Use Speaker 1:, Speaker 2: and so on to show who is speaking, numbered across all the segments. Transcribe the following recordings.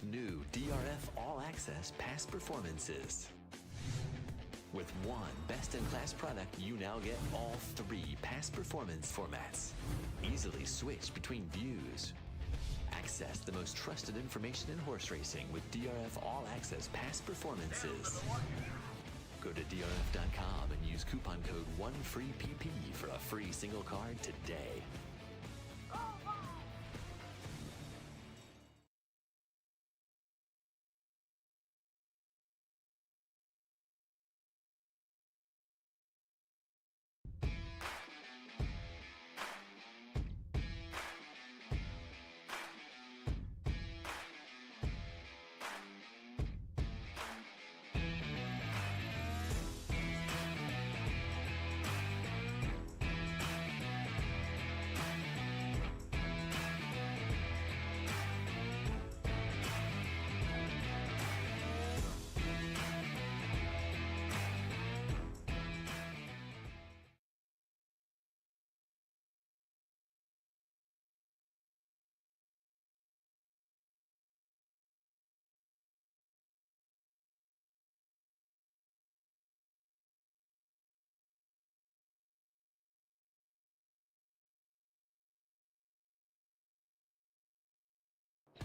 Speaker 1: with new DRF All Access past performances. With one best-in-class product, you now get all three past performance formats. Easily switch between views. Access the most trusted information in horse racing with DRF All Access past performances. Go to drf.com and use coupon code 1FREEPP for a free single card today.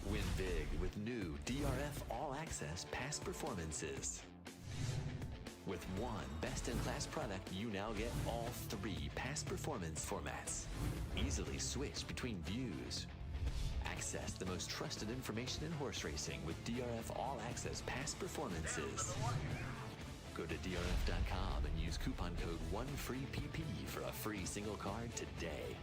Speaker 1: Win big with new DRF All Access past performances. With one best-in-class product, you now get all three past performance formats. Easily switch between views. Access the most trusted information in horse racing with DRF All Access past performances. Go to drf.com and use coupon code 1FREEPP for a free single card today.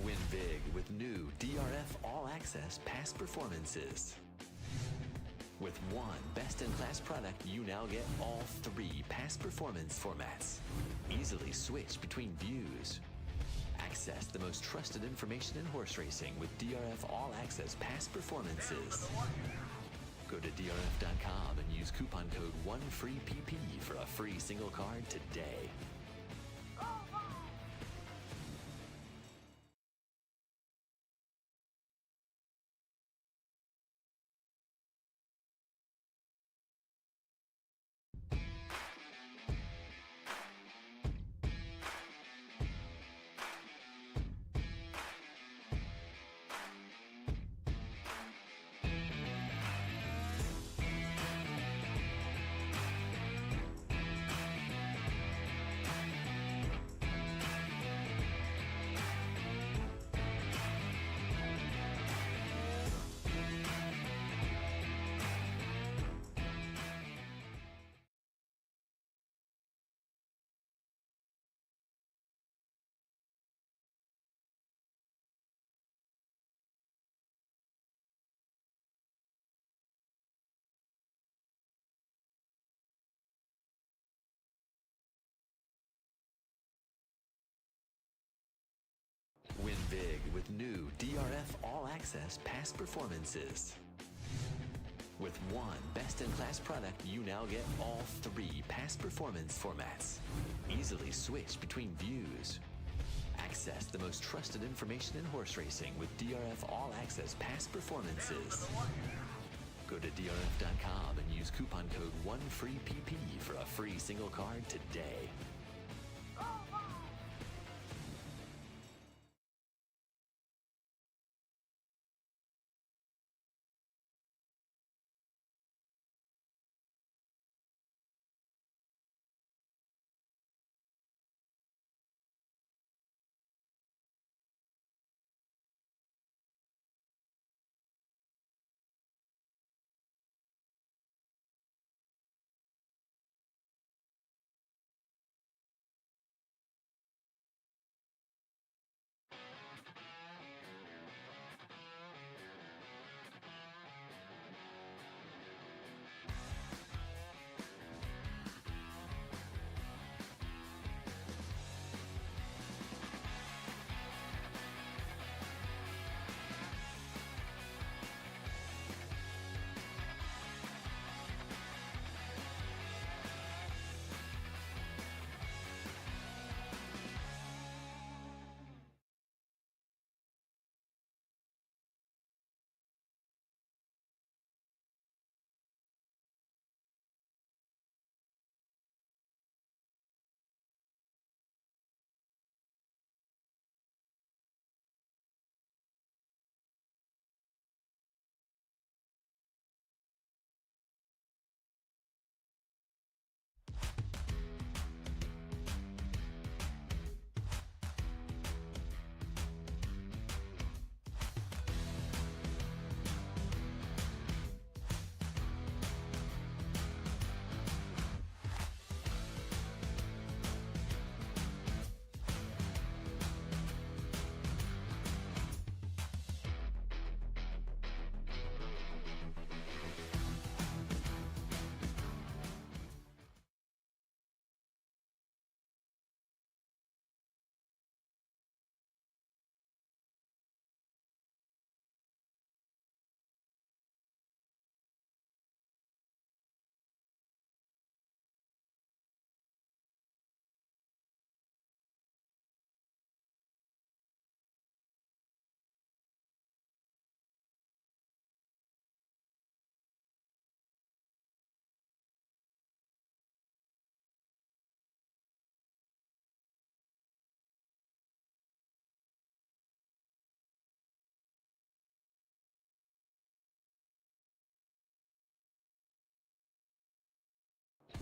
Speaker 1: Win big with new DRF All Access past performances. With one best-in-class product, you now get all three past performance formats. Easily switch between views. Access the most trusted information in horse racing with DRF All Access past performances. Go to drf.com and use coupon code ONEFREEPP for a free single card today. Win big with new DRF All Access past performances. With one best-in-class product, you now get all three past performance formats. Easily switch between views. Access the most trusted information in horse racing with DRF All Access past performances. Go to DRF.com and use coupon code ONEFREEPP for a free single card today.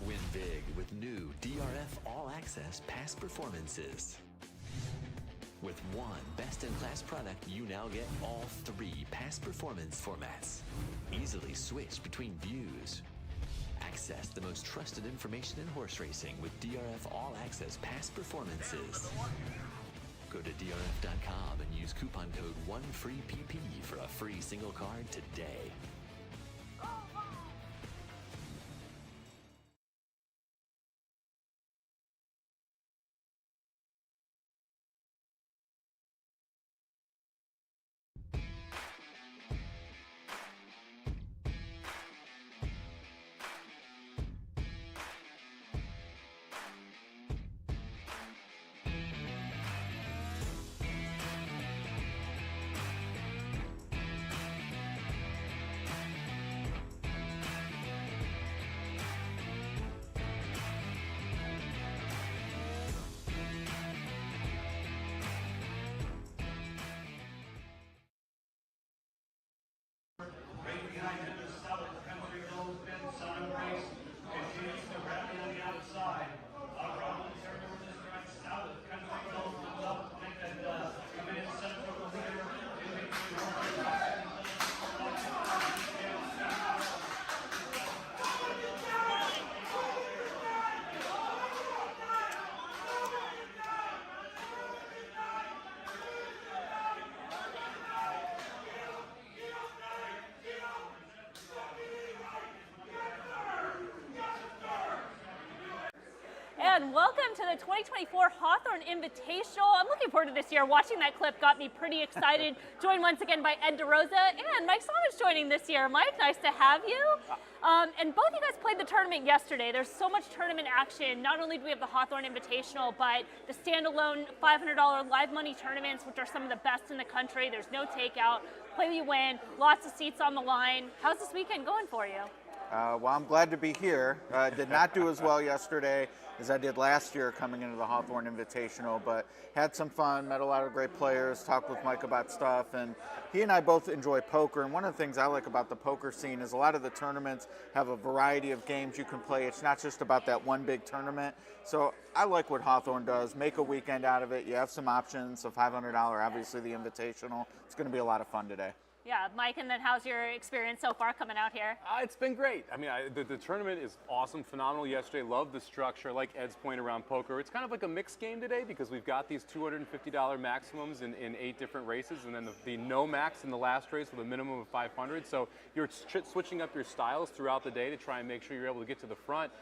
Speaker 1: Win big with new DRF All Access past performances. With one best-in-class product, you now get all three past performance formats. Easily switch between views. Access the most trusted information in horse racing with DRF All Access past performances. Go to DRF.com and use coupon code ONEFREEPP for a free single card today.
Speaker 2: and welcome to the 2024 Hawthorne Invitational. I'm looking forward to this year. Watching that clip got me pretty excited. Joined once again by DeRosa and Mike Somich joining this year. Mike, nice to have you. And both of you guys played the tournament yesterday. There's so much tournament action. Not only do we have the Hawthorne Invitational, but the standalone $500 live money tournaments, which are some of the best in the country. There's no takeout. Play you win. Lots of seats on the line. How's this weekend going for you?
Speaker 3: Well, I'm glad to be here. Did not do as well yesterday as I did last year coming into the Hawthorne Invitational, but had some fun, met a lot of great players, talked with Mike about stuff, and he and I both enjoy poker. And one of the things I like about the poker scene is a lot of the tournaments have a variety of games you can play. It's not just about that one big tournament. So I like what Hawthorne does. Make a weekend out of it. You have some options, so $500, obviously the Invitational. It's going to be a lot of fun today.
Speaker 2: Yeah, Mike, and then how's your experience so far coming out here?
Speaker 4: It's been great. I mean, the tournament is awesome, phenomenal yesterday. Love the structure, like Ed's point around poker. It's kind of like a mixed game today because we've got these $250 maximums in 8 different races, and then the no max in the last race with a minimum of 500. So you're switching up your styles throughout the day to try and make sure you're able to get to the front.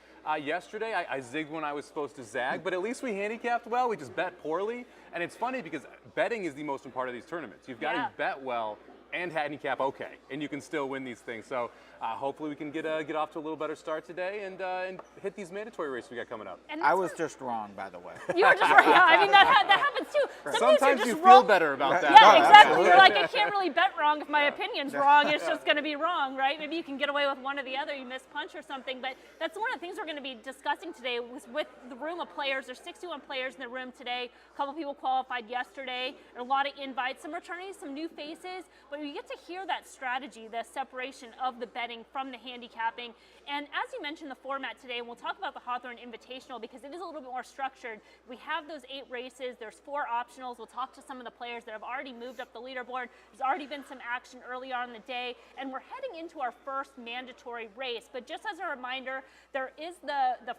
Speaker 4: Yesterday, I zigged when I was supposed to zag, but at least we handicapped well. We just bet poorly. And it's funny because betting is the most important part of these tournaments. You've got to bet well and handicap okay, and you can still win these things. So hopefully we can get off to a little better start today and hit these mandatory races we got coming up.
Speaker 3: I was just wrong, by the way.
Speaker 2: You were just wrong. Yeah, I mean, that happens too.
Speaker 4: Sometimes you feel better about that.
Speaker 2: Yeah, exactly. You're like, I can't really bet wrong if my opinion's wrong. It's just going to be wrong, right? Maybe you can get away with one or the other. You miss punch or something. But that's one of the things we're going to be discussing today with the room of players. There's 61 players in the room today. A couple people qualified yesterday. A lot of invites, some returnees, some new faces. But you get to hear that strategy, the separation of the betting from the handicapping. And as you mentioned, the format today, and we'll talk about the Hawthorne Invitational because it is a little bit more structured. We have those 8 races. There's 4 optionals. We'll talk to some of the players that have already moved up the leaderboard. There's already been some action early on in the day, and we're heading into our first mandatory race. But just as a reminder, there is the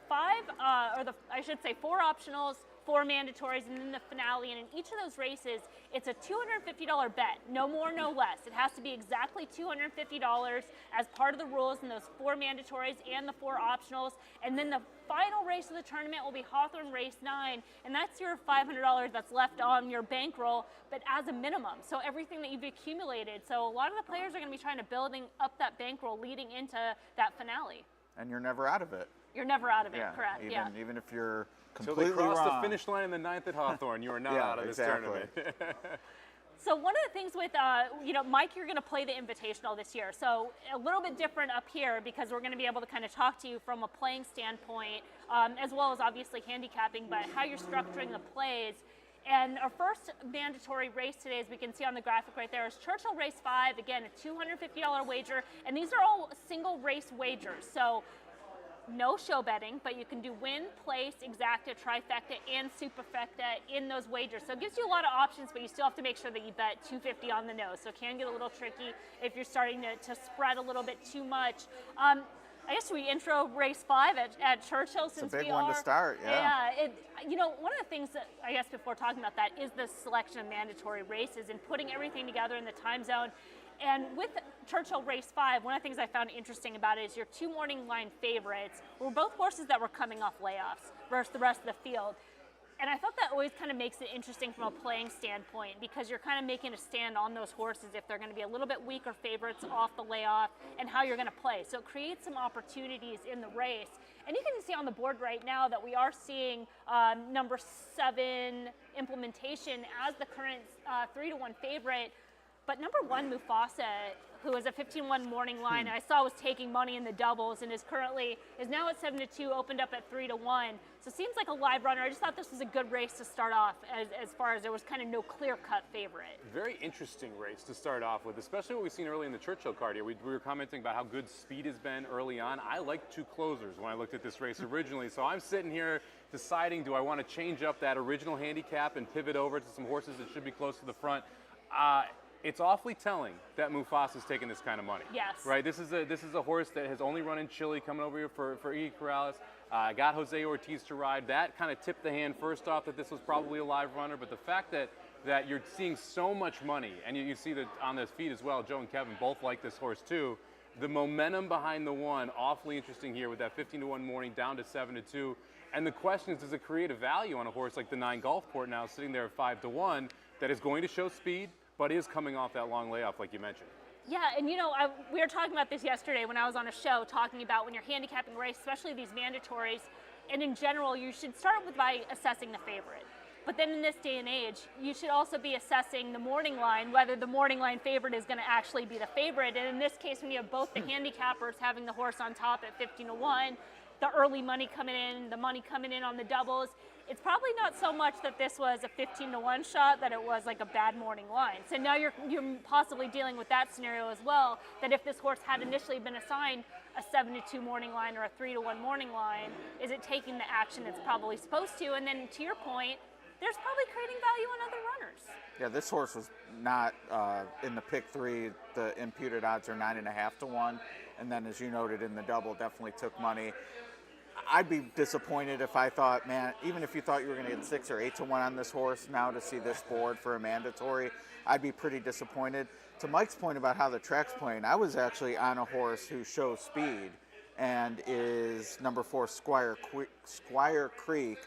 Speaker 2: 4 optionals, 4 mandatories, and then the finale. And in each of those races, it's a $250 bet, no more, no less. It has to be exactly $250 as part of the rules in those 4 mandatories and the 4 optionals. And then the final race of the tournament will be Hawthorne Race 9, and that's your $500 that's left on your bankroll, but as a minimum. So everything that you've accumulated. So a lot of the players are going to be trying to building up that bankroll leading into that finale.
Speaker 3: And you're never out of it.
Speaker 2: You're never out of it, correct?
Speaker 3: Even if you're
Speaker 4: Until
Speaker 3: completely
Speaker 4: they cross
Speaker 3: wrong.
Speaker 4: the finish line in the 9th at Hawthorne, you are not out of this tournament.
Speaker 2: So one of the things with, Mike, you're going to play the Invitational this year. So a little bit different up here because we're going to be able to kind of talk to you from a playing standpoint, as well as obviously handicapping, but how you're structuring the plays. And our first mandatory race today, as we can see on the graphic right there, is Churchill Race 5. Again, a $250 wager. And these are all single race wagers. So no show betting, but you can do win, place, exacta, trifecta, and superfecta in those wagers. So it gives you a lot of options, but you still have to make sure that you bet $250 on the nose. So it can get a little tricky if you're starting to spread a little bit too much. I guess we intro race 5 at Churchill since we are.
Speaker 3: It's a big one to start, yeah.
Speaker 2: Yeah, one of the things that I guess before talking about that is the selection of mandatory races and putting everything together in the time zone. And with Churchill Race 5, one of the things I found interesting about it is your 2 morning line favorites were both horses that were coming off layoffs versus the rest of the field. And I thought that always kind of makes it interesting from a playing standpoint because you're kind of making a stand on those horses if they're going to be a little bit weaker favorites off the layoff and how you're going to play. So it creates some opportunities in the race. And you can see on the board right now that we are seeing number 7 Implementation as the current 3-1 favorite. But number 1, Mufasa, who is a 15-1 morning line, and I saw was taking money in the doubles and is now at 7-2, opened up at 3-1. So it seems like a live runner. I just thought this was a good race to start off as far as there was kind of no clear-cut favorite.
Speaker 4: Very interesting race to start off with, especially what we've seen early in the Churchill card here. We were commenting about how good speed has been early on. I like 2 closers when I looked at this race originally, so I'm sitting here deciding, do I want to change up that original handicap and pivot over to some horses that should be close to the front? It's awfully telling that Mufasa's taking this kind of money.
Speaker 2: Yes.
Speaker 4: Right. This is a horse that has only run in Chile, coming over here for Iggy Corrales. Got Jose Ortiz to ride. That kind of tipped the hand first off that this was probably a live runner. But the fact that you're seeing so much money, and you see that on this feed as well, Joe and Kevin both like this horse too. The momentum behind the one, awfully interesting here with that 15-1 morning down to 7-2. And the question is, does it create a value on a horse like the 9 Gulfport now sitting there at 5-1 that is going to show speed, but is coming off that long layoff like you mentioned?
Speaker 2: Yeah, and we were talking about this yesterday when I was on a show, talking about when you're handicapping a race, especially these mandatories, and in general, you should start by assessing the favorite. But then in this day and age, you should also be assessing the morning line, whether the morning line favorite is going to actually be the favorite. And in this case, when you have both the handicappers having the horse on top at 15-1, the early money coming in, the money coming in on the doubles, it's probably not so much that this was a 15-1 shot, that it was like a bad morning line. So now you're possibly dealing with that scenario as well, that if this horse had initially been assigned a 7-2 morning line or a 3-1 morning line, is it taking the action it's probably supposed to? And then to your point, there's probably creating value on other runners.
Speaker 3: Yeah, this horse was not in the pick 3. The imputed odds are 9.5-1, and then as you noted in the double, definitely took money. I'd be disappointed if I thought, man, even if you thought you were going to get 6 or 8-1 on this horse, now to see this board for a mandatory, I'd be pretty disappointed. To Mike's point about how the track's playing, I was actually on a horse who shows speed and is number 4 Squire Creek.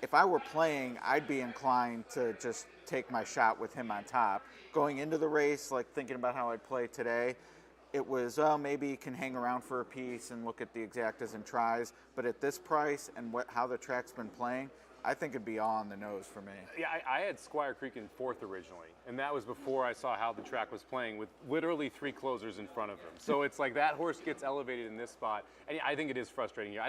Speaker 3: If I were playing, I'd be inclined to just take my shot with him on top. Going into the race, like thinking about how I'd play today, it was, maybe you can hang around for a piece and look at the exactas and tries. But at this price and how the track's been playing, I think it'd be all on the nose for me.
Speaker 4: Yeah, I had Squire Creek in 4th originally, and that was before I saw how the track was playing with literally 3 closers in front of him. So it's like that horse gets elevated in this spot, and I think it is frustrating here.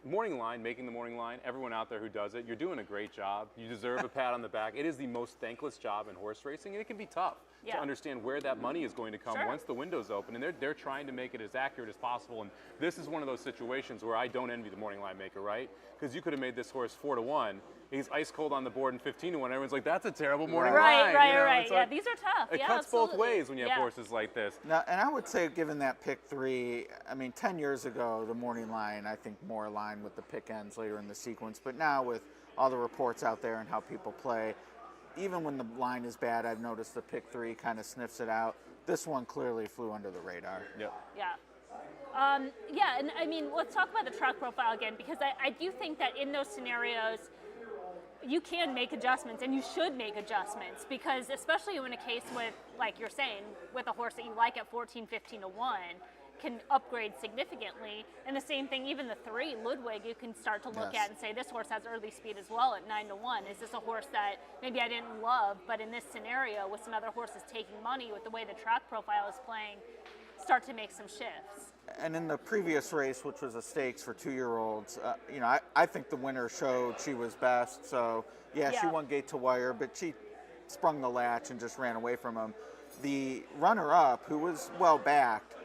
Speaker 4: Morning line, making the morning line, everyone out there who does it, you're doing a great job. You deserve a pat on the back. It is the most thankless job in horse racing, and it can be tough to understand where that money is going to come once the window's open, and they're trying to make it as accurate as possible. And this is one of those situations where I don't envy the morning line maker, right? Because you could have made this horse 4-1. He's ice cold on the board and 15-1. Everyone's like, that's a terrible morning line.
Speaker 2: Right. Yeah, these are tough.
Speaker 4: It cuts both ways when you have horses like this.
Speaker 3: Now, and I would say, given that pick 3, I mean, 10 years ago, the morning line, I think, more aligned with the pick ends later in the sequence. But now, with all the reports out there and how people play, even when the line is bad, I've noticed the pick 3 kind of sniffs it out. This one clearly flew under the radar.
Speaker 4: Yep.
Speaker 2: Yeah, and I mean, let's talk about the track profile again, because I do think that in those scenarios, you can make adjustments, and you should make adjustments, because especially in a case with, like you're saying, with a horse that you like at 14, 15-1, can upgrade significantly. And the same thing, even the 3, Ludwig, you can start to look at and say, this horse has early speed as well at 9-1. Is this a horse that maybe I didn't love, but in this scenario, with some other horses taking money, with the way the track profile is playing, start to make some shifts?
Speaker 3: And in the previous race, which was a stakes for 2-year-olds, I think the winner showed she was best. So, she won gate to wire, but she sprung the latch and just ran away from him. The runner-up, who was well-backed,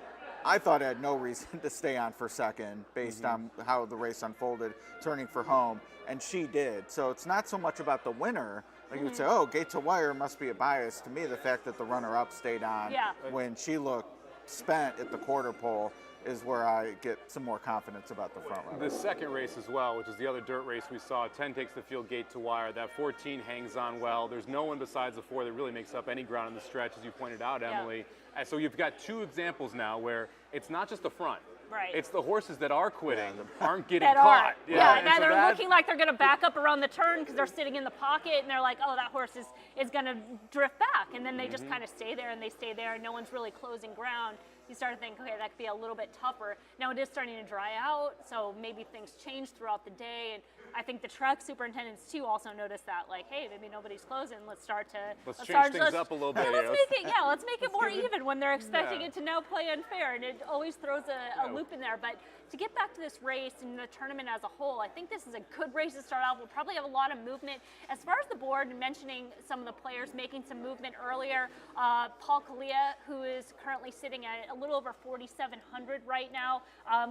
Speaker 3: I thought had no reason to stay on for second based on how the race unfolded, turning for home, and she did. So it's not so much about the winner. Like you would say, oh, gate to wire must be a bias. To me, the fact that the runner-up stayed on when she looked spent at the quarter pole is where I get some more confidence about the front runner.
Speaker 4: The second race as well, which is the other dirt race we saw, 10 takes the field gate to wire. That 14 hangs on well. There's no one besides the 4 that really makes up any ground in the stretch, as you pointed out, Emily. And so you've got 2 examples now where it's not just the front.
Speaker 2: Right.
Speaker 4: It's the horses that are quitting, aren't getting
Speaker 2: that
Speaker 4: caught.
Speaker 2: Now they're looking like they're going to back up around the turn because they're sitting in the pocket, and they're like, oh, that horse is going to drift back. And then they just kind of stay there, and they stay there, and no one's really closing ground. You start to think, okay, that could be a little bit tougher. Now it is starting to dry out, so maybe things change throughout the day. And I think the track superintendents too also notice that, like, hey, maybe nobody's closing. Let's
Speaker 4: change things up a little bit.
Speaker 2: Let's make it more even when they're expecting it to now play unfair, and it always throws a loop in there. But to get back to this race and the tournament as a whole, I think this is a good race to start out. We'll probably have a lot of movement. As far as the board, mentioning some of the players making some movement earlier, Paul Kalia, who is currently sitting at a little over 4,700 right now,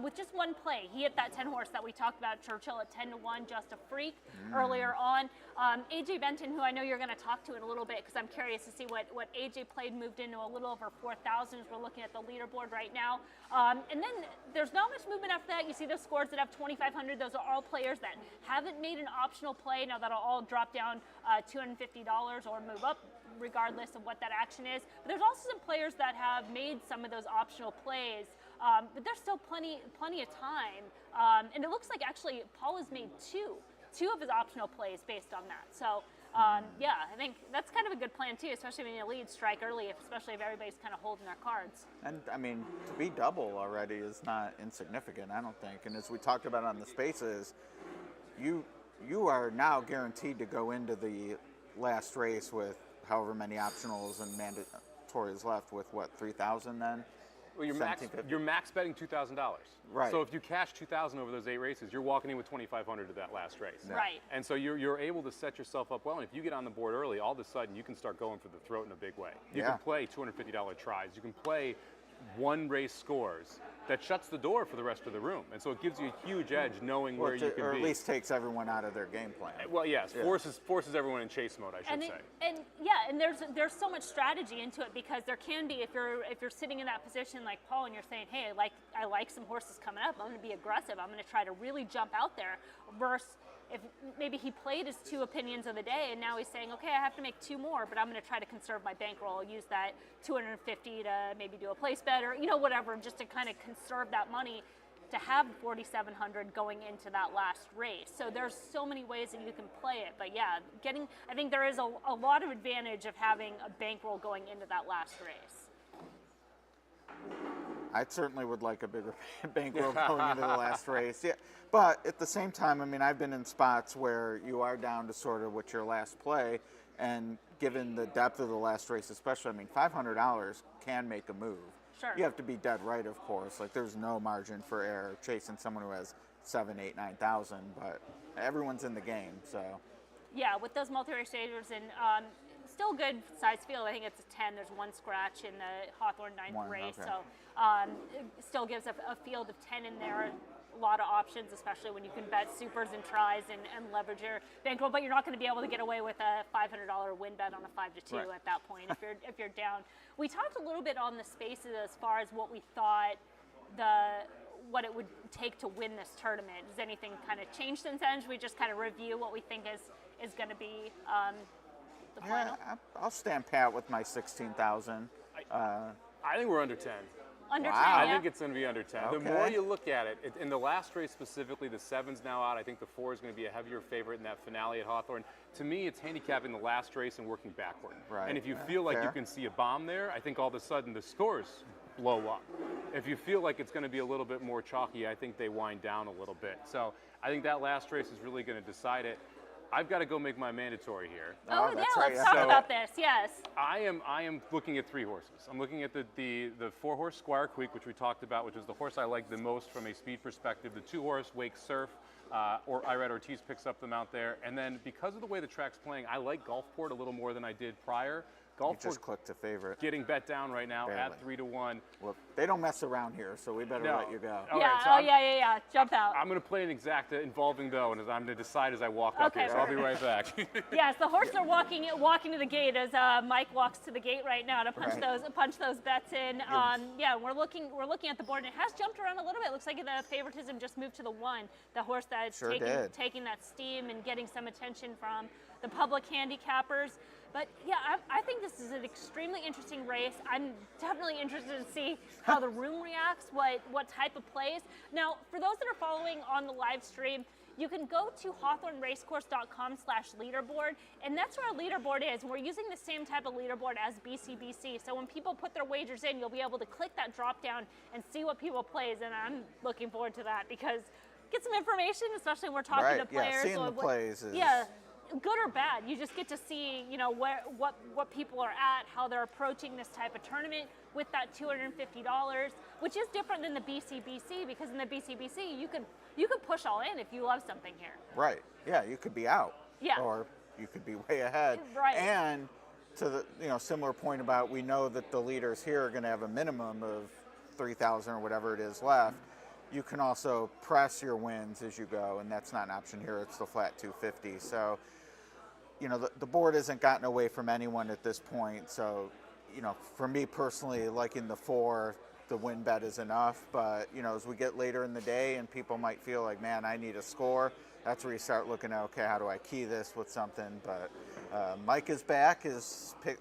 Speaker 2: with just one play. He hit that 10 horse that we talked about, Churchill, at 10-1, just a freak earlier on. AJ Benton, who I know you're going to talk to in a little bit, because I'm curious to see what AJ played, moved into a little over 4,000 as we're looking at the leaderboard right now. And then there's not much movement after that. You see the scores that have 2,500. Those are all players that haven't made an optional play. Now that'll all drop down $250 or move up regardless of what that action is. But there's also some players that have made some of those optional plays, but there's still plenty of time. And it looks like actually Paul has made two of his optional plays based on that. So yeah, I think that's kind of a good plan too, especially when you lead, strike early, especially if everybody's kind of holding their cards.
Speaker 3: And I mean, to be double already is not insignificant, I don't think. And as we talked about on the spaces, you are now guaranteed to go into the last race with however many optionals and mandatories left with what, 3,000 then?
Speaker 4: Well, you're max betting $2,000.
Speaker 3: Right.
Speaker 4: So if you cash $2,000 over those 8 races, you're walking in with $2,500 to that last race.
Speaker 3: Yeah.
Speaker 2: Right.
Speaker 4: And so you're able to set yourself up well. And if you get on the board early, all of a sudden you can start going for the throat in a big way. You can play $250 tries. You can play one race scores that shuts the door for the rest of the room. And so it gives you a huge edge knowing where you can be.
Speaker 3: Or at least takes everyone out of their game plan.
Speaker 4: Well, yes, forces everyone in chase mode, I should say.
Speaker 2: And there's so much strategy into it, because there can be, if you're sitting in that position like Paul and you're saying, hey, I like some horses coming up, I'm going to be aggressive, I'm going to try to really jump out there, versus if maybe he played his 2 opinions of the day and now he's saying, okay, I have to make 2 more, but I'm going to try to conserve my bankroll, use that 250 to maybe do a place bet or whatever, just to kind of conserve that money to have 4,700 going into that last race. So there's so many ways that you can play it, but yeah, I think there is a lot of advantage of having a bankroll going into that last race.
Speaker 3: I certainly would like a bigger bankroll going into the last race. Yeah, but at the same time, I mean, I've been in spots where you are down to sort of what's your last play, and given the depth of the last race, especially, I mean, $500 can make a move.
Speaker 2: Sure.
Speaker 3: You have to be dead right, of course. Like, there's no margin for error chasing someone who has 7, 8, 9,000, but everyone's in the game, so. Yeah,
Speaker 2: with those multi-race stagers and still good size field. I think it's a 10. There's 1 scratch in the Hawthorne 9th race,
Speaker 3: okay.
Speaker 2: so it still gives a field of 10 in there. A lot of options, especially when you can bet supers and tries and leverage your bankroll. But you're not going to be able to get away with a $500 win bet on a 5-2
Speaker 3: Right.
Speaker 2: at that point if you're down. We talked a little bit on the spaces as far as what we thought what it would take to win this tournament. Has anything kind of changed since then? Should we just kind of review what we think is going to be the final?
Speaker 3: I'll stand pat with my 16,000.
Speaker 4: I think we're under 10.
Speaker 2: Under
Speaker 3: Wow.
Speaker 2: 10, yeah.
Speaker 4: I think it's going to be under 10.
Speaker 3: Okay.
Speaker 4: The more you look at it, in the last race specifically, the 7's now out. I think the 4 is going to be a heavier favorite in that finale at Hawthorne. To me, it's handicapping the last race and working backward.
Speaker 3: Right.
Speaker 4: And if you feel like
Speaker 3: Fair.
Speaker 4: you can see a bomb there, I think all of a sudden the scores blow up. If you feel like it's going to be a little bit more chalky, I think they wind down a little bit. So I think that last race is really going to decide it. I've got to go make my mandatory here.
Speaker 2: Oh, yeah,
Speaker 3: that's right,
Speaker 2: let's
Speaker 3: yeah.
Speaker 2: talk
Speaker 4: So-
Speaker 2: about this, yes.
Speaker 4: I am looking at 3 horses. I'm looking at the 4-horse Squire Creek, which we talked about, which is the horse I like the most from a speed perspective. The 2-horse Wake Surf, or Irad Ortiz picks up the mount there. And then because of the way the track's playing, I like Gulfport a little more than I did prior.
Speaker 3: You just
Speaker 4: Gulfport
Speaker 3: clicked to favorite.
Speaker 4: getting bet down right now
Speaker 3: Barely.
Speaker 4: at 3-1.
Speaker 3: Well, they don't mess around here, so we better
Speaker 4: No.
Speaker 3: let you go.
Speaker 4: All
Speaker 2: Yeah,
Speaker 4: right, so
Speaker 2: yeah. Jump out.
Speaker 4: I'm going to play an exacta involving though, and I'm going to decide as I walk up
Speaker 2: Okay,
Speaker 4: here. So I'll be right back.
Speaker 2: Yes, the horses are walking to the gate as Mike walks to the gate right now to punch
Speaker 3: Right.
Speaker 2: those bets in. Yeah, we're looking at the board, and it has jumped around a little bit. It looks like the favoritism just moved to the 1, the horse that's
Speaker 3: Sure did.
Speaker 2: taking that steam and getting some attention from the public handicappers. But yeah, I think this is an extremely interesting race. I'm definitely interested to see how the room reacts, what type of plays. Now, for those that are following on the live stream, you can go to hawthorneracecourse.com/leaderboard, and that's where our leaderboard is. We're using the same type of leaderboard as BCBC. So when people put their wagers in, you'll be able to click that drop down and see what people plays, and I'm looking forward to that because get some information, especially when we're talking to players.
Speaker 3: Yeah, seeing
Speaker 2: or
Speaker 3: the plays is.
Speaker 2: yeah, good or bad, you just get to see, what people are at, how they're approaching this type of tournament with that $250, which is different than the BCBC, because in the BCBC you could push all in if you love something here.
Speaker 3: Right. Yeah, you could be out.
Speaker 2: Yeah.
Speaker 3: Or you could be way ahead.
Speaker 2: Right.
Speaker 3: And to the similar point about, we know that the leaders here are going to have a minimum of 3,000 or whatever it is left. You can also press your wins as you go, and that's not an option here. It's the flat 250. So, the board hasn't gotten away from anyone at this point. So, for me personally, liking the 4, the win bet is enough. But, you know, as we get later in the day and people might feel like, man, I need a score, that's where you start looking at, okay, how do I key this with something? But Mike is back.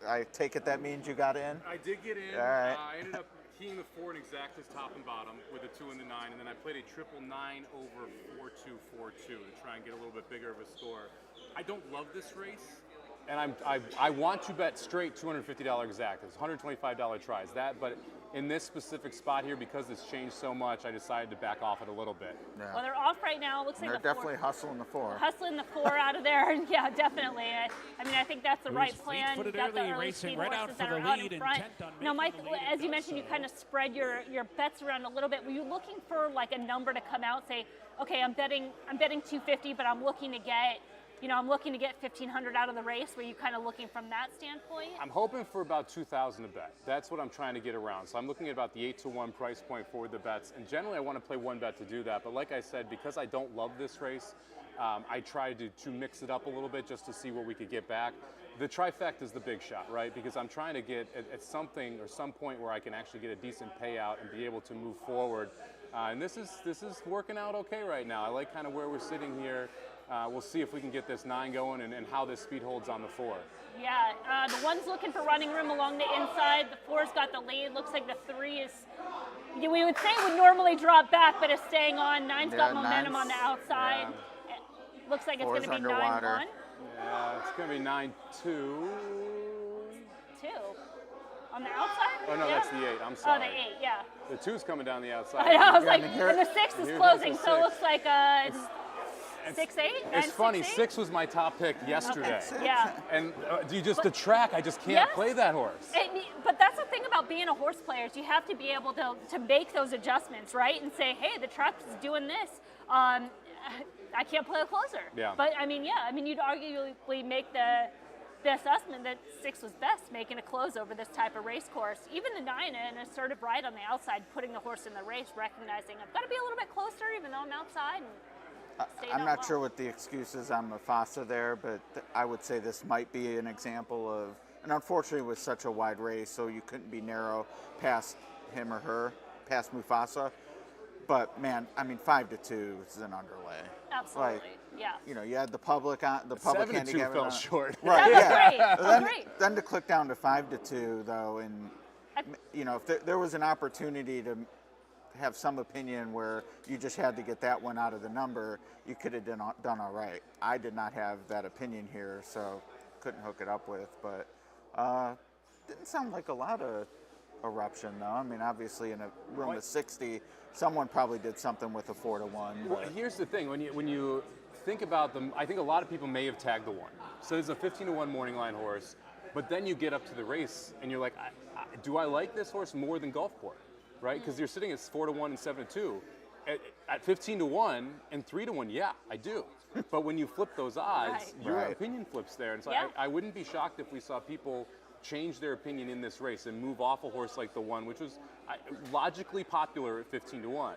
Speaker 3: I take it that means you got in?
Speaker 4: I did get in.
Speaker 3: All right.
Speaker 4: I ended up keying the 4 in exactas top and bottom with the 2 and the 9, and then I played a triple 9 over 4-2-4-2 to try and get a little bit bigger of a score. I don't love this race, and I want to bet straight $250 exactas, $125 tries. But in this specific spot here, because it's changed so much, I decided to back off it a little bit.
Speaker 3: Yeah.
Speaker 2: Well, they're off right now. It looks like
Speaker 3: They're definitely hustling the 4.
Speaker 2: Hustling the 4 out of there. Yeah, definitely. I mean, I think that's the right plan. You've got the early speed horses that are out in front. Now, Mike, as you mentioned, you kind of spread your bets around a little bit. Were you looking for like a number to come out, say, okay, I'm betting 250, but I'm looking to get 1,500 out of the race? Were you kind of looking from that standpoint?
Speaker 4: I'm hoping for about 2,000 a bet. That's what I'm trying to get around. So I'm looking at about the 8-to-1 price point for the bets. And generally, I want to play one bet to do that. But like I said, because I don't love this race, I tried to mix it up a little bit just to see what we could get back. The trifecta is the big shot, right? Because I'm trying to get at something or some point where I can actually get a decent payout and be able to move forward. And this is working out okay right now. I like kind of where we're sitting here. We'll see if we can get this 9 going and how this speed holds on the 4.
Speaker 2: Yeah, the 1's looking for running room along the inside. The 4's got the lead. Looks like the 3 is, we would say would normally drop back, but is staying on. 9's got momentum on the outside.
Speaker 3: Yeah.
Speaker 2: It looks like it's going to be 9-1.
Speaker 4: Yeah, it's going to be 9-2.
Speaker 2: 2. On the outside?
Speaker 4: Oh, no,
Speaker 2: yeah.
Speaker 4: that's the 8. I'm sorry.
Speaker 2: Oh, the 8, yeah.
Speaker 4: The 2's coming down the outside.
Speaker 2: I know, I was
Speaker 3: Yeah,
Speaker 2: like,
Speaker 3: I mean,
Speaker 2: and the 6 is closing, so it looks like 6-8?
Speaker 4: It's funny, 6 was my top pick yesterday.
Speaker 3: Okay.
Speaker 2: Yeah.
Speaker 4: And the track, I just can't play that horse.
Speaker 2: But that's the thing about being a horse player is you have to be able to make those adjustments, right? And say, hey, the track is doing this. I can't play a closer.
Speaker 4: Yeah.
Speaker 2: But you'd arguably make the assessment that 6 was best making a close over this type of race course. Even the 9 an assertive ride on the outside, putting the horse in the race, recognizing I've got to be a little bit closer even though I'm outside.
Speaker 3: I'm not sure what the excuse is on Mufasa there, but I would say this might be an example of, and unfortunately it was such a wide race, so you couldn't be narrow past him or her, past Mufasa. But man, I mean, 5-2 is an underlay.
Speaker 2: Absolutely,
Speaker 3: like,
Speaker 2: yeah.
Speaker 3: You know, you had the public on the public
Speaker 4: 7-2 fell short.
Speaker 3: Right,
Speaker 2: That was
Speaker 3: yeah.
Speaker 2: great.
Speaker 3: Then to click down to 5-2 though, and you know, if there was an opportunity to have some opinion where you just had to get that one out of the number, you could have done all right. I did not have that opinion here, so couldn't hook it up with. But didn't sound like a lot of eruption though. I mean, obviously in a room of 60, someone probably did something with a 4-1.
Speaker 4: Well, here's the thing: when you think about them, I think a lot of people may have tagged the 1. So there's a 15-to-1 morning line horse, but then you get up to the race and you're like, do I like this horse more than Gulfport? Right? Because you're sitting at 4-1 and 7-2. At 15-to-1 and 3-to-1, yeah, I do. But when you flip those odds, your opinion flips there. And so I wouldn't be shocked if we saw people change their opinion in this race and move off a horse like the 1, which was logically popular at 15-to-1,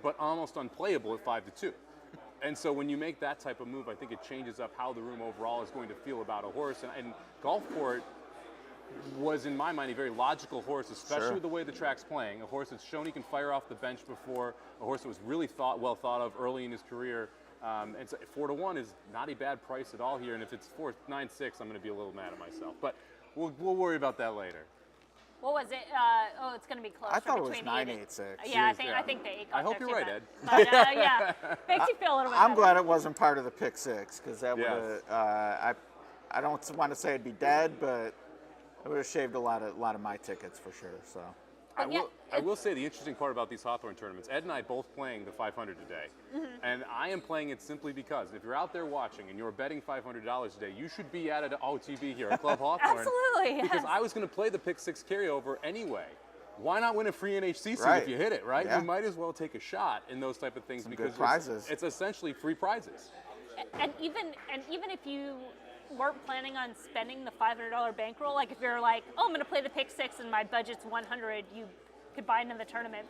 Speaker 4: but almost unplayable at 5-2. And so when you make that type of move, I think it changes up how the room overall is going to feel about a horse. And Gulfport was, in my mind, a very logical horse, especially with the way the track's playing. A horse that's shown he can fire off the bench before, a horse that was really well thought of early in his career. And so 4-to-1 is not a bad price at all here. And if it's 4.96, I'm going to be a little mad at myself. But we'll worry about that later.
Speaker 2: What was it? It's going to be close.
Speaker 3: I thought it was
Speaker 2: between
Speaker 3: 9.86.
Speaker 2: Yeah, I think the 8.
Speaker 4: I hope you're right, Ed.
Speaker 2: But, yeah, makes you feel a little bit
Speaker 3: I'm
Speaker 2: better.
Speaker 3: glad it wasn't part of the pick 6 because that would have. I don't want to say I'd be dead, but it would have shaved a lot of my tickets for sure. So.
Speaker 4: I will say the interesting part about these Hawthorne tournaments, Ed and I both playing the 500 today, and I am playing it simply because if you're out there watching and you're betting $500 today, you should be at an OTB here at Club Hawthorne.
Speaker 2: Absolutely,
Speaker 4: Because I was going to play the pick 6 carryover anyway. Why not win a free NHC seat if you hit it, right?
Speaker 3: Yeah.
Speaker 4: You might as well take a shot in those type of things
Speaker 3: Some
Speaker 4: because
Speaker 3: good prizes.
Speaker 4: it's essentially free prizes.
Speaker 2: And even if you weren't planning on spending the $500 bankroll, like if you're like, oh, I'm going to play the pick 6 and my budget's $100, you could buy into the tournament,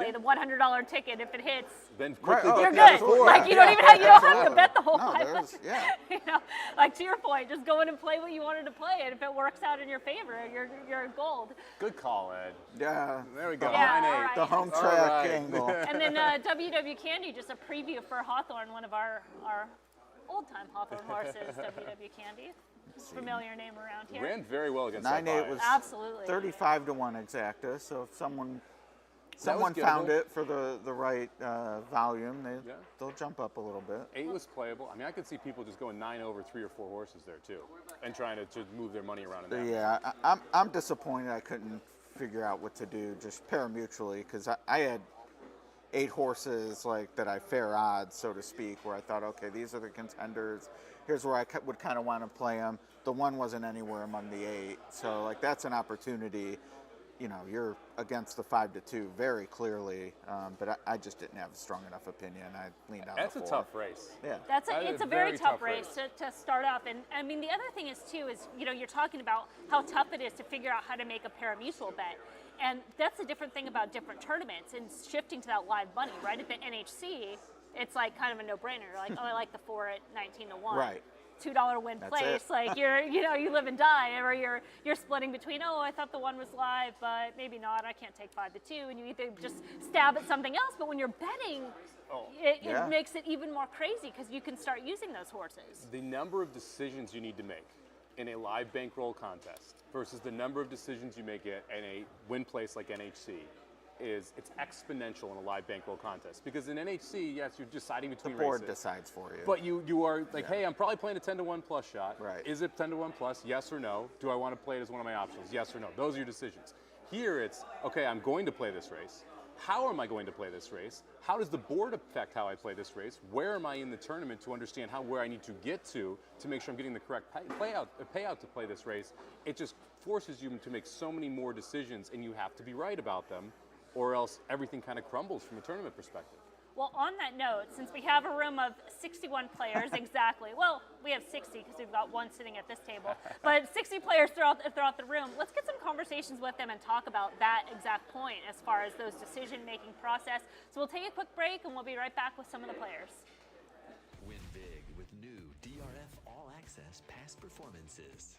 Speaker 2: play the $100 ticket. If it hits,
Speaker 4: Then quickly
Speaker 3: Right,
Speaker 2: you're
Speaker 4: get
Speaker 2: good.
Speaker 3: absolutely.
Speaker 2: Like you don't even have, you don't have to
Speaker 3: Absolutely.
Speaker 2: bet the whole
Speaker 3: No,
Speaker 2: 500.
Speaker 3: yeah.
Speaker 2: You know, like to your point, just go in and play what you wanted to play, and if it works out in your favor, you're gold.
Speaker 4: Good call, Ed.
Speaker 3: Yeah.
Speaker 4: There we go.
Speaker 2: Yeah,
Speaker 4: 9-8.
Speaker 2: all right.
Speaker 3: The home
Speaker 4: All
Speaker 3: track
Speaker 4: right.
Speaker 3: angle.
Speaker 2: And then WW Candy, just a preview for Hawthorne, one of our old-time Hawthorne horses, WW Candy. Familiar name around here.
Speaker 4: Ran very well against
Speaker 3: 9-8
Speaker 4: that
Speaker 3: was
Speaker 2: Absolutely.
Speaker 3: 35 to 1 exacta. So if someone
Speaker 4: was
Speaker 3: found
Speaker 4: gettable.
Speaker 3: it for the right volume,
Speaker 4: Yeah.
Speaker 3: they'll jump up a little bit.
Speaker 4: 8 was playable. I mean, I could see people just going 9 over 3 or 4 horses there too, and trying to move their money around in that.
Speaker 3: Yeah, I'm disappointed I couldn't figure out what to do just pari-mutually, because I had 8 horses like that I fair odds, so to speak, where I thought, okay, these are the contenders. Here's where I would kind of want to play them. The one wasn't anywhere among the 8, so like that's an opportunity. You know, you're against the 5 to 2 very clearly, but I just didn't have a strong enough opinion. I leaned on
Speaker 4: That's
Speaker 3: the
Speaker 4: a
Speaker 3: 4.
Speaker 4: tough race.
Speaker 3: Yeah.
Speaker 2: It's a very tough race to start off. And I mean, the other thing is too is, you know, you're talking about how tough it is to figure out how to make a pari-mutuel bet. And that's a different thing about different tournaments and shifting to that live money, right? At the NHC, it's like kind of a no-brainer. Like, oh, I like the 4 at 19 to 1.
Speaker 3: Right.
Speaker 2: $2 win
Speaker 3: That's
Speaker 2: place.
Speaker 3: it.
Speaker 2: Like you live and die, or you're splitting between, oh, I thought the 1 was live, but maybe not. I can't take 5 to 2, and you either just stab at something else. But when you're betting,
Speaker 3: Yeah.
Speaker 2: it makes it even more crazy because you can start using those horses.
Speaker 4: The number of decisions you need to make in a live bankroll contest versus the number of decisions you make in a win place like NHC it's exponential in a live bankroll contest. Because in NHC, yes, you're deciding between
Speaker 3: The board
Speaker 4: races.
Speaker 3: decides for you.
Speaker 4: But you are like, hey, I'm probably playing a 10 to 1 plus shot.
Speaker 3: Right.
Speaker 4: Is it 10 to 1 plus? Yes or no? Do I want to play it as one of my options? Yes or no? Those are your decisions. Here it's, okay, I'm going to play this race. How am I going to play this race? How does the board affect how I play this race? Where am I in the tournament to understand where I need to get to make sure I'm getting the correct payout to play this race? It just forces you to make so many more decisions, and you have to be right about them, or else everything kind of crumbles from a tournament perspective.
Speaker 2: Well, on that note, since we have a room of 61 players exactly, well, we have 60 because we've got one sitting at this table, but 60 players throughout the room, let's get some conversations with them and talk about that exact point as far as those decision-making process. So we'll take a quick break and we'll be right back with some of the players.
Speaker 1: Win big with new DRF All Access past performances.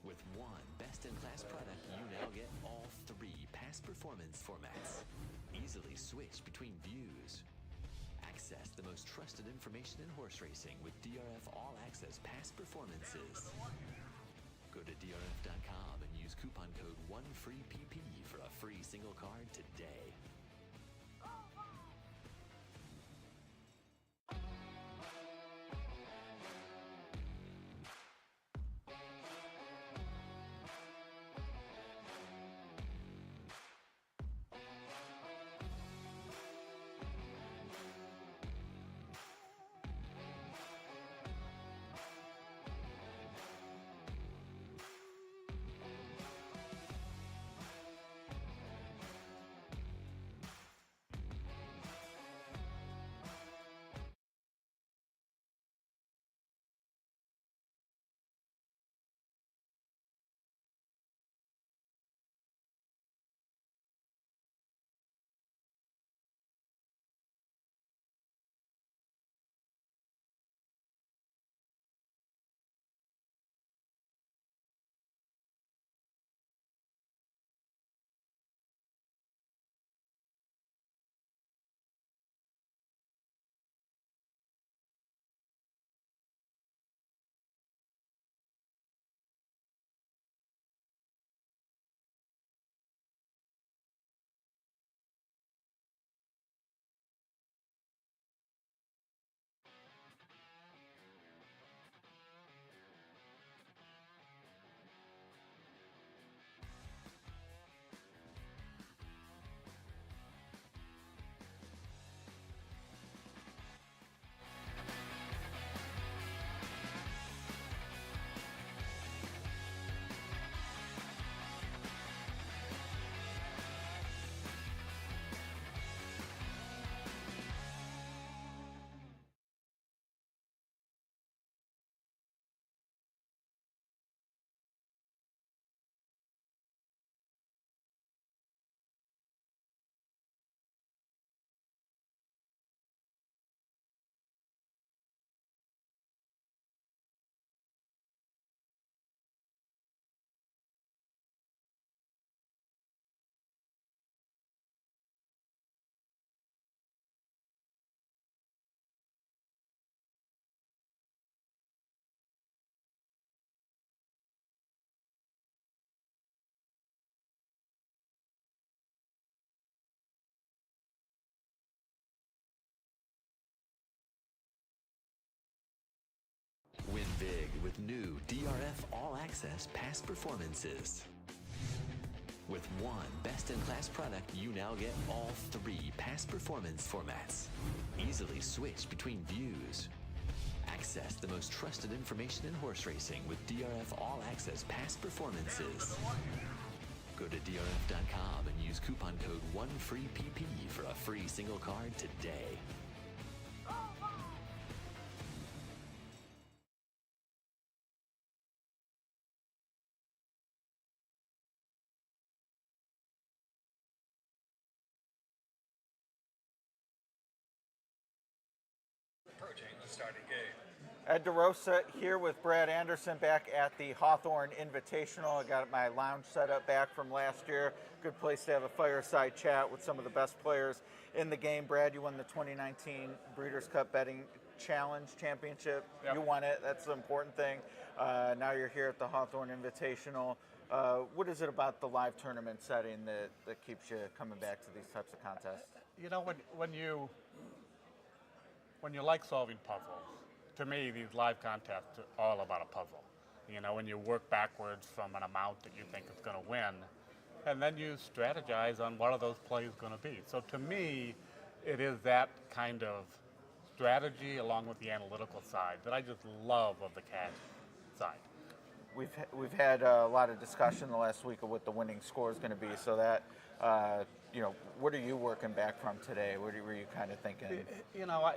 Speaker 1: With one best-in-class product, you now get all 3 past performance formats. Easily switch between views. Access the most trusted information in horse racing with DRF All Access past performances. Go to DRF.com and use coupon code 1FREEPP for a free single card today. with new DRF All Access past performances. With one best-in-class product, you now get all 3 past performance formats. Easily switch between views. Access the most trusted information in horse racing with DRF All Access past performances. Go to drf.com and use coupon code 1FREEPP for a free single card today.
Speaker 3: Ed DeRosa here with Brad Anderson back at the Hawthorne Invitational. I got my lounge set up back from last year. Good place to have a fireside chat with some of the best players in the game. Brad, you won the 2019 Breeders' Cup Betting Challenge Championship. Yep. You won it. That's the important thing. Now you're here at the Hawthorne Invitational. What is it about the live tournament setting that keeps you coming back to these types of contests?
Speaker 5: You know, when you like solving puzzles, to me, these live contests are all about a puzzle. You know, when you work backwards from an amount that you think is going to win, and then you strategize on what are those plays going to be. So to me, it is that kind of strategy along with the analytical side that I just love of the cash side.
Speaker 3: We've had a lot of discussion the last week of what the winning score is going to be. So that, you know, what are you working back from today? What were you kind of thinking?
Speaker 5: You know,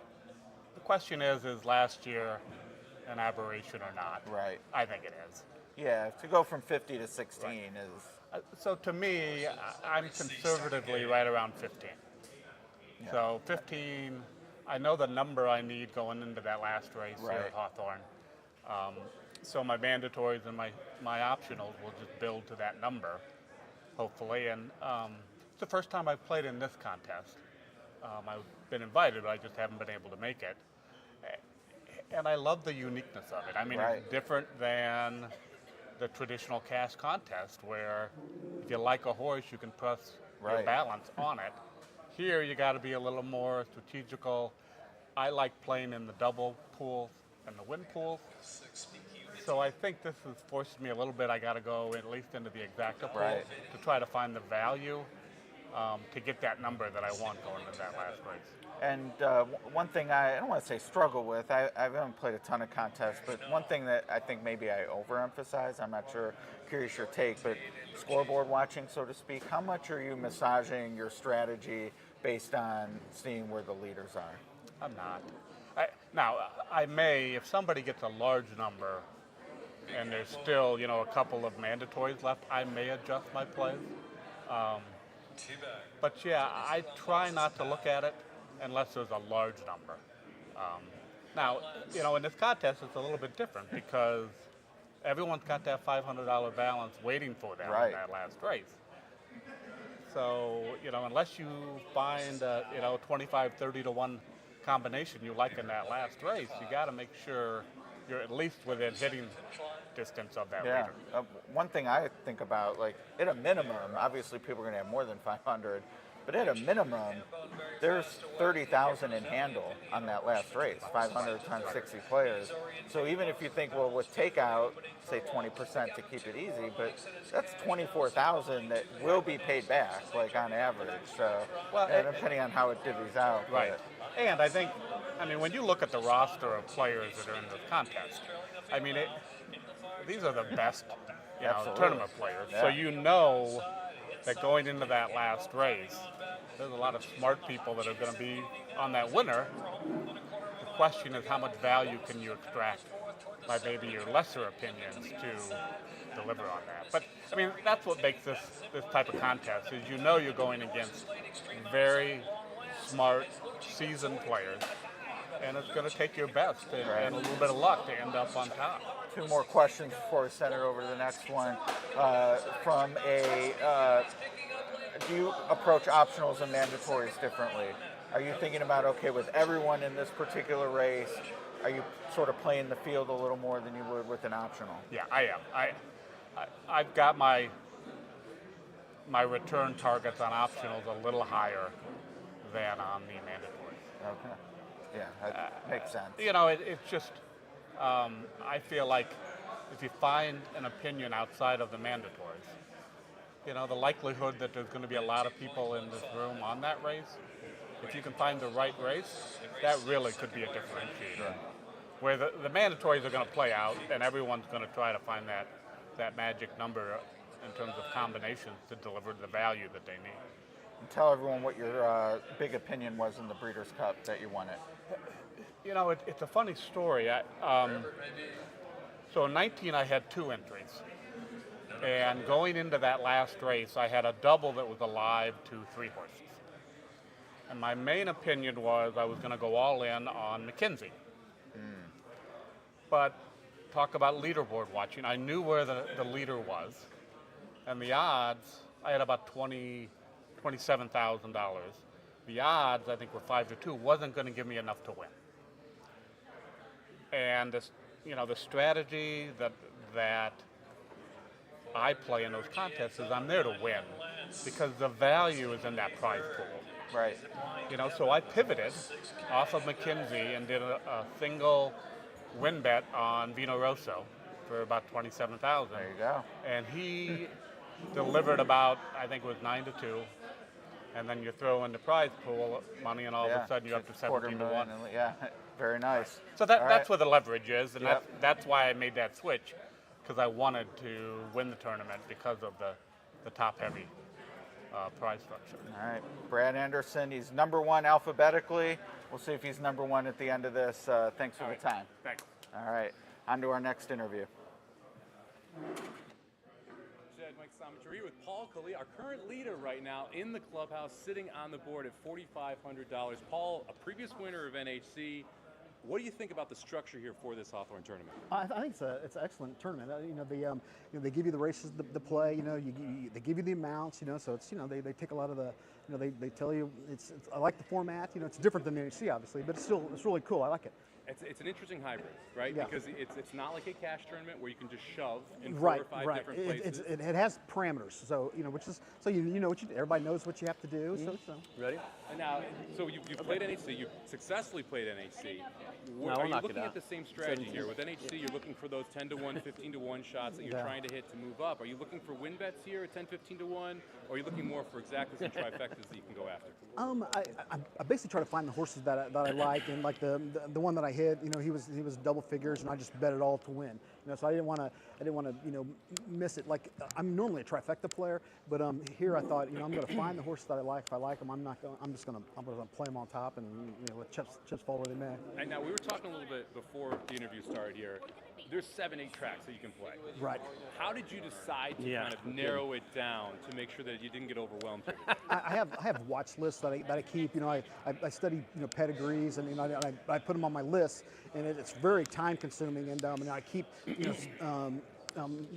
Speaker 5: the question is last year an aberration or not? Right. I think it is.
Speaker 3: Yeah, to go from 50 to 16
Speaker 5: right.
Speaker 3: is...
Speaker 5: So to me, I'm conservatively right around 15. Yeah. So 15, I know the number I need going into that last race here at Hawthorne. So my mandatories and my optionals will just build to that number, hopefully. And it's the first time I've played in this contest. I've been invited, but I just haven't been able to make it. And I love the uniqueness of it. I mean, it's different than the traditional cash contest where if you like a horse, you can press your balance on it. Here, you got to be a little more strategical. I like playing in the double pool and the win pool. So I think this has forced me a little bit. I got to go at least into the exacta pool to try to find the value to get that number that I want going into that last race.
Speaker 3: And one thing I don't want to say struggle with, I haven't played a ton of contests, but one thing that I think maybe I overemphasize, I'm not sure, curious your take, but scoreboard watching, so to speak, how much are you massaging your strategy based on seeing where the leaders are?
Speaker 5: I'm not. Now, I may, if somebody gets a large number and there's still, you know, a couple of mandatories left, I may adjust my plays. But yeah, I try not to look at it unless there's a large number. Now, you know, in this contest, it's a little bit different because everyone's got that $500 balance waiting for them in that last race. So, you know, unless you find a, you know, 25, 30 to 1 combination you like in that last race, you got to make sure you're at least within hitting distance of that leader.
Speaker 3: One thing I think about, like, at a minimum, obviously people are going to have more than 500, but at a minimum, there's 30,000 in handle on that last race, 500 times 60 players. So even if you think, well, with takeout, say 20% to keep it easy, but that's 24,000 that will be paid back, like on average. So, well, depending on how it divvies out.
Speaker 5: Right. And I think, I mean, when you look at the roster of players that are in this contest, I mean, these are the best, you know, tournament players. So you know that going into that last race, there's a lot of smart people that are going to be on that winner. The question is how much value can you extract by maybe your lesser opinions to deliver on that. But, I mean, that's what makes this type of contest, is you know you're going against very smart, seasoned players, and it's going to take your best and a little bit of luck to end up on top.
Speaker 3: Two more questions before we send it over to the next one. Do you approach optionals and mandatories differently? Are you thinking about, okay, with everyone in this particular race, are you sort of playing the field a little more than you would with an optional?
Speaker 5: Yeah, I am. I've got my return targets on optionals a little higher than on the mandatories.
Speaker 3: Okay. Yeah, that makes sense.
Speaker 5: You know, it's just, I feel like if you find an opinion outside of the mandatories, the likelihood that there's going to be a lot of people in this room on that race, if you can find the right race, that really could be a differentiator. Where the mandatories are going to play out, and everyone's going to try to find that magic number in terms of combinations to deliver the value that they need.
Speaker 3: And tell everyone what your big opinion was in the Breeders' Cup that you won it.
Speaker 5: It's a funny story. So in 19, I had 2 entries. And going into that last race, I had a double that was alive to 3 horses. And my main opinion was I was going to go all in on McKenzie. But talk about leaderboard watching. I knew where the leader was. And the odds, I had about $27,000. The odds, I think, were 5-2, wasn't going to give me enough to win. And this, the strategy that I play in those contests is I'm there to win because the value is in that prize pool.
Speaker 3: Right.
Speaker 5: So I pivoted off of McKenzie and did a single win bet on DeRosa for about $27,000.
Speaker 3: There you go.
Speaker 5: And he delivered about, I think it was 9-2. And then you throw in the prize pool money, and all of a sudden you're up to 17-1.
Speaker 3: Yeah, very nice.
Speaker 5: So that's where the leverage is, and
Speaker 3: Yep.
Speaker 5: that's why I made that switch, because I wanted to win the tournament because of the top-heavy prize structure.
Speaker 3: All right, Brad Anderson, he's number 1 alphabetically. We'll see if he's number 1 at the end of this. Thanks for the time.
Speaker 4: Thanks.
Speaker 3: All right, on to our next interview.
Speaker 4: Mike Somich, we're here with Paul Coley, our current leader right now in the clubhouse, sitting on the board at $4,500. Paul, a previous winner of NHC. What do you think about the structure here for this Hawthorne tournament?
Speaker 6: I think it's an excellent tournament. They give you the races to play. They give you the amounts. So it's they take a lot of the. They tell you it's. I like the format. It's different than the NHC obviously, but it's really cool. I like it.
Speaker 4: It's an interesting hybrid, right?
Speaker 6: Yeah.
Speaker 4: Because it's not like a cash tournament where you can just shove in 4 or 5 different places.
Speaker 6: It has parameters, so which is everybody knows what you have to do.
Speaker 4: Mm-hmm.
Speaker 6: So.
Speaker 4: Ready? And now, so you've played NHC. You've successfully played NHC. Are you looking at the same strategy here? With NHC, you're looking for those 10-1, 15-1 shots that you're trying to hit to move up. Are you looking for win bets here at 10, 15-1, or are you looking more for exactas and trifectas that you can go after?
Speaker 6: I basically try to find the horses that I like, and like the one that I hit, he was double figures, and I just bet it all to win. So I didn't want to miss it. Like I'm normally a trifecta player, but here I thought, I'm going to find the horses that I like. If I like them, I'm going to play them on top, and let chips fall where they may.
Speaker 4: And now we were talking a little bit before the interview started here. There's 7-8 tracks that you can play.
Speaker 6: Right.
Speaker 4: How did you decide to kind of narrow it down to make sure that you didn't get overwhelmed?
Speaker 6: I have watch lists that I keep. I study pedigrees, and I put them on my list, and it's very time consuming, and I keep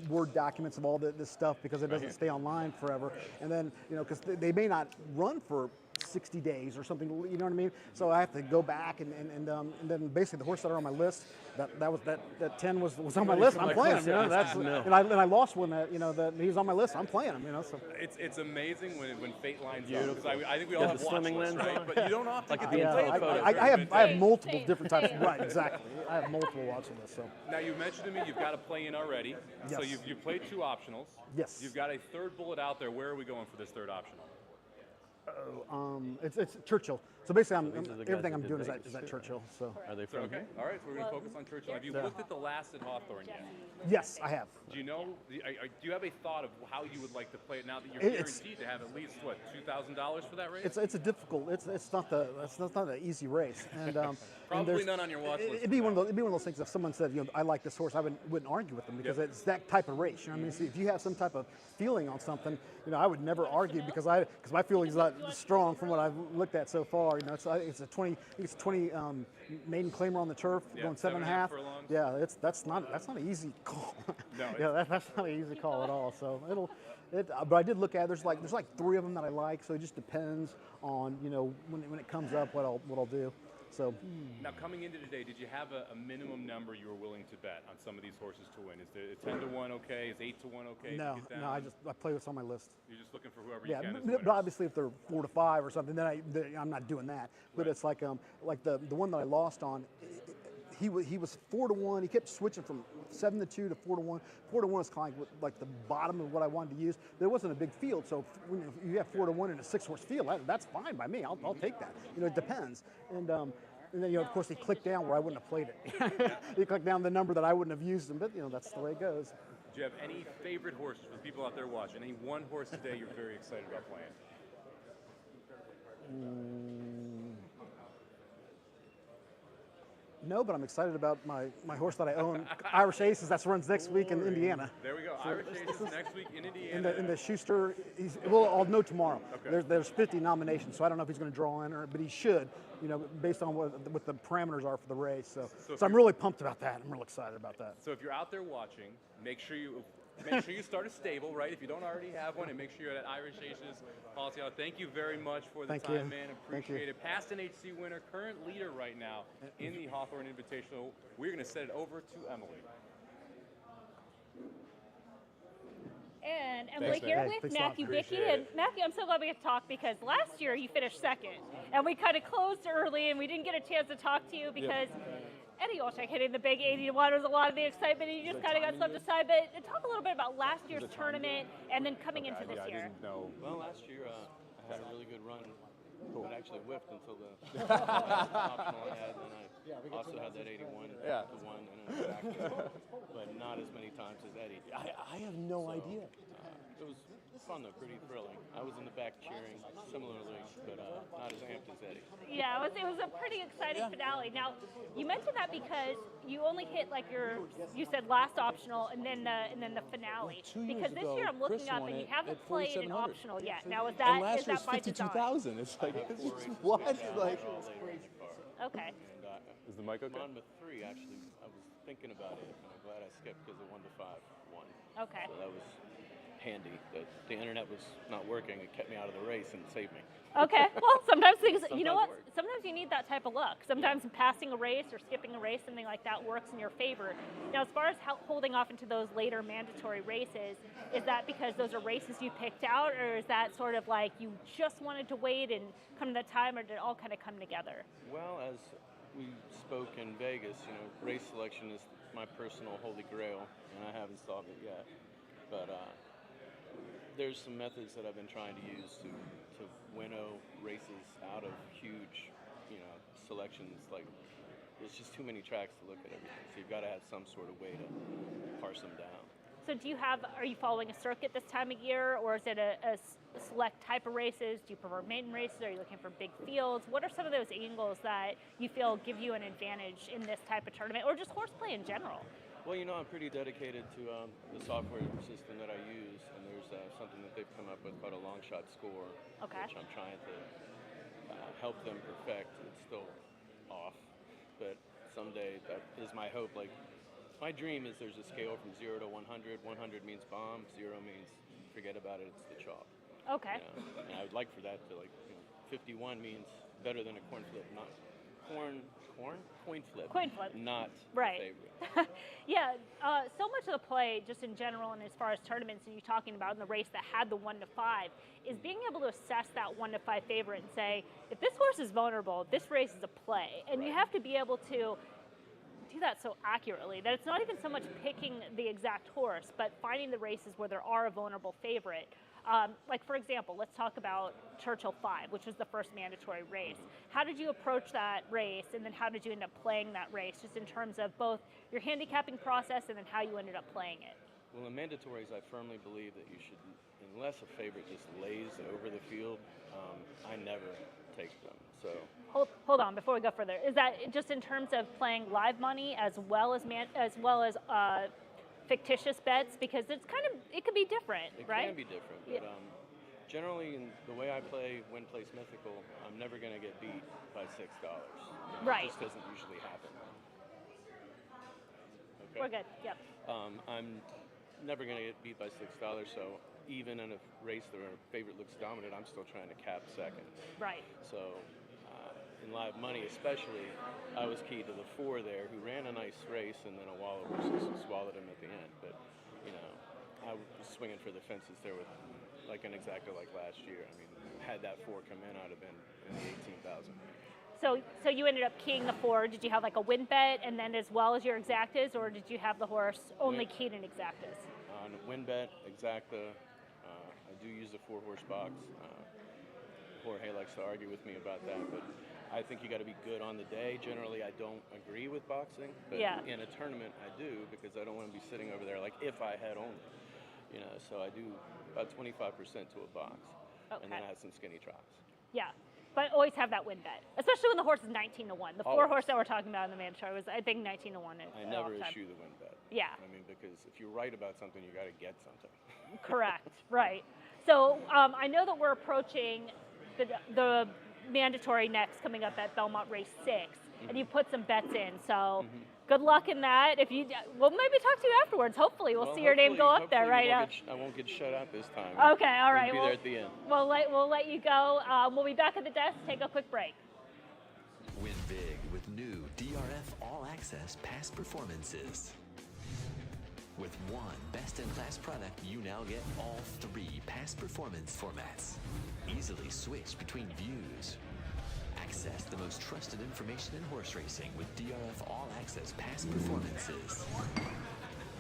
Speaker 6: Word documents of all this stuff because it doesn't stay online forever, and then because they may not run for 60 days or something, you know what I mean? So I have to go back and then basically the horse that are on my list, that 10 was on my list. I'm playing him, and I lost one that that he was on my list. I'm playing him, So
Speaker 4: it's amazing when fate lines up, because I think we all have watch lists, right? But you don't often get
Speaker 6: I have multiple different types. Right, exactly. I have multiple watch lists. So
Speaker 4: now you mentioned to me you've got a play in already.
Speaker 6: Yes.
Speaker 4: So you've played 2 optionals.
Speaker 6: Yes.
Speaker 4: You've got a 3rd bullet out there. Where are we going for this 3rd optional?
Speaker 6: It's Churchill. So basically, everything I'm doing is at Churchill. So
Speaker 7: Are they from
Speaker 4: Okay. All right. So we're going to focus on Churchill. Have you looked at the last at Hawthorne yet?
Speaker 6: yes, I have.
Speaker 4: Do you know? Do you have a thought of how you would like to play it now that you're guaranteed to have at least $2,000 for that race?
Speaker 6: It's a difficult. It's not an easy race, and
Speaker 4: Probably none on your watch list.
Speaker 6: It'd be one of those things. If someone said, I like this horse, I wouldn't argue with them because it's that type of race. I mean, see, if you have some type of feeling on something, I would never argue because my feeling's not strong from what I've looked at so far. It's a 20 maiden claimer on the turf, going 7.5. Yeah, that's not an easy call.
Speaker 4: No,
Speaker 6: that's not an easy call at all. So but I did look at it. There's like 3 of them that I like. So it just depends on when it comes up what I'll do. So
Speaker 4: now coming into today, did you have a minimum number you were willing to bet on some of these horses to win? Is the 10-1 okay? Is 8-1 okay?
Speaker 6: No, I play what's on my list.
Speaker 4: You're just looking for whoever
Speaker 6: Yeah,
Speaker 4: you can. as
Speaker 6: but
Speaker 4: winners.
Speaker 6: obviously if they're 4-5 or something, then I'm not doing that. But it's like the one that I lost on. he was 4-1. He kept switching from 7-2 to 4-1. 4-1 is kind of like the bottom of what I wanted to use. There wasn't a big field, so when you have 4-1 in a 6-horse field, that's fine by me. I'll take that. It depends. And then of course he clicked down where I wouldn't have played it. He clicked down the number that I wouldn't have used him, but that's the way it goes.
Speaker 4: Do you have any favorite horses for the people out there watching? Any one horse today you're very excited about playing?
Speaker 6: No, but I'm excited about my horse that I own, Irish Aces. That runs next week in Indiana.
Speaker 4: There we go. So Irish Aces next week in Indiana.
Speaker 6: In the Schuster, I'll know tomorrow. Okay. There's 50 nominations, so I don't know if he's going to draw in, but he should, based on what the parameters are for the race. So I'm really pumped about that. I'm real excited about that.
Speaker 4: So if you're out there watching, make sure you start a stable, right? If you don't already have one, and make sure you're at Irish Aces policy. Thank you very much for the time, man. Appreciate it. Past NHC winner, current leader right now in the Hawthorne Invitational. We're going to send it over to Emily.
Speaker 2: And Emily here with Matthew Bickey. And Matthew, I'm so glad we get to talk because last year you finished second, and we kind of closed early, and we didn't get a chance to talk to you because Eddie Olczyk hitting the big 80-1 was a lot of the excitement, and you just kind of got swept aside. But talk a little bit about last year's tournament and then coming into this year.
Speaker 4: I didn't know.
Speaker 7: Well, last year I had a really good run. But actually whiffed until the optional I had, and I also had that 81 to 1 and a back, but not as many times as Eddie.
Speaker 8: I have no idea.
Speaker 7: It was fun though, pretty thrilling. I was in the back cheering similarly, but not as amped as Eddie.
Speaker 2: Yeah, it was a pretty exciting finale. Now, you mentioned that because you only hit you said last optional and then the finale. Because this year I'm looking up and you haven't played an optional yet. Now is that by design?
Speaker 8: And last year's 52,000. It's like what? Like
Speaker 2: okay.
Speaker 4: Is the mic okay?
Speaker 7: Monmouth 3 actually. I was thinking about it, and I'm glad I skipped because the 1-5 won.
Speaker 2: Okay.
Speaker 7: So that was handy. The internet was not working. It kept me out of the race and saved me.
Speaker 2: Okay. Well, sometimes things,
Speaker 7: Sometimes
Speaker 2: you know what?
Speaker 7: work.
Speaker 2: Sometimes you need that type of luck. Sometimes passing a race or skipping a race, something like that works in your favor. Now, as far as holding off into those later mandatory races, is that because those are races you picked out, or is that sort of like you just wanted to wait and come to that time, or did it all kind of come together?
Speaker 7: Well, as we spoke in Vegas, race selection is my personal holy grail, and I haven't solved it yet. But there's some methods that I've been trying to use to winnow races out of huge, selections. Like, there's just too many tracks to look at everything. So you've got to have some sort of way to parse them down.
Speaker 2: So are you following a circuit this time of year, or is it a select type of races? Do you prefer maiden races? Are you looking for big fields? What are some of those angles that you feel give you an advantage in this type of tournament, or just horseplay in general?
Speaker 7: Well, I'm pretty dedicated to the software system that I use, and there's something that they've come up with called a long shot score, which I'm trying to help them perfect. It's still off, but someday that is my hope. Like, my dream is there's a scale from 0 to 100. 100 means bomb, 0 means forget about it, it's the chalk.
Speaker 2: Okay.
Speaker 7: And I would like for that to 51 means better than a coin flip, not coin flip.
Speaker 2: Coin flip.
Speaker 7: Not
Speaker 2: right.
Speaker 7: favorite.
Speaker 2: Yeah, so much of the play, just in general, and as far as tournaments, and you're talking about in the race that had the 1-5, is being able to assess that 1-5 favorite and say, if this horse is vulnerable, this race is a play, and you have to be able to do that so accurately that it's not even so much picking the exact horse, but finding the races where there are a vulnerable favorite. Like, for example, let's talk about Churchill 5, which was the first mandatory race. How did you approach that race, and then how did you end up playing that race, just in terms of both your handicapping process and then how you ended up playing it?
Speaker 7: Well, in mandatories, I firmly believe that you should, unless a favorite just lays over the field, I never take them. So
Speaker 2: hold on before we go further. Is that just in terms of playing live money as well as fictitious bets, because it could be different, right?
Speaker 7: It can be different, but generally, in the way I play Win Place Mythical, I'm never going to get beat by $6.
Speaker 2: Right.
Speaker 7: It just doesn't usually happen. Okay.
Speaker 2: We're good. Yep.
Speaker 7: I'm never going to get beat by $6, so even in a race where a favorite looks dominant, I'm still trying to cap second.
Speaker 2: Right.
Speaker 7: So in live money especially, I was key to the 4 there, who ran a nice race, and then a wall of horses swallowed him at the end. But, I was swinging for the fences there with like an exacta like last year. I mean, had that 4 come in, I'd have been in the 18,000.
Speaker 2: So you ended up keying the 4. Did you have like a win bet and then as well as your exactas, or did you have the horse only keyed in exactas?
Speaker 7: On win bet, exacta, I do use a 4-horse box. Jorge likes to argue with me about that, but I think you got to be good on the day. Generally, I don't agree with boxing, but in a tournament, I do, because I don't want to be sitting over there like if I had only, So I do about 25% to a box, and then I have some skinny drops.
Speaker 2: Yeah, but always have that win bet, especially when the horse is 19-1. The 4-horse that we're talking about in the mandatory was, I think, 19-1.
Speaker 7: I never issue the win bet.
Speaker 2: Yeah.
Speaker 7: I mean, because if you're right about something, you got to get something.
Speaker 2: Correct. Right. So I know that we're approaching the mandatory next coming up at Belmont Race 6, and you put some bets in. So good luck in that. If you, we'll maybe talk to you afterwards. Hopefully, we'll see your name go up there. Right.
Speaker 7: I won't get shut out this time.
Speaker 2: Okay. All right.
Speaker 7: We'll be there at the end.
Speaker 2: We'll let you go. We'll be back at the desk. Take a quick break.
Speaker 1: Win big with new DRF All Access past performances. With one best-in-class product, you now get all 3 past performance formats. Easily switch between views. Access the most trusted information in horse racing with DRF All Access past performances.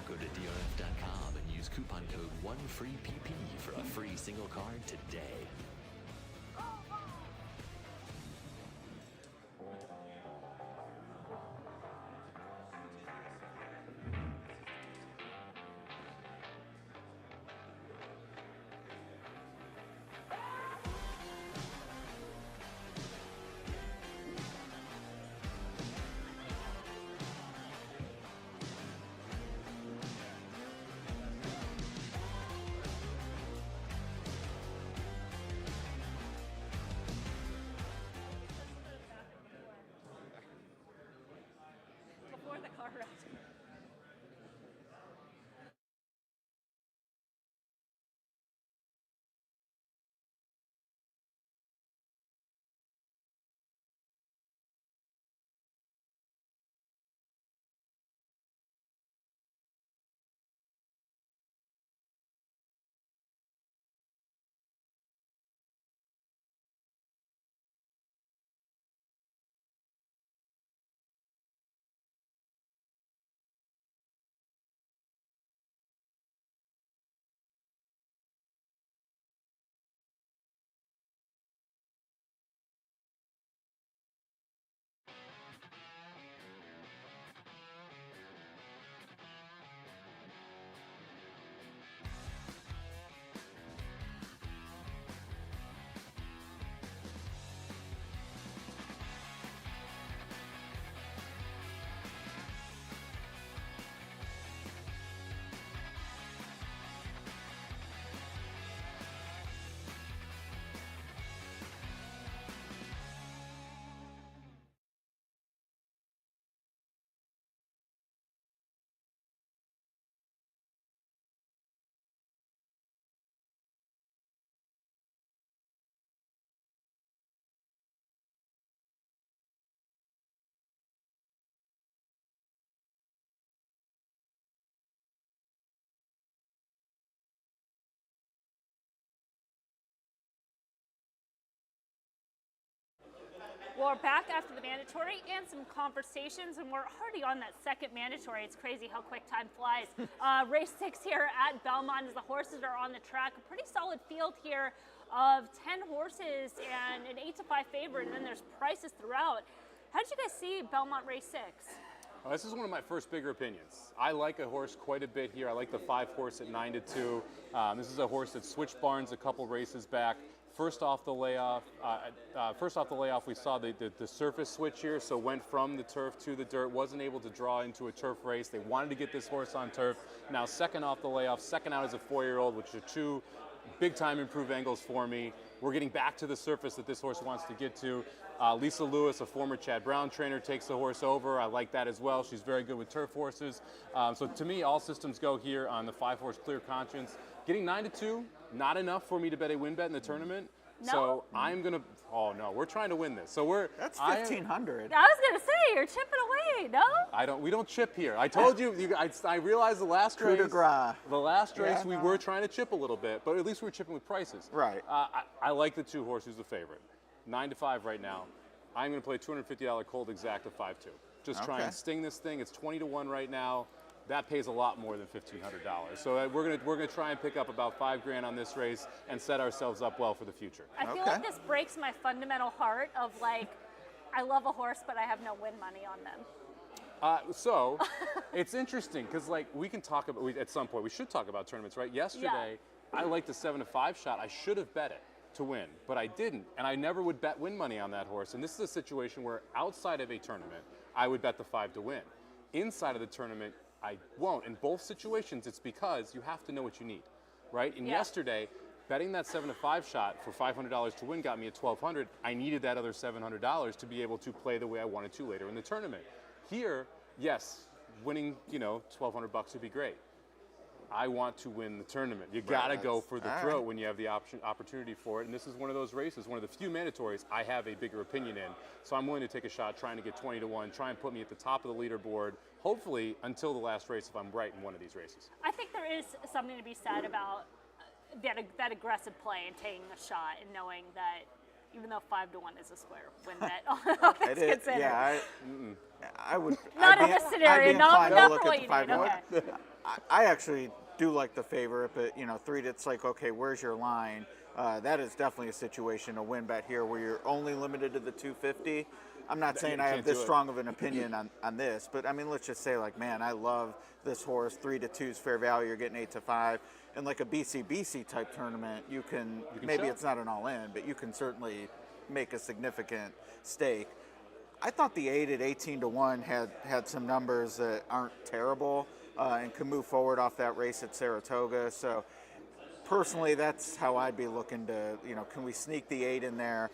Speaker 1: Go to DRF.com and use coupon code 1FREEPP for a free single card today.
Speaker 2: Before the car wreck. Well, we're back after the mandatory and some conversations, and we're already on that second mandatory. It's crazy how quick time flies. Race 6 here at Belmont as the horses are on the track. A pretty solid field here of 10 horses and an 8-5 favorite, and then there's prices throughout. How did you guys see Belmont Race 6?
Speaker 4: Well, this is one of my first bigger opinions. I like a horse quite a bit here. I like the 5-horse at 9-2. This is a horse that switched barns a couple races back. First off the layoff, we saw the surface switch here, so went from the turf to the dirt, wasn't able to draw into a turf race. They wanted to get this horse on turf. Now second off the layoff, second out as a 4-year-old, which are 2 big-time improved angles for me. We're getting back to the surface that this horse wants to get to. Lisa Lewis, a former Chad Brown trainer, takes the horse over. I like that as well. She's very good with turf horses. So to me, all systems go here on the 5-horse Clear Conscience. Getting 9-2, not enough for me to bet a win bet in the tournament.
Speaker 2: No?
Speaker 4: So I'm gonna. Oh no, we're trying to win this. So
Speaker 3: That's 1,500.
Speaker 2: I was gonna say you're chipping away. No?
Speaker 4: We don't chip here. I told you. I realized the last race. The last race we were trying to chip a little bit, but at least we were chipping with prices.
Speaker 3: Right.
Speaker 4: I like the 2 horse who's the favorite. 9-5 right now. I'm going to play $250 cold exact of 5-2. Just try and sting this thing. It's 20-1 right now. That pays a lot more than $1,500. So we're gonna try and pick up about $5,000 on this race and set ourselves up well for the future.
Speaker 2: I feel like this breaks my fundamental heart of like, I love a horse, but I have no win money on them.
Speaker 4: So it's interesting because like we can talk about at some point we should talk about tournaments, right? Yesterday I liked the 7-5 shot. I should have bet it to win, but I didn't, and I never would bet win money on that horse. And this is a situation where outside of a tournament, I would bet the 5 to win. Inside of the tournament, I won't. In both situations, it's because you have to know what you need, right? And yesterday, betting that 7-5 shot for $500 to win got me at $1,200. I needed that other $700 to be able to play the way I wanted to later in the tournament. Here, yes, winning, $1,200 would be great. I want to win the tournament. You got to go for the throat when you have the opportunity for it. And this is one of those races, one of the few mandatories I have a bigger opinion in. So I'm willing to take a shot trying to get 20-1, try and put me at the top of the leaderboard, hopefully until the last race if I'm right in one of these races.
Speaker 2: I think there is something to be said about that aggressive play and taking a shot and knowing that even though 5-1 is a square win bet, all things considered.
Speaker 3: Yeah, I would.
Speaker 2: Not in this scenario, not for what you need. Okay.
Speaker 3: I actually do like the favorite, but 3 it's like, okay, where's your line? That is definitely a situation, a win bet here where you're only limited to the 250. I'm not saying I have this strong of an opinion on this, but I mean, let's just say like, man, I love this horse. 3-2 is fair value. You're getting 8-5. In like a BC type tournament, you can maybe it's not an all in, but you can certainly make a significant stake. I thought the 8 at 18-1 had some numbers that aren't terrible. And can move forward off that race at Saratoga. So personally, that's how I'd be looking to, can we sneak the 8 in there?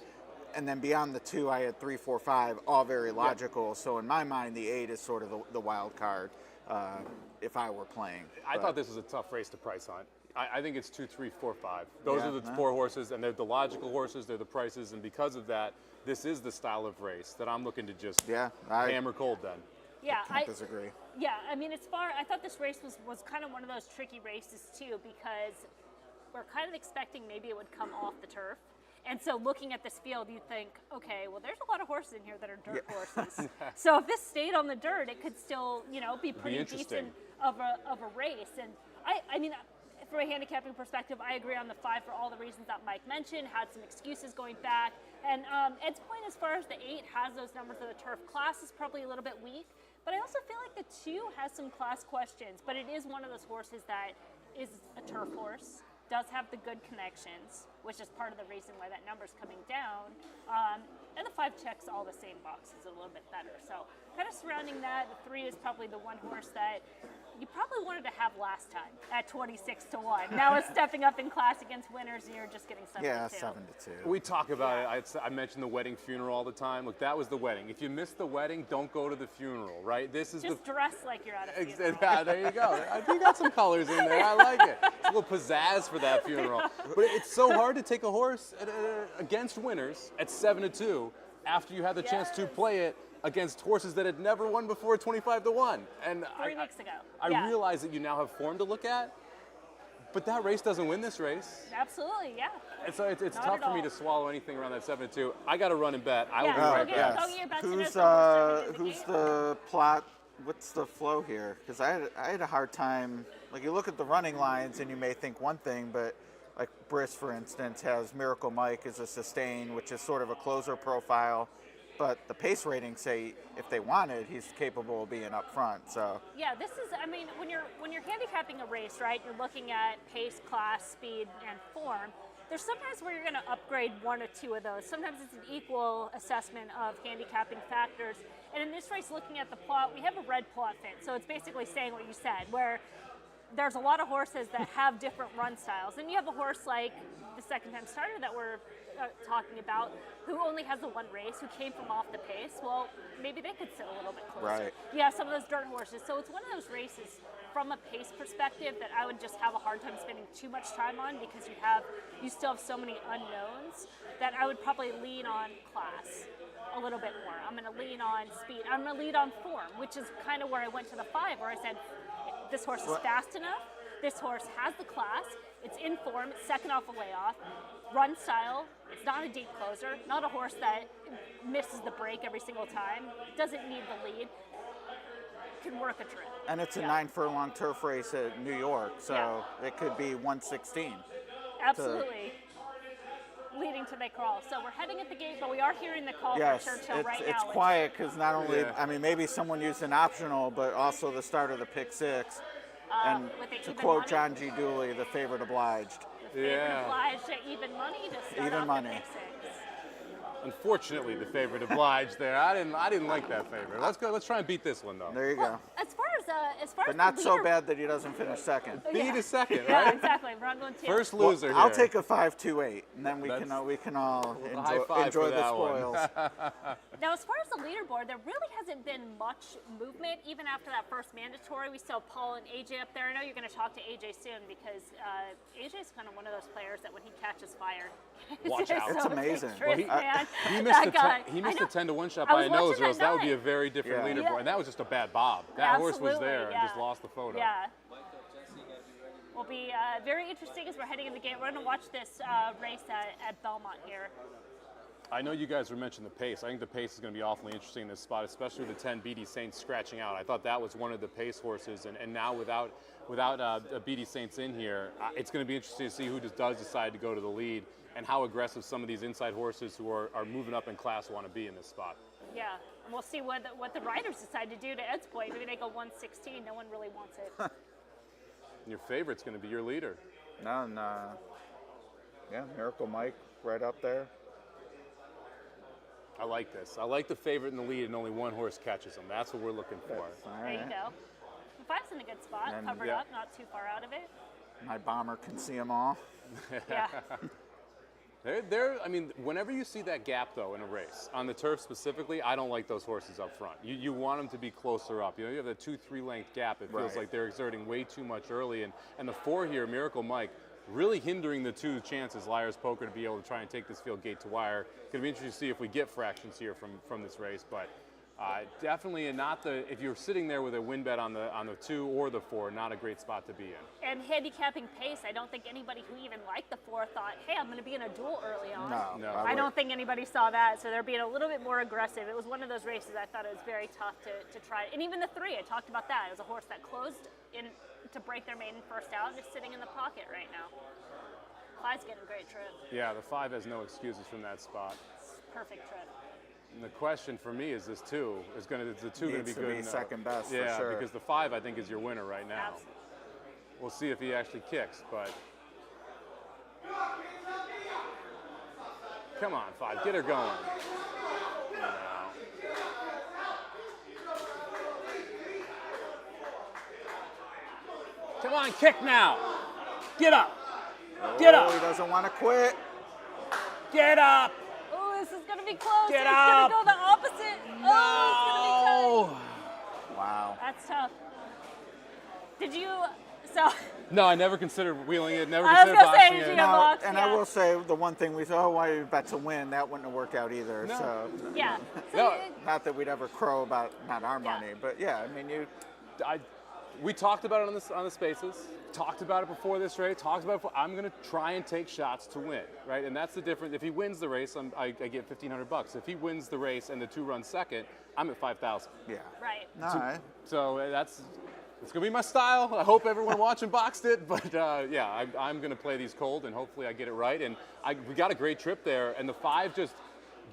Speaker 3: And then beyond the 2, I had 3, 4, 5, all very logical. Yep. So in my mind, the 8 is sort of the wild card if I were playing.
Speaker 4: I thought this was a tough race to price on. I think it's 2, 3, 4, 5. Those are the 4 horses, and they're the logical horses. They're the prices, and because of that, this is the style of race that I'm looking to just hammer cold then.
Speaker 2: Yeah,
Speaker 3: I disagree.
Speaker 2: Yeah, I mean, I thought this race was kind of one of those tricky races too, because we're kind of expecting maybe it would come off the turf. And so looking at this field, you think, okay, well, there's a lot of horses in here that are dirt horses. So if this stayed on the dirt, it could still, be pretty decent of a race. And I mean, from a handicapping perspective, I agree on the 5 for all the reasons that Mike mentioned, had some excuses going back. And Ed's point as far as the 8 has those numbers of the turf class is probably a little bit weak. But I also feel like the 2 has some class questions, but it is one of those horses that is a turf horse, does have the good connections, which is part of the reason why that number's coming down. And the 5 checks all the same boxes a little bit better. So kind of surrounding that, the 3 is probably the one horse that you probably wanted to have last time at 26-1. Now it's stepping up in class against winners, and you're just getting 7-2.
Speaker 3: Yeah, 7-2.
Speaker 4: We talk about it. I mentioned the wedding funeral all the time. Look, that was the wedding. If you miss the wedding, don't go to the funeral, right? This is
Speaker 2: just dress like you're at a funeral.
Speaker 4: Yeah, there you go. You got some colors in there. I like it. It's a little pizzazz for that funeral. But it's so hard to take a horse against winners at 7-2 after you had the chance to play it against horses that had never won before 25-1. And
Speaker 2: 3 weeks ago.
Speaker 4: I realize that you now have form to look at, but that race doesn't win this race.
Speaker 2: Absolutely, yeah.
Speaker 4: And so it's tough for me to swallow anything around that 7-2. I got to run and bet. I will be right back.
Speaker 3: Who's the plot? What's the flow here? Because I had a hard time. Like, you look at the running lines and you may think one thing, but like Briss, for instance, has Miracle Mike as a sustain, which is sort of a closer profile. But the pace ratings say if they wanted, he's capable of being up front. So
Speaker 2: yeah, this is. I mean, when you're handicapping a race, right? You're looking at pace, class, speed, and form. There's sometimes where you're going to upgrade 1 or 2 of those. Sometimes it's an equal assessment of handicapping factors. And in this race, looking at the plot, we have a red plot fit. So it's basically saying what you said, where there's a lot of horses that have different run styles. And you have a horse like the second-time starter that we're talking about, who only has the 1 race, who came from off the pace. Well, maybe they could sit a little bit closer.
Speaker 3: Right.
Speaker 2: Yeah, some of those dirt horses. So it's one of those races from a pace perspective that I would just have a hard time spending too much time on, because you still have so many unknowns that I would probably lean on class a little bit more. I'm going to lean on speed. I'm going to lean on form, which is kind of where I went to the 5, where I said this horse is fast enough This horse has the class. It's in form. It's second off a layoff. Run style. It's not a deep closer. Not a horse that misses the break every single time. Doesn't need the lead. Can work a trip.
Speaker 3: And it's a 9 furlong turf race at New York, so it could be 116.
Speaker 2: Absolutely. Leading to they crawl. So we're heading at the gate, but we are hearing the call from Churchill right now.
Speaker 3: It's quiet because not only, I mean, maybe someone used an optional, but also the start of the pick 6. And to quote John G. Dooley, the favorite obliged.
Speaker 2: The favorite obliged at even money to start off the pick 6.
Speaker 4: Unfortunately, the favorite obliged there. I didn't like that favorite. Let's go. Let's try and beat this one though.
Speaker 3: There you go.
Speaker 2: As far as
Speaker 3: but not so bad that he doesn't finish second.
Speaker 4: Beat a second, right?
Speaker 2: Yeah, exactly. We're going to
Speaker 4: First loser here.
Speaker 3: I'll take a 5-2-8, and then we can all enjoy the spoils.
Speaker 2: Now, as far as the leaderboard, there really hasn't been much movement even after that first mandatory. We saw Paul and AJ up there. I know you're going to talk to AJ soon because AJ's kind of one of those players that when he catches fire,
Speaker 4: watch out.
Speaker 3: It's amazing.
Speaker 4: He missed a 10-1 shot by a nose, or else that would be a very different leaderboard. And that was just a bad bob. That horse was there and just lost the photo.
Speaker 2: Yeah. Will be very interesting as we're heading in the gate. We're going to watch this race at Belmont here.
Speaker 4: I know you guys were mentioning the pace. I think the pace is going to be awfully interesting in this spot, especially with the 10 BD Saints scratching out. I thought that was one of the pace horses, and now without BD Saints in here, it's going to be interesting to see who does decide to go to the lead and how aggressive some of these inside horses who are moving up in class want to be in this spot.
Speaker 2: Yeah, and we'll see what the riders decide to do to Ed's point. Maybe they go 116. No one really wants it.
Speaker 4: Your favorite's going to be your leader.
Speaker 3: No, Miracle Mike right up there.
Speaker 4: I like this. I like the favorite in the lead and only one horse catches him. That's what we're looking for.
Speaker 2: There you go. The 5's in a good spot, covered up, not too far out of it.
Speaker 3: My bomber can see them all.
Speaker 2: Yeah.
Speaker 4: I mean, whenever you see that gap, though, in a race, on the turf specifically, I don't like those horses up front. You want them to be closer up. You know, you have a 2-3 length gap. It feels like they're exerting way too much early. And the 4 here, Miracle Mike, really hindering the 2 chances, Liar's Poker, to be able to try and take this field gate to wire. Going to be interesting to see if we get fractions here from this race, but definitely not the, if you're sitting there with a win bet on the 2 or the 4, not a great spot to be in.
Speaker 2: And handicapping pace, I don't think anybody who even liked the 4 thought, hey, I'm going to be in a duel early on.
Speaker 3: No.
Speaker 2: I don't think anybody saw that, so they're being a little bit more aggressive. It was one of those races I thought it was very tough to try. And even the 3, I talked about that. It was a horse that closed in to break their maiden first out and just sitting in the pocket right now. 5's getting a great trip.
Speaker 4: Yeah, the 5 has no excuses from that spot.
Speaker 2: Perfect trip.
Speaker 4: And the question for me is this 2 is the 2 going to be good?
Speaker 3: Be second best,
Speaker 4: for
Speaker 3: sure.
Speaker 4: Because the 5 I think is your winner right now.
Speaker 2: Absolutely.
Speaker 4: We'll see if he actually kicks, but come on, 5, get her going. Come on, kick now. Get up. Get up.
Speaker 3: He doesn't want to quit.
Speaker 4: Get up.
Speaker 2: Oh, this is going to be close.
Speaker 4: Get
Speaker 2: it's
Speaker 4: up.
Speaker 2: going to go the opposite.
Speaker 4: No.
Speaker 2: Oh, it's going to be tight.
Speaker 3: Wow.
Speaker 2: That's tough. Did you,
Speaker 4: No, I never considered wheeling it, never
Speaker 2: I was
Speaker 4: considered
Speaker 2: going to say,
Speaker 4: boxing
Speaker 2: did
Speaker 4: it.
Speaker 2: you
Speaker 3: No,
Speaker 2: box?
Speaker 3: and I will say the one thing we thought, why you bet to win, that wouldn't have worked out either.
Speaker 4: No.
Speaker 3: So
Speaker 2: Yeah. So
Speaker 4: No.
Speaker 3: not that we'd ever crow about not our money, but yeah, I mean
Speaker 4: We talked about it on the spaces, talked about it before this race, talked about it before. I'm going to try and take shots to win, right? And that's the difference. If he wins the race, I get $1,500. If he wins the race and the 2 runs second, I'm at $5,000.
Speaker 3: yeah.
Speaker 2: Right.
Speaker 3: All right.
Speaker 4: So it's going to be my style. I hope everyone watching boxed it, but yeah, I'm going to play these cold and hopefully I get it right. And we got a great trip there, and the 5 just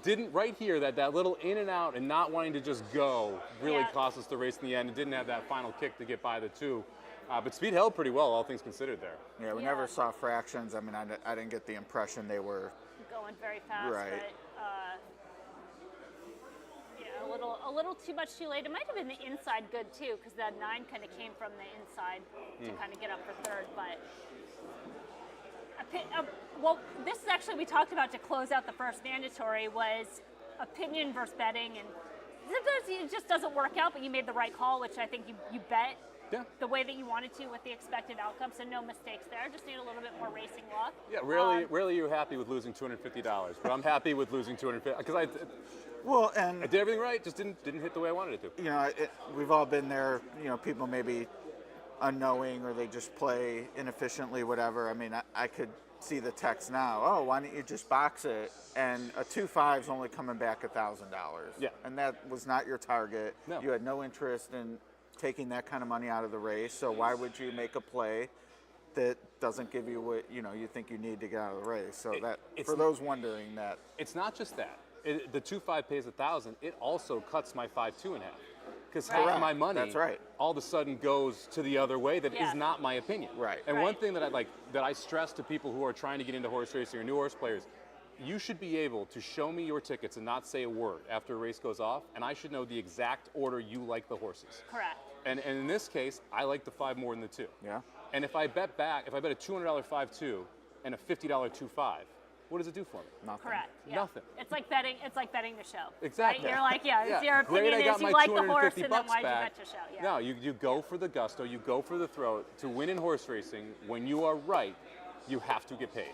Speaker 4: didn't right here, that little in and out and not wanting to just go really cost us the race in the end. It didn't have that final kick to get by the 2. But speed held pretty well, all things considered there.
Speaker 3: Yeah, we never saw fractions. I mean, I didn't get the impression they were
Speaker 2: Going very fast,
Speaker 3: Right.
Speaker 2: but yeah, a little too much too late. It might have been the inside good too, because that 9 kind of came from the inside to kind of get up for third. But well, this is actually we talked about to close out the first mandatory was opinion versus betting, and sometimes it just doesn't work out. But you made the right call, which I think you bet.
Speaker 4: Yeah.
Speaker 2: The way that you wanted to with the expected outcome, so no mistakes there. Just need a little bit more racing luck.
Speaker 4: Yeah, rarely you're happy with losing $250, but I'm happy with losing $250 because I did everything right, just didn't hit the way I wanted it to.
Speaker 3: You know, we've all been there. You know, people maybe unknowing or they just play inefficiently, whatever. I mean, I could see the text now. Oh, why don't you just box it? And a 2.5 is only coming back $1,000.
Speaker 4: Yeah.
Speaker 3: And that was not your target.
Speaker 4: No.
Speaker 3: You had no interest in taking that kind of money out of the race. So why would you make a play that doesn't give you what you think you need to get out of the race? So for those wondering that,
Speaker 4: it's not just that. The 2.5 pays $1,000. It also cuts my 5.2 in half. Because half my money all of a sudden goes to the other way that is not my opinion.
Speaker 3: Right.
Speaker 4: And one thing that I stress to people who are trying to get into horse racing or new horse players, you should be able to show me your tickets and not say a word after a race goes off, and I should know the exact order you like the horses.
Speaker 2: Correct.
Speaker 4: And in this case, I like the 5 more than the 2.
Speaker 3: Yeah.
Speaker 4: And if I bet a $200 5.2 and a $50 2.5, what does it do for me?
Speaker 3: Nothing.
Speaker 2: Correct. Yeah.
Speaker 4: Nothing.
Speaker 2: It's like betting. It's like betting the show.
Speaker 4: Exactly.
Speaker 2: Right? You're like, it's your
Speaker 4: Great,
Speaker 2: opinion
Speaker 4: I got
Speaker 2: is
Speaker 4: my
Speaker 2: you like the horse,
Speaker 4: $250
Speaker 2: and then why'd you
Speaker 4: back.
Speaker 2: bet your show? Yeah.
Speaker 4: No, you go for the gusto, you go for the throw. To win in horse racing, when you are right, you have to get paid.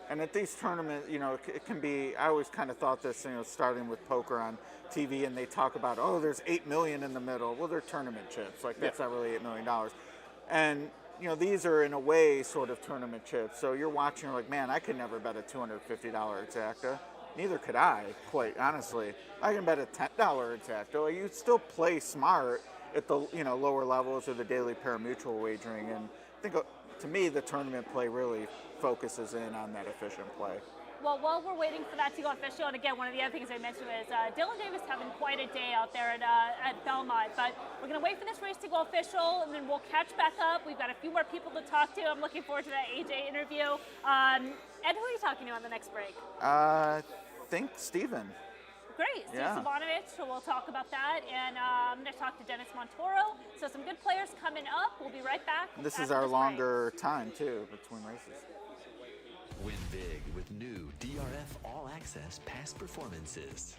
Speaker 3: And at these tournaments, it can be, I always kind of thought this, starting with poker on TV, and they talk about, oh, there's $8 million in the middle. Well, they're tournament chips. Like, that's not really $8 million. And, these are, in a way, sort of tournament chips. So you're watching, you're like, man, I could never bet a $250 exacta. Neither could I, quite honestly. I can bet a $10 exacta. You still play smart at the, lower levels of the daily pari-mutuel wagering. And I think, to me, the tournament play really focuses in on that efficient play.
Speaker 2: Well, while we're waiting for that to go official, and again, one of the other things I mentioned is Dylan Davis having quite a day out there at Belmont. But we're going to wait for this race to go official, and then we'll catch back up. We've got a few more people to talk to. I'm looking forward to that AJ interview. Ed, who are you talking to on the next break?
Speaker 3: Think Steven.
Speaker 2: Great. Steve Sabanovich, so we'll talk about that. And I'm going to talk to Dennis Montoro. So some good players coming up. We'll be right back.
Speaker 3: This is our longer time, too, between races.
Speaker 1: Win big with new DRF All Access past performances.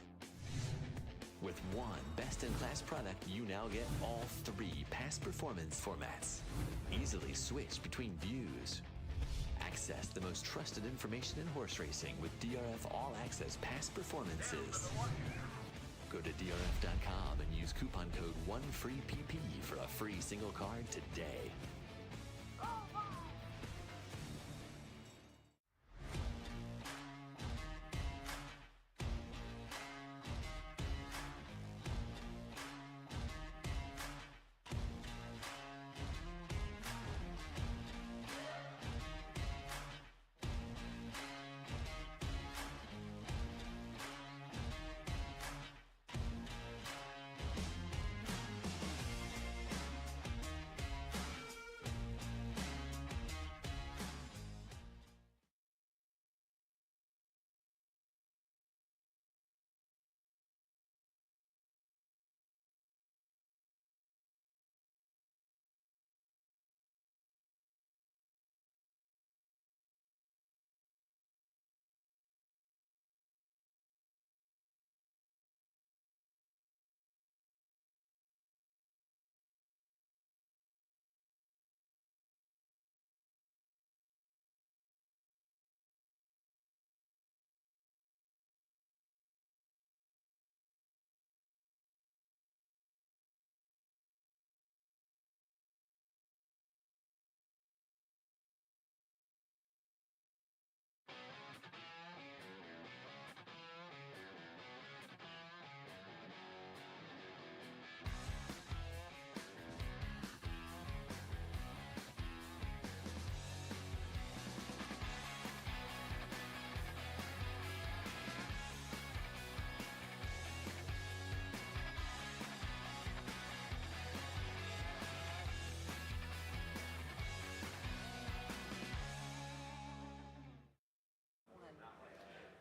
Speaker 1: With one best-in-class product, you now get all 3 past performance formats. Easily switch between views. Access the most trusted information in horse racing with DRF All Access past performances. Go to DRF.com and use coupon code 1FREEPP for a free single card today.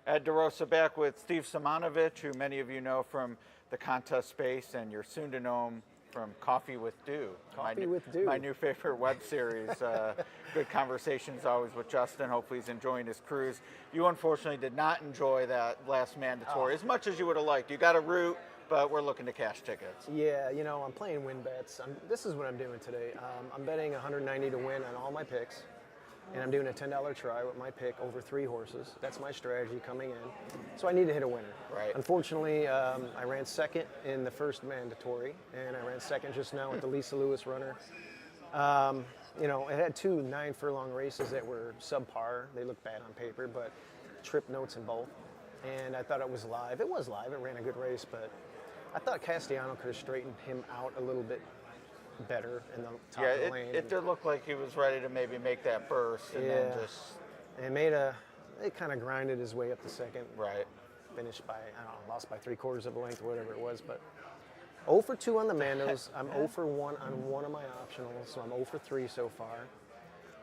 Speaker 3: Ed DeRosa back with Steve Simonovich, who many of you know from the contest space, and you're soon to know him from Coffee with Dew. My new favorite web series. Good conversations always with Justin. Hopefully he's enjoying his cruise. You unfortunately did not enjoy that last mandatory as much as you would have liked. You got a route, but we're looking to cash tickets.
Speaker 9: Yeah, I'm playing win bets. This is what I'm doing today. I'm betting 190 to win on all my picks. And I'm doing a $10 try with my pick over 3 horses. That's my strategy coming in. So I need to hit a winner.
Speaker 3: Right.
Speaker 9: Unfortunately, I ran second in the first mandatory, and I ran second just now with the Lisa Lewis runner. You know, it had 2 9-furlong races that were subpar. They looked bad on paper, but trip notes in both. And I thought it was live. It was live. It ran a good race, but I thought Castellano could have straightened him out a little bit better in the top of the lane.
Speaker 3: It did look like he was ready to maybe make that burst and then just...
Speaker 9: And it kind of grinded his way up to second.
Speaker 3: Right.
Speaker 9: Finished by, I don't know, lost by 3/4 of a length or whatever it was, but 0 for 2 on the Mandos. I'm 0 for 1 on one of my optionals, so I'm 0 for 3 so far.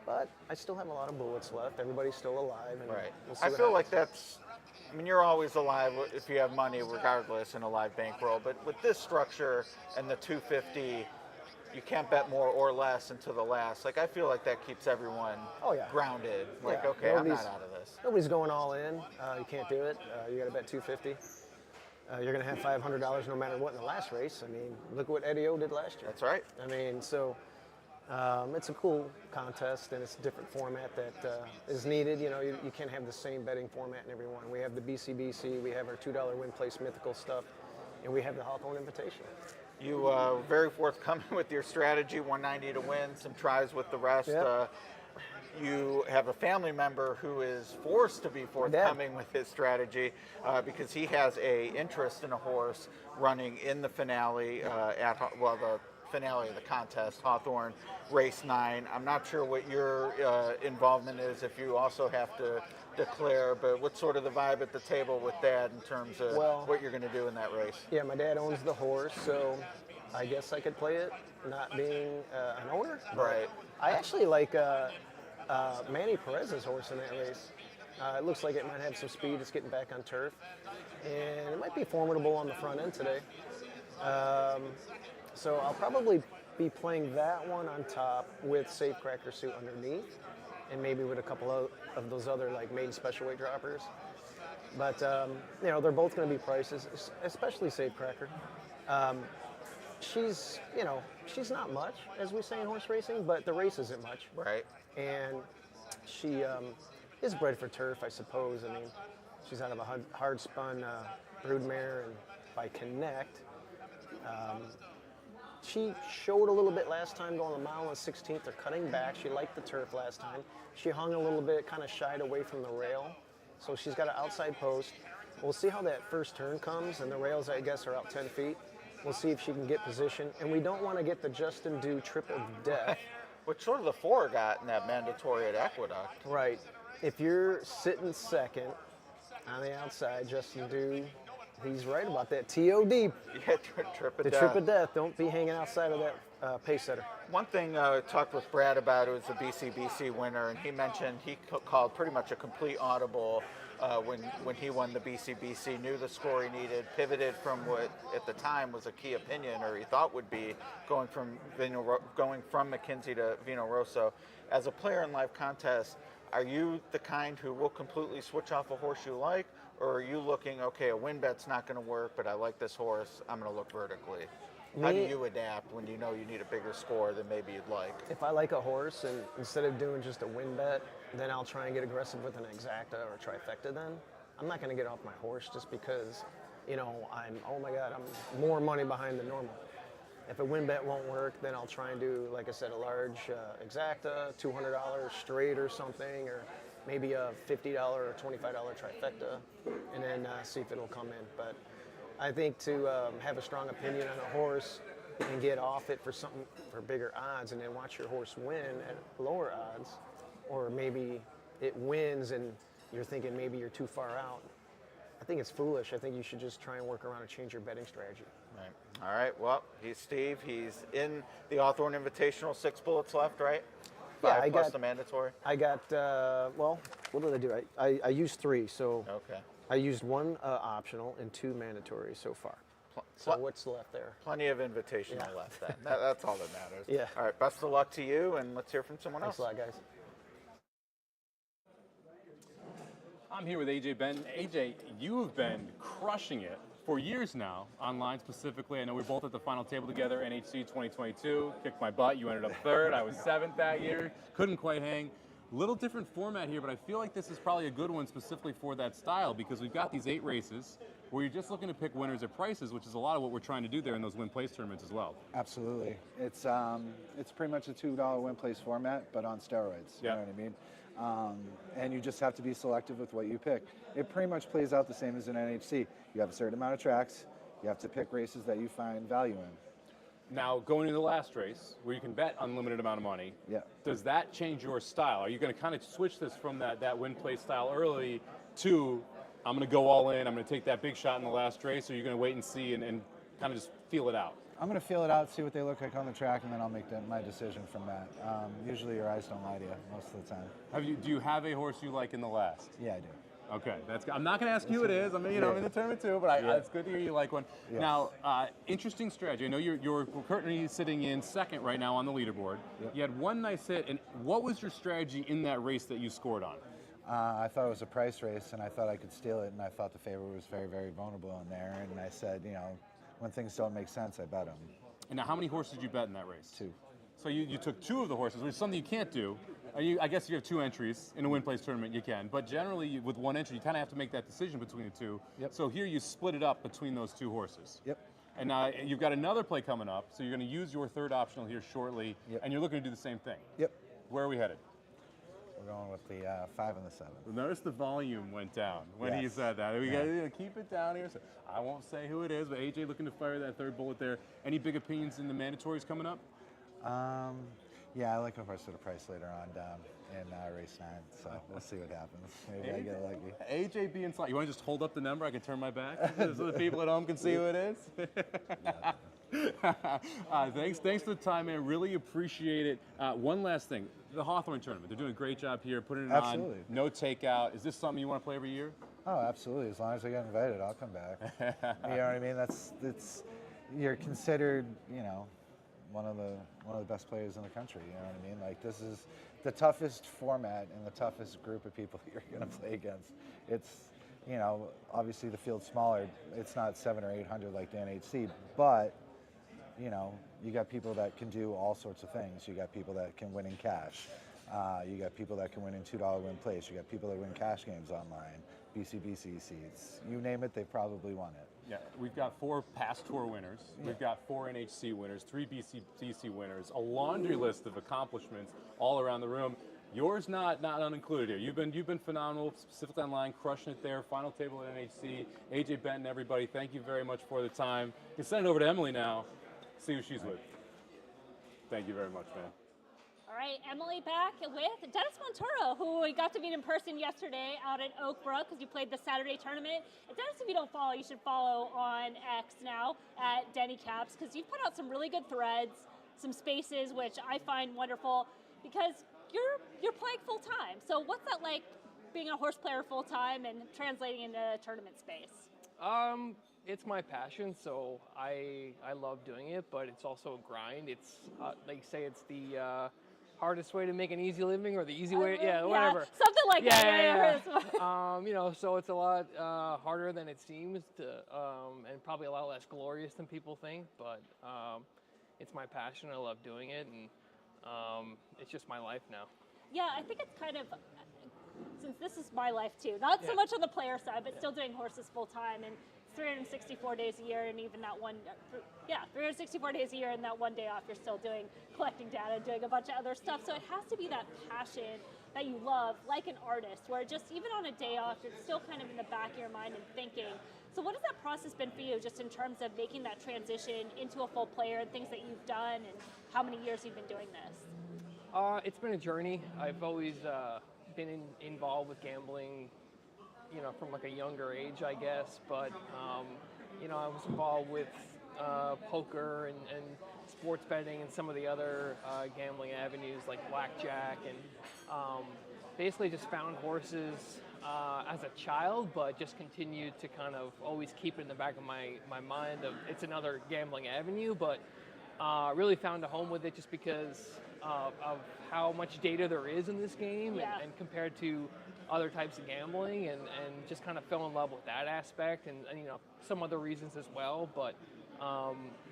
Speaker 9: But I still have a lot of bullets left. Everybody's still alive. And
Speaker 3: Right.
Speaker 9: We'll see
Speaker 3: I
Speaker 9: what
Speaker 3: feel
Speaker 9: happens.
Speaker 3: like that's... I mean, you're always alive if you have money, regardless, in a live bankroll. But with this structure and the 250, you can't bet more or less until the last. Like, I feel like that keeps everyone grounded. Like,
Speaker 9: Yeah,
Speaker 3: okay, I'm not out of this.
Speaker 9: Nobody's going all in. You can't do it. You got to bet 250. You're going to have $500 no matter what in the last race. I mean, look what Eddie O did last year.
Speaker 3: That's right.
Speaker 9: I mean, so it's a cool contest, and it's a different format that is needed. You know, you can't have the same betting format in every one. We have the BCBC, we have our $2 win place mythical stuff, and we have the Hawthorne Invitational.
Speaker 3: You were very forthcoming with your strategy, 190 to win, some tries with the rest.
Speaker 9: Yep.
Speaker 3: You have a family member who is forced to be forthcoming with his strategy because he has a interest in a horse running in the finale the finale of the contest, Hawthorne Race 9. I'm not sure what your involvement is if you also have to declare, but what's sort of the vibe at the table with that in terms of what you're going to do in that race?
Speaker 9: Yeah, my dad owns the horse, so I guess I could play it, not being an owner.
Speaker 3: Right.
Speaker 9: I actually like Manny Perez's horse in that race. It looks like it might have some speed. It's getting back on turf, and it might be formidable on the front end today. So I'll probably be playing that one on top with Safecracker Suit underneath, and maybe with a couple of those other like maiden special weight droppers. But you know, they're both going to be prices, especially Safecracker. She's not much, as we say in horse racing, but the race isn't much.
Speaker 3: Right.
Speaker 9: And she is bred for turf, I suppose. I mean, she's out of a hard-spun broodmare, and by Connect. She showed a little bit last time going a mile and 16th. They're cutting back. She liked the turf last time. She hung a little bit, kind of shied away from the rail. So she's got an outside post. We'll see how that first turn comes, and the rails, I guess, are out 10 feet. We'll see if she can get position. And we don't want to get the Justin Dew trip of death.
Speaker 3: Which sort of the 4 got in that mandatory at Aqueduct.
Speaker 9: Right. If you're sitting second on the outside, Justin Dew, he's right about that. TOD.
Speaker 3: Yeah, trip of
Speaker 9: the
Speaker 3: death.
Speaker 9: trip of death. Don't be hanging outside of that pace setter.
Speaker 3: One thing I talked with Brad about, it was the BCBC winner, and he mentioned he called pretty much a complete audible when he won the BCBC, knew the score he needed, pivoted from what at the time was a key opinion, or he thought would be, going from McKinsey to Vino Rosso. As a player in live contests, are you the kind who will completely switch off a horse you like, or are you looking, okay, a win bet's not going to work, but I like this horse, I'm going to look vertically? How do you adapt when you know you need a bigger score than maybe you'd like?
Speaker 9: If I like a horse, and instead of doing just a win bet, then I'll try and get aggressive with an exacta or a trifecta then. I'm not going to get off my horse just because, you know, oh my God, I'm more money behind than normal. If a win bet won't work, then I'll try and do, like I said, a large exacta, $200 straight or something, or maybe a $50 or $25 trifecta, and then see if it'll come in. But I think to have a strong opinion on a horse and get off it for something for bigger odds, and then watch your horse win at lower odds, or maybe it wins and you're thinking maybe you're too far out, I think it's foolish. I think you should just try and work around and change your betting strategy.
Speaker 3: Right. All right. Well, he's Steve. He's in the Hawthorne Invitational. 6 bullets left, right? 5 plus the mandatory.
Speaker 9: I got. Well, what did I do? I used 3. So.
Speaker 3: Okay.
Speaker 9: I used 1 optional and 2 mandatory so far. So what's left there?
Speaker 3: Plenty of invitational left then. That's all that matters.
Speaker 9: Yeah.
Speaker 3: All right. Best of luck to you, and let's hear from someone else.
Speaker 9: Thanks a lot, guys.
Speaker 4: I'm here with AJ Benton. AJ, you've been crushing it for years now, online specifically. I know we're both at the final table together, NHC 2022. Kicked my butt. You ended up 3rd. I was 7th that year. Couldn't quite hang. Little different format here, but I feel like this is probably a good one specifically for that style because we've got these 8 races. where you're just looking to pick winners at prices, which is a lot of what we're trying to do there in those win-place tournaments as well.
Speaker 10: Absolutely. It's pretty much a $2 win-place format, but on steroids. You know what I mean? And you just have to be selective with what you pick. It pretty much plays out the same as an NHC. You have a certain amount of tracks. You have to pick races that you find value in.
Speaker 4: Now, going into the last race, where you can bet unlimited amount of money, does that change your style? Are you going to kind of switch this from that win-play style early to, I'm going to go all in, I'm going to take that big shot in the last race, or are you going to wait and see and kind of just feel it out?
Speaker 10: I'm going to feel it out, see what they look like on the track, and then I'll make my decision from that. Usually your eyes don't lie to you most of the time.
Speaker 4: Do you have a horse you like in the last?
Speaker 10: Yeah, I do.
Speaker 4: Okay, that's good. I'm not going to ask you who it is. I mean, I'm in the tournament too, but it's good to hear you like one.
Speaker 10: Yes.
Speaker 4: Now, interesting strategy. I know you're currently sitting in second right now on the leaderboard.
Speaker 10: Yep.
Speaker 4: You had one nice hit, and what was your strategy in that race that you scored on?
Speaker 10: I thought it was a price race, and I thought I could steal it, and I thought the favorite was very, very vulnerable in there, and I said, when things don't make sense, I bet them.
Speaker 4: And now, how many horses did you bet in that race?
Speaker 10: 2.
Speaker 4: So you took 2 of the horses, which is something you can't do. I guess if you have 2 entries in a win-place tournament, you can. But generally, with 1 entry, you kind of have to make that decision between the 2.
Speaker 10: Yep.
Speaker 4: So here you split it up between those 2 horses.
Speaker 10: Yep.
Speaker 4: And now you've got another play coming up, so you're going to use your third optional here shortly, and you're looking to do the same thing.
Speaker 10: Yep.
Speaker 4: Where are we headed?
Speaker 10: We're going with the 5 and the 7.
Speaker 4: Notice the volume went down when he said that. We got to keep it down here. So I won't say who it is, but AJ looking to fire that third bullet there. Any big opinions in the mandatories coming up?
Speaker 10: Yeah, I like a horse at a price later on down in race 9, so we'll see what happens. Maybe I get lucky.
Speaker 4: AJ being slot. You want to just hold up the number? I can turn my back so the people at home can see who it is. Thanks for the time, man. Really appreciate it. One last thing. The Hawthorne tournament. They're doing a great job here, putting it on. No takeout. Is this something you want to play every year?
Speaker 10: Oh, absolutely. As long as I get invited, I'll come back. You know what I mean? You're considered, one of the best players in the country. You know what I mean? Like, this is the toughest format and the toughest group of people you're going to play against. It's, obviously the field's smaller. It's not 700 or 800 like the NHC, but you got people that can do all sorts of things. You got people that can win in cash. You got people that can win in $2 win place. You got people that win cash games online, BCBC seats. You name it, they probably won it.
Speaker 4: Yeah, we've got 4 past tour winners. We've got 4 NHC winners, 3 BCBC winners, a laundry list of accomplishments all around the room. Yours not unincluded here. You've been phenomenal, specifically online, crushing it there. Final table at NHC. AJ Benton, everybody, thank you very much for the time. You can send it over to Emily now. See who she's with. Thank you very much, man.
Speaker 2: All right, Emily back with Dennis Montoro, who we got to meet in person yesterday out at Oak Brook because you played the Saturday tournament. And Dennis, if you don't follow, you should follow on X now at Denny Caps because you've put out some really good threads, some spaces, which I find wonderful because you're playing full time. So what's that like being a horse player full time and translating into tournament space?
Speaker 11: It's my passion, so I love doing it, but it's also a grind. It's like you say, it's the hardest way to make an easy living, or the easy way, whatever.
Speaker 2: Something like that.
Speaker 11: Yeah. So it's a lot harder than it seems, and probably a lot less glorious than people think. But it's my passion. I love doing it, and it's just my life now.
Speaker 2: Yeah, I think it's kind of, since this is my life too, not so much on the player side, but still doing horses full time, and 364 days a year, and even that 364 days a year, and that one day off, you're still collecting data, doing a bunch of other stuff. So it has to be that passion that you love, like an artist, where just even on a day off, it's still kind of in the back of your mind and thinking. So what has that process been for you, just in terms of making that transition into a full player and things that you've done, and how many years you've been doing this?
Speaker 11: It's been a journey. I've always been involved with gambling, from like a younger age, I guess. But, I was involved with poker and sports betting and some of the other gambling avenues like blackjack, and basically just found horses as a child, but just continued to kind of always keep it in the back of my mind of it's another gambling avenue, but really found a home with it just because of how much data there is in this game, and compared to other types of gambling, and just kind of fell in love with that aspect, and some other reasons as well. But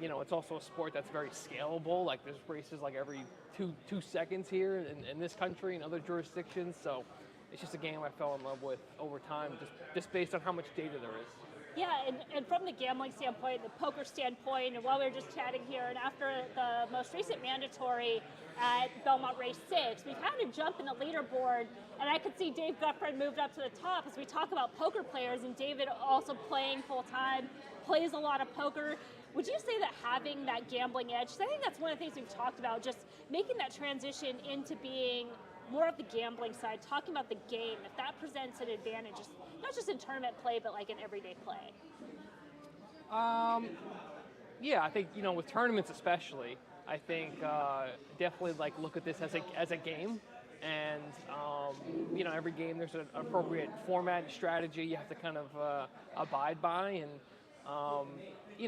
Speaker 11: it's also a sport that's very scalable. Like there's races like every two seconds here in this country and other jurisdictions. So it's just a game I fell in love with over time, just based on how much data there is.
Speaker 2: Yeah, and from the gambling standpoint, the poker standpoint, and while we were just chatting here, and after the most recent mandatory at Belmont Race 6, we've had a jump in the leaderboard, and I could see Dave Guffred moved up to the top as we talk about poker players, and David also playing full-time, plays a lot of poker. Would you say that having that gambling edge, 'cause I think that's one of the things we've talked about, just making that transition into being more of the gambling side, talking about the game, if that presents an advantage, not just in tournament play, but like in everyday play?
Speaker 11: Yeah, I think, with tournaments especially, I think definitely like look at this as a game. And, every game there's an appropriate format and strategy you have to kind of abide by. And,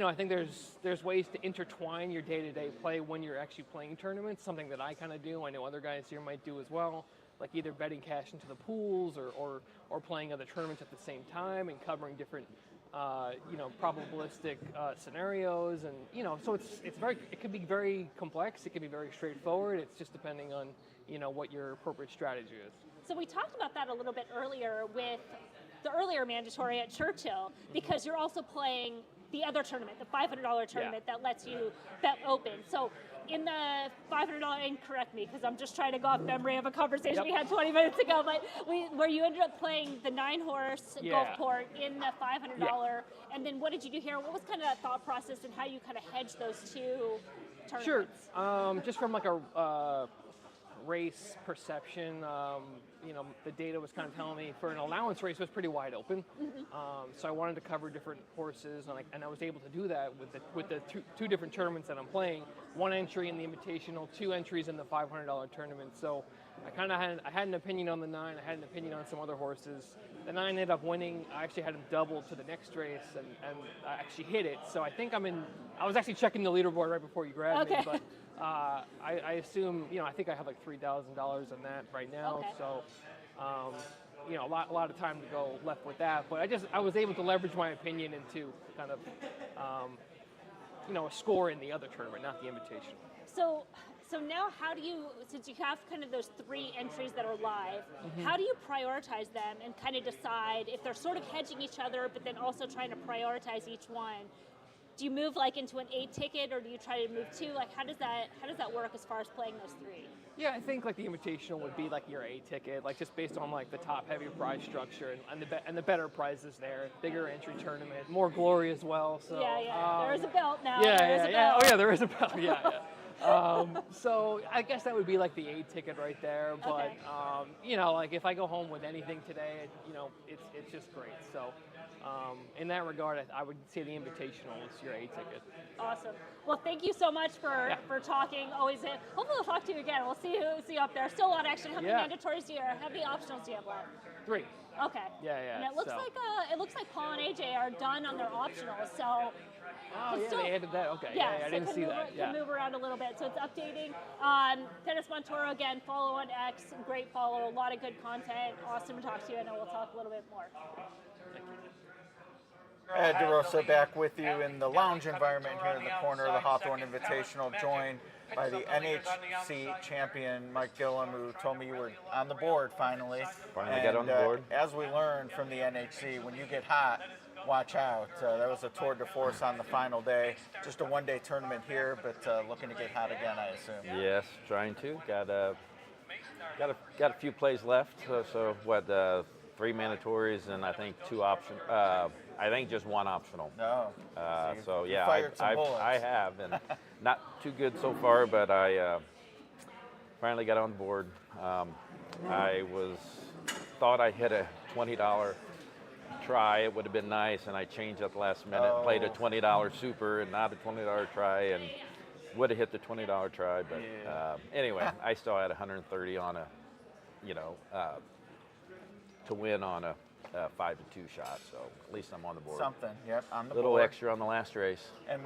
Speaker 11: I think there's ways to intertwine your day-to-day play when you're actually playing tournaments, something that I kind of do. I know other guys here might do as well, like either betting cash into the pools or playing other tournaments at the same time and covering different, probabilistic scenarios. And, so it could be very complex. It could be very straightforward. It's just depending on, what your appropriate strategy is.
Speaker 2: So we talked about that a little bit earlier with the earlier mandatory at Churchill, because you're also playing the other tournament, the $500 tournament that lets you bet open. So in the $500, and correct me because I'm just trying to go off memory of a conversation we had 20 minutes ago, but where you ended up playing the 9-horse Gulfport in the $500, and then what did you do here? What was kind of that thought process and how you kind of hedged those two tournaments?
Speaker 11: Sure. Just from like a race perception, the data was kind of telling me for an allowance race it was pretty wide open. So I wanted to cover different horses, and I was able to do that with the two different tournaments that I'm playing. One entry in the Invitational, 2 entries in the $500 tournament. So I had an opinion on the 9. I had an opinion on some other horses. The 9 ended up winning. I actually had him double to the next race, and I actually hit it. So I think I was actually checking the leaderboard right before you grabbed me, but I assume, I think I have like $3,000 on that right now.
Speaker 2: Okay.
Speaker 11: So, a lot of time to go left with that. But I was able to leverage my opinion into kind of, a score in the other tournament, not the Invitational.
Speaker 2: So now how do you, since you have kind of those 3 entries that are live, how do you prioritize them and kind of decide if they're sort of hedging each other, but then also trying to prioritize each one? Do you move like into an 8 ticket, or do you try to move 2? Like how does that work as far as playing those 3?
Speaker 11: Yeah, I think like the Invitational would be like your 8 ticket, like just based on like the top heavy prize structure and the better prizes there, bigger entry tournament, more glory as well. So
Speaker 2: there is a belt now.
Speaker 11: Oh yeah, there is a belt. So I guess that would be like the 8 ticket right there. But like if I go home with anything today, it's just great. So. In that regard, I would say the Invitational is your 8 ticket.
Speaker 2: Awesome. Well, thank you so much for talking. Hopefully we'll talk to you again. We'll see you up there. Still a lot of action. How many mandatories do you have? How many optionals do you have left?
Speaker 11: 3.
Speaker 2: Okay.
Speaker 11: Yeah.
Speaker 2: And it looks like Paul and AJ are done on their optionals. So.
Speaker 11: Oh yeah, they added that. Okay.
Speaker 2: Yeah,
Speaker 11: I didn't see that.
Speaker 2: Can move around a little bit. So it's updating. Dennis Montoro again. Follow on X. Great follow. A lot of good content. Awesome to talk to you. I know we'll talk a little bit more.
Speaker 3: Ed DeRosa back with you in the lounge environment here in the corner of the Hawthorne Invitational, joined by the NHC champion Mike Gillum, who told me you were on the board finally.
Speaker 12: Finally got on the board.
Speaker 3: As we learned from the NHC, when you get hot, watch out. That was a tour de force on the final day. Just a one-day tournament here, but looking to get hot again, I assume.
Speaker 12: Yes, trying to. Got a few plays left. So what? 3 mandatories and I think 2 option. I think just 1 optional.
Speaker 3: No.
Speaker 12: So yeah,
Speaker 3: I
Speaker 12: have, and not too good so far, but I finally got on board. I thought I hit a $20 try. It would have been nice, and I changed at the last minute. Played a $20 super and not a $20 try, and would have hit the $20 try. But anyway, I still had 130 on a, to win on a 5-2 shot, so at least I'm on the board.
Speaker 3: Something, on the board.
Speaker 12: A little extra on the last race.
Speaker 3: And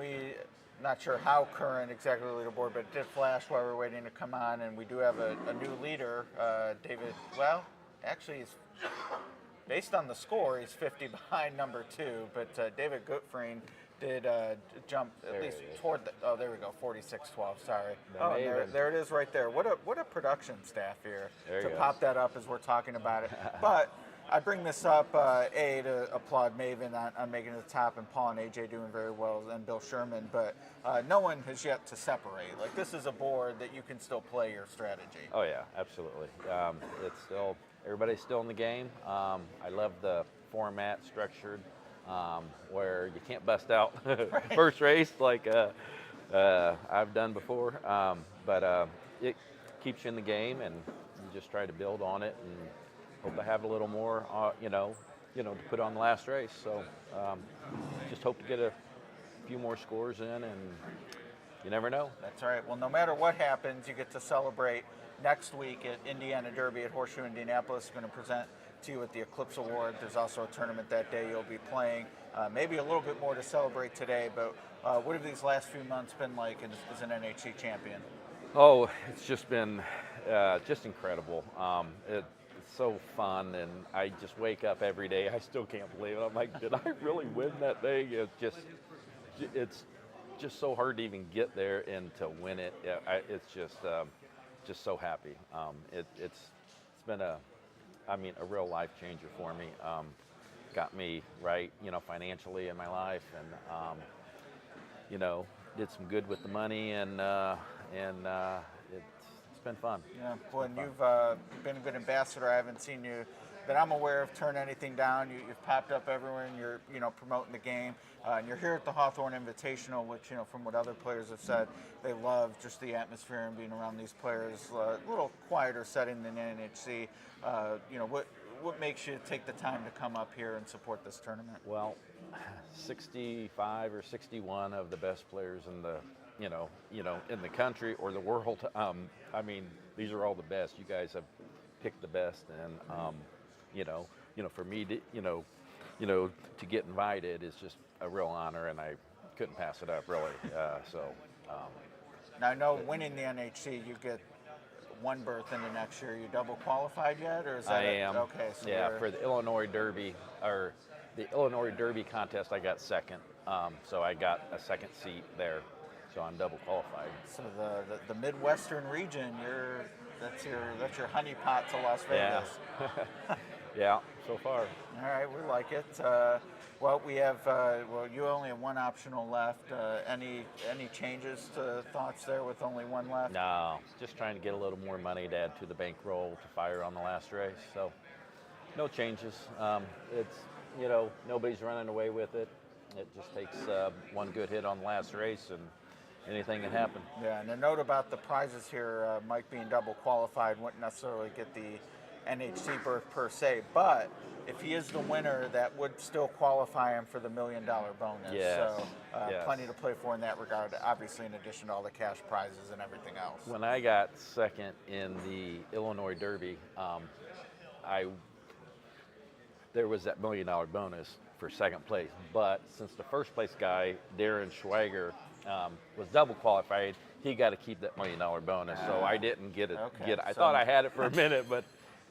Speaker 3: not sure how current exactly the leaderboard, but it did flash while we were waiting to come on, and we do have a new leader, David. Well, actually, he's based on the score, he's 50 behind number 2, but David Gutfrein did jump at least toward the, there we go, 46-12, sorry. There it is right there. What a production staff here to pop that up as we're talking about it. But I bring this up, A, to applaud Maven on making it to the top, and Paul and AJ doing very well, and Bill Sherman, but no one has yet to separate. Like, this is a board that you can still play your strategy.
Speaker 12: Oh yeah, absolutely. It's still, everybody's still in the game. I love the format structured, where you can't bust out first race like I've done before, but it keeps you in the game, and you just try to build on it and hope to have a little more, to put on the last race. So just hope to get a few more scores in, and you never know.
Speaker 3: That's all right. Well, no matter what happens, you get to celebrate next week at Indiana Derby at Horseshoe Indianapolis. We're going to present to you at the Eclipse Award. There's also a tournament that day you'll be playing. Maybe a little bit more to celebrate today, but what have these last few months been like as an NHC champion?
Speaker 12: Oh, it's just been just incredible. It's so fun, and I just wake up every day. I still can't believe it. I'm like, did I really win that thing? It's just so hard to even get there and to win it. It's just so happy. It's been a real life changer for me. Got me right, financially in my life, and did some good with the money, and it's been fun.
Speaker 3: Yeah, boy, and you've been a good ambassador. I haven't seen you, that I'm aware of, turn anything down. You've popped up everywhere, and you're promoting the game. And you're here at the Hawthorne Invitational, which from what other players have said, they love just the atmosphere and being around these players. A little quieter setting than NHC. What makes you take the time to come up here and support this tournament?
Speaker 12: Well, 65 or 61 of the best players in the in the country or the world. These are all the best. You guys have picked the best, and for me to to get invited is just a real honor, and I couldn't pass it up, really.
Speaker 3: Now I know winning the NHC, you get one berth into next year. You double qualified yet, or is that?
Speaker 12: I am.
Speaker 3: Okay. So
Speaker 12: yeah, for the Illinois Derby or the Illinois Derby contest, I got second. So I got a second seat there. So I'm double qualified.
Speaker 3: So the Midwestern region, that's your honeypot to Las Vegas.
Speaker 12: Yeah. Yeah, so far.
Speaker 3: All right, we like it. Well, we have. You only have one optional left. Any changes to thoughts there with only one left?
Speaker 12: No, just trying to get a little more money to add to the bankroll to fire on the last race. So no changes. It's nobody's running away with it. It just takes one good hit on the last race, and anything can happen.
Speaker 3: Yeah, and a note about the prizes here, Mike being double qualified wouldn't necessarily get the NHC berth per se, but if he is the winner, that would still qualify him for the $1 million bonus.
Speaker 12: Yes.
Speaker 3: So plenty to play for in that regard, obviously in addition to all the cash prizes and everything else.
Speaker 12: When I got second in the Illinois Derby, there was that $1 million bonus for second place, but since the first place guy, Darren Schweiger, was double qualified, he got to keep that $1 million bonus. So I didn't get it.
Speaker 3: Okay,
Speaker 12: I thought I had it for a minute, but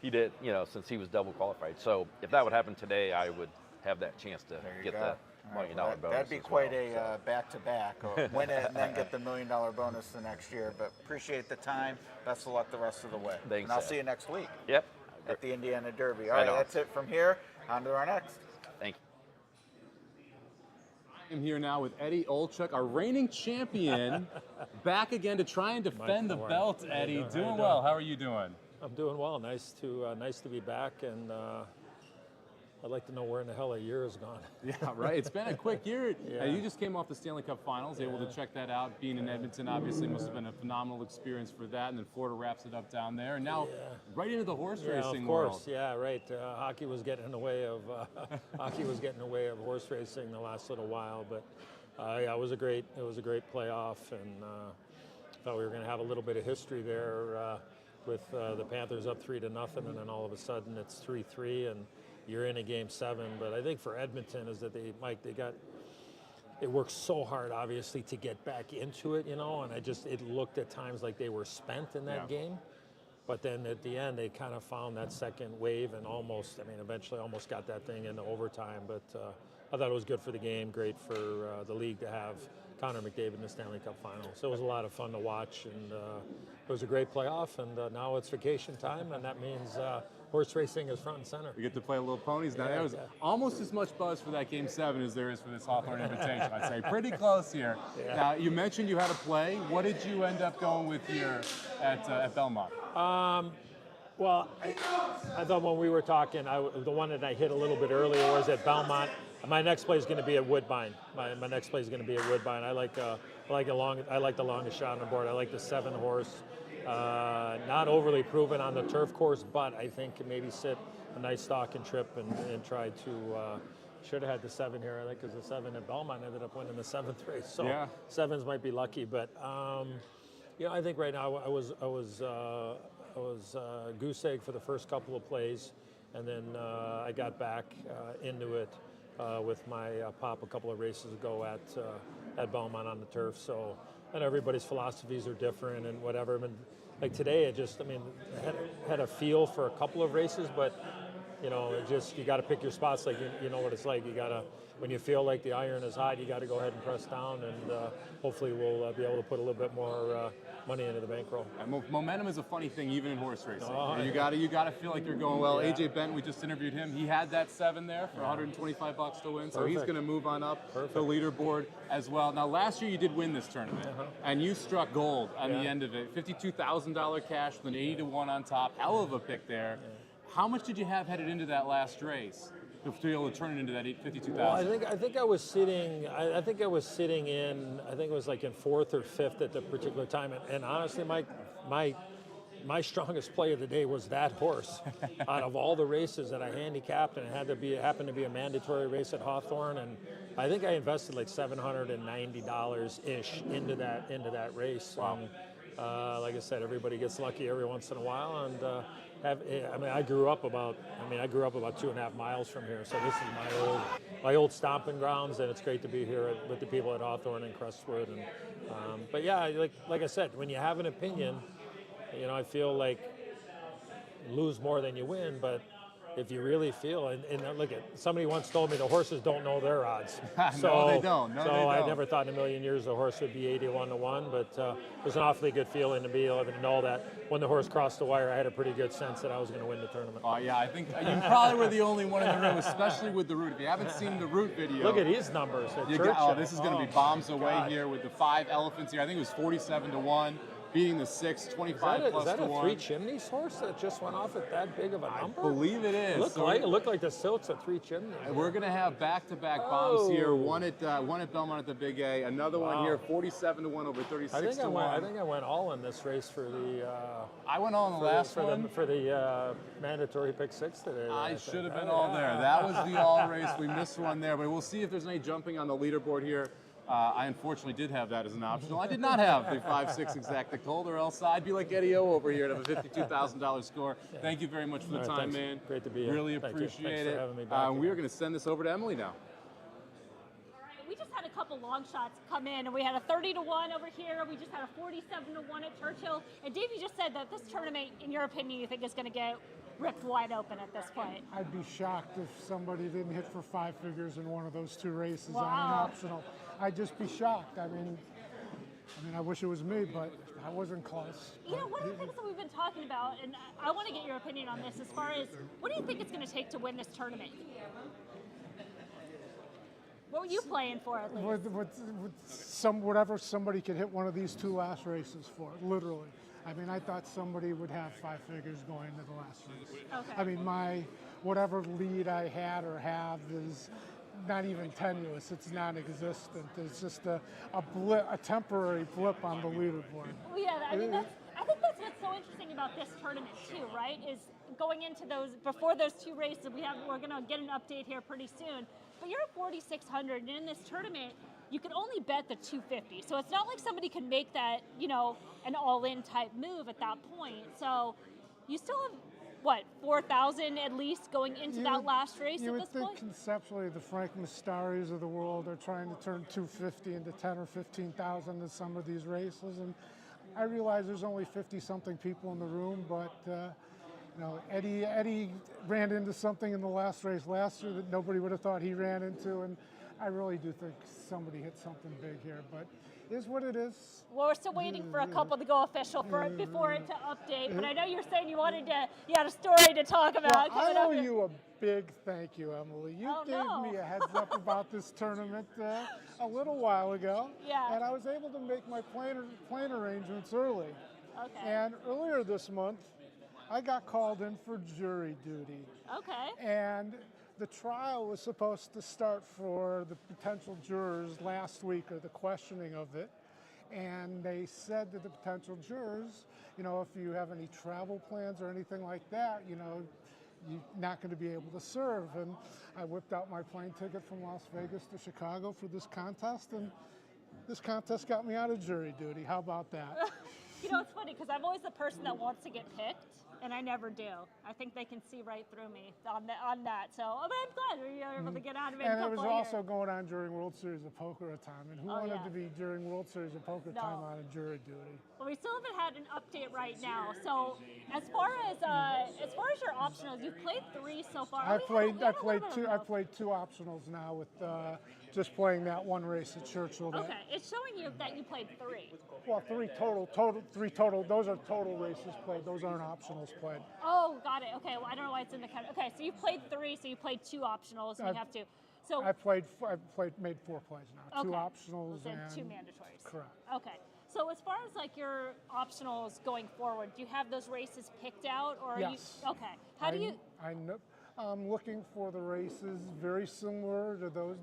Speaker 12: he did. Since he was double qualified. So if that would happen today, I would have that chance to get the $1 million bonus.
Speaker 3: That'd be quite a back-to-back. Or win it and then get the $1 million bonus the next year. But appreciate the time. Best of luck the rest of the way.
Speaker 12: Thanks.
Speaker 3: And I'll see you next week.
Speaker 12: Yep.
Speaker 3: At the Indiana Derby. All right, that's it from here. On to our next.
Speaker 12: Thank you.
Speaker 4: I'm here now with Eddie Olchuk, our reigning champion, back again to try and defend the belt. Eddie, doing well. How are you doing?
Speaker 13: I'm doing well. Nice to be back, and I'd like to know where in the hell a year has gone.
Speaker 4: Yeah, right. It's been a quick year.
Speaker 13: Yeah.
Speaker 4: You just came off the Stanley Cup Finals, able to check that out. Being in Edmonton obviously must have been a phenomenal experience for that, and then Florida wraps it up down there. And now right into the horse racing world.
Speaker 13: Of course, yeah, right. Hockey was getting in the way of horse racing the last little while, but it was a great playoff, and thought we were going to have a little bit of history there with the Panthers up 3-0, and then all of a sudden it's 3-3, and you're in a game 7. But I think for Edmonton is that it worked so hard, obviously, to get back into it, and it looked at times like they were spent in that game. But then at the end, they kind of found that second wave and eventually almost got that thing into overtime. But I thought it was good for the game, great for the league to have Connor McDavid in the Stanley Cup Final. So it was a lot of fun to watch, and it was a great playoff. And now it's vacation time, and that means horse racing is front and center.
Speaker 4: We get to play little ponies now.
Speaker 13: Yeah,
Speaker 4: There was almost as much buzz for that Game 7 as there is for this Hawthorne Invitational. I'd say pretty close here.
Speaker 13: Yeah.
Speaker 4: Now, you mentioned you had a play. What did you end up going with here at Belmont?
Speaker 13: Well, I thought when we were talking, the one that I hit a little bit earlier was at Belmont. My next play is going to be at Woodbine. My next play is going to be at Woodbine. I like the longest shot on the board. I like the 7-horse. Not overly proven on the turf course, but I think can maybe sit a nice stock and trip and try to. Should have had the 7 here, I think, because the 7 at Belmont ended up winning the 7th race. So
Speaker 4: yeah.
Speaker 13: 7s might be lucky, but I think right now I was goose egg for the first couple of plays, and then I got back into it with my pop a couple of races ago at Belmont on the turf. So, and everybody's philosophies are different and whatever. I mean, like today, had a feel for a couple of races, but you got to pick your spots. Like you know what it's like. You got to, when you feel like the iron is hot, you got to go ahead and press down, and hopefully we'll be able to put a little bit more money into the bankroll.
Speaker 4: Momentum is a funny thing, even in horse racing.
Speaker 13: Oh,
Speaker 4: you got to feel like you're going well. Yeah. AJ Benton, we just interviewed him. He had that 7 there for $125 to win, so
Speaker 13: Perfect.
Speaker 4: he's going to move on up the leaderboard as well. Now, last year you did win this tournament, and you struck gold on the end of it. $52,000 cash with an 80-1 on top. Hell of a pick there. Yeah. How much did you have headed into that last race to be able to turn it into that $52,000?
Speaker 13: Well, I think I was sitting. I think it was like in 4th or 5th at the particular time. And honestly, my strongest play of the day was that horse. Out of all the races that I handicapped, and it happened to be a mandatory race at Hawthorne, and I think I invested like $790 ish into that race.
Speaker 4: Wow.
Speaker 13: And, like I said, everybody gets lucky every once in a while, and. I grew up about 2.5 miles from here, so this is my old stomping grounds, and it's great to be here with the people at Hawthorne and Crestwood. And but yeah, like I said, when you have an opinion, I feel like you lose more than you win, but if you really feel, and look at, somebody once told me the horses don't know their odds.
Speaker 4: No, they don't.
Speaker 13: I never thought in a million years the horse would be 81-1, but it was an awfully good feeling to be able to know that when the horse crossed the wire, I had a pretty good sense that I was going to win the tournament.
Speaker 4: Oh yeah, I think you probably were the only one in the room, especially with the route. If you haven't seen the route video,
Speaker 13: look at his numbers.
Speaker 4: This is going to be bombs away here with the 5 elephants here. I think it was 47-1. Beating the 6, 25 plus to 1.
Speaker 13: Is that a 3 Chimneys horse that just went off at that big of a number?
Speaker 4: I believe it is.
Speaker 13: It looked like the silks at 3 Chimneys.
Speaker 4: We're going to have back-to-back bombs here. One at Belmont at the Big A. Another one here, 47-1 over 36-1.
Speaker 13: I think I went all in this race for the.
Speaker 4: I went all in the last one
Speaker 13: for the mandatory pick 6 today.
Speaker 4: I should have been all there. That was the all race. We missed one there, but we'll see if there's any jumping on the leaderboard here. I unfortunately did have that as an optional. I did not have the 5-6 exacta cold, or else I'd be like Eddie O over here to have a $52,000 score. Yeah. Thank you very much for the time, man.
Speaker 13: Great to be here.
Speaker 4: Really appreciate it.
Speaker 13: For having me back
Speaker 4: we are going to send this over to Emily now.
Speaker 2: All right, we just had a couple long shots come in, and we had a 30-1 over here. We just had a 47-1 at Churchill. And Dave, you just said that this tournament, in your opinion, you think is going to get ripped wide open at this point.
Speaker 14: I'd be shocked if somebody didn't hit for 5 figures in one of those 2 races
Speaker 2: wow.
Speaker 14: on an optional. I'd just be shocked. I mean, I wish it was me, but I wasn't close.
Speaker 2: One of the things that we've been talking about, and I want to get your opinion on this, as far as what do you think it's going to take to win this tournament? What were you playing for, at least?
Speaker 14: Whatever somebody could hit one of these 2 last races for, literally. I mean, I thought somebody would have 5 figures going into the last race.
Speaker 2: Okay.
Speaker 14: I mean, whatever lead I had or have is not even tenuous. It's non-existent. It's just a blip, a temporary blip on the leaderboard.
Speaker 2: Well, yeah, I think that's what's so interesting about this tournament too, right? Is going into those, before those 2 races, we're going to get an update here pretty soon. But you're at 4,600, and in this tournament, you can only bet the 250. So it's not like somebody can make that, an all-in type move at that point. So you still have, 4,000 at least going into that last race at this point?
Speaker 14: You would think conceptually the Frank Mistaris of the world are trying to turn 250 into 10 or 15,000 in some of these races. And I realize there's only 50-something people in the room, but Eddie ran into something in the last race last year that nobody would have thought he ran into, and I really do think somebody hit something big here, but it is what it is.
Speaker 2: Well, we're still waiting for a couple to go official before it to update. But I know you're saying you had a story to talk about.
Speaker 14: Well, I owe you a big thank you, Emily. You gave me a heads up about this tournament a little while ago, and I was able to make my plane arrangements early.
Speaker 2: Okay.
Speaker 14: And earlier this month, I got called in for jury duty.
Speaker 2: Okay.
Speaker 14: And the trial was supposed to start for the potential jurors last week, or the questioning of it. And they said to the potential jurors, you know, if you have any travel plans or anything like that, you know, you're not going to be able to serve. And I whipped out my plane ticket from Las Vegas to Chicago for this contest, and this contest got me out of jury duty. How about that?
Speaker 2: You know, it's funny because I'm always the person that wants to get picked, and I never do. I think they can see right through me on that. So I'm glad you were able to get out of it.
Speaker 14: And it was also going on during World Series of Poker at time. And who wanted to be during World Series of Poker time on a jury duty?
Speaker 2: Well, we still haven't had an update right now. So as far as your optionals, you've played 3 so far.
Speaker 14: I played 2 optionals now with just playing that one race at Churchill.
Speaker 2: Okay, it's showing you that you played 3.
Speaker 14: Well, 3 total. Those are total races played. Those aren't optionals played.
Speaker 2: Oh, got it. Okay, well, I don't know why it's in the category. Okay, so you played 3, so you played 2 optionals, and you have to. So
Speaker 14: I've made 4 plays now. 2 optionals and
Speaker 2: 2 mandatories.
Speaker 14: Correct.
Speaker 2: Okay. So as far as like your optionals going forward, do you have those races picked out, or
Speaker 14: yes.
Speaker 2: are you? Okay. How do you?
Speaker 14: I'm looking for the races very similar to those.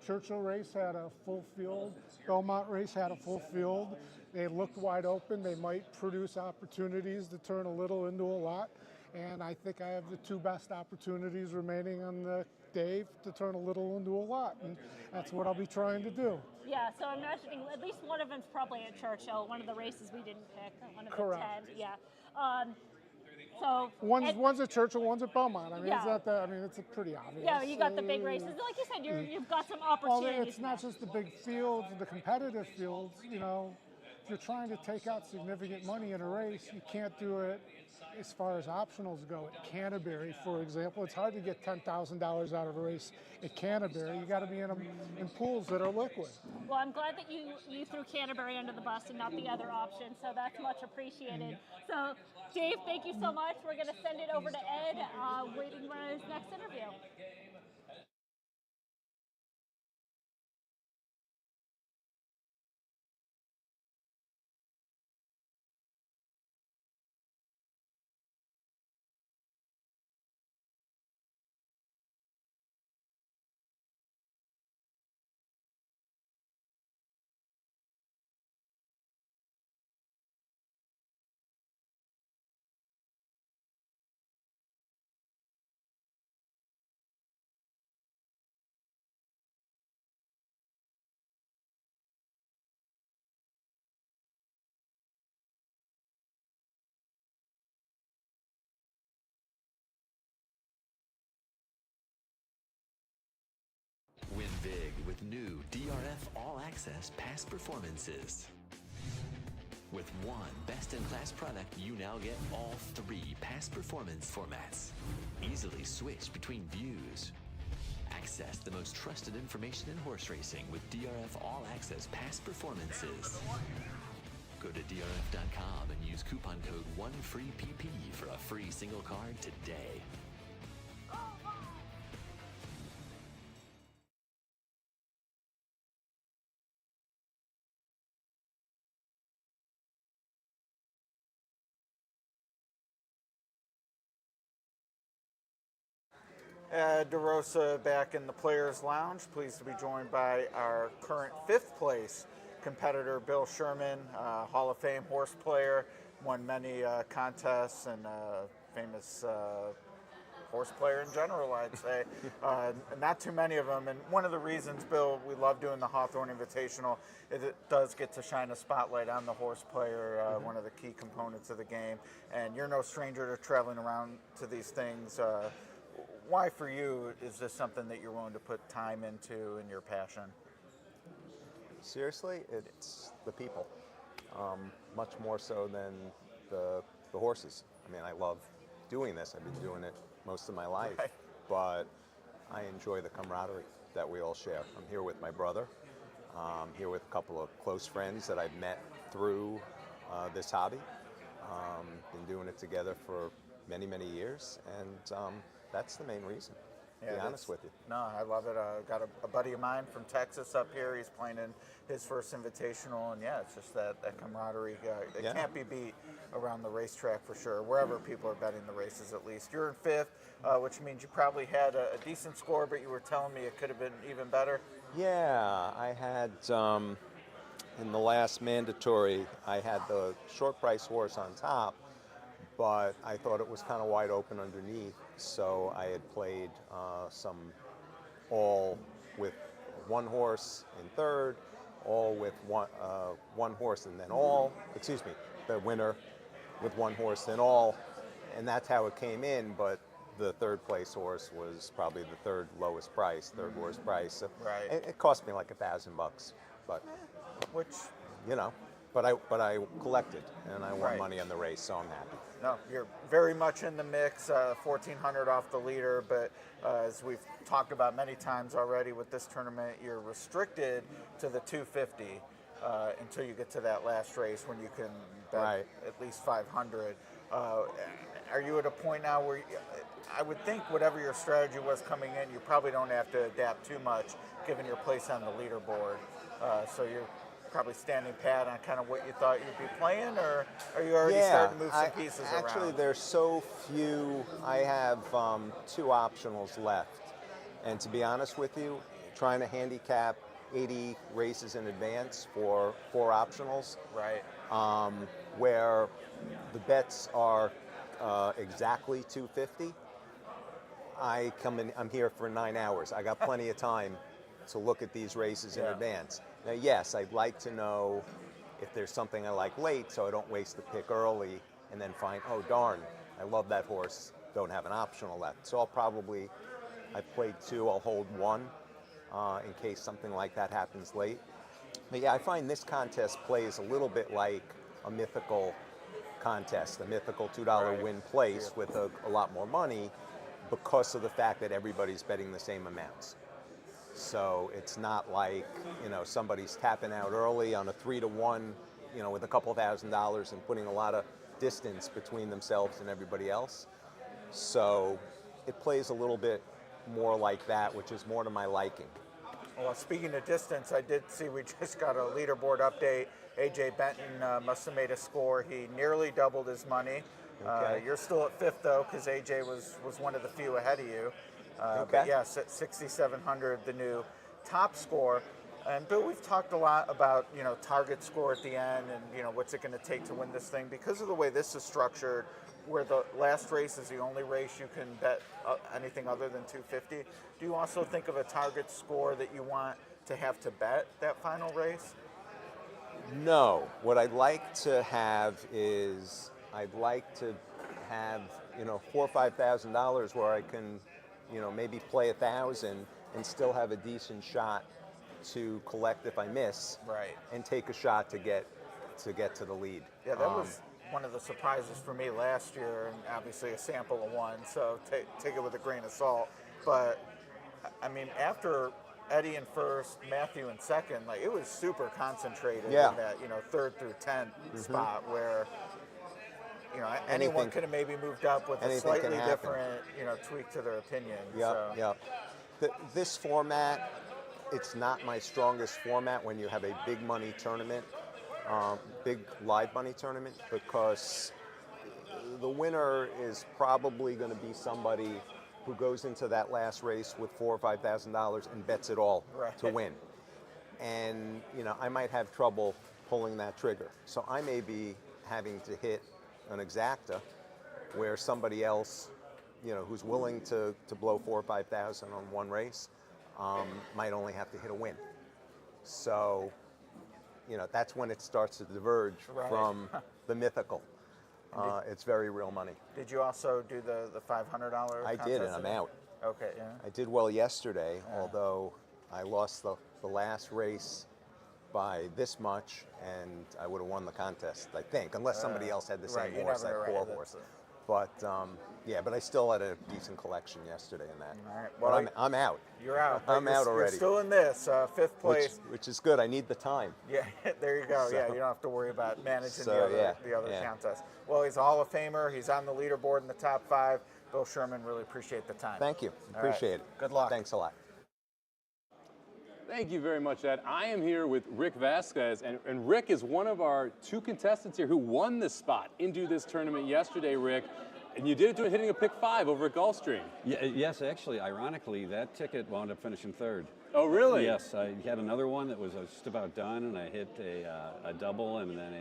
Speaker 14: Churchill race had a full field. Belmont race had a full field. They looked wide open. They might produce opportunities to turn a little into a lot. And I think I have the 2 best opportunities remaining on the day to turn a little into a lot. And that's what I'll be trying to do.
Speaker 2: Yeah, so I'm imagining at least one of them's probably at Churchill, one of the races we didn't pick, one of
Speaker 14: Correct.
Speaker 2: the 10. Yeah. So
Speaker 14: one's at Churchill, one's at Belmont. I mean, it's not that. I mean, it's pretty obvious.
Speaker 2: Yeah, you got the big races. Like you said, you've got some opportunities.
Speaker 14: Well, it's not just the big fields, the competitive fields. You know, if you're trying to take out significant money in a race, you can't do it as far as optionals go. At Canterbury, for example, it's hard to get $10,000 out of a race at Canterbury. You got to be in pools that are liquid.
Speaker 2: Well, I'm glad that you threw Canterbury under the bus and not the other option, so that's much appreciated. So, Dave, thank you so much. We're going to send it over to Ed, waiting for his next interview.
Speaker 1: Win big with new DRF All Access past performances. With one best-in-class product, you now get all 3 past performance formats. Easily switch between views. Access the most trusted information in horse racing with DRF All Access past performances. Go to DRF.com and use coupon code 1FREEPP for a free single card today.
Speaker 3: DeRosa back in the Players Lounge. Pleased to be joined by our current 5th place competitor, Bill Sherman, Hall of Fame horse player, won many contests, and famous horse player in general, I'd say. Not too many of them. And one of the reasons, Bill, we love doing the Hawthorne Invitational is it does get to shine a spotlight on the horse player, one of the key components of the game. And you're no stranger to traveling around to these things. Why for you is this something that you're willing to put time into and your passion?
Speaker 8: Seriously, it's the people, much more so than the horses. I mean, I love doing this. I've been doing it most of my life, but I enjoy the camaraderie that we all share. I'm here with my brother. I'm here with a couple of close friends that I've met through this hobby. Been doing it together for many, many years, and that's the main reason, to be honest with you.
Speaker 3: No, I love it. Got a buddy of mine from Texas up here. He's playing in his first invitational, and yeah, it's just that camaraderie. It can't be beat around the racetrack for sure, wherever people are betting the races at least. You're in fifth, which means you probably had a decent score, but you were telling me it could have been even better.
Speaker 8: Yeah, I had, in the last mandatory, I had the short price horse on top, but I thought it was kind of wide open underneath, so I had played some all with one horse in third, all with one horse and then the winner with one horse then all, and that's how it came in, but the third place horse was probably the third lowest price, third worst price. So it cost me like $1,000, but
Speaker 3: which,
Speaker 8: you know, but I collected and I won money on the race, so I'm happy.
Speaker 3: No, you're very much in the mix. 1,400 off the leader, but as we've talked about many times already with this tournament, you're restricted to the 250 until you get to that last race when you can bet at least 500. Are you at a point now where I would think whatever your strategy was coming in, you probably don't have to adapt too much given your place on the leaderboard. So you're probably standing pat on kind of what you thought you'd be playing, or are you already starting to move some pieces around?
Speaker 8: Actually, there's so few. I have 2 optionals left. And to be honest with you, trying to handicap 80 races in advance for 4 optionals, where the bets are exactly 250. I'm here for 9 hours. I got plenty of time to look at these races in advance. Now, yes, I'd like to know if there's something I like late, so I don't waste the pick early and then find, oh darn, I love that horse, don't have an optional left. So I've played 2, I'll hold 1 in case something like that happens late. But yeah, I find this contest plays a little bit like a mythical contest, a mythical $2 win place with a lot more money because of the fact that everybody's betting the same amounts. So it's not like, you know, somebody's tapping out early on a 3-to-1, you know, with a couple $1,000 and putting a lot of distance between themselves and everybody else. So it plays a little bit more like that, which is more to my liking.
Speaker 3: Well, speaking of distance, I did see we just got a leaderboard update. AJ Benton must have made a score. He nearly doubled his money. You're still at 5th though, because AJ was one of the few ahead of you. But yes, at 6,700, the new top score. And Bill, we've talked a lot about, you know, target score at the end and, you know, what's it going to take to win this thing. Because of the way this is structured, where the last race is the only race you can bet anything other than 250, do you also think of a target score that you want to have to bet that final race?
Speaker 8: No. What I'd like to have is I'd like to have, you know, $4,000 or $5,000 where I can, you know, maybe play 1,000 and still have a decent shot to collect if I miss, and take a shot to get to the lead.
Speaker 3: Yeah, that was one of the surprises for me last year, and obviously a sample of 1, so take it with a grain of salt. But I mean, after Eddie in first, Matthew in second, like it was super concentrated in that, you know, 3rd through 10th spot where, you know, anyone could have maybe moved up with a slightly different, you know, tweak to their opinion.
Speaker 8: This format, it's not my strongest format when you have a big money tournament, big live money tournament, because the winner is probably going to be somebody who goes into that last race with $4,000 or $5,000 and bets it all to win. And, you know, I might have trouble pulling that trigger. So I may be having to hit an exacta where somebody else, you know, who's willing to blow $4,000 or $5,000 on one race might only have to hit a win. So, you know, that's when it starts to diverge from the mythical. It's very real money.
Speaker 3: Did you also do the $500
Speaker 8: I did, and I'm out.
Speaker 3: Okay, yeah.
Speaker 8: I did well yesterday, although I lost the last race by this much, and I would have won the contest, I think, unless somebody else had the same horse, that 4 horse. But yeah, but I still had a decent collection yesterday in that.
Speaker 3: All right.
Speaker 8: Well,
Speaker 3: Well,
Speaker 8: I'm out.
Speaker 3: You're out.
Speaker 8: I'm out already.
Speaker 3: You're still in this, 5th place.
Speaker 8: Which is good. I need the time.
Speaker 3: Yeah, there you go.
Speaker 8: So-
Speaker 3: Yeah, you don't have to worry about managing
Speaker 8: So,
Speaker 3: the other
Speaker 8: yeah.
Speaker 3: contests. Well, he's a Hall of Famer. He's on the leaderboard in the top 5. Bill Sherman, really appreciate the time.
Speaker 8: Thank you.
Speaker 3: All right.
Speaker 8: Appreciate it.
Speaker 3: Good luck.
Speaker 8: Thanks a lot.
Speaker 4: Thank you very much, Ed. I am here with Rick Vasquez, and Rick is one of our 2 contestants here who won this spot into this tournament yesterday, Rick. And you did it hitting a pick 5 over at Gulfstream.
Speaker 15: Yeah, yes, actually, ironically, that ticket wound up finishing 3rd.
Speaker 4: Oh, really?
Speaker 15: Yes, I had another one that was just about done, and I hit a double, and then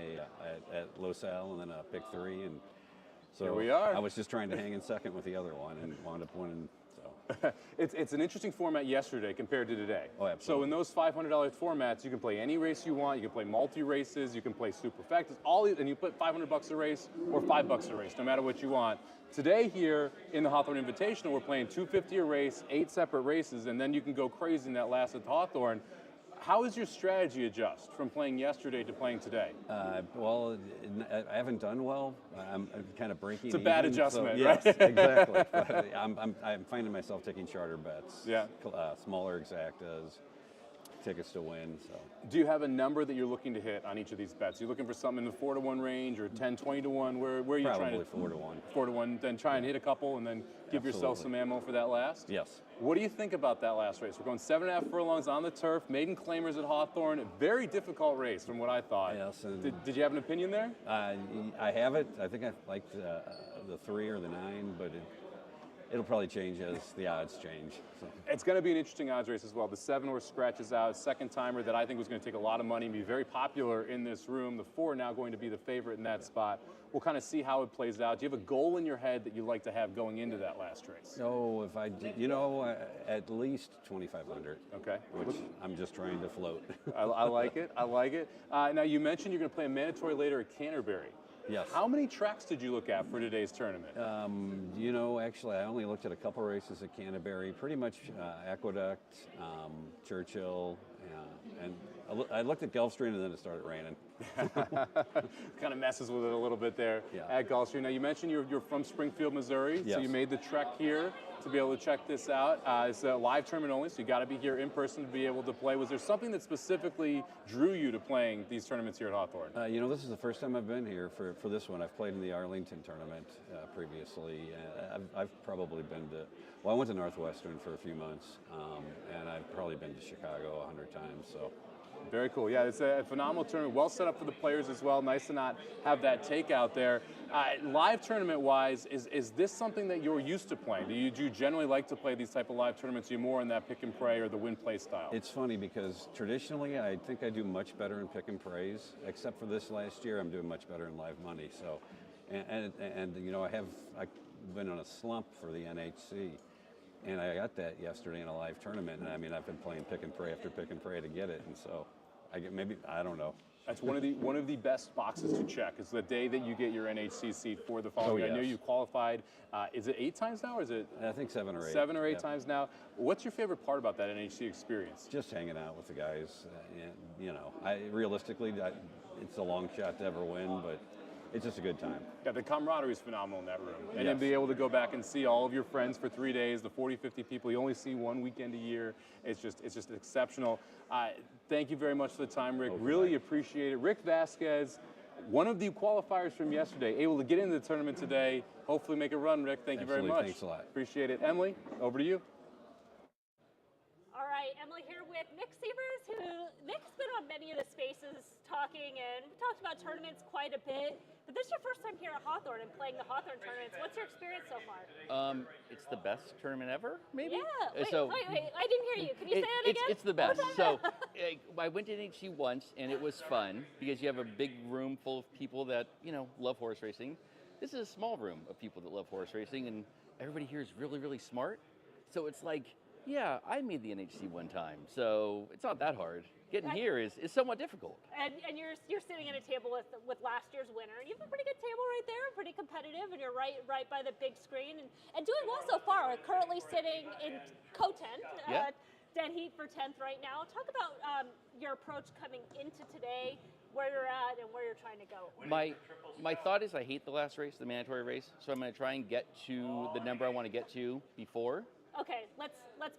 Speaker 15: at Los Al, and then a pick 3, and so
Speaker 4: here we are.
Speaker 15: I was just trying to hang in second with the other one, and wound up winning.
Speaker 4: It's an interesting format yesterday compared to today.
Speaker 15: Oh, absolutely.
Speaker 4: So in those $500 formats, you can play any race you want. You can play multi-races. You can play superfectas. And you put $500 a race or $5 a race, no matter what you want. Today here in the Hawthorne Invitational, we're playing $250 a race, 8 separate races, and then you can go crazy in that last at Hawthorne. How is your strategy adjust from playing yesterday to playing today?
Speaker 15: Well, I haven't done well. I'm kind of breaking.
Speaker 4: It's a bad
Speaker 15: even,
Speaker 4: adjustment,
Speaker 15: so,
Speaker 4: right?
Speaker 15: Yes, exactly. But I'm finding myself taking charter bets.
Speaker 4: Yeah.
Speaker 15: Smaller exactas, tickets to win. So.
Speaker 4: Do you have a number that you're looking to hit on each of these bets? Are you looking for something in the 4-to-1 range or 10, 20-to-1? Where are you trying to?
Speaker 15: Probably 4-to-1.
Speaker 4: 4-to-1. Then try and hit a couple, and then give yourself some ammo for that last.
Speaker 15: Yes.
Speaker 4: What do you think about that last race? We're going 7.5 furlongs on the turf, maiden claimers at Hawthorne. A very difficult race from what I thought.
Speaker 15: Yes.
Speaker 4: Did you have an opinion there?
Speaker 15: I have it. I think I liked the 3 or the 9, but it'll probably change as the odds change. So.
Speaker 4: It's going to be an interesting odds race as well. The 7-horse scratches out, second timer that I think was going to take a lot of money and be very popular in this room. The 4 now going to be the favorite in that spot. We'll kind of see how it plays out. Do you have a goal in your head that you'd like to have going into that last race?
Speaker 15: Oh, if I did, at least 2,500.
Speaker 4: Okay.
Speaker 15: Which I'm just trying to float.
Speaker 4: I like it. I like it. Now, you mentioned you're going to play a mandatory later at Canterbury.
Speaker 15: Yes.
Speaker 4: How many tracks did you look at for today's tournament?
Speaker 15: Actually, I only looked at a couple races at Canterbury. Pretty much Aqueduct, Churchill, and I looked at Gulfstream, and then it started raining.
Speaker 4: Kind of messes with it a little bit there at Gulfstream. Now, you mentioned you're from Springfield, Missouri,
Speaker 15: yes.
Speaker 4: So you made the trek here to be able to check this out. It's a live tournament only, so you got to be here in person to be able to play. Was there something that specifically drew you to playing these tournaments here at Hawthorne?
Speaker 15: This is the first time I've been here for this one. I've played in the Arlington tournament previously. I've probably been to, I went to Northwestern for a few months, and I've probably been to Chicago 100 times. So.
Speaker 4: Very cool. Yeah, it's a phenomenal tournament. Well set up for the players as well. Nice to not have that takeout there. Live tournament-wise, is this something that you're used to playing? Do you generally like to play these type of live tournaments? Are you more in that pick and pray or the win play style?
Speaker 15: It's funny because traditionally I think I do much better in pick and praise, except for this last year I'm doing much better in live money. So, and I've been on a slump for the NHC. And I got that yesterday in a live tournament, and I mean I've been playing pick and pray after pick and pray to get it, and so I don't know.
Speaker 4: That's one of the best boxes to check. It's the day that you get your NHC seat for the following year.
Speaker 15: Yes.
Speaker 4: I know you qualified. Is it 8 times now, or is it?
Speaker 15: I think 7 or 8.
Speaker 4: 7 or 8 times now. What's your favorite part about that NHC experience?
Speaker 15: Just hanging out with the guys. Realistically, it's a long shot to ever win, but it's just a good time.
Speaker 4: Yeah, the camaraderie is phenomenal in that room. And
Speaker 15: Yes.
Speaker 4: then be able to go back and see all of your friends for 3 days, the 40, 50 people you only see one weekend a year. It's just exceptional. Thank you very much for the time, Rick. Really appreciate it. Rick Vasquez, one of the qualifiers from yesterday, able to get into the tournament today. Hopefully make a run, Rick. Thank you very much.
Speaker 15: Thanks a lot.
Speaker 4: Appreciate it. Emily, over to you.
Speaker 2: All right, Emily here with Nick Sievers, who Nick's been on many of the spaces talking, and we talked about tournaments quite a bit. But this is your first time here at Hawthorne and playing the Hawthorne tournaments. What's your experience so far?
Speaker 16: It's the best tournament ever, maybe?
Speaker 2: Yeah. Wait,
Speaker 16: So,
Speaker 2: wait, I didn't hear you. Can you say that again?
Speaker 16: It's the best. So I went to NHC once, and it was fun because you have a big room full of people that, love horse racing. This is a small room of people that love horse racing, and everybody here is really, really smart. So it's like, yeah, I made the NHC one time, so it's not that hard. Getting here is somewhat difficult.
Speaker 2: And you're sitting at a table with last year's winner, and you have a pretty good table right there, pretty competitive, and you're right by the big screen, and doing well so far. We're currently sitting in co-10, dead heat for 10th right now. Talk about your approach coming into today. where you're at and where you're trying to go.
Speaker 16: My thought is I hate the last race, the mandatory race, so I'm going to try and get to the number I want to get to before.
Speaker 2: Okay, let's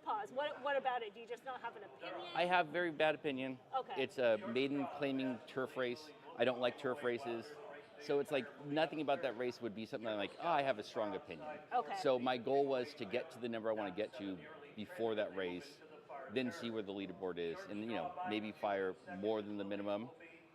Speaker 2: pause. What about it? Do you just not have an opinion?
Speaker 16: I have very bad opinion.
Speaker 2: Okay.
Speaker 16: It's a maiden claiming turf race. I don't like turf races. So it's like nothing about that race would be something I'm like, oh, I have a strong opinion.
Speaker 2: Okay.
Speaker 16: So my goal was to get to the number I want to get to before that race, then see where the leaderboard is, and maybe fire more than the minimum.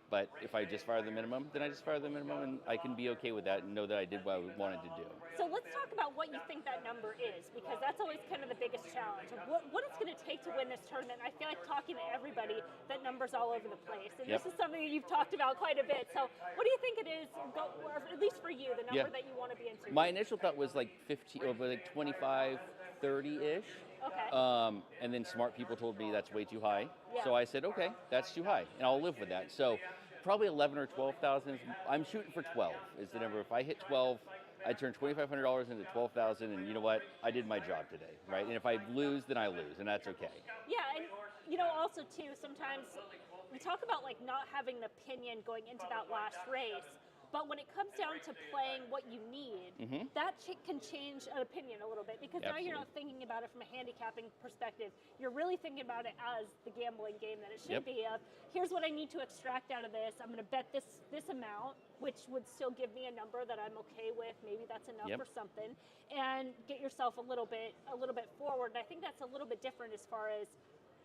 Speaker 16: But if I just fire the minimum, then I just fire the minimum, and I can be okay with that and know that I did what I wanted to do.
Speaker 2: So let's talk about what you think that number is, because that's always kind of the biggest challenge. What it's going to take to win this tournament. I feel like talking to everybody, that number's all over the place. And This is something that you've talked about quite a bit. So what do you think it is, or at least for you, the number that you want to be into?
Speaker 16: My initial thought was like 15, or like 25, 30-ish.
Speaker 2: Okay.
Speaker 16: And then smart people told me that's way too high.
Speaker 2: Yeah.
Speaker 16: So I said, okay, that's too high, and I'll live with that. So probably 11 or 12,000. I'm shooting for 12 is the number. If I hit 12, I turn $2,500 into 12,000, and you know what? I did my job today, right? And if I lose, then I lose, and that's okay.
Speaker 2: Yeah, and also too, sometimes we talk about like not having an opinion going into that last race. But when it comes down to playing what you need, that can change an opinion a little bit, because now you're not thinking about it from a handicapping perspective. You're really thinking about it as the gambling game that it should be of, here's what I need to extract out of this. I'm going to bet this amount, which would still give me a number that I'm okay with. Maybe that's enough or something, and get yourself a little bit forward. And I think that's a little bit different as far as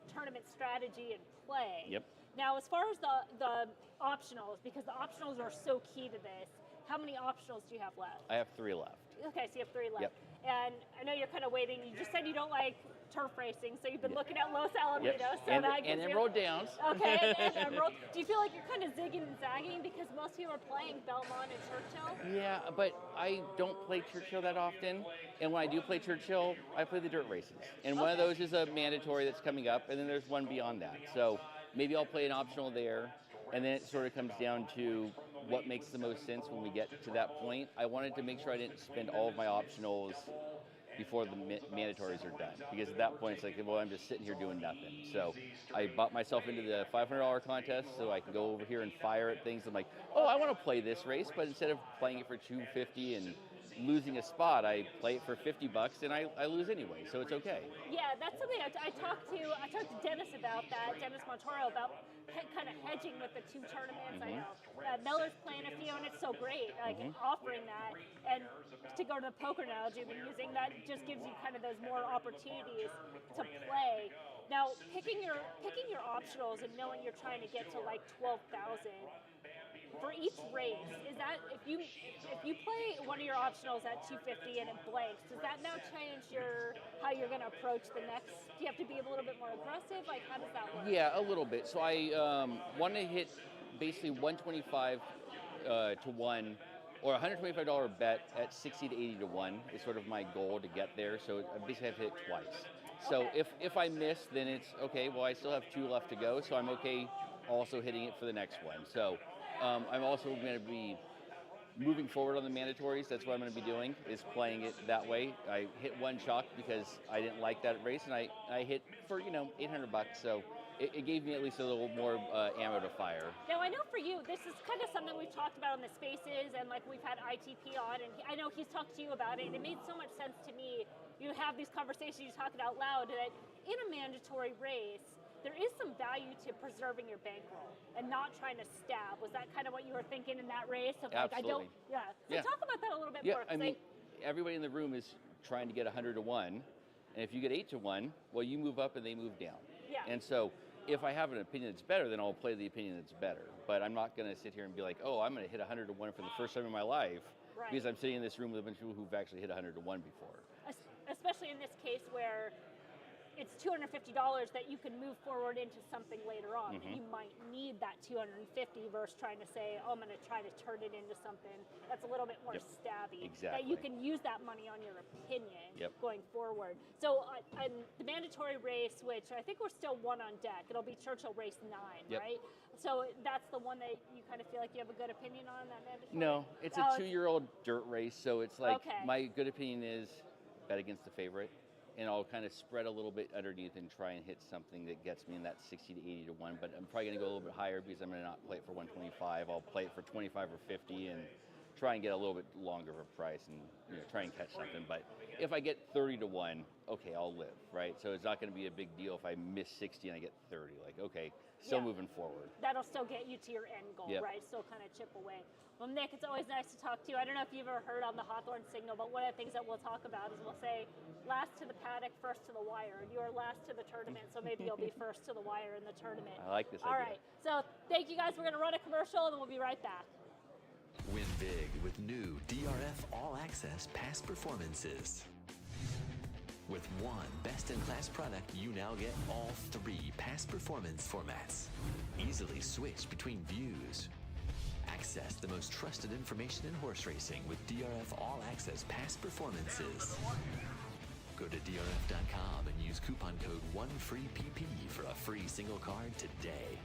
Speaker 2: tournament strategy and play. Now, as far as the optionals, because the optionals are so key to this, how many optionals do you have left?
Speaker 16: I have 3 left.
Speaker 2: Okay, so you have 3 left. And I know you're kind of waiting. You just said you don't like turf racing, so you've been looking at Los Alamitos. So
Speaker 16: and Emerald Downs.
Speaker 2: Okay, and Emerald. Do you feel like you're kind of zigging and zagging because most people are playing Belmont and Churchill?
Speaker 16: Yeah, but I don't play Churchill that often. And when I do play Churchill, I play the dirt races. And one of those is a mandatory that's coming up, and then there's one beyond that. So maybe I'll play an optional there, and then it sort of comes down to what makes the most sense when we get to that point. I wanted to make sure I didn't spend all of my optionals before the mandatories are done, because at that point it's like, well, I'm just sitting here doing nothing. So I bought myself into the $500 contest so I can go over here and fire at things. I'm like, oh, I want to play this race, but instead of playing it for $250 and losing a spot, I play it for $50 and I lose anyway, so it's okay.
Speaker 2: Yeah, that's something I talked to Dennis about that, Dennis Montoro, about kind of hedging with the 2 tournaments. I know Miller's playing a few, and it's so great, like offering that. And to go to the poker analogy we've been using, that just gives you kind of those more opportunities to play. Now, picking your optionals and knowing you're trying to get to like 12,000 for each race, is that if you play one of your optionals at 250 and it blanks, does that now change how you're going to approach the next? Do you have to be a little bit more aggressive? Like, how does that work?
Speaker 16: Yeah, a little bit. So I want to hit basically 125 to 1, or $125 bet at 60 to 80 to 1 is sort of my goal to get there. So I basically have to hit twice. So if I miss, then it's okay. Well, I still have 2 left to go, so I'm okay also hitting it for the next one. So I'm also going to be moving forward on the mandatories. That's what I'm going to be doing, is playing it that way. I hit 1 chalk because I didn't like that race, and I hit for $800. So it gave me at least a little more ammo to fire.
Speaker 2: Now, I know for you, this is kind of something we've talked about on the Spaces, and like we've had ITP on, and I know he's talked to you about it, and it made so much sense to me. You have these conversations, you talk it out loud, that in a mandatory race, there is some value to preserving your bankroll and not trying to stab. Was that kind of what you were thinking in that race? Of like,
Speaker 16: Absolutely.
Speaker 2: So talk about that a little bit more.
Speaker 16: I mean, everybody in the room is trying to get 100 to 1, and if you get 8 to 1, well, you move up and they move down.
Speaker 2: Yeah.
Speaker 16: And so if I have an opinion that's better, then I'll play the opinion that's better. But I'm not going to sit here and be like, oh, I'm going to hit 100 to 1 for the first time in my life, because I'm sitting in this room with a bunch of people who've actually hit 100 to 1 before.
Speaker 2: Especially in this case where it's $250 that you can move forward into something later on. You might need that $250 versus trying to say, oh, I'm going to try to turn it into something that's a little bit more stabby.
Speaker 16: Exactly.
Speaker 2: That you can use that money on your opinion going forward. So the mandatory race, which I think we're still 1 on deck, it'll be Churchill race 9, right? So that's the one that you kind of feel like you have a good opinion on, that mandatory?
Speaker 16: No, it's a 2-year-old dirt race, so it's like my good opinion is bet against the favorite. and I'll kind of spread a little bit underneath and try and hit something that gets me in that 60 to 80 to 1. But I'm probably going to go a little bit higher because I'm going to not play it for 125. I'll play it for 25 or 50 and try and get a little bit longer of a price and try and catch something. But if I get 30 to 1, okay, I'll live, right? So it's not going to be a big deal if I miss 60 and I get 30. Like, okay, still moving forward.
Speaker 2: That'll still get you to your end goal, right? Still kind of chip away. Well, Nick, it's always nice to talk to you. I don't know if you've ever heard on the Hawthorne signal, but one of the things that we'll talk about is we'll say last to the paddock, first to the wire. And you're last to the tournament, so maybe you'll be first to the wire in the tournament.
Speaker 16: I like this idea.
Speaker 2: All right, so thank you guys. We're going to run a commercial, and then we'll be right back.
Speaker 1: Win big with new DRF All Access past performances. With one best-in-class product, you now get all 3 past performance formats. Easily switch between views. Access the most trusted information in horse racing with DRF All Access past performances. Go to drf.com and use coupon code 1FREEPP for a free single card today.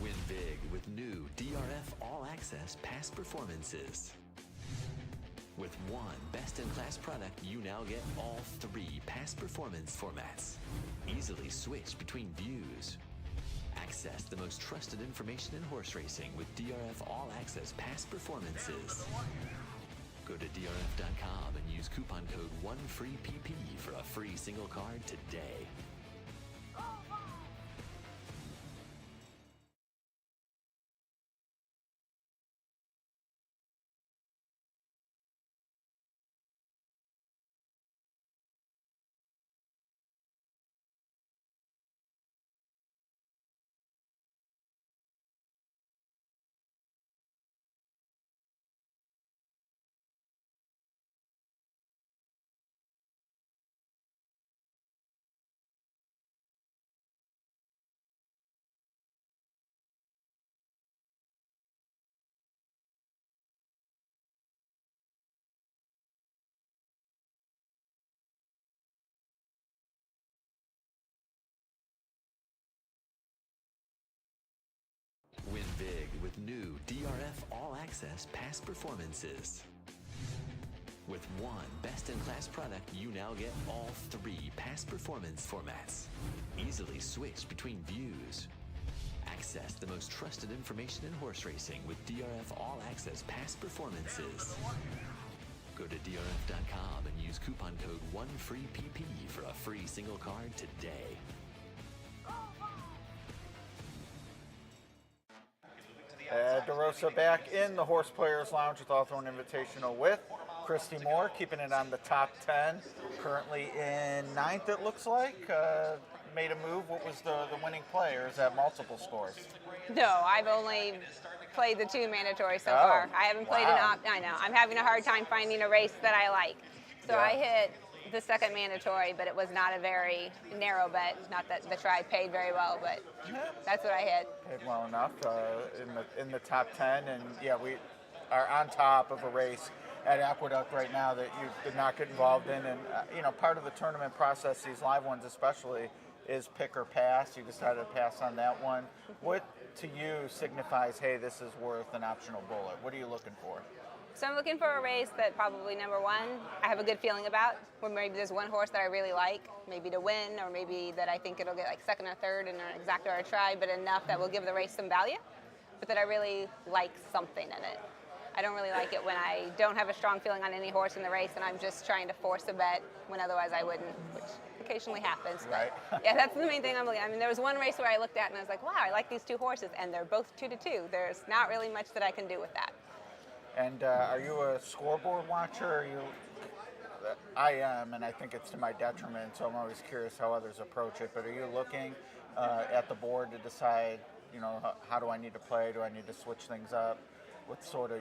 Speaker 1: Win big with new DRF All Access past performances. With one best-in-class product, you now get all 3 past performance formats. Easily switch between views. Access the most trusted information in horse racing with DRF All Access past performances. Go to drf.com and use coupon code 1FREEPP for a free single card today. with new DRF All Access past performances. With one best-in-class product, you now get all 3 past performance formats. Easily switch between views. Access the most trusted information in horse racing with DRF All Access past performances. Go to drf.com and use coupon code 1FREEPP for a free single card today.
Speaker 3: DeRosa back in the Horse Players Lounge with Hawthorne Invitational with Christy Moore, keeping it on the top 10. Currently in 9th, it looks like. Made a move. What was the winning play, or is that multiple scores?
Speaker 17: No, I've only played the 2 mandatory so far. I haven't played an opt. I know. I'm having a hard time finding a race that I like. So I hit the 2nd mandatory, but it was not a very narrow bet. Not that the try paid very well, but that's what I hit.
Speaker 3: Paid well enough in the top 10, and yeah, we are on top of a race at Aqueduct right now that you did not get involved in, and part of the tournament process, these live ones especially, is pick or pass. You decided to pass on that one. What to you signifies, hey, this is worth an optional bullet? What are you looking for?
Speaker 17: So I'm looking for a race that probably, number one, I have a good feeling about, where maybe there's one horse that I really like, maybe to win, or maybe that I think it'll get like 2nd or 3rd in an exact or a try, but enough that will give the race some value, but that I really like something in it. I don't really like it when I don't have a strong feeling on any horse in the race and I'm just trying to force a bet when otherwise I wouldn't, which occasionally happens.
Speaker 3: Right.
Speaker 17: Yeah, that's the main thing I'm looking at. I mean, there was one race where I looked at and I was like, wow, I like these 2 horses, and they're both 2-2. There's not really much that I can do with that.
Speaker 3: And are you a scoreboard watcher? Are you? I am, and I think it's to my detriment, so I'm always curious how others approach it. But are you looking at the board to decide, how do I need to play? Do I need to switch things up? What's sort of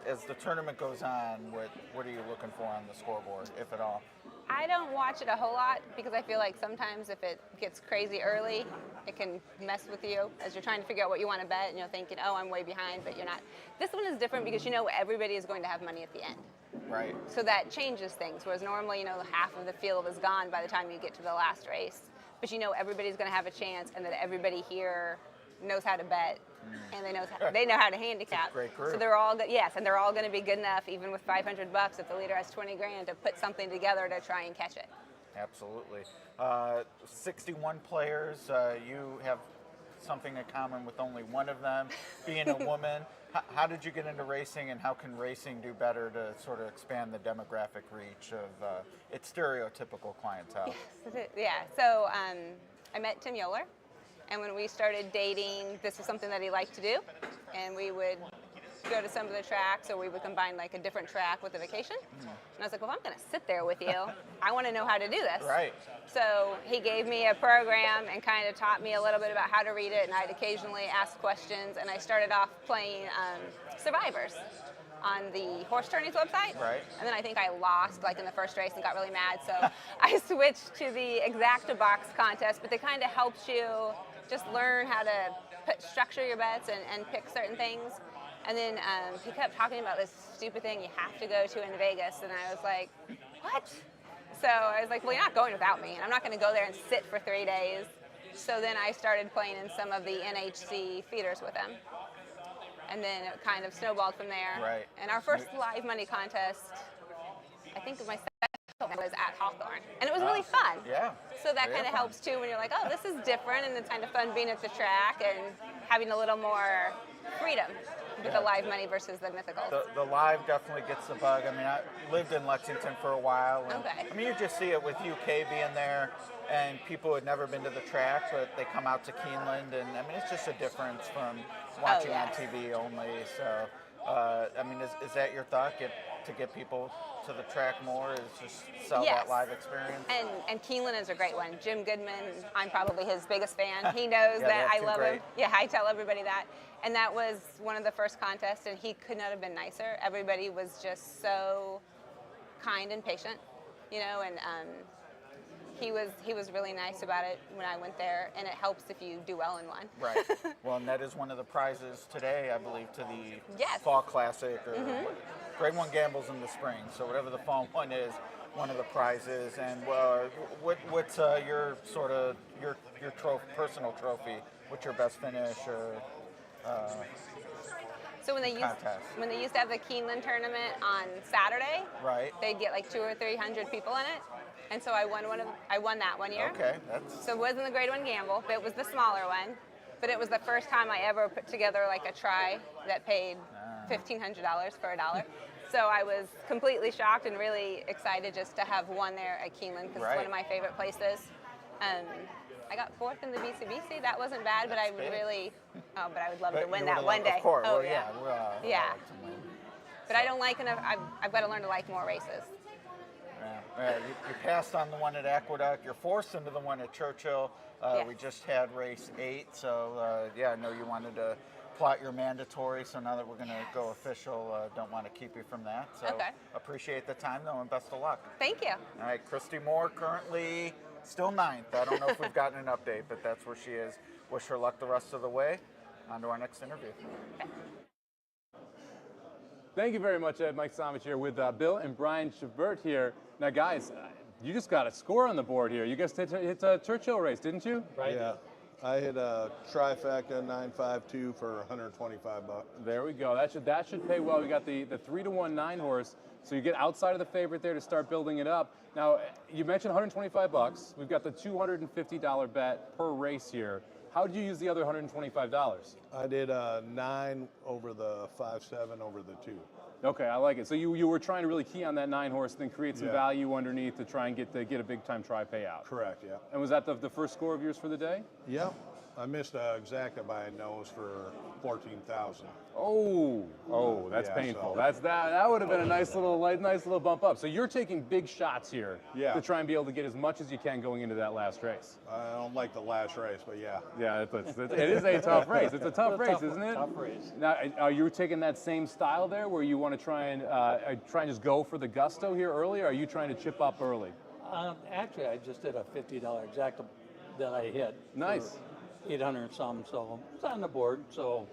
Speaker 3: as the tournament goes on, what are you looking for on the scoreboard, if at all?
Speaker 17: I don't watch it a whole lot because I feel like sometimes if it gets crazy early, it can mess with you as you're trying to figure out what you want to bet and you're thinking, oh, I'm way behind, but you're not. This one is different because everybody is going to have money at the end.
Speaker 3: Right.
Speaker 17: So that changes things, whereas normally, half of the field is gone by the time you get to the last race. But everybody's going to have a chance, and that everybody here knows how to bet, and they know how to handicap.
Speaker 3: Great group.
Speaker 17: So they're all good, yes, and they're all going to be good enough, even with $500 if the leader has 20 grand, to put something together to try and catch it.
Speaker 3: Absolutely. 61 players. You have something in common with only one of them, being a woman. How did you get into racing, and how can racing do better to sort of expand the demographic reach of its stereotypical clientele?
Speaker 17: Yeah. So I met Tim Yoler. And when we started dating, this was something that he liked to do. And we would go to some of the tracks, or we would combine like a different track with a vacation. And I was like, well, if I'm going to sit there with you, I want to know how to do this.
Speaker 3: Right.
Speaker 17: So he gave me a program and kind of taught me a little bit about how to read it. And I'd occasionally ask questions. And I started off playing Survivors on the Horse Tourneys website.
Speaker 3: Right.
Speaker 17: And then I think I lost in the first race and got really mad. So I switched to the Exacta box contest, but they kind of helps you just learn how to structure your bets and pick certain things. And then he kept talking about this stupid thing you have to go to in Vegas. And I was like, what? So I was like, well, you're not going without me. And I'm not going to go there and sit for 3 days. So then I started playing in some of the NHC feeders with him. And then it kind of snowballed from there.
Speaker 3: Right.
Speaker 17: And our first live money contest, I think my second was at Hawthorne. And it was really fun.
Speaker 3: Yeah.
Speaker 17: So that kind of helps too when you're like, oh, this is different, and it's kind of fun being at the track and having a little more freedom with the live money versus the mythicals.
Speaker 3: The live definitely gets the bug. I mean, I lived in Lexington for a while. And, I mean, you just see it with UK being there, and people who had never been to the track, but they come out to Keeneland, and I mean, it's just a difference from watching on TV only. So, I mean, is that your thought? To get people to the track more, is just sell that live experience?
Speaker 17: And Keeneland is a great one. Jim Goodman, I'm probably his biggest fan. He knows that I love him. Yeah, I tell everybody that. And that was one of the first contests, and he could not have been nicer. Everybody was just so kind and patient, and he was really nice about it when I went there, and it helps if you do well in one.
Speaker 3: Right. Well, and that is one of the prizes today, I believe, to the Fall Classic, or Grade 1 gambles in the spring. So whatever the fall one is, one of the prizes. And what's your sort of your personal trophy? What's your best finish? Or
Speaker 17: So when they used to have the Keeneland tournament on Saturday,
Speaker 3: Right.
Speaker 17: they'd get like 200 or 300 people in it, and so I won that one year.
Speaker 3: Okay,
Speaker 17: So it wasn't the grade one gamble, but it was the smaller one. But it was the first time I ever put together like a try that paid $1,500 for $1. So I was completely shocked and really excited just to have won there at Keeneland because it's one of my favorite places. I got 4th in the BCBC. That wasn't bad, but I would really, but I would love to win that one day.
Speaker 3: Of course.
Speaker 17: Oh,
Speaker 3: well,
Speaker 17: yeah.
Speaker 3: yeah.
Speaker 17: But I don't like enough. I've got to learn to like more races.
Speaker 3: You passed on the one at Aqueduct. You're forced into the one at Churchill. We just had race 8, so I know you wanted to plot your mandatory. So now that we're going to go official, don't want to keep you from that. So appreciate the time, though, and best of luck.
Speaker 17: Thank you.
Speaker 3: All right, Christy Moore currently still 9th. I don't know if we've gotten an update, but that's where she is. Wish her luck the rest of the way. On to our next interview.
Speaker 4: Thank you very much, Ed. Mike Somich here with Bill and Brian Chabert here. Now, guys, you just got a score on the board here. You guys hit a Churchill race, didn't you?
Speaker 18: Right. Yeah. I hit a trifecta 952 for $125.
Speaker 4: There we go. That should pay well. We got the 3-1 9 horse. So you get outside of the favorite there to start building it up. Now, you mentioned $125. We've got the $250 bet per race here. How did you use the other $125?
Speaker 18: I did 9 over the 5-7 over the 2.
Speaker 4: Okay, I like it. So you were trying to really key on that 9 horse, then create some value underneath to try and get a big time try payout.
Speaker 18: Correct. Yeah.
Speaker 4: And was that the first score of yours for the day?
Speaker 18: Yeah. I missed exacta by a nose for 14,000.
Speaker 4: Oh, that's painful. So. That would have been a nice little bump up. So you're taking big shots here to try and be able to get as much as you can going into that last race.
Speaker 18: I don't like the last race, but yeah.
Speaker 4: Yeah, it is a tough race. It's a tough race, isn't it?
Speaker 19: Tough race.
Speaker 4: Now, are you taking that same style there, where you want to try and just go for the gusto here early, or are you trying to chip up early?
Speaker 19: Actually, I just did a $50 exacta that I hit.
Speaker 4: Nice.
Speaker 19: 800 and some, so it's on the board. So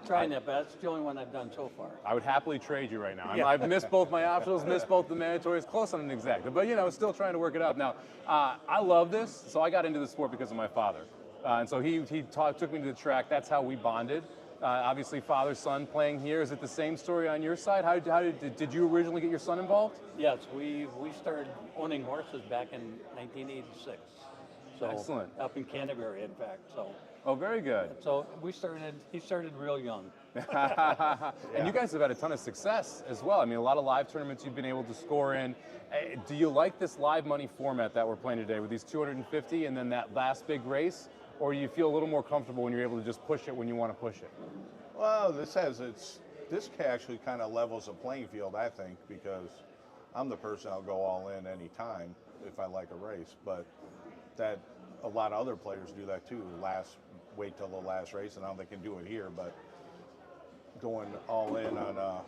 Speaker 19: trying that, but that's the only one I've done so far.
Speaker 4: I would happily trade you right now. I've missed both my optionals, missed both the mandatories, close on an exacta, but still trying to work it up. Now, I love this, so I got into the sport because of my father, and so he took me to the track. That's how we bonded. Obviously, father son playing here. Is it the same story on your side? How did you originally get your son involved?
Speaker 19: Yes, we started owning horses back in 1986. So
Speaker 4: excellent.
Speaker 19: Up in Canterbury, in fact. So.
Speaker 4: Oh, very good.
Speaker 19: So he started real young.
Speaker 4: And you guys have had a ton of success as well. I mean, a lot of live tournaments you've been able to score in. Do you like this live money format that we're playing today with these 250 and then that last big race? Or do you feel a little more comfortable when you're able to just push it when you want to push it?
Speaker 18: Well, this actually kind of levels the playing field, I think, because I'm the person I'll go all in any time if I like a race, but that a lot of other players do that too. Wait till the last race, and I don't think they can do it here, but going all in on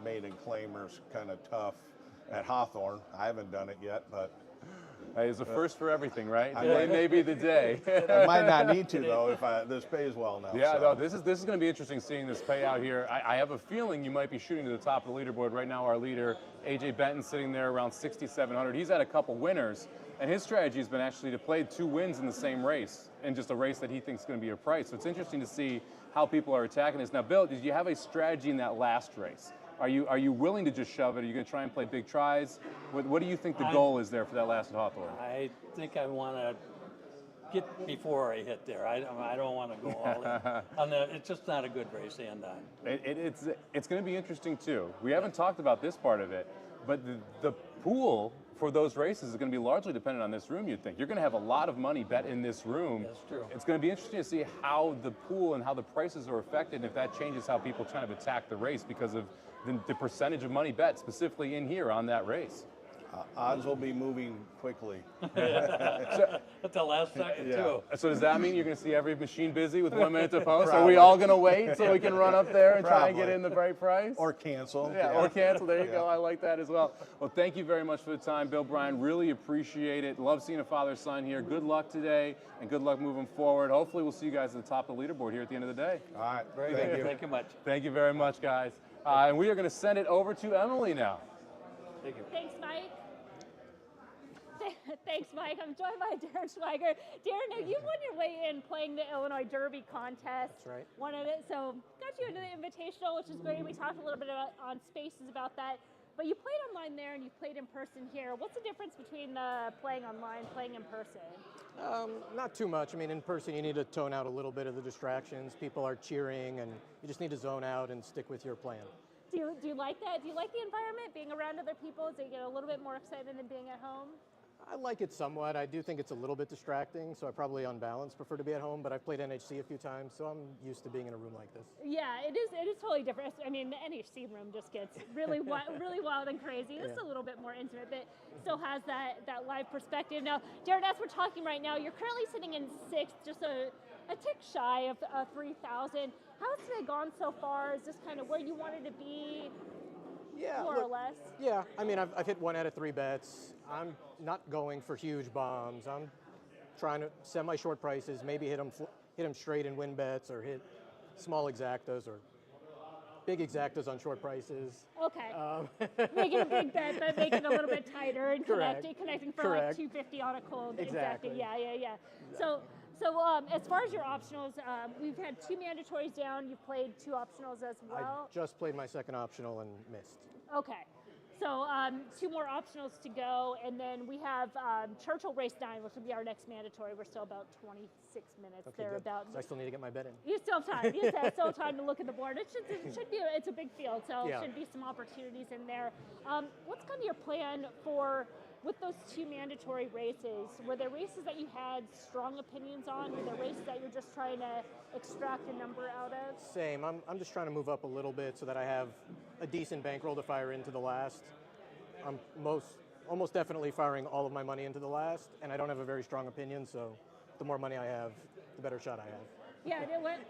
Speaker 18: maiden claimers kind of tough at Hawthorne. I haven't done it yet, but
Speaker 4: it's a first for everything, right? Today may be the day.
Speaker 18: I might not need to though if this pays well now.
Speaker 4: Yeah,
Speaker 18: so.
Speaker 4: no, this is going to be interesting seeing this pay out here. I have a feeling you might be shooting to the top of the leaderboard right now. Our leader, AJ Benton, sitting there around 6,700. He's had a couple winners, and his strategy has been actually to play 2 wins in the same race, in just a race that he thinks is going to be a price. So it's interesting to see how people are attacking this. Now, Bill, did you have a strategy in that last race? Are you willing to just shove it? Are you going to try and play big tries? What do you think the goal is there for that last at Hawthorne?
Speaker 19: I think I want to get before I hit there. I don't want to go all in. It's just not a good race to end on.
Speaker 4: It's going to be interesting too. We haven't talked about this part of it, but the pool for those races is going to be largely dependent on this room, you'd think. You're going to have a lot of money bet in this room.
Speaker 19: That's true.
Speaker 4: It's going to be interesting to see how the pool and how the prices are affected, and if that changes how people kind of attack the race because of the percentage of money bet specifically in here on that race.
Speaker 18: Odds will be moving quickly.
Speaker 19: At the last second, too.
Speaker 4: So does that mean you're going to see every machine busy with 1 minute to post? Are we all going to wait so we can run up there and try and get in the right price?
Speaker 18: Or cancel.
Speaker 4: Yeah, or cancel. There you go. I like that as well. Well, thank you very much for the time, Bill, Brian. Really appreciate it. Love seeing a father-son here. Good luck today, and good luck moving forward. Hopefully we'll see you guys at the top of the leaderboard here at the end of the day.
Speaker 18: All right.
Speaker 19: Very good. Thank you much.
Speaker 4: Thank you very much, guys. And we are going to send it over to Emily now.
Speaker 19: Thank you.
Speaker 2: Thanks, Mike. Thanks, Mike. I'm joined by Darren Schweiger. Darren, now you won your way in playing the Illinois Derby contest.
Speaker 9: That's right.
Speaker 2: One of it, so got you into the Invitational, which is great. We talked a little bit on Spaces about that. But you played online there and you played in person here. What's the difference between playing online, playing in person?
Speaker 9: Not too much. I mean, in person, you need to tone out a little bit of the distractions. People are cheering, and you just need to zone out and stick with your plan.
Speaker 2: Do you like that? Do you like the environment, being around other people? Do you get a little bit more excited than being at home?
Speaker 9: I like it somewhat. I do think it's a little bit distracting, so I probably on balance prefer to be at home, but I've played NHC a few times, so I'm used to being in a room like this.
Speaker 2: Yeah, it is totally different. I mean, the NHC room just gets really really wild and crazy. It's a little bit more intimate, but still has that live perspective. Now, Darren, as we're talking right now, you're currently sitting in 6th, just a tick shy of 3,000. How's today gone so far? Is this kind of where you wanted to be?
Speaker 9: Yeah,
Speaker 2: more or less.
Speaker 9: Yeah, I mean, I've hit 1 out of 3 bets. I'm not going for huge bombs. I'm trying to semi-short prices, maybe hit them straight and win bets, or hit small exactas or big exactas on short prices.
Speaker 2: Okay. Making a big bet, but making it a little bit tighter and connecting for like 250 on a cold
Speaker 9: exactly.
Speaker 2: exacta. Yeah. So as far as your optionals, we've had 2 mandatories down. You've played 2 optionals as well.
Speaker 9: I just played my second optional and missed.
Speaker 2: Okay. So 2 more optionals to go, and then we have Churchill Race 9, which will be our next mandatory. We're still about 26 minutes thereabouts.
Speaker 9: So I still need to get my bet in.
Speaker 2: You still have time. You still have time to look at the board. It should be. It's a big field, so
Speaker 9: yeah.
Speaker 2: Should be some opportunities in there. What's kind of your plan with those 2 mandatory races? Were there races that you had strong opinions on? Were there races that you're just trying to extract a number out of?
Speaker 9: Same. I'm just trying to move up a little bit so that I have a decent bankroll to fire into the last. I'm almost definitely firing all of my money into the last, and I don't have a very strong opinion, so the more money I have, the better shot I have.
Speaker 2: Yeah,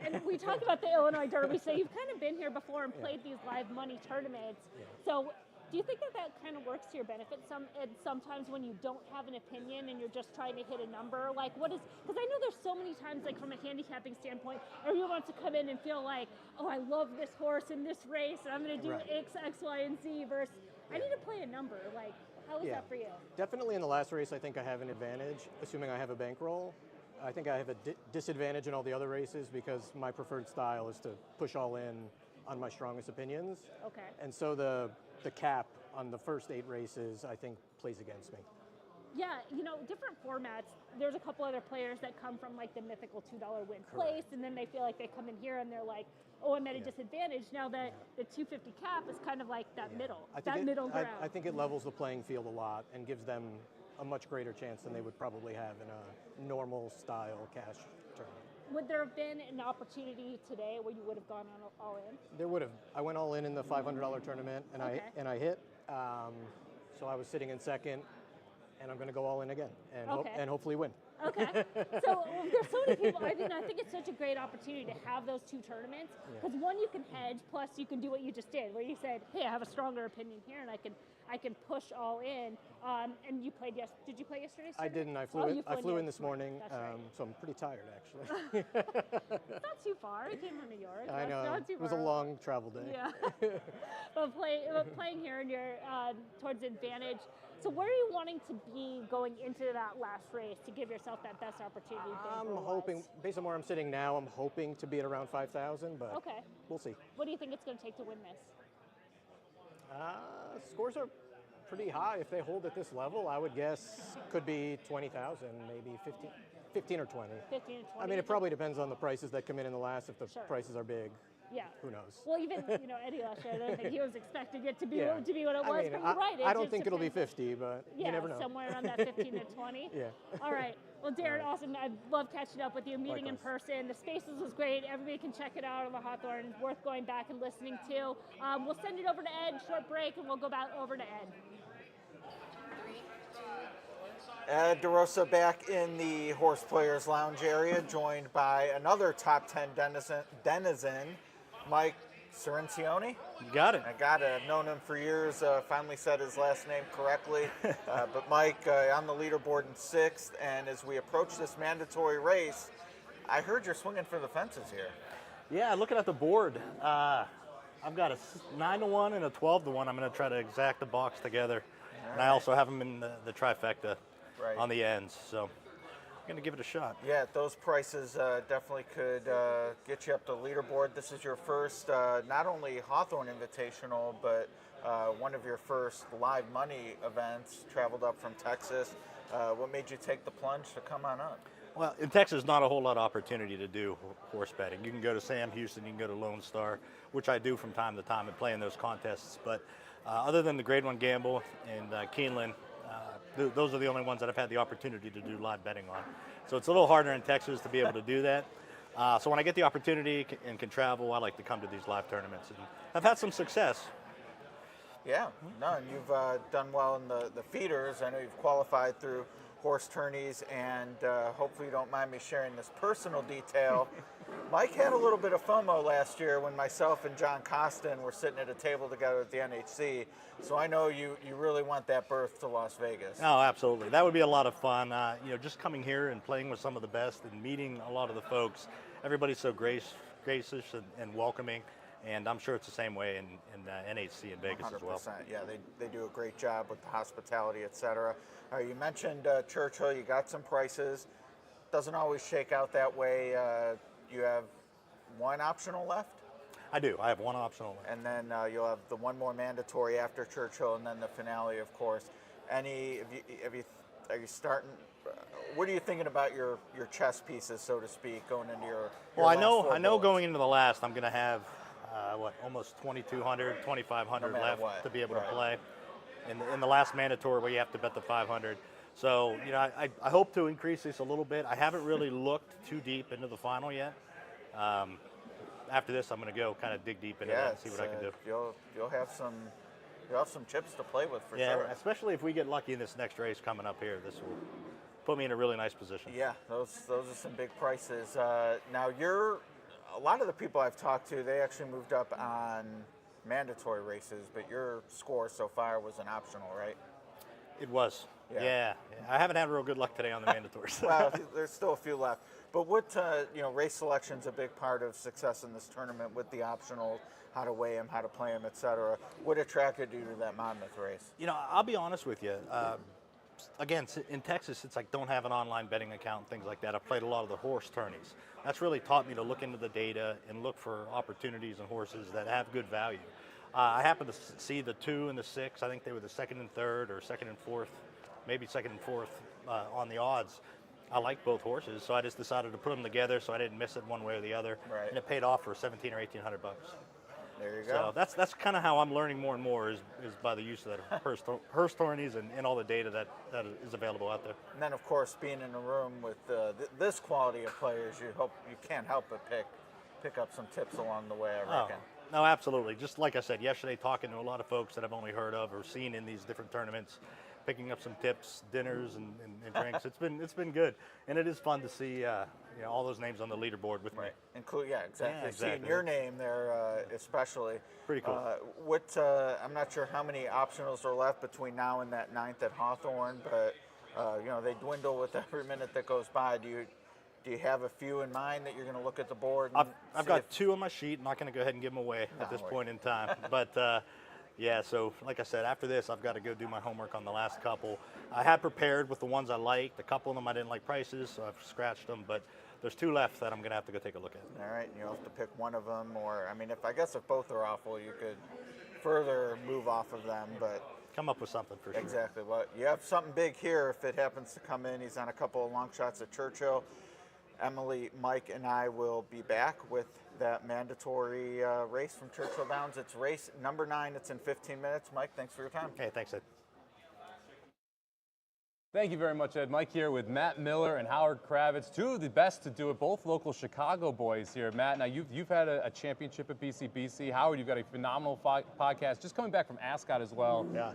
Speaker 2: and we talked about the Illinois Derby, so you've kind of been here before and played these live money tournaments. Yeah. So do you think that kind of works to your benefit sometimes when you don't have an opinion and you're just trying to hit a number? Like, because I know there's so many times, like from a handicapping standpoint, everyone wants to come in and feel like, oh, I love this horse in this race, and I'm going to do X, Y, and Z versus I need to play a number. Like, how is that for you?
Speaker 9: Definitely in the last race, I think I have an advantage, assuming I have a bankroll. I think I have a disadvantage in all the other races because my preferred style is to push all in on my strongest opinions. Okay. And so the cap on the first 8 races, I think, plays against me.
Speaker 2: Yeah, different formats. There's a couple other players that come from like the mythical $2 win place, and then they feel like they come in here and they're like, oh, I'm at a disadvantage. Now the 250 cap is kind of like that middle ground.
Speaker 9: I think it levels the playing field a lot and gives them a much greater chance than they would probably have in a normal style cash tournament.
Speaker 2: Would there have been an opportunity today where you would have gone on all in?
Speaker 9: There would have. I went all in the $500 tournament, and I hit. So I was sitting in second, and I'm going to go all in again and hopefully win.
Speaker 2: Okay. So there's so many people. I think it's such a great opportunity to have those 2 tournaments because one, you can hedge, plus you can do what you just did, where you said, "Hey, I have a stronger opinion here, and I can push all in." And you played Did you play yesterday?
Speaker 9: I didn't. I flew in this morning, so I'm pretty tired actually.
Speaker 2: It's not too far. I came from New York.
Speaker 9: I know.
Speaker 2: Not too
Speaker 9: it was
Speaker 2: far.
Speaker 9: a long travel day.
Speaker 2: Yeah. But playing here and you're towards advantage. So where are you wanting to be going into that last race to give yourself that best opportunity?
Speaker 9: I'm hoping, based on where I'm sitting now, I'm hoping to be at around 5,000, but we'll see.
Speaker 2: What do you think it's going to take to win this?
Speaker 9: Scores are pretty high. If they hold at this level, I would guess could be 20,000, maybe 15 or 20.
Speaker 2: 15 or 20.
Speaker 9: I mean, it probably depends on the prices that come in the last. If the prices are big, who knows?
Speaker 2: Well, even Eddie last year, I don't think he was expecting it to be what it was.
Speaker 9: I mean,
Speaker 2: but you're right.
Speaker 9: I don't think it'll be 50, but you never know.
Speaker 2: Somewhere around that 15 to 20.
Speaker 9: Yeah.
Speaker 2: All right. Well, Darren, awesome. I love catching up with you, meeting in person. The Spaces was great. Everybody can check it out on the Hawthorne. It's worth going back and listening to. We'll send it over to Ed, short break, and we'll go back over to Ed.
Speaker 3: Ed DeRosa back in the Horse Players Lounge area, joined by another top 10 denizen, Mike Cirencione.
Speaker 20: You got it.
Speaker 3: I got it. I've known him for years. Finally said his last name correctly. But Mike, on the leaderboard in 6th, and as we approach this mandatory race, I heard you're swinging for the fences here.
Speaker 20: Yeah, looking at the board, I've got a 9-1 and a 12-1. I'm going to try to exact the box together. And I also have them in the trifecta. on the ends. So I'm going to give it a shot.
Speaker 3: Yeah, those prices definitely could get you up to the leaderboard. This is your first, not only Hawthorne Invitational, but one of your first live money events. Traveled up from Texas. What made you take the plunge to come on up?
Speaker 20: Well, in Texas, not a whole lot of opportunity to do horse betting. You can go to Sam Houston, you can go to Lone Star, which I do from time to time and play in those contests. But other than the Grade 1 Gamble and Keeneland, those are the only ones that I've had the opportunity to do live betting on. So it's a little harder in Texas to be able to do that. So when I get the opportunity and can travel, I like to come to these live tournaments. And I've had some success.
Speaker 3: Yeah, no, and you've done well in the feeders. I know you've qualified through horse tourneys, and hopefully you don't mind me sharing this personal detail. Mike had a little bit of FOMO last year when myself and John Costin were sitting at a table together at the NHC, so I know you really want that berth to Las Vegas.
Speaker 20: Oh, absolutely. That would be a lot of fun. Just coming here and playing with some of the best and meeting a lot of the folks. Everybody's so gracious and welcoming, and I'm sure it's the same way in NHC in Vegas
Speaker 3: 100%.
Speaker 20: as well.
Speaker 3: Yeah, they do a great job with the hospitality, etc. You mentioned Churchill. You got some prices. Doesn't always shake out that way. You have one optional left?
Speaker 20: I do. I have one optional left.
Speaker 3: And then you'll have the one more mandatory after Churchill, and then the finale, of course. Are you starting? What are you thinking about your chess pieces, so to speak, going into your
Speaker 20: Well, I know
Speaker 3: bullets?
Speaker 20: going into the last, I'm going to have almost 2,200, 2,500 left to be able to play. In the last mandatory where you have to bet the 500. So, I hope to increase this a little bit. I haven't really looked too deep into the final yet. After this, I'm going to go kind of dig deep into that and see what I can do.
Speaker 3: You'll have some chips to play with for
Speaker 20: yeah,
Speaker 3: sure.
Speaker 20: especially if we get lucky in this next race coming up here. This will put me in a really nice position.
Speaker 3: Yeah, those are some big prices. Now, a lot of the people I've talked to, they actually moved up on mandatory races, but your score so far was an optional, right?
Speaker 20: It was. Yeah. I haven't had real good luck today on the mandatories.
Speaker 3: Well, there's still a few left. But what, race selection's a big part of success in this tournament with the optionals, how to weigh them, how to play them, etc. What attracted you to that Monmouth race?
Speaker 20: I'll be honest with you. Again, in Texas, since I don't have an online betting account and things like that, I've played a lot of the horse tourneys. That's really taught me to look into the data and look for opportunities and horses that have good value. I happened to see the 2 and the 6. I think they were the 2nd and 3rd or 2nd and 4th, maybe 2nd and 4th on the odds. I like both horses, so I just decided to put them together so I didn't miss it one way or the other.
Speaker 3: Right.
Speaker 20: And it paid off for $1,700 or $1,800.
Speaker 3: There you go.
Speaker 20: So that's kind of how I'm learning more and more is by the use of that horse tourneys and all the data that is available out there.
Speaker 3: And then, of course, being in a room with this quality of players, you can't help but pick up some tips along the way, I reckon.
Speaker 20: No, absolutely. Just like I said yesterday, talking to a lot of folks that I've only heard of or seen in these different tournaments, picking up some tips, dinners, and drinks. It's been good, and it is fun to see all those names on the leaderboard with me.
Speaker 3: Exactly. Seeing your name there, especially.
Speaker 20: Pretty cool.
Speaker 3: I'm not sure how many optionals are left between now and that 9th at Hawthorne, but they dwindle with every minute that goes by. Do you have a few in mind that you're going to look at the board?
Speaker 20: I've got 2 on my sheet. I'm not going to go ahead and give them away at this point in time. But so like I said, after this, I've got to go do my homework on the last couple. I had prepared with the ones I liked. A couple of them I didn't like prices, so I've scratched them. But there's 2 left that I'm going to have to go take a look at.
Speaker 3: All right, and you'll have to pick one of them, or I guess if both are awful, you could further move off of them, but.
Speaker 20: Come up with something for sure.
Speaker 3: Exactly. Well, you have something big here if it happens to come in. He's on a couple of long shots at Churchill. Emily, Mike, and I will be back with that mandatory race from Churchill Downs. It's race number 9. It's in 15 minutes. Mike, thanks for your time.
Speaker 20: Hey, thanks, Ed.
Speaker 4: Thank you very much, Ed. Mike here with Matt Miller and Howard Kravitz, 2 of the best to do it, both local Chicago boys here. Matt, now you've had a championship at BCBC. Howard, you've got a phenomenal podcast, just coming back from Ascot as well.
Speaker 20: Yeah.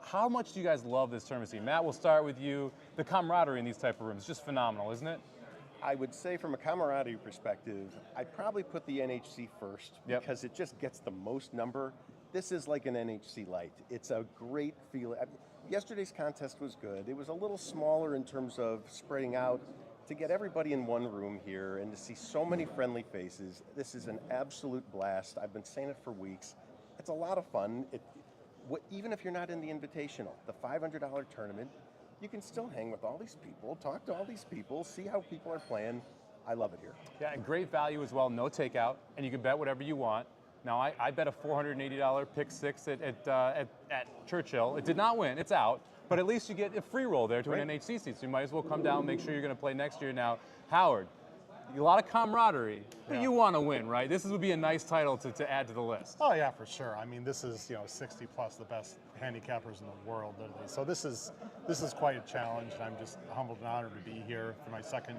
Speaker 4: How much do you guys love this tournament scene? Matt, we'll start with you. The camaraderie in these type of rooms is just phenomenal, isn't it?
Speaker 21: I would say from a camaraderie perspective, I'd probably put the NHC first because it just gets the most number. This is like an NHC light. It's a great feeling. Yesterday's contest was good. It was a little smaller in terms of spreading out. To get everybody in one room here and to see so many friendly faces, this is an absolute blast. I've been saying it for weeks. It's a lot of fun. Even if you're not in the Invitational, the $500 tournament, you can still hang with all these people, talk to all these people, see how people are playing. I love it here.
Speaker 4: Yeah, and great value as well, no takeout, and you can bet whatever you want. Now, I bet a $480 pick six at Churchill. It did not win, it's out, but at least you get a free roll there to an NHC seat, so you might as well come down and make sure you're going to play next year. Now, Howard, a lot of camaraderie, but you want to win, right? This would be a nice title to add to the list.
Speaker 5: Oh yeah, for sure. I mean, this is 60 plus the best handicappers in the world, literally. So this is quite a challenge, and I'm just humbled and honored to be here for my second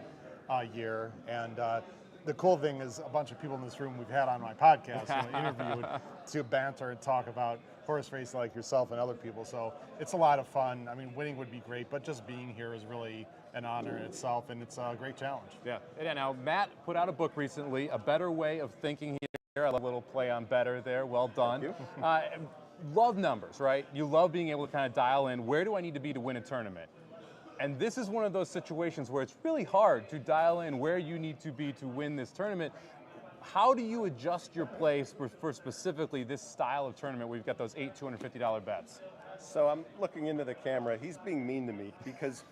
Speaker 5: year. And the cool thing is a bunch of people in this room we've had on my podcast interviewed to banter and talk about horse racing like yourself and other people. So it's a lot of fun. I mean, winning would be great, but just being here is really an honor in itself, and it's a great challenge.
Speaker 4: Yeah. And now Matt put out a book recently, A Better Way of Thinking Here. I love a little play on better there. Well done. Love numbers, right? You love being able to kind of dial in, where do I need to be to win a tournament? And this is one of those situations where it's really hard to dial in where you need to be to win this tournament. How do you adjust your play for specifically this style of tournament where you've got those 8 $250 bets?
Speaker 21: So I'm looking into the camera. He's being mean to me because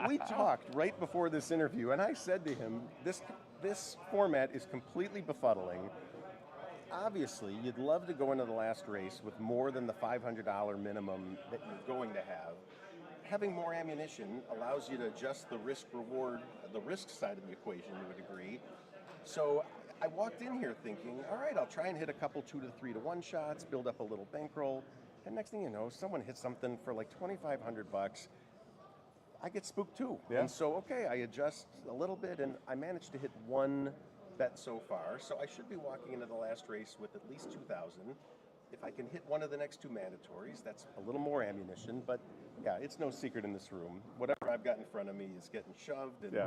Speaker 21: we talked right before this interview, and I said to him, this format is completely befuddling. Obviously, you'd love to go into the last race with more than the $500 minimum that you're going to have. Having more ammunition allows you to adjust the risk-reward, the risk side of the equation to a degree. So I walked in here thinking, all right, I'll try and hit a couple 2 to 3 to 1 shots, build up a little bankroll, and next thing you know, someone hits something for like $2,500. I get spooked too.
Speaker 4: Yeah.
Speaker 21: And so, okay, I adjust a little bit, and I managed to hit 1 bet so far. So I should be walking into the last race with at least 2,000. If I can hit one of the next 2 mandatories, that's a little more ammunition, but yeah, it's no secret in this room. Whatever I've got in front of me is getting shoved, and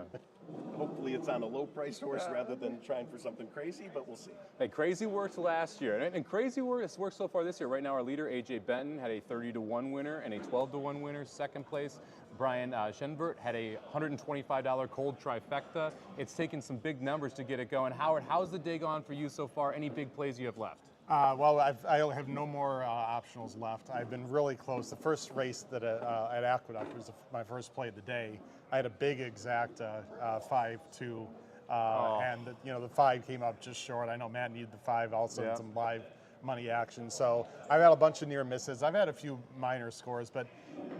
Speaker 21: hopefully it's on a low-priced horse rather than trying for something crazy, but we'll see.
Speaker 4: Hey, crazy worked last year, and crazy worked so far this year. Right now, our leader, AJ Benton, had a 30 to 1 winner and a 12 to 1 winner. Second place, Brian Schenbert had a $125 cold trifecta. It's taken some big numbers to get it going. Howard, how's the day gone for you so far? Any big plays you have left?
Speaker 5: Well, I have no more optionals left. I've been really close. The first race that at Aqueduct was my first play of the day. I had a big exact 5-2, and the 5 came up just short. I know Matt needed the 5 also in some live money action. So I've had a bunch of near misses. I've had a few minor scores, but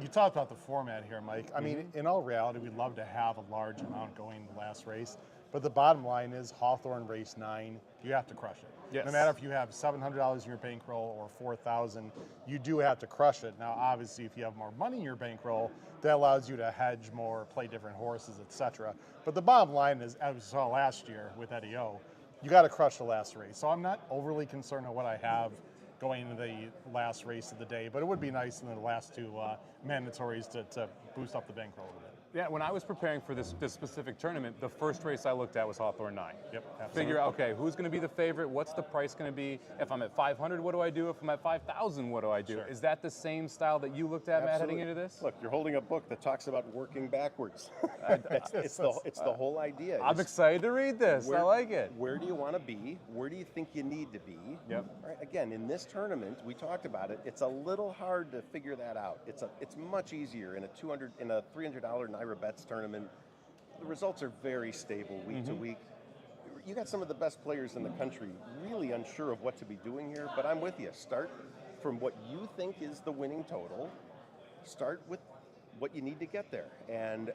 Speaker 5: you talked about the format here, Mike. I mean, in all reality, we'd love to have a large amount going in the last race. But the bottom line is Hawthorne race 9, you have to crush it.
Speaker 4: Yes.
Speaker 5: No matter if you have $700 in your bankroll or $4,000, you do have to crush it. Now, obviously, if you have more money in your bankroll, that allows you to hedge more, play different horses, etc. But the bottom line is, as we saw last year with Eddie O, you got to crush the last race. So I'm not overly concerned on what I have going into the last race of the day, but it would be nice in the last 2 mandatories to boost up the bankroll a bit.
Speaker 4: Yeah, when I was preparing for this specific tournament, the first race I looked at was Hawthorne 9.
Speaker 5: Yep, absolutely.
Speaker 4: Figure out, okay, who's going to be the favorite? What's the price going to be? If I'm at 500, what do I do? If I'm at 5,000, what do I do? Sure. Is that the same style that you looked at, Matt, heading into this?
Speaker 21: Look, you're holding a book that talks about working backwards. It's the whole idea.
Speaker 4: I'm excited to read this. I like it.
Speaker 21: Where do you want to be? Where do you think you need to be?
Speaker 4: Yep.
Speaker 21: Right, again, in this tournament, we talked about it. It's a little hard to figure that out. It's much easier in a $300 Naira bets tournament. The results are very stable week to week. You got some of the best players in the country really unsure of what to be doing here, but I'm with you. Start from what you think is the winning total. Start with what you need to get there. And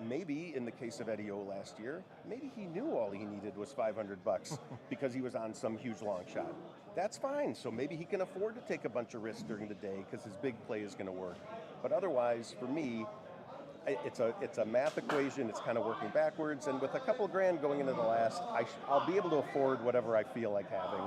Speaker 21: maybe in the case of Eddie O last year, maybe he knew all he needed was $500 because he was on some huge long shot. That's fine. So maybe he can afford to take a bunch of risks during the day because his big play is going to work. But otherwise, for me, it's a math equation. It's kind of working backwards, and with a couple grand going into the last, I'll be able to afford whatever I feel like having.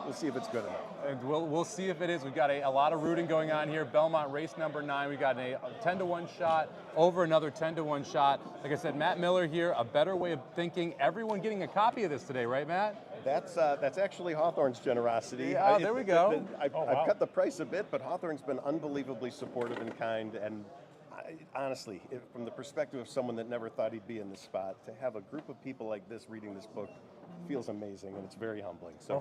Speaker 21: We'll see if it's good enough.
Speaker 4: And we'll see if it is. We've got a lot of rooting going on here. Belmont race number 9. We got a 10 to 1 shot over another 10 to 1 shot. Like I said, Matt Miller here. A better way of thinking. Everyone getting a copy of this today, right, Matt?
Speaker 21: That's actually Hawthorne's generosity.
Speaker 4: Yeah, there we go.
Speaker 21: I've cut the price a bit, but Hawthorne's been unbelievably supportive and kind, and honestly, from the perspective of someone that never thought he'd be in this spot, to have a group of people like this reading this book feels amazing, and it's very humbling. So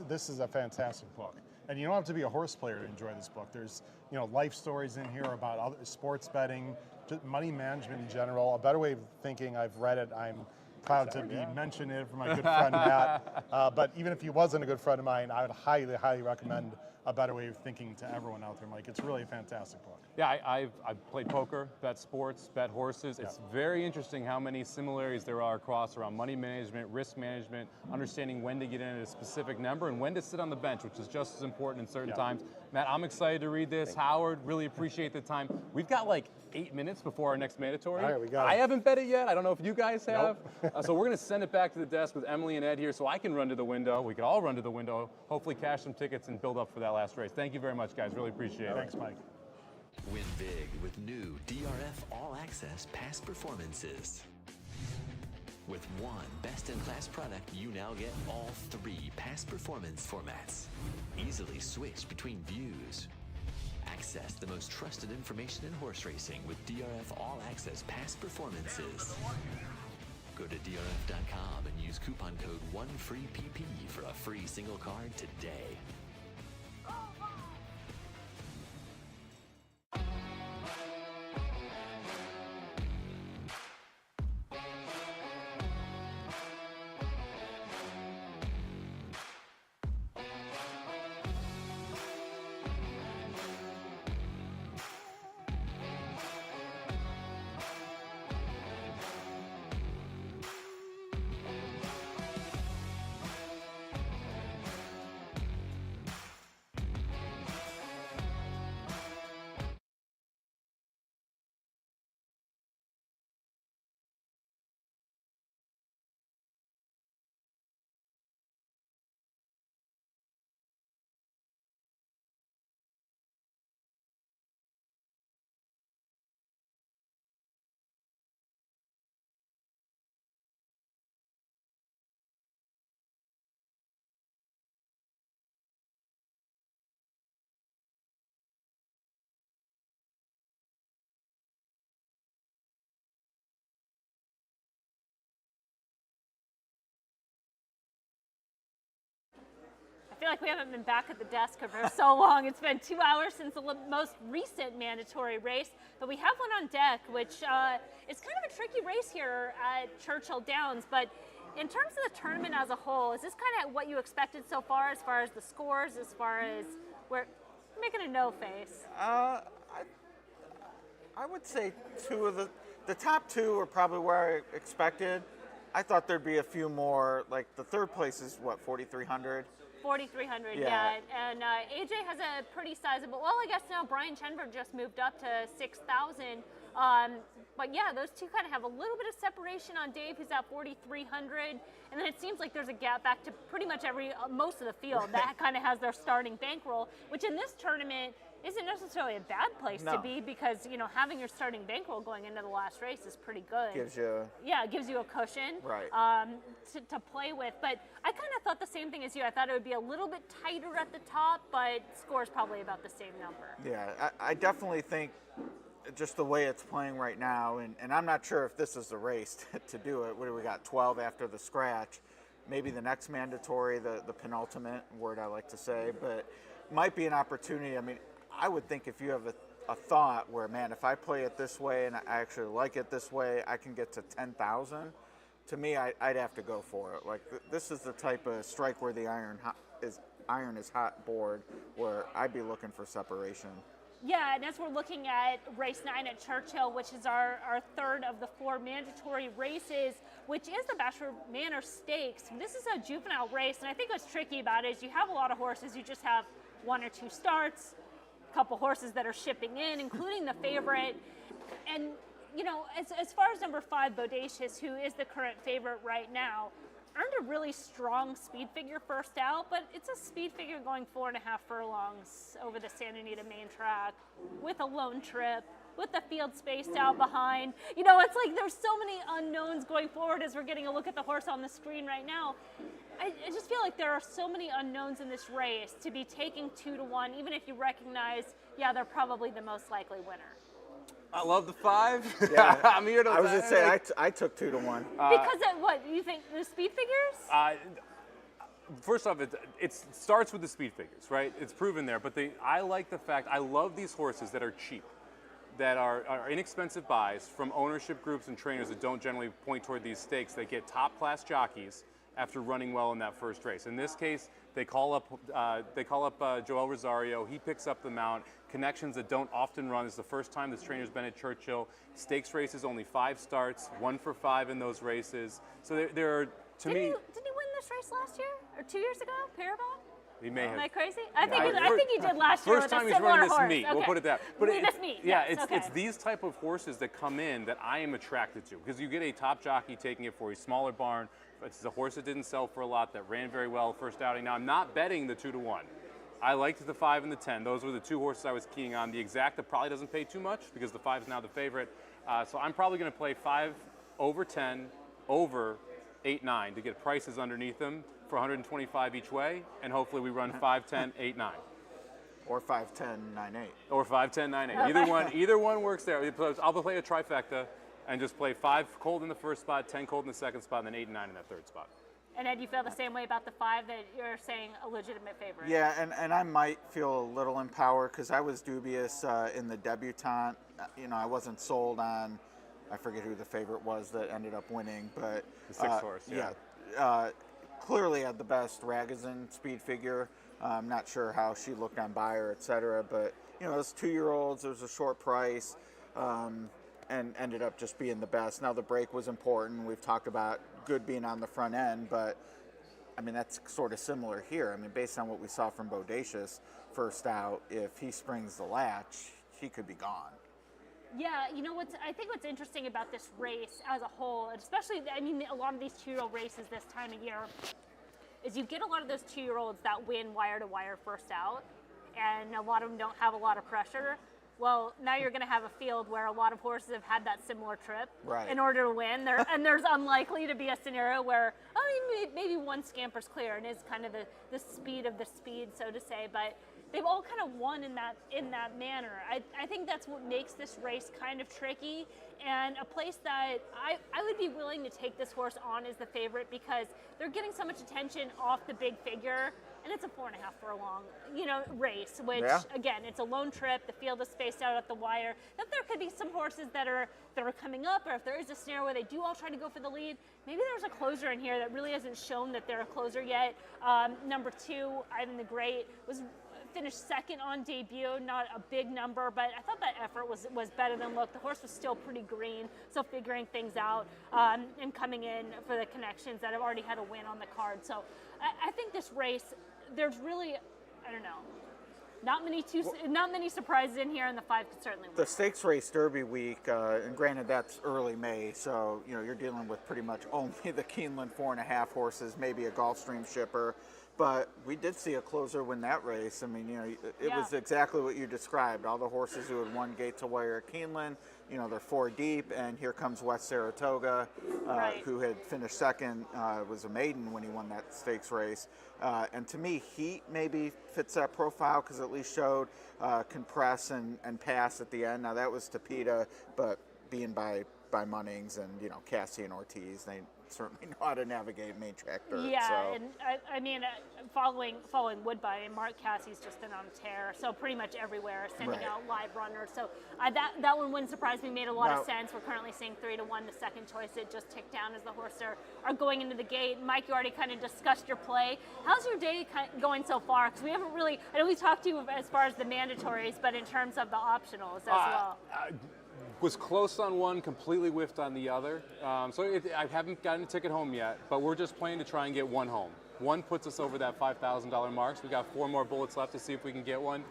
Speaker 5: this is a fantastic book, and you don't have to be a horse player to enjoy this book. There's life stories in here about other sports betting, just money management in general. A better way of thinking, I've read it, I'm proud to be mentioning it for my good friend Matt. But even if he wasn't a good friend of mine, I would highly, highly recommend A Better Way of Thinking to everyone out there, Mike. It's really a fantastic book.
Speaker 4: Yeah, I've played poker, bet sports, bet horses. It's very interesting how many similarities there are across around money management, risk management, understanding when to get in at a specific number and when to sit on the bench, which is just as important in certain times. Matt, I'm excited to read this. Howard, really appreciate the time. We've got like 8 minutes before our next mandatory.
Speaker 5: All right, we got
Speaker 4: I
Speaker 5: it.
Speaker 4: haven't bet it yet. I don't know if you guys have. So we're going to send it back to the desk with Emily and Ed here so I can run to the window. We can all run to the window, hopefully cash some tickets and build up for that last race. Thank you very much, guys. Really appreciate it.
Speaker 5: Thanks, Mike.
Speaker 1: Win big with new DRF All Access past performances. With one best-in-class product, you now get all 3 past performance formats. Easily switch between views. Access the most trusted information in horse racing with DRF All Access past performances. Go to DRF.com and use coupon code 1FREEPP for a free single card today.
Speaker 2: I feel like we haven't been back at the desk for so long. It's been 2 hours since the most recent mandatory race, but we have one on deck, which is kind of a tricky race here at Churchill Downs. But in terms of the tournament as a whole, is this kind of what you expected so far as the scores, as far as where you're making a no face?
Speaker 3: I would say the top 2 are probably where I expected. I thought there'd be a few more, like the third place is what, 4,300?
Speaker 2: 4,300, yeah. And AJ has a pretty sizable, well, I guess now Brian Chenberg just moved up to 6,000. But yeah, those two kind of have a little bit of separation on Dave, who's at 4,300. And then it seems like there's a gap back to pretty much most of the field that kind of has their starting bankroll, which in this tournament isn't necessarily a bad place to be, because having your starting bankroll going into the last race is pretty good. It gives you a cushion to play with. But I kind of thought the same thing as you. I thought it would be a little bit tighter at the top, but score's probably about the same number.
Speaker 3: Yeah, I definitely think just the way it's playing right now, and I'm not sure if this is the race to do it. What do we got, 12 after the scratch? Maybe the next mandatory, the penultimate word I like to say, but might be an opportunity. I mean, I would think if you have a thought where, man, if I play it this way and I actually like it this way, I can get to 10,000. To me, I'd have to go for it. Like this is the type of strike where the iron is hot board where I'd be looking for separation.
Speaker 2: Yeah, and as we're looking at race 9 at Churchill, which is our third of the 4 mandatory races, which is the Bachelor Manor Stakes. This is a juvenile race, and I think what's tricky about it is you have a lot of horses. You just have 1 or 2 starts, a couple horses that are shipping in, including the favorite. And, as far as number 5, Bodacious, who is the current favorite right now, earned a really strong speed figure first out, but it's a speed figure going 4.5 furlongs over the Santa Anita main track with a lone trip, with the field spaced out behind. It's like there's so many unknowns going forward as we're getting a look at the horse on the screen right now. I just feel like there are so many unknowns in this race to be taking 2-1, even if you recognize, they're probably the most likely winner.
Speaker 4: I love the 5.
Speaker 3: Yeah,
Speaker 4: I'm here to.
Speaker 3: I was just saying, I took 2-1.
Speaker 2: Because of what you think, the speed figures?
Speaker 4: First off, it starts with the speed figures, right? It's proven there. But I like the fact, I love these horses that are cheap. that are inexpensive buys from ownership groups and trainers that don't generally point toward these stakes. They get top-class jockeys after running well in that first race. In this case, they call up Joel Rosario. He picks up the mount. Connections that don't often run. It's the first time this trainer's been at Churchill. Stakes races, only 5 starts, 1 for 5 in those races. So there are, to me.
Speaker 2: Didn't he win this race last year or 2 years ago? Parabon?
Speaker 4: He may have.
Speaker 2: Am I crazy? I think he did last year with a similar horse.
Speaker 4: First time he's running this meet.
Speaker 2: Okay.
Speaker 4: We'll put it that. But
Speaker 2: this meet.
Speaker 4: Yeah,
Speaker 2: yes,
Speaker 4: it's these type of horses that come in that I am attracted to, because you get a top jockey taking it for a smaller barn. It's a horse that didn't sell for a lot, that ran very well first outing. Now I'm not betting the 2-1. I liked the 5 and the 10. Those were the 2 horses I was keying on. The exacta probably doesn't pay too much because the 5 is now the favorite. So I'm probably going to play 5 over 10 over 8-9 to get prices underneath them for 125 each way, and hopefully we run 5-10, 8-9.
Speaker 3: Or 5-10, 9-8.
Speaker 4: Or 5-10, 9-8. Either one works there. I'll play a trifecta and just play 5 cold in the first spot, 10 cold in the second spot, and then 8 and 9 in that third spot.
Speaker 2: And Ed, you feel the same way about the 5 that you're saying a legitimate favorite?
Speaker 3: Yeah, and I might feel a little empowered because I was dubious in the debutante. You know, I wasn't sold on, I forget who the favorite was that ended up winning, but
Speaker 4: the 6th horse.
Speaker 3: Yeah. Clearly had the best Ragozin speed figure. I'm not sure how she looked on buyer, et cetera, but you know, those 2-year-olds, it was a short price, and ended up just being the best. Now the break was important. We've talked about good being on the front end, but I mean, that's sort of similar here. I mean, based on what we saw from Bodacious first out, if he springs the latch, he could be gone.
Speaker 2: Yeah, you know I think what's interesting about this race as a whole, especially, I mean, a lot of these 2-year-old races this time of year, is you get a lot of those 2-year-olds that win wire-to-wire first out, and a lot of them don't have a lot of pressure. Well, now you're going to have a field where a lot of horses have had that similar trip in order to win. And there's unlikely to be a scenario where, I mean, maybe one scamper's clear and is kind of the speed of the speed, so to say. But they've all kind of won in that manner. I think that's what makes this race kind of tricky, and a place that I would be willing to take this horse on as the favorite because they're getting so much attention off the big figure, and it's a 4.5 furlong, race, which again, it's a lone trip. The field is spaced out at the wire. That there could be some horses that are coming up, or if there is a scenario where they do all try to go for the lead, maybe there's a closer in here that really hasn't shown that they're a closer yet. Number 2, Ivan the Great, was finished second on debut, not a big number, but I thought that effort was better than look. The horse was still pretty green, so figuring things out and coming in for the connections that have already had a win on the card. So I think this race, there's really, I don't know, not many surprises in here, and the 5 could certainly win.
Speaker 3: The stakes race Derby week, and granted that's early May, so you're dealing with pretty much only the Keeneland 4.5 horses, maybe a Gulfstream shipper. But we did see a closer win that race. I mean, it was exactly what you described. All the horses who had won gate to wire at Keeneland, they're 4 deep, and here comes West Saratoga, who had finished second, was a maiden when he won that stakes race. And to me, Heat maybe fits that profile because at least showed can press and pass at the end. Now that was Tapita, but being by Munnings and Cassie and Ortiz, they certainly know how to navigate main track dirt.
Speaker 2: Yeah,
Speaker 3: so.
Speaker 2: and I mean, following Woodbine, and Mark Cassie's just been on a tear, so pretty much everywhere, sending out live runners. So that one wouldn't surprise me, made a lot of sense. We're currently seeing 3-1, the second choice. It just ticked down as the horses are going into the gate. Mike, you already kind of discussed your play. How's your day going so far? Because we haven't really, I know we talked to you as far as the mandatories, but in terms of the optionals as well.
Speaker 4: Was close on one, completely whiffed on the other. So I haven't gotten a ticket home yet, but we're just playing to try and get one home. One puts us over that $5,000 mark, so we got 4 more bullets left to see if we can get one.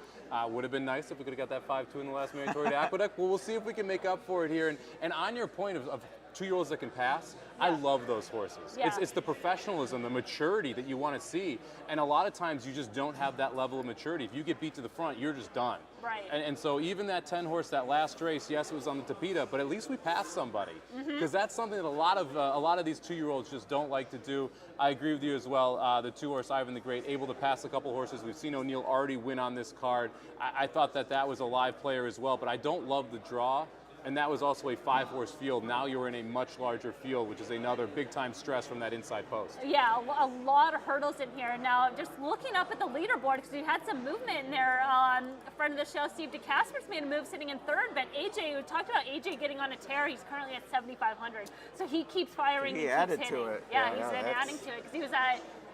Speaker 4: Would have been nice if we could have got that 5-2 in the last mandatory to Aqueduct. Well, we'll see if we can make up for it here. And on your point of 2-year-olds that can pass, I love those horses.
Speaker 2: Yeah.
Speaker 4: It's the professionalism, the maturity that you want to see. And a lot of times you just don't have that level of maturity. If you get beat to the front, you're just done.
Speaker 2: Right.
Speaker 4: And so even that 10 horse, that last race, yes, it was on the Tapita, but at least we passed somebody. Because that's something that a lot of these 2-year-olds just don't like to do. I agree with you as well. The 2 horse Ivan the Great, able to pass a couple horses. We've seen O'Neill already win on this card. I thought that was a live player as well, but I don't love the draw. and that was also a 5-horse field. Now you're in a much larger field, which is another big-time stress from that inside post.
Speaker 2: Yeah, a lot of hurdles in here. Now, just looking up at the leaderboard, because we had some movement in there. A friend of the show, Steve DeCasper's made a move sitting in third, but AJ, we talked about AJ getting on a tear. He's currently at 7,500. So he keeps firing.
Speaker 3: He
Speaker 2: and
Speaker 3: added
Speaker 2: keeps
Speaker 3: to
Speaker 2: hitting.
Speaker 3: it.
Speaker 2: Yeah, he's been adding to it, because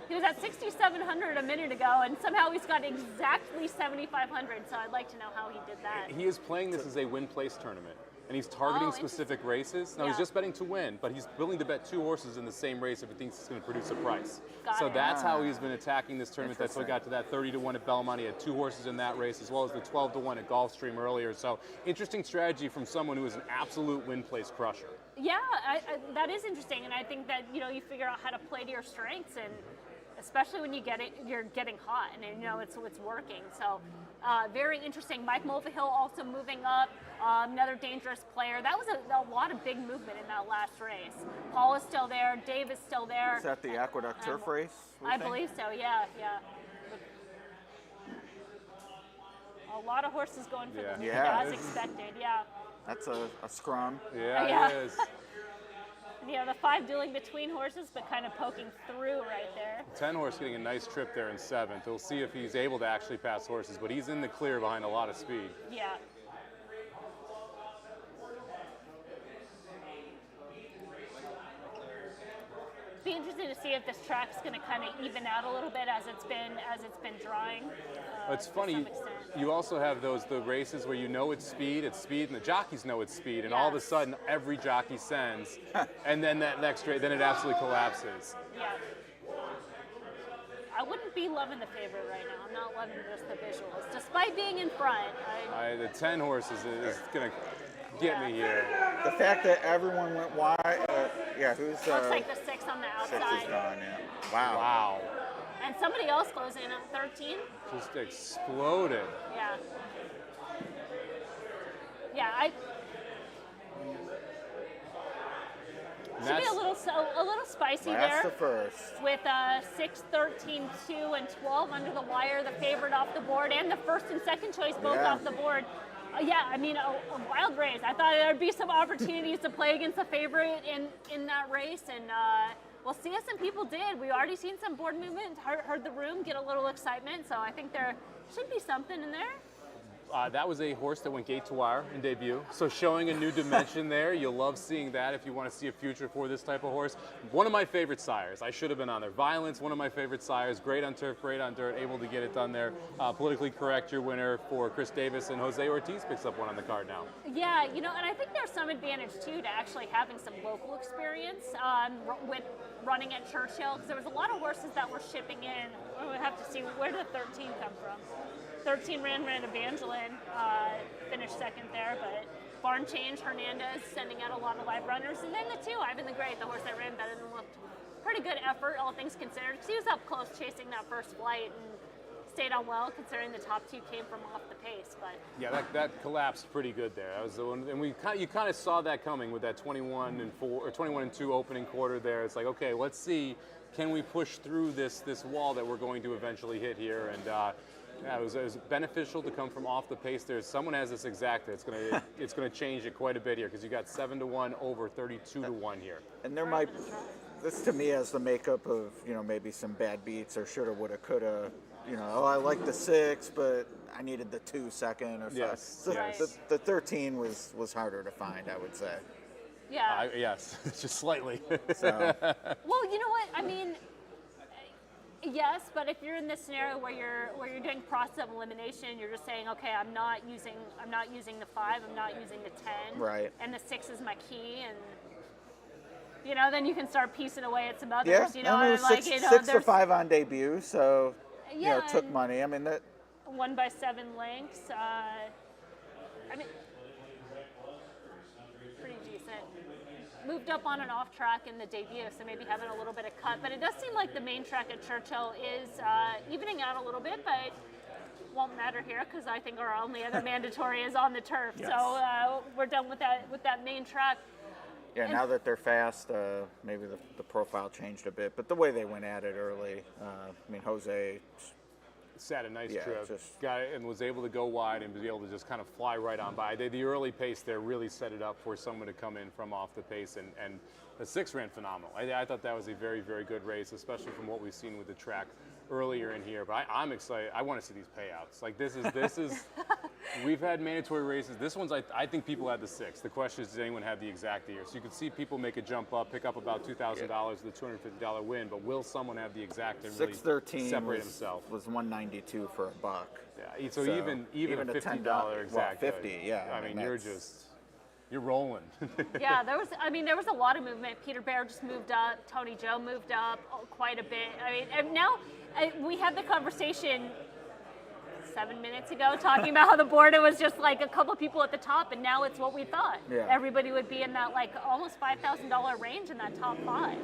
Speaker 2: he was at 6,700 a minute ago, and somehow he's got exactly 7,500. So I'd like to know how he did that.
Speaker 4: He is playing this as a win-place tournament, and he's targeting specific races. Now, he's just betting to win, but he's willing to bet 2 horses in the same race if he thinks it's going to produce a price. So that's how he's been attacking this tournament. That's what got to that 30-1 at Belmont. He had 2 horses in that race, as well as the 12-1 at Gulfstream earlier. So interesting strategy from someone who is an absolute win-place crusher.
Speaker 2: Yeah, that is interesting, and I think that you figure out how to play to your strengths, and especially when you're getting hot, and it's working. So very interesting. Mike Mulvihill also moving up, another dangerous player. That was a lot of big movement in that last race. Paul is still there. Dave is still there.
Speaker 3: Is that the Aqueduct Turf race?
Speaker 2: I believe so. Yeah. A lot of horses going for the lead, as expected. Yeah.
Speaker 3: That's a scrum.
Speaker 4: Yeah, it is.
Speaker 2: The 5 dueling between horses, but kind of poking through right there.
Speaker 4: 10 horse getting a nice trip there in 7th. We'll see if he's able to actually pass horses, but he's in the clear behind a lot of speed.
Speaker 2: Yeah. Be interesting to see if this track's going to kind of even out a little bit as it's been drying.
Speaker 4: It's funny. You also have the races where it's speed, and the jockeys know it's speed, and all of a sudden every jockey sends, and then that next race, then it absolutely collapses.
Speaker 2: Yeah. I wouldn't be loving the favorite right now. I'm not loving just the visuals, despite being in front.
Speaker 4: The 10 horses is going to get me here.
Speaker 3: The fact that everyone went wide, who's...
Speaker 2: Looks like the 6 on the outside.
Speaker 3: 6 is gone, yeah. Wow.
Speaker 2: And somebody else goes in at 13.
Speaker 4: Just exploded.
Speaker 2: Yeah. Yeah, should be a little spicy there.
Speaker 3: That's the first.
Speaker 2: With 6, 13, 2, and 12 under the wire, the favorite off the board, and the first and second choice both off the board. A wild race. I thought there'd be some opportunities to play against the favorite in that race, and we'll see if some people did. We already seen some board movement, heard the room get a little excitement, so I think there should be something in there.
Speaker 4: That was a horse that went gate to wire in debut, so showing a new dimension there. You'll love seeing that if you want to see a future for this type of horse. One of my favorite sires. I should have been on there. Violence, one of my favorite sires. Great on turf, great on dirt, able to get it done there. Politically correct, your winner for Chris Davis, and Jose Ortiz picks up one on the card now.
Speaker 2: Yeah, and I think there's some advantage too to actually having some local experience with running at Churchill, because there was a lot of horses that were shipping in. We have to see, where did 13 come from? 13 ran Evangeline, finished second there, but Barn Change, Hernandez sending out a lot of live runners, and then the 2, Ivan the Great, the horse that ran better than looked. Pretty good effort, all things considered, because he was up close chasing that first flight and stayed on well, considering the top 2 came from off the pace. But
Speaker 4: yeah, that collapsed pretty good there. That was the one, and you kind of saw that coming with that 21-4 or 21-2 opening quarter there. It's like, okay, let's see, can we push through this wall that we're going to eventually hit here? And it was beneficial to come from off the pace there. Someone has this exacta. It's gonna change it quite a bit here, because you got 7-1 over 32-1 here.
Speaker 3: And there might, this to me has the makeup of maybe some bad beats or shoulda, woulda, coulda. I like the 6, but I needed the 2 second or something.
Speaker 4: Yes.
Speaker 3: So the 13 was harder to find, I would say.
Speaker 2: Yeah.
Speaker 4: Yes, just slightly.
Speaker 3: So.
Speaker 2: Well, you know what? I mean. Yes, but if you're in this scenario where you're doing process of elimination, you're just saying, okay, I'm not using the 5, I'm not using the 10,
Speaker 3: right?
Speaker 2: And the 6 is my key, and then you can start piecing away at some others.
Speaker 3: Yeah, I mean,
Speaker 2: like
Speaker 3: 6 to 5 on debut, so took
Speaker 2: and
Speaker 3: money. I mean that
Speaker 2: 1 by 7 lengths. I mean, pretty decent. Moved up on an off track in the debut, so maybe having a little bit of cut. But it does seem like the main track at Churchill is evening out a little bit, but won't matter here because I think our only other mandatory is on the turf.
Speaker 3: Yes.
Speaker 2: So we're done with that main track.
Speaker 3: Yeah, now that they're fast, maybe the profile changed a bit, but the way they went at it early, I mean, Jose
Speaker 4: sat a nice
Speaker 3: Yeah,
Speaker 4: trip,
Speaker 3: just-
Speaker 4: got it, and was able to go wide and be able to just kind of fly right on by. The early pace there really set it up for someone to come in from off the pace, and the 6 ran phenomenal. I thought that was a very, very good race, especially from what we've seen with the track earlier in here. But I'm excited. I want to see these payouts. Like this is. We've had mandatory races. This one's, I think people had the 6. The question is, does anyone have the exact year? So you can see people make a jump up, pick up about $2,000 with a $250 win, but will someone have the exact and really
Speaker 3: 613
Speaker 4: separate himself?
Speaker 3: was 192 for $1.
Speaker 4: Yeah, so even a $50 exact.
Speaker 3: Well, 50, yeah.
Speaker 4: I mean, you're rolling.
Speaker 2: Yeah, there was a lot of movement. Peter Bear just moved up. Tony Joe moved up quite a bit. I mean, and now we had the conversation 7 minutes ago talking about how the board, it was just like a couple people at the top, and now it's what we thought.
Speaker 3: Yeah.
Speaker 2: Everybody would be in that like almost $5,000 range in that top 5.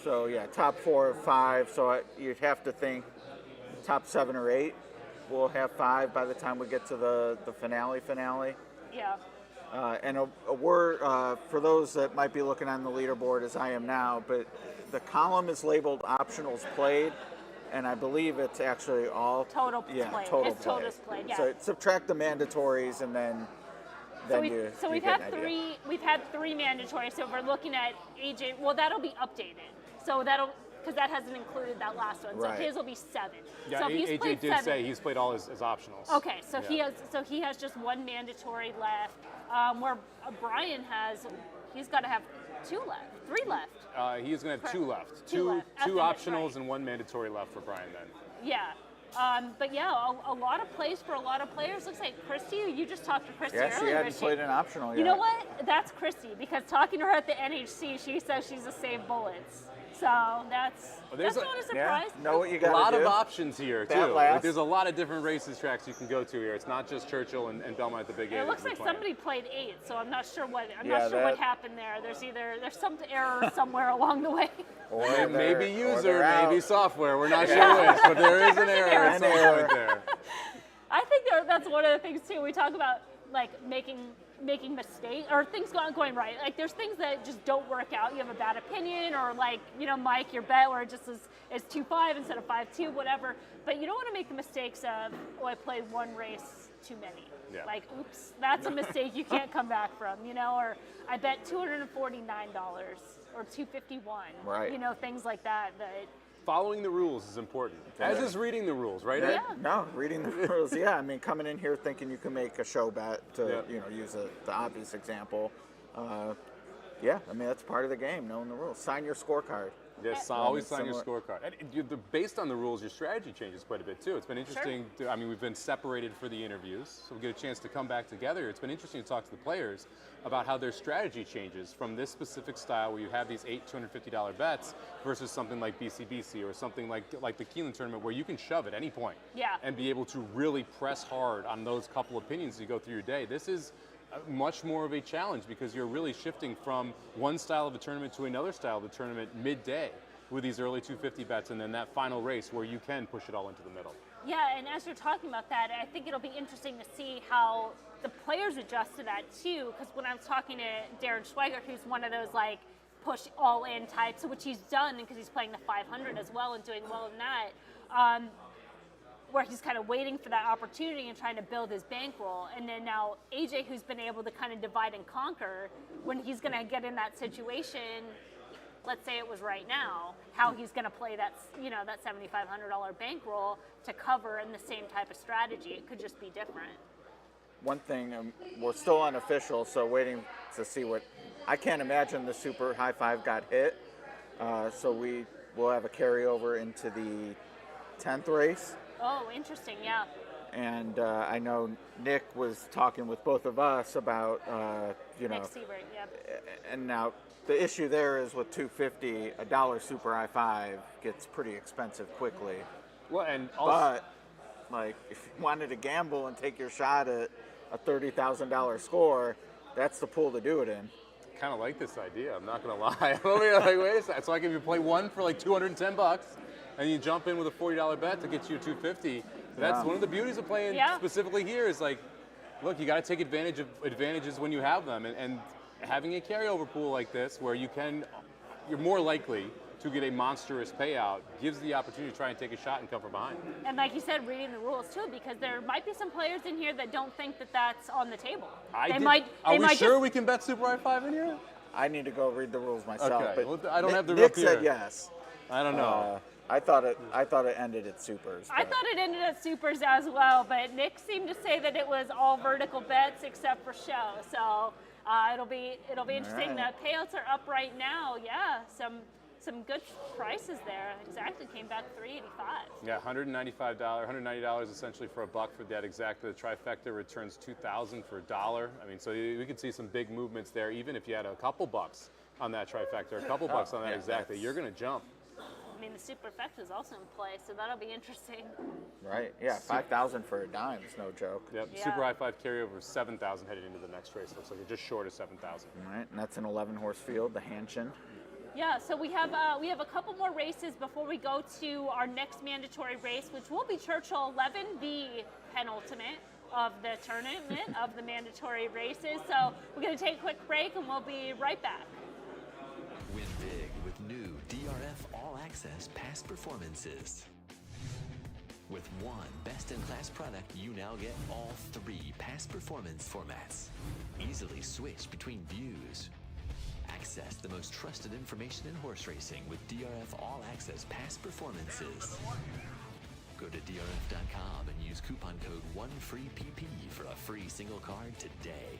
Speaker 3: So yeah, top 4 or 5. So you'd have to think top 7 or 8. We'll have 5 by the time we get to the finale.
Speaker 2: Yeah.
Speaker 3: And a word for those that might be looking on the leaderboard as I am now, but the column is labeled optionals played, and I believe it's actually all
Speaker 2: total played. It's totals played. Yeah.
Speaker 3: So subtract the mandatories, and then
Speaker 2: we've had 3. We've had 3 mandatories. So if we're looking at AJ, well, that'll be updated. So because that hasn't included that last one.
Speaker 3: Right.
Speaker 2: So his will be 7.
Speaker 4: Yeah,
Speaker 2: so if he's
Speaker 4: AJ did
Speaker 2: 7, say
Speaker 4: he's played all his optionals.
Speaker 2: Okay, so he has just 1 mandatory left. Where Brian he's got to have 2 left, 3 left.
Speaker 4: He's going to have 2 left.
Speaker 2: Two left. I
Speaker 4: Two
Speaker 2: think that's
Speaker 4: optionals
Speaker 2: right.
Speaker 4: and 1 mandatory left for Brian then.
Speaker 2: Yeah. But yeah, a lot of plays for a lot of players. Looks like Christy, you just talked to Christy earlier.
Speaker 3: Yeah, she hadn't played an optional yet.
Speaker 2: You know what? That's Christy, because talking to her at the NHC, she says she's a save bullets. So that's not a surprise.
Speaker 3: Yeah, know what you got.
Speaker 4: A lot of options here too. Like, there's a lot of different races tracks you can go to here. It's not just Churchill and Belmont at the Big 8.
Speaker 2: It looks like somebody played 8, so I'm not sure what what happened there. There's some error somewhere along the way.
Speaker 4: Or maybe user, maybe software. We're not sure which, but there is an error at some point there.
Speaker 2: I think that's one of the things too. We talk about like making mistakes or things going right. Like there's things that just don't work out. You have a bad opinion, or like, Mike, your bet where it just is 2-5 instead of 5-2, whatever. But you don't want to make the mistakes of, I played 1 race too many.
Speaker 4: Yeah.
Speaker 2: Like, oops, that's a mistake you can't come back from, or I bet $249 or $251.
Speaker 3: Right.
Speaker 2: Things like that.
Speaker 4: Following the rules is important, as is reading the rules, right, Ed?
Speaker 3: No, reading the rules. Yeah, I mean, coming in here thinking you can make a show bet to, use the obvious example. Yeah, I mean, that's part of the game, knowing the rules. Sign your scorecard.
Speaker 4: Yes, always sign your scorecard. And based on the rules, your strategy changes quite a bit too. It's been interesting. Sure. We've been separated for the interviews, so we get a chance to come back together. It's been interesting to talk to the players about how their strategy changes from this specific style where you have these 8 $250 bets versus something like BCBC or something like the Keeneland tournament where you can shove at any point and be able to really press hard on those couple opinions as you go through your day. This is much more of a challenge because you're really shifting from one style of a tournament to another style of the tournament midday with these early 250 bets, and then that final race where you can push it all into the middle.
Speaker 2: Yeah, and as you're talking about that, I think it'll be interesting to see how the players adjust to that too, because when I was talking to Darren Schweigert, who's one of those like push all in types, which he's done because he's playing the 500 as well and doing well in that, where he's kind of waiting for that opportunity and trying to build his bankroll. And then now AJ, who's been able to kind of divide and conquer, when he's going to get in that situation, let's say it was right now, how he's going to play that, that $7,500 bankroll to cover in the same type of strategy. It could just be different.
Speaker 3: One thing, we're still unofficial, so waiting to see what. I can't imagine the super high 5 got hit, so we will have a carryover into the 10th race.
Speaker 2: Oh, interesting, yeah.
Speaker 3: And I know Nick was talking with both of us about,
Speaker 2: Nick Seabird, yeah.
Speaker 3: And now the issue there is with 250, a dollar super I5 gets pretty expensive quickly.
Speaker 4: Well, and also,
Speaker 3: but if you wanted to gamble and take your shot at a $30,000 score, that's the pool to do it in.
Speaker 4: Kind of like this idea. I'm not gonna lie. I'm over here like, wait a second. So I can play one for like $210. And you jump in with a $40 bet to get you a $250. That's one of the beauties of playing specifically here is like, look, you got to take advantage of advantages when you have them, and having a carryover pool like this where you're more likely to get a monstrous payout gives the opportunity to try and take a shot and come from behind.
Speaker 2: And like you said, reading the rules too, because there might be some players in here that don't think that that's on the table.
Speaker 4: Are we sure we can bet Super I-5 in here?
Speaker 3: I need to go read the rules myself.
Speaker 4: Okay,
Speaker 3: But
Speaker 4: well, I don't have the
Speaker 3: Nick
Speaker 4: rip
Speaker 3: said
Speaker 4: here.
Speaker 3: yes.
Speaker 4: I don't know.
Speaker 3: I thought it ended at supers.
Speaker 2: I thought it ended at supers as well, but Nick seemed to say that it was all vertical bets except for show. So it'll be interesting.
Speaker 3: right.
Speaker 2: The payouts are up right now. Yeah, some good prices there. Exactly came back $385.
Speaker 4: Yeah, $190 essentially for $1 for that exact. The trifecta returns $2,000 for $1. I mean, so we could see some big movements there. Even if you had a couple bucks on that trifecta, a couple bucks on that exactly, you're going to jump.
Speaker 2: I mean, the superfecta is also in play, so that'll be interesting.
Speaker 3: Right. Yeah, 5,000 for a dime is no joke.
Speaker 4: Yep.
Speaker 2: Yeah.
Speaker 4: Super I-5 carryover 7,000 headed into the next race. Looks like you're just short of 7,000.
Speaker 3: All right, and that's an 11-horse field, the Hanshin.
Speaker 2: Yeah, so we have a couple more races before we go to our next mandatory race, which will be Churchill 11, the penultimate of the tournament of the mandatory races. So we're going to take a quick break, and we'll be right back.
Speaker 1: Win big with new DRF All Access past performances. With one best-in-class product, you now get all 3 past performance formats. Easily switch between views. Access the most trusted information in horse racing with DRF All Access past performances. Go to DRF.com and use coupon code 1FREEPP for a free single card today.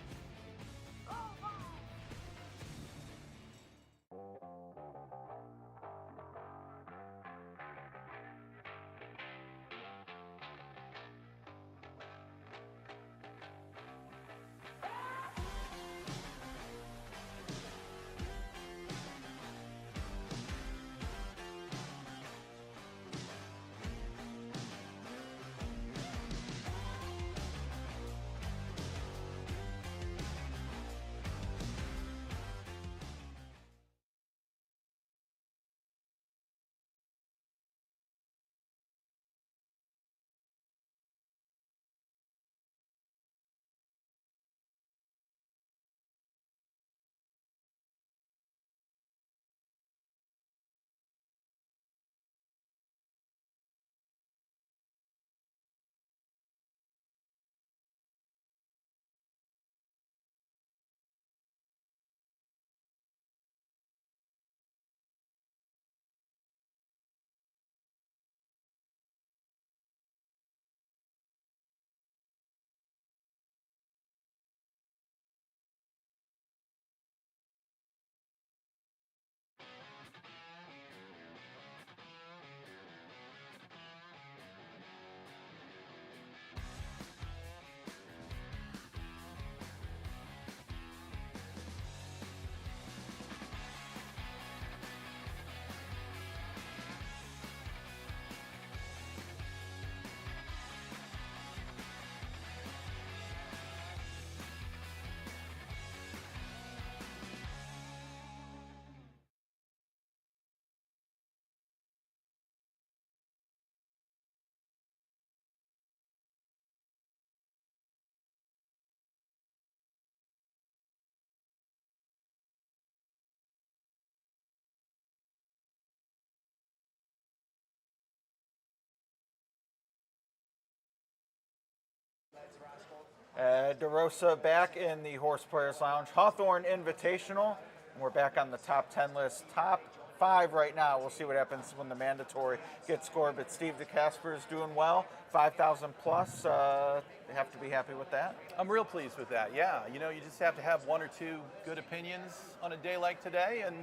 Speaker 3: DeRosa back in the Horse Players Lounge. Hawthorne Invitational. And we're back on the top 10 list. Top 5 right now. We'll see what happens when the mandatory gets scored. But Steve DeCasper is doing well. 5,000 plus. They have to be happy with that.
Speaker 6: I'm real pleased with that. Yeah, you know, you just have to have 1 or 2 good opinions on a day like today, and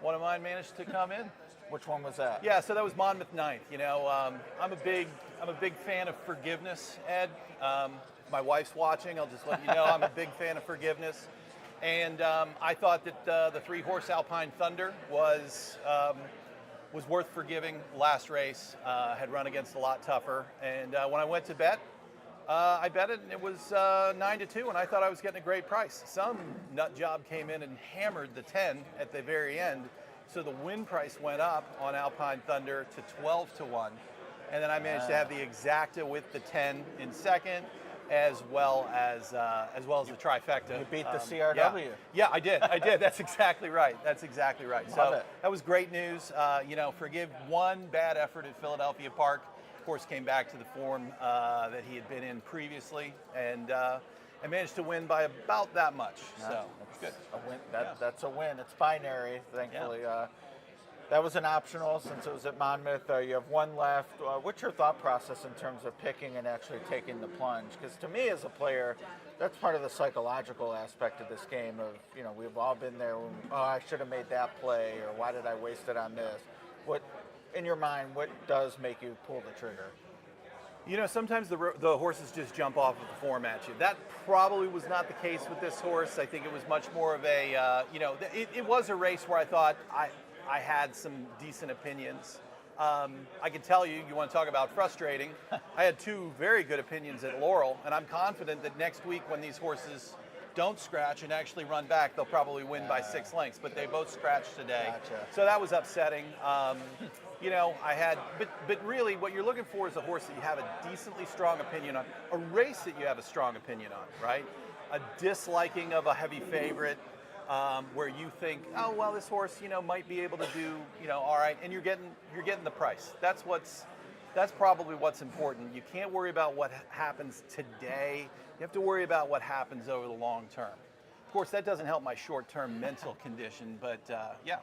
Speaker 6: one of mine managed to come in.
Speaker 3: Which one was that?
Speaker 6: Yeah, so that was Monmouth Ninth. You know, I'm a big fan of forgiveness, Ed. My wife's watching. I'll just let you know I'm a big fan of forgiveness. And I thought that the 3-horse Alpine Thunder was worth forgiving last race. Had run against a lot tougher. And when I went to bet, I bet it, and it was 9-2, and I thought I was getting a great price. Some nut job came in and hammered the 10 at the very end. So the win price went up on Alpine Thunder to 12-1. And then I managed to have the exacta with the 10 in second. as well as the trifecta.
Speaker 3: You beat the CRW.
Speaker 6: Yeah, I did. That's exactly right.
Speaker 3: Love
Speaker 6: So
Speaker 3: it.
Speaker 6: that was great news. Forgive one bad effort at Philadelphia Park. Of course, came back to the form that he had been in previously, and I managed to win by about that much. So it's good.
Speaker 3: A win. That's a win. It's binary, thankfully. That was an optional since it was at Monmouth. You have one left. What's your thought process in terms of picking and actually taking the plunge? Because to me as a player, that's part of the psychological aspect of this game of, we've all been there when, I should have made that play, or why did I waste it on this? What, in your mind, what does make you pull the trigger?
Speaker 6: Sometimes the horses just jump off of the form at you. That probably was not the case with this horse. I think it was much more of a, it was a race where I thought I had some decent opinions. I can tell you want to talk about frustrating. I had two very good opinions at Laurel, and I'm confident that next week when these horses don't scratch and actually run back, they'll probably win by 6 lengths, but they both scratched today.
Speaker 3: Gotcha.
Speaker 6: So that was upsetting. I had, but really what you're looking for is a horse that you have a decently strong opinion on, a race that you have a strong opinion on, right? A disliking of a heavy favorite, where you think, oh well, this horse, might be able to do, all right, and you're getting the price. That's probably what's important. You can't worry about what happens today. You have to worry about what happens over the long term. Of course, that doesn't help my short-term mental condition, but yeah.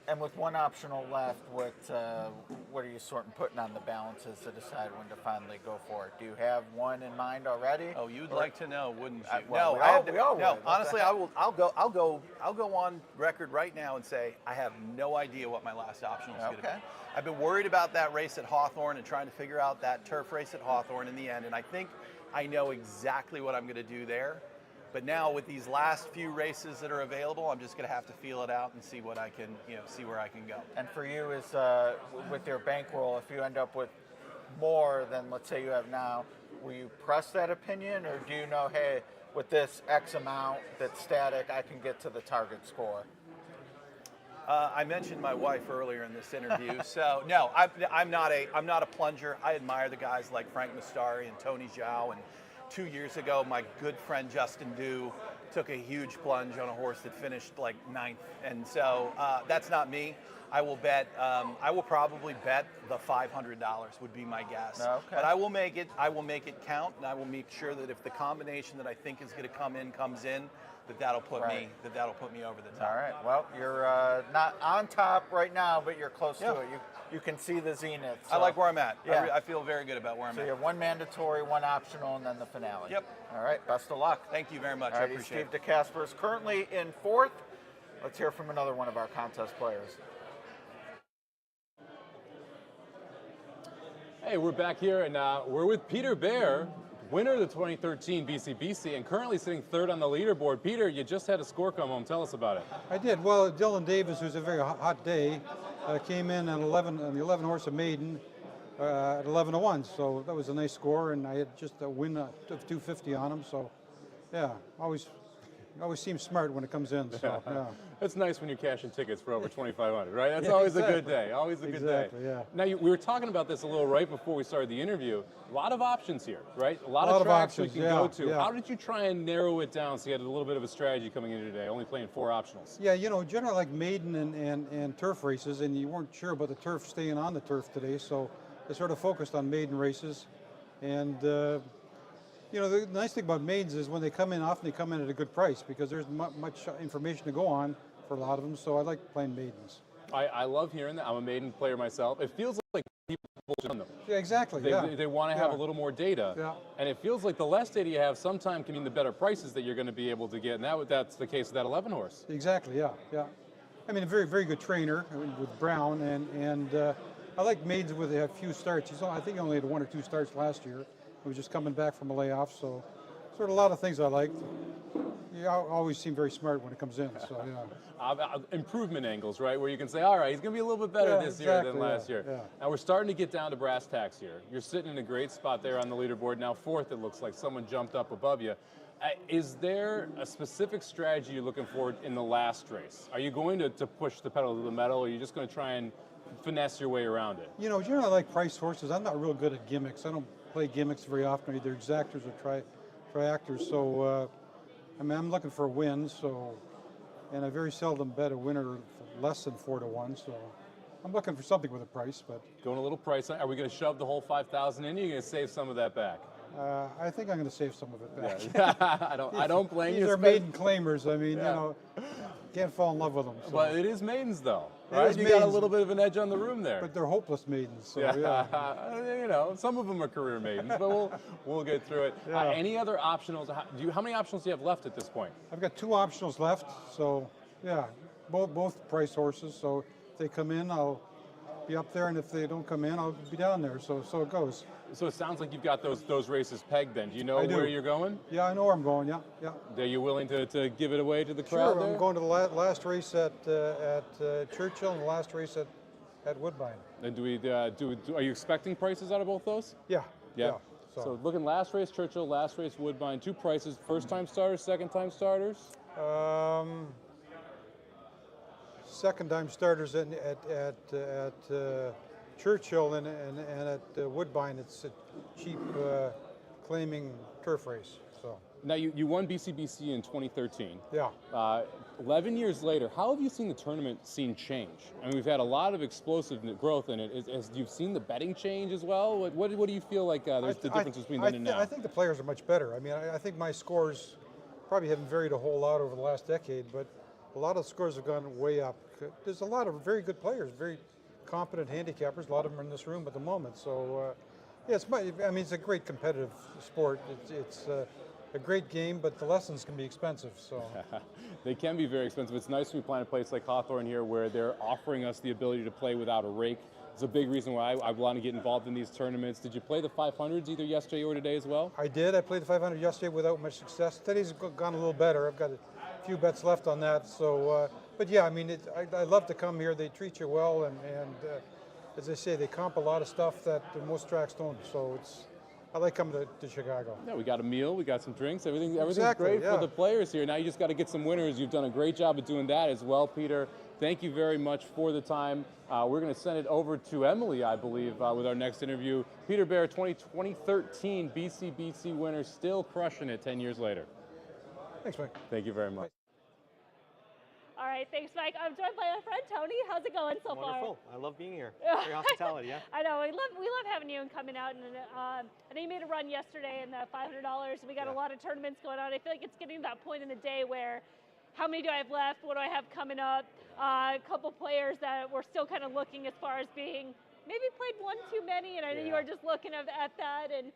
Speaker 3: And with one optional left, what are you putting on the balances to decide when to finally go for it? Do you have one in mind already?
Speaker 6: Oh, you'd like to know, wouldn't you?
Speaker 3: We all would.
Speaker 6: Honestly, I'll go on record right now and say I have no idea what my last option is going to be. I've been worried about that race at Hawthorne and trying to figure out that turf race at Hawthorne in the end, and I think I know exactly what I'm going to do there. But now with these last few races that are available, I'm just going to have to feel it out and see what I can, see where I can go.
Speaker 3: And for you, is with your bankroll, if you end up with more than let's say you have now, will you press that opinion, or do you know, hey, with this X amount that's static, I can get to the target score?
Speaker 6: I mentioned my wife earlier in this interview, so no, I'm not a plunger. I admire the guys like Frank Mastari and Tony Zhao, and 2 years ago, my good friend Justin Dew took a huge plunge on a horse that finished like 9th, and so that's not me. I will probably bet the $500 would be my guess.
Speaker 3: Okay.
Speaker 6: But I will make it count, and I will make sure that if the combination that I think is going to come in comes in, that'll put me over the top.
Speaker 3: All right. Well, you're not on top right now, but you're close to it. You can see the zenith. So.
Speaker 6: I like where I'm at.
Speaker 3: Yeah.
Speaker 6: I feel very good about where I'm at.
Speaker 3: So you have one mandatory, one optional, and then the finale.
Speaker 6: Yep.
Speaker 3: All right. Best of luck.
Speaker 6: Thank you very much.
Speaker 3: All right,
Speaker 6: I appreciate
Speaker 3: Steve
Speaker 6: it.
Speaker 3: DeCasper is currently in 4th. Let's hear from another one of our contest players.
Speaker 4: Hey, we're back here, and we're with Peter Bear, winner of the 2013 BCBC, and currently sitting 3rd on the leaderboard. Peter, you just had a score come home. Tell us about it.
Speaker 7: I did. Well, Dylan Davis, who's a very hot day, came in on the 11 horse of maiden at 11-1. So that was a nice score, and I had just a win of 250 on him. So, yeah, always seems smart when it comes in. So, yeah.
Speaker 4: It's nice when you're cashing tickets for over 2,500, right? That's always a good day. Always a good day.
Speaker 7: Yeah.
Speaker 4: Now, we were talking about this a little right before we started the interview. A lot of options here, right? A lot of tracks we can go to.
Speaker 7: Yeah.
Speaker 4: How did you try and narrow it down so you had a little bit of a strategy coming in today, only playing 4 optionals?
Speaker 7: Yeah, generally like maiden and turf races, and you weren't sure about the turf staying on the turf today, so I sort of focused on maiden races. And, the nice thing about maidens is when they come in, often they come in at a good price because there's much information to go on for a lot of them, so I like playing maidens.
Speaker 4: I love hearing that. I'm a maiden player myself. It feels like people on them.
Speaker 7: Yeah, exactly.
Speaker 4: They want to have a little more data.
Speaker 7: Yeah.
Speaker 4: And it feels like the less data you have sometimes can mean the better prices that you're going to be able to get. And that's the case with that 11 horse.
Speaker 7: Exactly, yeah. I mean, a very, very good trainer with Brown, and I like maidens with a few starts. I think he only had 1 or 2 starts last year. He was just coming back from a layoff, so sort of a lot of things I liked. You always seem very smart when it comes in, so yeah.
Speaker 4: Improvement angles, right, where you can say, all right, he's going to be a little bit better this year than last year.
Speaker 7: Yeah.
Speaker 4: Now we're starting to get down to brass tacks here. You're sitting in a great spot there on the leaderboard. Now 4th, it looks like someone jumped up above you. Is there a specific strategy you're looking for in the last race? Are you going to push the pedal to the metal, or are you just going to try and finesse your way around it?
Speaker 7: Generally I like price horses. I'm not real good at gimmicks. I don't play gimmicks very often, either exactors or factors. So, I mean, I'm looking for a win. So, and I very seldom bet a winner less than 4-1. So, I'm looking for something with a price. But
Speaker 4: going a little price. Are we going to shove the whole 5,000 in? Or are you going to save some of that back?
Speaker 7: I think I'm going to save some of it back.
Speaker 4: Yeah. I don't blame you.
Speaker 7: These are maiden claimers. I mean, you know, can't fall in love with them. So.
Speaker 4: But it is maidens, though.
Speaker 7: It
Speaker 4: Right?
Speaker 7: is
Speaker 4: You
Speaker 7: maidens,
Speaker 4: got a little bit of an edge on the room there.
Speaker 7: But they're hopeless maidens. So,
Speaker 4: You know, some of them are career maidens, but we'll get through it. Any other optionals? How many optionals do you have left at this point?
Speaker 7: I've got 2 optionals left. So, yeah, both price horses. So if they come in, I'll be up there, and if they don't come in, I'll be down there. So it goes.
Speaker 4: So it sounds like you've got those races pegged. Then do you know
Speaker 7: I do.
Speaker 4: where you're going?
Speaker 7: Yeah, I know where I'm going. Yeah.
Speaker 4: Are you willing to give it away to the crowd?
Speaker 7: Sure,
Speaker 4: there?
Speaker 7: I'm going to the last race at Churchill and the last race at Woodbine.
Speaker 4: And are you expecting prices out of both those?
Speaker 7: Yeah.
Speaker 4: So looking last race Churchill, last race Woodbine, 2 prices: first time starters, second time starters.
Speaker 7: Second time starters at Churchill and at Woodbine. It's a cheap claiming turf race. So
Speaker 4: now you won BCBC in 2013.
Speaker 7: Yeah.
Speaker 4: 11 years later, how have you seen the tournament scene change? I mean, we've had a lot of explosive growth in it. As you've seen the betting change as well? What do you feel like there's the difference between then and now?
Speaker 7: I think the players are much better. I mean, I think my scores probably haven't varied a whole lot over the last decade, but a lot of scores have gone way up. There's a lot of very good players, very competent handicappers. A lot of them are in this room at the moment. So, yeah, it's a great competitive sport. It's a great game, but the lessons can be expensive. So
Speaker 4: they can be very expensive. It's nice when we play in a place like Hawthorne here, where they're offering us the ability to play without a rake. It's a big reason why I want to get involved in these tournaments. Did you play the 500s either yesterday or today as well?
Speaker 7: I did. I played the 500 yesterday without much success. Today's gone a little better. I've got a few bets left on that. So, but yeah, I mean, I love to come here. They treat you well, and as I say, they comp a lot of stuff that most tracks don't. So I like coming to Chicago.
Speaker 4: Yeah, we got a meal, we got some drinks, everything's
Speaker 7: Exactly,
Speaker 4: great for the players here. Now you just got to get some winners. You've done a great job of doing that as well, Peter. Thank you very much for the time. We're going to send it over to Emily, I believe, with our next interview. Peter Bear, 2013 BCBC winner, still crushing it 10 years later.
Speaker 7: Thanks, Mike.
Speaker 4: Thank you very much.
Speaker 2: All right, thanks, Mike. I'm joined by my friend Tony. How's it going so far?
Speaker 10: Wonderful. I love being here. Your hospitality, yeah.
Speaker 2: I know. We love having you and coming out. And I know you made a run yesterday in the $500. We got a lot of tournaments going on. I feel like it's getting to that point in the day where, how many do I have left? What do I have coming up? A couple players that we're still kind of looking as far as being maybe played one too many. And I know you were just looking at that. And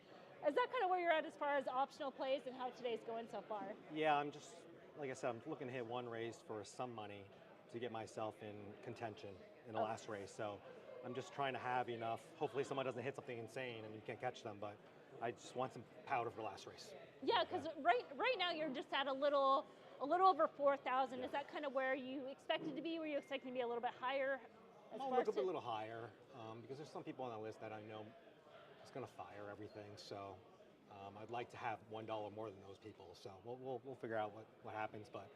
Speaker 2: is that kind of where you're at as far as optional plays and how today's going so far?
Speaker 10: Yeah, I'm just, like I said, I'm looking to hit one race for some money to get myself in contention in the last race. So I'm just trying to have enough. Hopefully someone doesn't hit something insane and you can't catch them, but I just want some powder for the last race.
Speaker 2: Yeah, because right now you're just at a little over 4,000. Is that kind of where you expected to be? Were you expecting to be a little bit higher?
Speaker 10: I'll look a little higher because there's some people on the list that I know is going to fire everything. So I'd like to have $1 more than those people. So we'll figure out what happens, but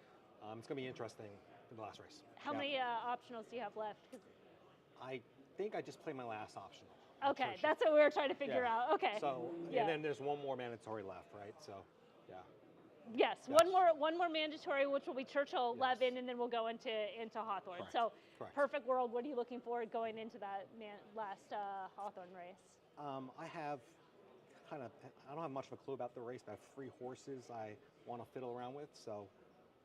Speaker 10: it's going to be interesting in the last race.
Speaker 2: How many optionals do you have left?
Speaker 10: I think I just played my last optional.
Speaker 2: Okay, that's what we were trying to figure out. Okay.
Speaker 10: So and then there's one more mandatory left, right? So yeah.
Speaker 2: Yes, one more mandatory, which will be Churchill 11, and then we'll go into Hawthorne.
Speaker 10: Correct.
Speaker 2: So
Speaker 10: Correct.
Speaker 2: Perfect world. What are you looking for going into that last Hawthorne race?
Speaker 10: I don't have much of a clue about the race, but I have 3 horses I want to fiddle around with. So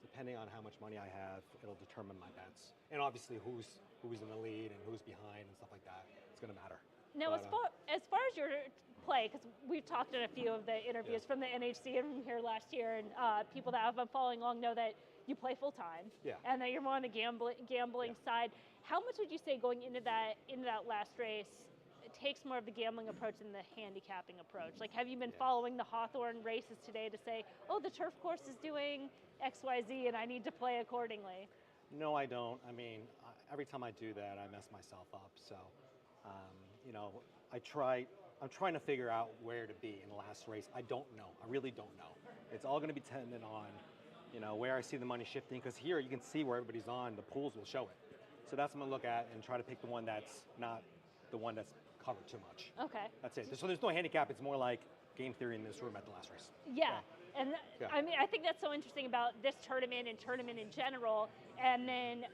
Speaker 10: depending on how much money I have, it'll determine my bets. And obviously who's in the lead and who's behind and stuff like that. It's going to matter.
Speaker 2: Now, as far as your play, because we've talked in a few of the interviews from the NHC and from here last year, and people that have been following along know that you play full time, and that you're more on the gambling side. How much would you say going into that last race takes more of the gambling approach than the handicapping approach? Like, have you been following the Hawthorne races today to say, oh, the turf course is doing X, Y, Z, and I need to play accordingly?
Speaker 10: No, I don't. I mean, every time I do that, I mess myself up. So, I'm trying to figure out where to be in the last race. I don't know. I really don't know. It's all going to be dependent on, where I see the money shifting. Because here you can see where everybody's on. The pools will show it. So that's what I'm going to look at and try to pick the one that's not the one that's covered too much.
Speaker 2: Okay.
Speaker 10: That's it. So there's no handicap. It's more like game theory in this room at the last race.
Speaker 2: Yeah. And
Speaker 10: Yeah.
Speaker 2: I mean, I think that's so interesting about this tournament and tournament in general, and then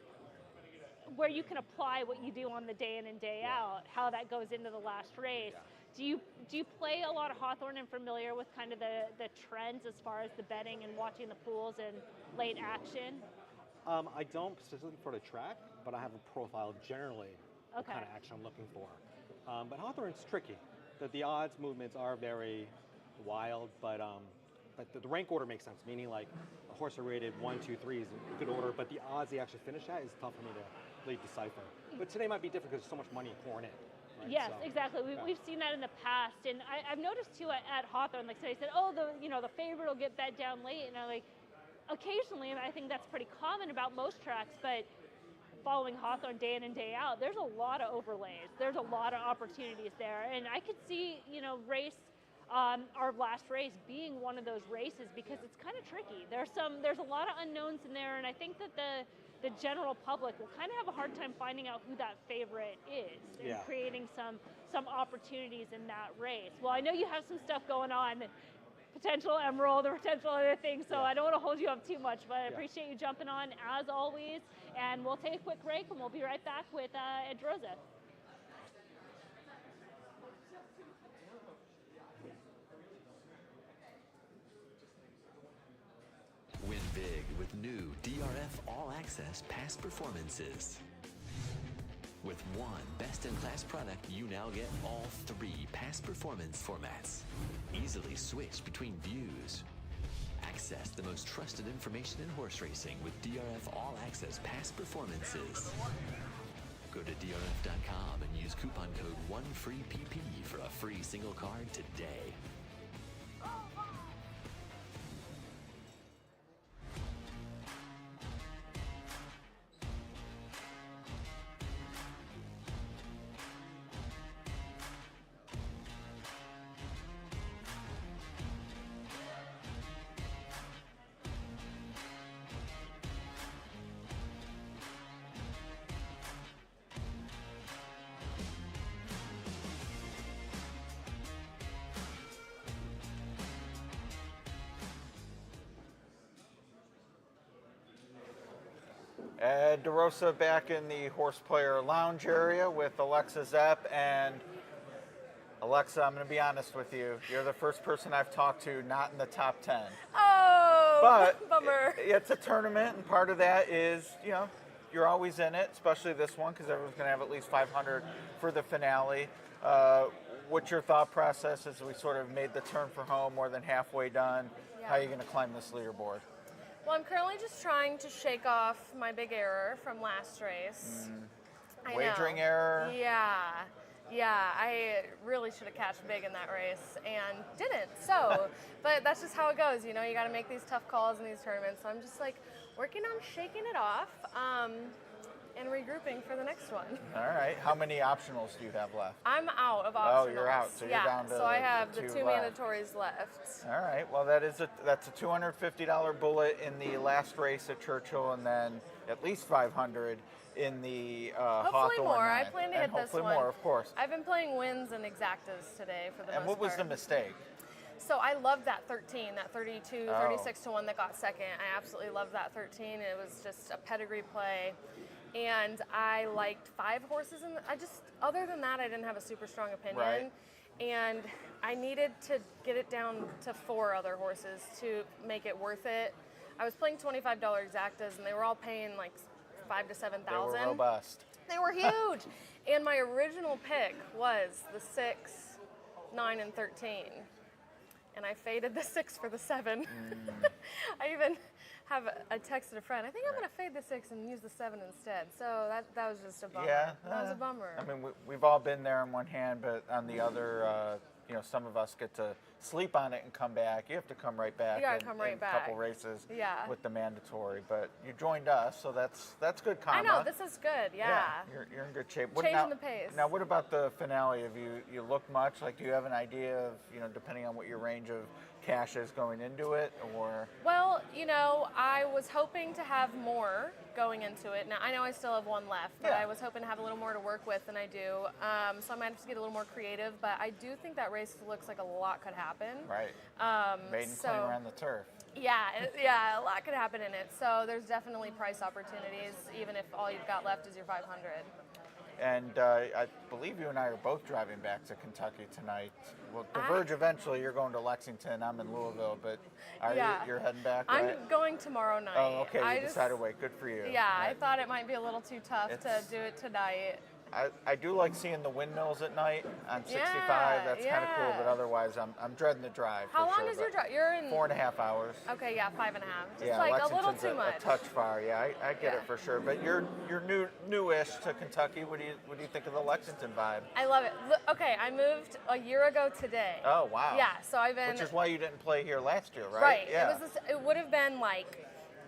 Speaker 2: where you can apply what you do on the day in and day out, how that goes into the last race. Do you play a lot of Hawthorne and familiar with kind of the trends as far as the betting and watching the pools and late action?
Speaker 10: I don't specifically for the track, but I have a profile generally what
Speaker 2: Okay.
Speaker 10: kind of action I'm looking for. But Hawthorne's tricky. The odds movements are very wild, but the rank order makes sense, meaning like a horse are rated 1, 2, 3 is a good order, but the odds they actually finish at is tough for me to really decipher. But today might be different because there's so much money pouring in. Right?
Speaker 2: Yes,
Speaker 10: So,
Speaker 2: exactly. We've seen that in the past, and I've noticed too at Hawthorne. Like today, said, oh, the favorite will get bet down late, and I'm like, occasionally, and I think that's pretty common about most tracks, but following Hawthorne day in and day out, there's a lot of overlays. There's a lot of opportunities there, and I could see our last race being one of those races because it's kind of tricky. There's a lot of unknowns in there, and I think that the general public will kind of have a hard time finding out who that favorite is and creating some opportunities in that race. Well, I know you have some stuff going on, potential Emerald or potential other things, so I don't want to hold you up too much, but I appreciate you jumping on as always, and we'll take a quick break and we'll be right back with DeRosa.
Speaker 1: Win big with new DRF All Access past performances. With one best-in-class product, you now get all 3 past performance formats. Easily switch between views. Access the most trusted information in horse racing with DRF All Access past performances. Go to DRF.com and use coupon code 1FREEPP for a free single card today.
Speaker 3: Ed DeRosa back in the Horse Player Lounge area with Alexa Zepp. And Alexa, I'm going to be honest with you. You're the first person I've talked to not in the top 10.
Speaker 11: Oh,
Speaker 3: but
Speaker 11: bummer.
Speaker 3: It's a tournament, and part of that is, you're always in it, especially this one, because everyone's going to have at least 500 for the finale. What's your thought process as we sort of made the turn for home, more than halfway done? How are you going to climb this leaderboard?
Speaker 11: Well, I'm currently just trying to shake off my big error from last race.
Speaker 3: Wagering error?
Speaker 11: Yeah, I really should have cashed big in that race and didn't. So, but that's just how it goes. You got to make these tough calls in these tournaments. So I'm just like working on shaking it off and regrouping for the next one.
Speaker 3: All right. How many optionals do you have left?
Speaker 11: I'm out of optionals.
Speaker 3: Oh, you're out. So you're down to
Speaker 11: so I have the 2
Speaker 3: left.
Speaker 11: mandatories left.
Speaker 3: All right. Well, that's a $250 bullet in the last race at Churchill, and then at least 500 in the
Speaker 11: Hopefully
Speaker 3: Hawthorne
Speaker 11: more.
Speaker 3: nine.
Speaker 11: I plan to
Speaker 3: and
Speaker 11: hit this
Speaker 3: hopefully
Speaker 11: one.
Speaker 3: more, of course.
Speaker 11: I've been playing wins and exactas today for the most
Speaker 3: And what was the
Speaker 11: part.
Speaker 3: mistake?
Speaker 11: So I loved that 13, that 32,
Speaker 3: Oh.
Speaker 11: 36 to 1 that got second. I absolutely loved that 13. It was just a pedigree play. And I liked 5 horses. And other than that, I didn't have a super strong opinion.
Speaker 3: Right.
Speaker 11: And I needed to get it down to 4 other horses to make it worth it. I was playing $25 exactas, and they were all paying like $5,000 to $7,000.
Speaker 3: They were robust.
Speaker 11: They were huge. And my original pick was the 6, 9, and 13. And I faded the 6 for the 7. I even I texted a friend, I think I'm going to fade the 6 and use the 7 instead. So that was just a bummer.
Speaker 3: Yeah.
Speaker 11: That was a bummer.
Speaker 3: I mean, we've all been there on one hand, but on the other, some of us get to sleep on it and come back. You have to come right back.
Speaker 11: You gotta come right
Speaker 3: in
Speaker 11: back.
Speaker 3: a couple races with the mandatory. But you joined us, so that's good karma.
Speaker 11: I know, this is good, yeah.
Speaker 3: You're in good shape.
Speaker 11: Changing the pace.
Speaker 3: Now, what about the finale? Have you looked much? Like, do you have an idea of, depending on what your range of caches going into it, or?
Speaker 11: Well, you know, I was hoping to have more going into it. Now, I know I still have one left, but I was hoping to have a little more to work with than I do. So I might have to get a little more creative, but I do think that race looks like a lot could happen.
Speaker 3: Right. Maiden claim around the turf.
Speaker 11: Yeah, a lot could happen in it. So there's definitely price opportunities, even if all you've got left is your 500.
Speaker 3: And I believe you and I are both driving back to Kentucky tonight. We'll diverge eventually. You're going to Lexington. I'm in Louisville, but you're heading back, right?
Speaker 11: I'm going tomorrow night.
Speaker 3: Oh, okay. You decided to wait. Good for you.
Speaker 11: Yeah, I thought it might be a little too tough to do it tonight.
Speaker 3: I do like seeing the windmills at night on 65. That's kind of cool, but otherwise I'm dreading the drive.
Speaker 11: How long is your drive? You're in
Speaker 3: 4.5 hours.
Speaker 11: Okay, 5.5. Just like a little too much.
Speaker 3: A touch far. Yeah, I get it for sure. But you're newish to Kentucky. What do you think of the Lexington vibe?
Speaker 11: I love it. Okay, I moved a year ago today.
Speaker 3: Oh wow.
Speaker 11: Yeah, so I've been.
Speaker 3: Which is why you didn't play here last year, right?
Speaker 11: Right.
Speaker 3: Yeah.
Speaker 11: It would have been like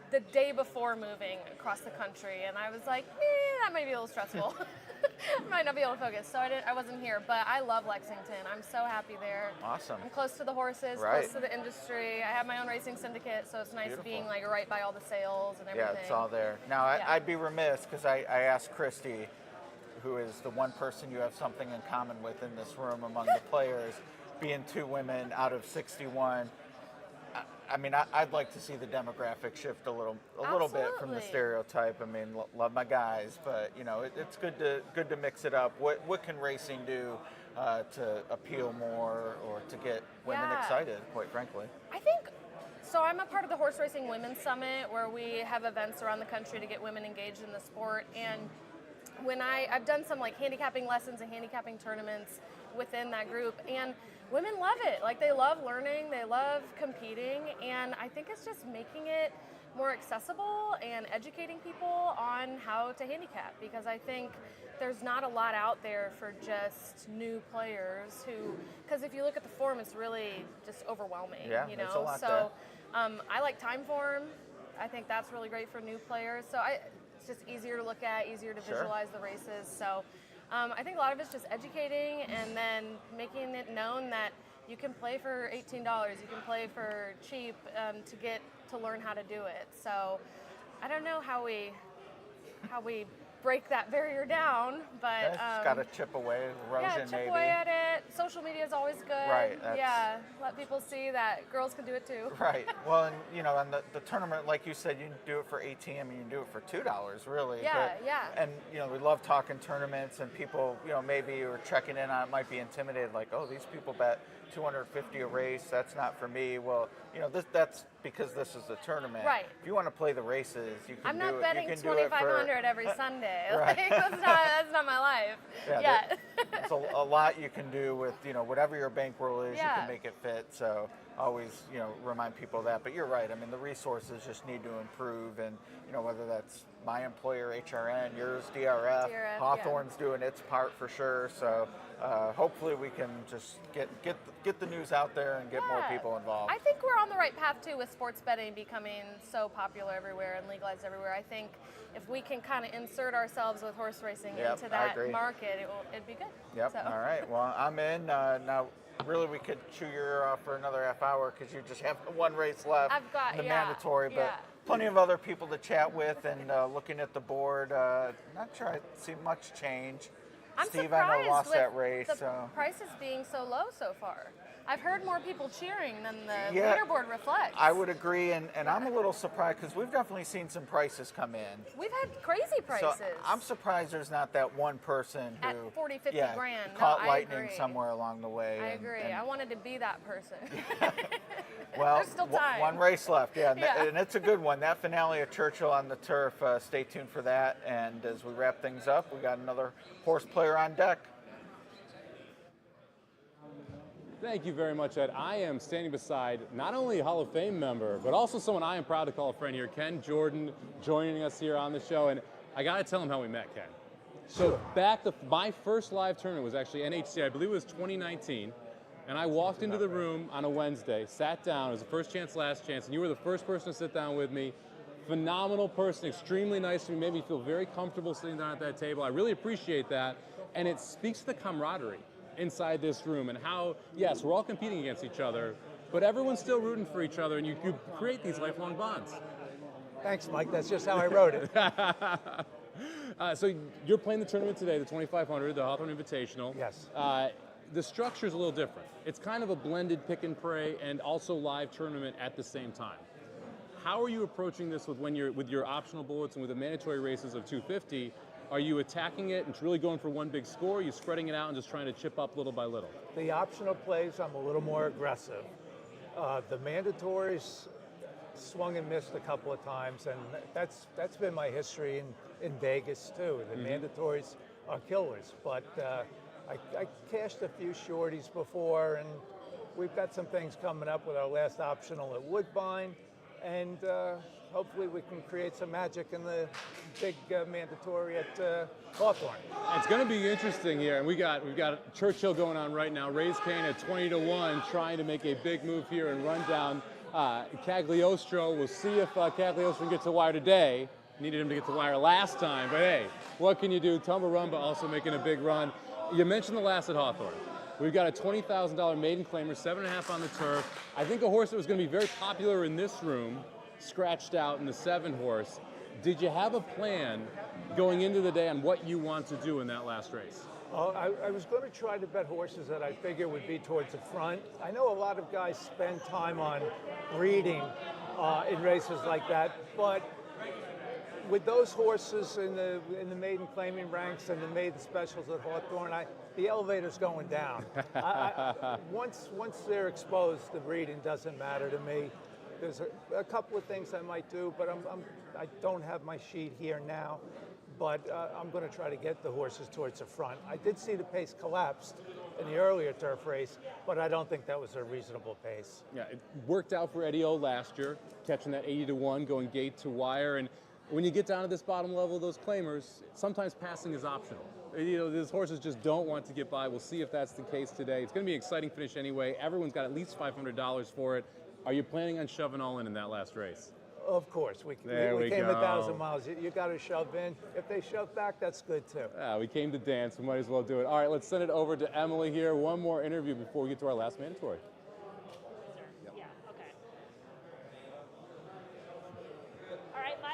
Speaker 11: the day before moving across the country, and I was like, that might be a little stressful. I might not be able to focus, so I wasn't here. But I love Lexington. I'm so happy there.
Speaker 3: Awesome.
Speaker 11: I'm close to the horses, close to the industry. I have my own racing syndicate, so it's nice being like right by all the sales and everything.
Speaker 3: Yeah, it's all there. Now, I'd be remiss because I asked Christy, who is the one person you have something in common with in this room among the players, being 2 women out of 61. I mean, I'd like to see the demographic shift a little bit from the stereotype. I mean, love my guys, but you know, it's good to mix it up. What can racing do to appeal more or to get women excited? Quite frankly,
Speaker 11: I think. So I'm a part of the Horse Racing Women's Summit, where we have events around the country to get women engaged in the sport. And when I've done some like handicapping lessons and handicapping tournaments within that group, and women love it. Like, they love learning, they love competing, and I think it's just making it more accessible and educating people on how to handicap, because I think there's not a lot out there for just new players because if you look at the form, it's really just overwhelming.
Speaker 3: Yeah,
Speaker 11: you know?
Speaker 3: there's a lot
Speaker 11: so
Speaker 3: there.
Speaker 11: I like time form. I think that's really great for new players. So it's just easier to look at, easier to visualize the races. So I think a lot of it's just educating and then making it known that you can play for $18, you can play for cheap to learn how to do it. So I don't know how we break that barrier down, but
Speaker 3: just got to chip away, erosion
Speaker 11: chip away at it. Social media is always good.
Speaker 3: Right.
Speaker 11: Yeah, let people see that girls can do it too.
Speaker 3: Right. Well, and you know, and the tournament, like you said, you can do it for $18. I mean, you can do it for $2, really.
Speaker 11: Yeah,
Speaker 3: And you know, we love talking tournaments, and people, you know, maybe are checking in on it, might be intimidated, like, oh, these people bet $250 a race. That's not for me. Well, you know, that's because this is a tournament.
Speaker 11: Right.
Speaker 3: If you want to play the races, you can.
Speaker 11: I'm not
Speaker 3: do it.
Speaker 11: betting $2,500 every Sunday.
Speaker 3: Right.
Speaker 11: Like, that's not my life.
Speaker 3: Yeah. It's a lot you can do with, you know, whatever your bankroll is, you can make it fit. So always, you know, remind people of that. But you're right. I mean, the resources just need to improve, and you know, whether that's my employer, HRN, yours, DRF, Hawthorne's doing its part for sure. So hopefully we can just get the news out there and get more people involved.
Speaker 11: I think we're on the right path too with sports betting becoming so popular everywhere and legalized everywhere. I think if we can kind of insert ourselves with horse racing into that market, it'd be good.
Speaker 3: Yep.
Speaker 11: So.
Speaker 3: All right. Well, I'm in now. Really, we could chew your ear off for another half hour because you just have one race left.
Speaker 11: I've got
Speaker 3: the mandatory, but plenty of other people to chat with, and looking at the board, not sure I see much change.
Speaker 11: I'm
Speaker 3: Steve, I know, lost
Speaker 11: with
Speaker 3: that race.
Speaker 11: The prices being so low so far. I've heard more people cheering than the leaderboard reflects.
Speaker 3: I would agree, and I'm a little surprised because we've definitely seen some prices come in.
Speaker 11: We've had crazy prices.
Speaker 3: So I'm surprised there's not that one person who
Speaker 11: at 40, 50 grand.
Speaker 3: Caught lightning somewhere along the way.
Speaker 11: I agree. I wanted to be that person.
Speaker 3: Well,
Speaker 11: there's still time.
Speaker 3: One race left, and it's a good one. That finale of Churchill on the turf. Stay tuned for that. And as we wrap things up, we got another horse player on deck.
Speaker 4: Thank you very much, Ed. I am standing beside not only a Hall of Fame member, but also someone I am proud to call a friend here, Ken Jordan, joining us here on the show. And I got to tell him how we met, Ken. So my first live tournament was actually NHC, I believe it was 2019. And I walked into the room on a Wednesday, sat down, it was the first chance, last chance, and you were the first person to sit down with me. Phenomenal person, extremely nice to me, made me feel very comfortable sitting down at that table. I really appreciate that. And it speaks to the camaraderie inside this room and how, yes, we're all competing against each other, but everyone's still rooting for each other, and you create these lifelong bonds.
Speaker 12: Thanks, Mike. That's just how I wrote it.
Speaker 4: So you're playing the tournament today, the 2500, the Hawthorne Invitational.
Speaker 12: Yes.
Speaker 4: The structure's a little different. It's kind of a blended pick and pray and also live tournament at the same time. How are you approaching this with your optional bullets and with the mandatory races of 250? Are you attacking it and really going for one big score? Are you spreading it out and just trying to chip up little by little?
Speaker 12: The optional plays, I'm a little more aggressive. The mandatories swung and missed a couple of times, and that's been my history in Vegas too. The mandatories are killers, but I cashed a few shorties before, and we've got some things coming up with our last optional at Woodbine, and hopefully we can create some magic in the big mandatory at Hawthorne.
Speaker 4: It's going to be interesting here, and we've got Churchill going on right now. Raise Kane at 20-1, trying to make a big move here and run down Cagliostro. We'll see if Cagliostro gets the wire today. Needed him to get the wire last time, but hey, what can you do? Tumbarumba also making a big run. You mentioned the last at Hawthorne. We've got a $20,000 maiden claimer, 7.5 on the turf. I think a horse that was going to be very popular in this room, scratched out in the 7 horse. Did you have a plan going into the day on what you want to do in that last race?
Speaker 12: I was going to try to bet horses that I figure would be towards the front. I know a lot of guys spend time on breeding in races like that, but with those horses in the maiden claiming ranks and the maiden specials at Hawthorne, the elevator's going down. Once they're exposed, the breeding doesn't matter to me. There's a couple of things I might do, but I don't have my sheet here now. But I'm going to try to get the horses towards the front. I did see the pace collapsed in the earlier turf race, but I don't think that was a reasonable pace.
Speaker 4: Yeah, it worked out for Eddie O last year, catching that 80-1, going gate to wire. And when you get down to this bottom level of those claimers, sometimes passing is optional. You know, these horses just don't want to get by. We'll see if that's the case today. It's going to be an exciting finish anyway. Everyone's got at least $500 for it. Are you planning on shoving all in that last race?
Speaker 12: Of course. We came 1,000 miles. You got to shove in. If they shove back, that's good too.
Speaker 4: Yeah, we came to dance. We might as well do it. All right, let's send it over to Emily here. One more interview before we get to our last mandatory.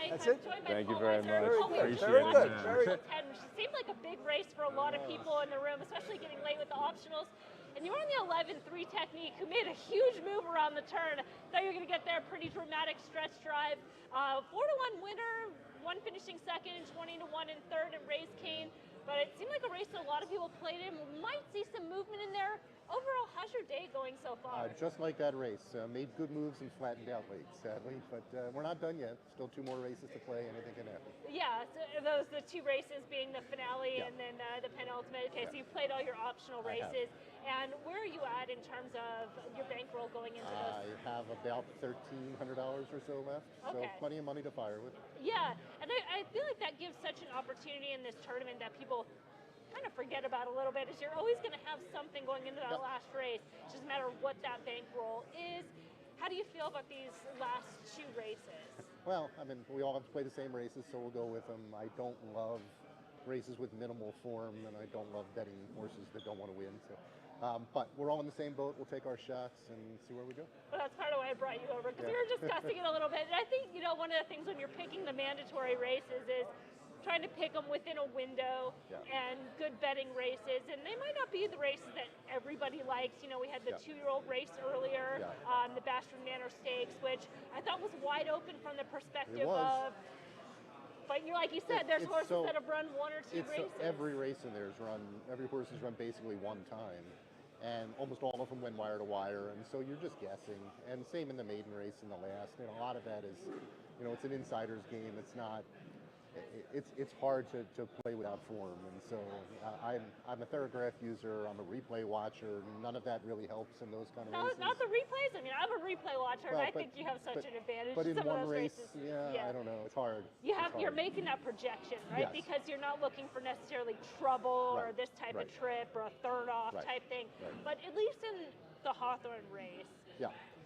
Speaker 12: That's it.
Speaker 4: Thank you very much. Appreciate
Speaker 12: very good.
Speaker 4: it.
Speaker 12: Very good.
Speaker 2: And it seemed like a big race for a lot of people in the room, especially getting late with the optionals. And you were on the 11-3 technique, who made a huge move around the turn. Thought you were going to get there, pretty dramatic stretch drive. 4-1 winner, one finishing second, 20-1 in third, and Raise Kane. But it seemed like a race that a lot of people played in. We might see some movement in there. Overall, how's your day going so far?
Speaker 22: Just like that race. Made good moves and flattened out late, sadly. But we're not done yet. Still 2 more races to play. Anything can happen.
Speaker 2: Yeah, so those the 2 races being the finale and then the penultimate. Okay, so you played all your optional races. And where are you at in terms of your bankroll going into those?
Speaker 22: I have about $1,300 or so left. So plenty of money to fire with.
Speaker 2: Yeah, and I feel like that gives such an opportunity in this tournament that people kind of forget about a little bit, is you're always going to have something going into that last race. It's just a matter of what that bankroll is. How do you feel about these last 2 races?
Speaker 22: Well, I mean, we all have to play the same races, so we'll go with them. I don't love races with minimal form, and I don't love betting horses that don't want to win. So, but we're all in the same boat. We'll take our shots and see where we go.
Speaker 2: Well, that's part of why I brought you over, because we were discussing it a little bit. And I think, you know, one of the things when you're picking the mandatory races is trying to pick them within a window and good betting races, and they might not be the races that everybody likes. You know, we had the 2-year-old race earlier, the Bastard Manor Stakes, which I thought was wide open from the perspective of. But you're like you said, there's horses that have run 1 or 2 races.
Speaker 22: Every race in there is run. Every horse is run basically 1 time, and almost all of them went wire to wire, and so you're just guessing. And same in the maiden race in the last. You know, a lot of that is, you know, it's an insider's game. It's not. It's hard to play without form, and so I'm a Theragraph user. I'm a replay watcher. None of that really helps in those kind of races.
Speaker 2: Not the replays. I mean, I'm a replay watcher, and I think you have such an advantage.
Speaker 22: But in
Speaker 2: some
Speaker 22: one
Speaker 2: of those
Speaker 22: race,
Speaker 2: races.
Speaker 22: I don't know. It's hard.
Speaker 2: You're making that projection, right?
Speaker 22: Yes.
Speaker 2: Because you're not looking for necessarily trouble or this type of trip or a third off type thing. But at least in the Hawthorne race,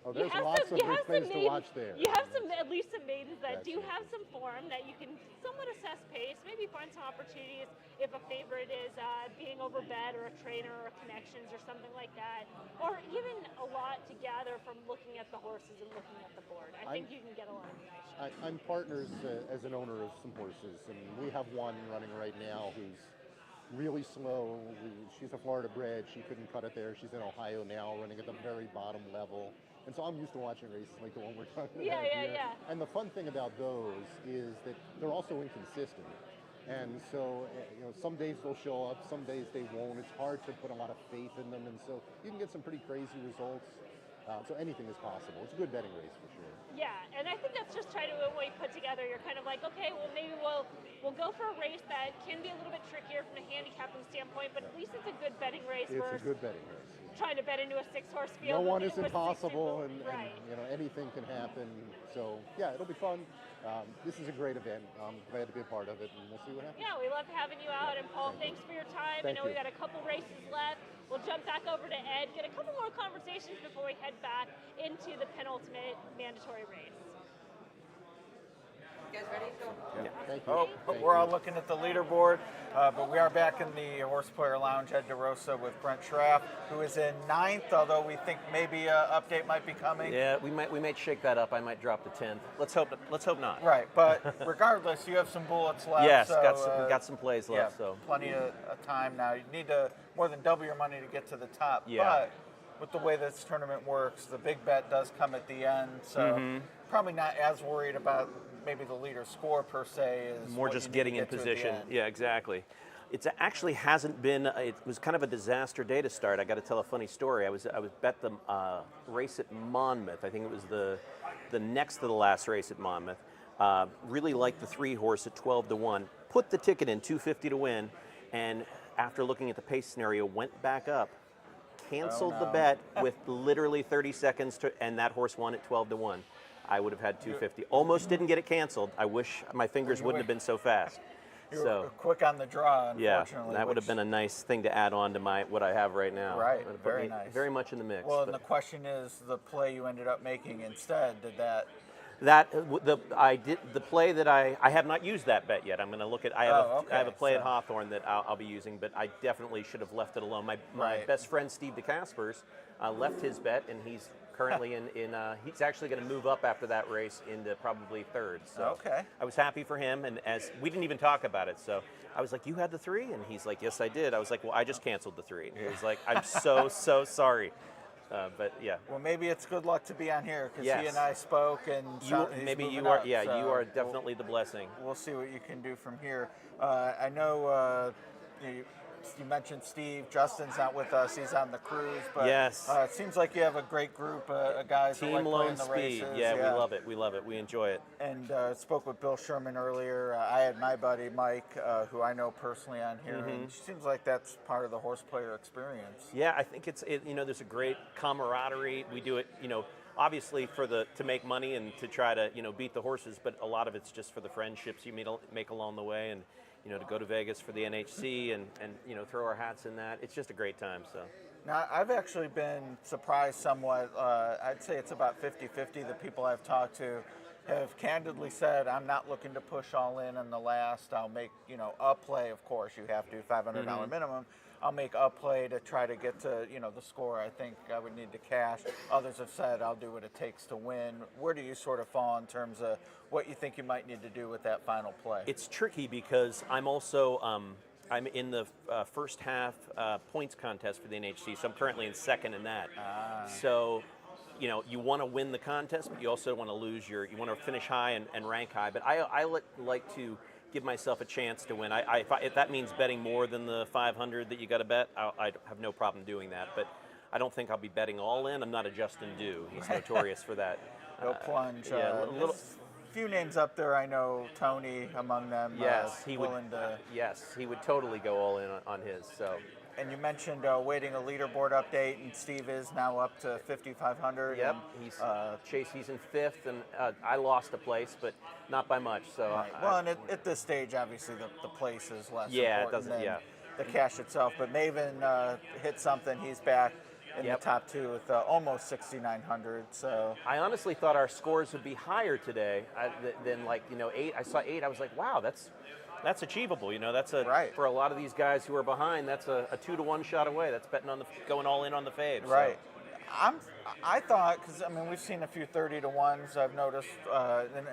Speaker 22: Oh, there's lots of good things to watch there.
Speaker 2: You have at least some maidens that do have some form that you can somewhat assess pace, maybe find some opportunities if a favorite is being overbet or a trainer or connections or something like that, or even a lot to gather from looking at the horses and looking at the board. I think you can get a lot of information.
Speaker 22: I'm partners as an owner of some horses, and we have one running right now who's really slow. She's a Florida bred. She couldn't cut it there. She's in Ohio now, running at the very bottom level. And so I'm used to watching races like the one we're talking about here. And the fun thing about those is that they're also inconsistent. And so, some days they'll show up, some days they won't. It's hard to put a lot of faith in them, and so you can get some pretty crazy results. So anything is possible. It's a good betting race for sure.
Speaker 2: Yeah, and I think that's just trying to what you put together. You're kind of like, okay, well maybe we'll go for a race that can be a little bit trickier from a handicapping standpoint, but at least it's a good betting race.
Speaker 22: It's a good betting race.
Speaker 2: Trying to bet into a 6-horse field.
Speaker 22: No one is impossible, and anything can happen. So yeah, it'll be fun. This is a great event. I'm glad to be a part of it, and we'll see what happens.
Speaker 2: Yeah, we love having you out. And Paul, thanks for your time. I know we got a couple races left. We'll jump back over to Ed, get a couple more conversations before we head back into the penultimate mandatory race.
Speaker 17: You guys ready? Go.
Speaker 22: Yeah. Thank you.
Speaker 3: We're all looking at the leaderboard, but we are back in the Horse Player Lounge at DeRosa with Brent Schraff, who is in 9th, although we think maybe an update might be coming.
Speaker 13: Yeah, we might shake that up. I might drop to 10th. Let's hope not.
Speaker 3: Right, but regardless, you have some bullets left.
Speaker 13: Yes,
Speaker 3: so,
Speaker 13: got some plays left.
Speaker 3: Yeah,
Speaker 13: so
Speaker 3: plenty of time now. You need to more than double your money to get to the top.
Speaker 13: Yeah.
Speaker 3: But with the way this tournament works, the big bet does come at the end. So probably not as worried about maybe the leader score per se. Is
Speaker 13: more just getting in position. Yeah, exactly. It actually hasn't been. It was kind of a disaster day to start. I got to tell a funny story. I was bet the race at Monmouth. I think it was the next to the last race at Monmouth. Really liked the 3-horse at 12-1. Put the ticket in 250 to win, and after looking at the pace scenario, went back up, canceled the bet with literally 30 seconds and that horse won at 12-1. I would have had 250. Almost didn't get it canceled. I wish my fingers wouldn't have been so fast.
Speaker 3: You were quick on the draw, unfortunately.
Speaker 13: Yeah, that would have been a nice thing to add on to what I have right now.
Speaker 3: Right, very nice.
Speaker 13: Very much in the mix.
Speaker 3: Well, and the question is, the play you ended up making instead, did that?
Speaker 13: I did the play that I have not used that bet yet. I'm going to look at. I have a play at Hawthorne that I'll be using, but I definitely should have left it alone. My best friend Steve DeCaspers left his bet, and he's currently he's actually going to move up after that race into probably 3rd. So I was happy for him, and as we didn't even talk about it, so I was like, "You had the 3?" And he's like, "Yes, I did." I was like, "Well, I just canceled the 3." And he was like, "I'm so sorry." But yeah.
Speaker 3: Well, maybe it's good luck to be on here because he and I spoke, and
Speaker 13: maybe you are. Yeah, you are definitely the blessing.
Speaker 3: We'll see what you can do from here. I know you mentioned Steve. Justin's not with us; he's on the cruise. But it seems like you have a great group of guys.
Speaker 13: Team
Speaker 3: who like
Speaker 13: Lone
Speaker 3: playing the
Speaker 13: Speed.
Speaker 3: races.
Speaker 13: Yeah, we love it. We love it. We enjoy it.
Speaker 3: And spoke with Bill Sherman earlier. I had my buddy Mike, who I know personally, on here, and it seems like that's part of the horse player experience.
Speaker 13: Yeah, I think there's a great camaraderie. We do it, obviously to make money and to try to beat the horses, but a lot of it's just for the friendships you make along the way, and to go to Vegas for the NHC and throw our hats in that. It's just a great time. So.
Speaker 3: Now, I've actually been surprised somewhat. I'd say it's about 50-50. The people I've talked to have candidly said, I'm not looking to push all in on the last. I'll make, a play, of course. You have to, $500 minimum. I'll make a play to try to get to, the score I think I would need to cash. Others have said, I'll do what it takes to win. Where do you sort of fall in terms of what you think you might need to do with that final play?
Speaker 13: It's tricky because I'm also, I'm in the first half points contest for the NHC, so I'm currently in 2nd in that. So, you want to win the contest, but you also want to you want to finish high and rank high. But I like to give myself a chance to win. If that means betting more than the 500 that you got to bet, I have no problem doing that. But I don't think I'll be betting all in. I'm not a Justin Dew. He's notorious for that.
Speaker 3: No plunge.
Speaker 13: Yeah, a little.
Speaker 3: Few names up there. I know Tony among them.
Speaker 13: Yes, he would. Yes, he would totally go all in on his. So.
Speaker 3: And you mentioned waiting a leaderboard update, and Steve is now up to 5,500.
Speaker 13: Yep, he's in 5th, and I lost a place, but not by much. So
Speaker 3: well, and at this stage, obviously the place is less
Speaker 13: important
Speaker 3: than the cash itself. But Maven hit something. He's back in the top 2 with almost 6,900. So
Speaker 13: I honestly thought our scores would be higher today than like 8. I saw 8. I was like, wow, that's achievable. That's for a lot of these guys who are behind. That's a 2-to-1 shot away. That's betting on going all in on the fade.
Speaker 3: Right. I thought, because we've seen a few 30-to-1s. I've noticed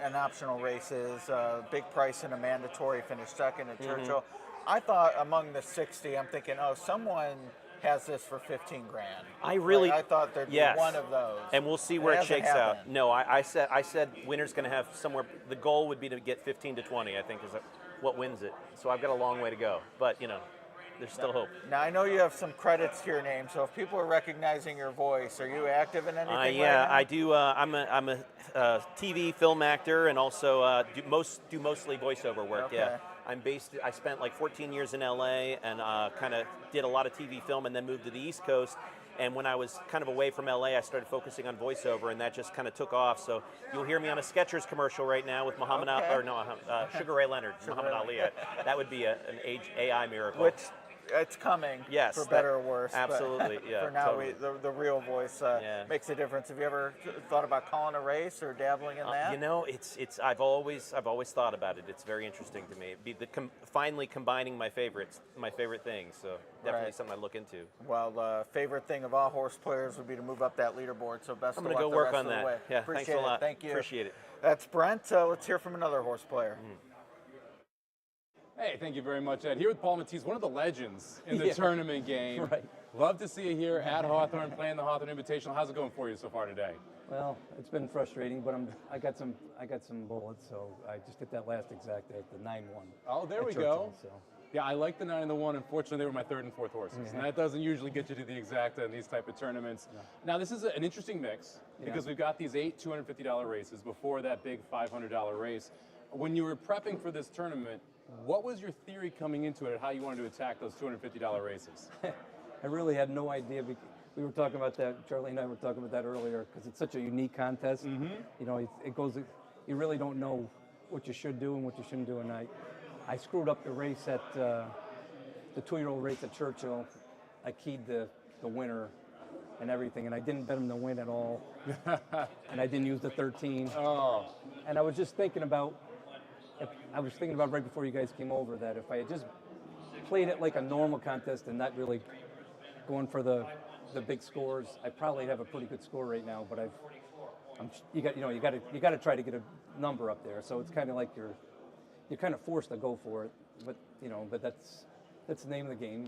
Speaker 3: in optional races, big price in a mandatory finished second at Churchill. I thought among the 60, I'm thinking, someone has this for 15 grand. I thought there'd be one of those.
Speaker 13: And we'll see where it shakes out. No, I said winner's going to have somewhere. The goal would be to get 15 to 20. I think is what wins it. So I've got a long way to go, but there's still hope.
Speaker 3: Now I know you have some credits to your name, so if people are recognizing your voice, are you active in anything?
Speaker 13: Yeah,
Speaker 3: right now?
Speaker 13: I do. I'm a TV film actor and also do mostly voiceover work.
Speaker 3: Okay.
Speaker 13: Yeah, I spent like 14 years in LA and kind of did a lot of TV film and then moved to the East Coast. And when I was kind of away from LA, I started focusing on voiceover, and that just kind of took off. So you'll hear me on a Skechers commercial right now with Sugar Ray Leonard, Muhammad Ali. That would be an AI miracle.
Speaker 3: Which it's coming,
Speaker 13: yes,
Speaker 3: for better or worse.
Speaker 13: Absolutely, yeah.
Speaker 3: For now,
Speaker 13: totally.
Speaker 3: the real voice makes a difference. Have you ever thought about calling a race or dabbling in that?
Speaker 13: I've always thought about it. It's very interesting to me. Finally combining my favorite things. So definitely something I look into.
Speaker 3: Well, favorite thing of all horse players would be to move up that leaderboard. So best of luck.
Speaker 13: I'm going to go work on
Speaker 3: the rest of the way.
Speaker 13: that. Yeah,
Speaker 3: Appreciate
Speaker 13: thanks a lot.
Speaker 3: Thank you.
Speaker 13: Appreciate it.
Speaker 3: That's Brent. Let's hear from another horse player.
Speaker 4: Hey, thank you very much, Ed. Here with Paul Matisse, one of the legends in the tournament game.
Speaker 8: Right.
Speaker 4: Love to see you here at Hawthorne playing the Hawthorne Invitational. How's it going for you so far today?
Speaker 8: Well, it's been frustrating, but I got some bullets, so I just hit that last exact at the 9-1.
Speaker 4: Oh, there we go.
Speaker 8: So.
Speaker 4: Yeah, I like the 9 and the 1. Unfortunately, they were my 3rd and 4th horses, and that doesn't usually get you to the exacta in these type of tournaments.
Speaker 8: No.
Speaker 4: Now, this is an interesting mix because we've got these 8 $250 races before that big $500 race. When you were prepping for this tournament, what was your theory coming into it, how you wanted to attack those $250 races?
Speaker 8: I really had no idea. We were talking about that, Charlie and I were talking about that earlier, because it's such a unique contest. It goes, you really don't know what you should do and what you shouldn't do. And I screwed up the race at the 2-year-old race at Churchill. I keyed the winner and everything, and I didn't bet him to win at all. And I didn't use the 13.
Speaker 4: Oh.
Speaker 8: And I was just thinking about, right before you guys came over that if I had just played it like a normal contest and not really going for the big scores, I probably have a pretty good score right now. But you got to try to get a number up there. So it's kind of like you're kind of forced to go for it. But that's the name of the game.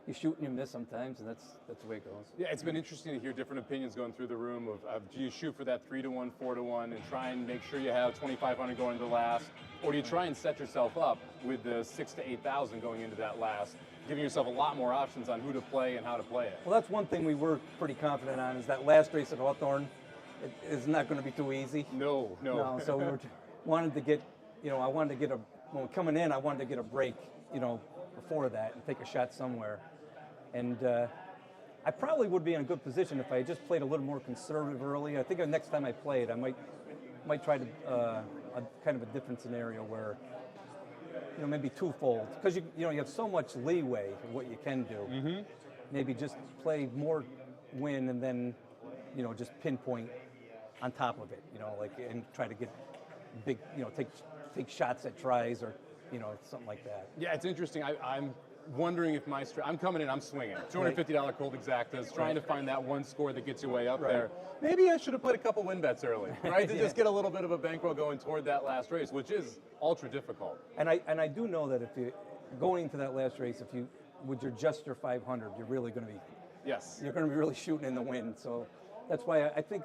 Speaker 8: You shoot and you miss sometimes, and that's the way it goes.
Speaker 4: Yeah, it's been interesting to hear different opinions going through the room of do you shoot for that 3-to-1, 4-to-1, and try and make sure you have 2,500 going into the last, or do you try and set yourself up with the 6,000 to 8,000 going into that last, giving yourself a lot more options on who to play and how to play it?
Speaker 8: Well, that's one thing we were pretty confident on is that last race at Hawthorne is not going to be too easy.
Speaker 4: No.
Speaker 8: So we wanted to get, when coming in, I wanted to get a break, before that and take a shot somewhere. And I probably would be in a good position if I had just played a little more conservative early. I think the next time I played, I might try to a kind of a different scenario where, maybe twofold, because you have so much leeway in what you can do. Maybe just play more win and then, just pinpoint on top of it, and try to get big, take shots at tries or, something like that.
Speaker 4: Yeah, it's interesting. I'm wondering if I'm coming in, I'm swinging. $250 cold exactas, trying to find that one score that gets you way up there. Maybe I should have played a couple win bets early, right? To just get a little bit of a bankroll going toward that last race, which is ultra difficult.
Speaker 8: And I do know that if you going into that last race, with your just your 500, you're really going to be you're going to be really shooting in the wind. So that's why I think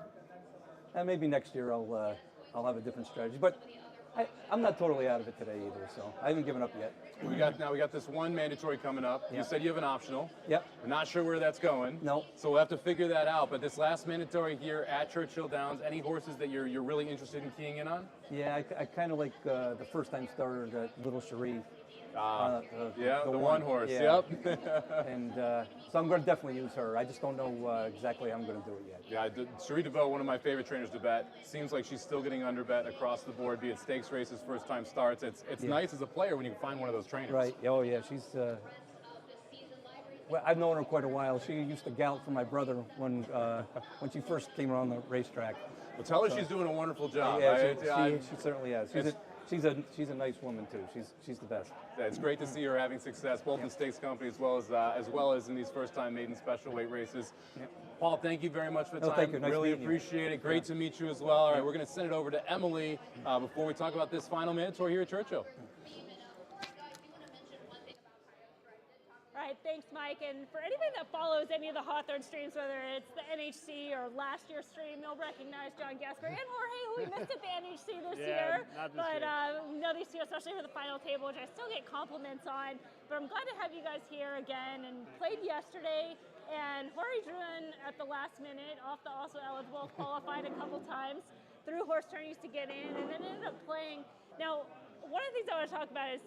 Speaker 8: maybe next year I'll have a different strategy. But I'm not totally out of it today either, so I haven't given up yet.
Speaker 4: We got this one mandatory coming up. You said you have an optional.
Speaker 8: Yep.
Speaker 4: We're not sure where that's going.
Speaker 8: No.
Speaker 4: So we'll have to figure that out. But this last mandatory here at Churchill Downs, any horses that you're really interested in keying in on?
Speaker 8: Yeah, I kind of like the first-time starter, that Little Cherie.
Speaker 4: The one horse.
Speaker 8: Yeah. Yep. And so I'm going to definitely use her. I just don't know exactly how I'm going to do it yet.
Speaker 4: Yeah, Cherie DeVoe, one of my favorite trainers to bet. Seems like she's still getting underbet across the board, be it stakes races, first-time starts. It's nice as a player when you can find one of those trainers.
Speaker 8: Right. Oh yeah, she's Well, I've known her quite a while. She used to gallop for my brother when she first came around the racetrack.
Speaker 4: Well, tell her she's doing a wonderful job.
Speaker 8: Yeah,
Speaker 4: right?
Speaker 8: she certainly has. She's a nice woman too. She's the best.
Speaker 4: Yeah, it's great to see her having success, both in stakes company as well as in these first-time maiden special weight races. Paul, thank you very much for the time.
Speaker 8: Thank you. Nice
Speaker 4: really
Speaker 8: meeting you.
Speaker 4: appreciate it. Great to meet you as well. All right, we're going to send it over to Emily before we talk about this final mandatory here at Churchill.
Speaker 2: All right, thanks, Mike. And for anybody that follows any of the Hawthorne streams, whether it's the NHC or last year's stream, they'll recognize John Gasper and Jorge, who we missed at the NHC this year.
Speaker 14: Not this
Speaker 2: But
Speaker 14: year.
Speaker 2: we know these two, especially for the final table, which I still get compliments on. But I'm glad to have you guys here again and played yesterday. And Jorge drew in at the last minute, off the also eligible, qualified a couple times, through horse tourneys to get in, and then ended up playing. Now, one of the things I want to talk about is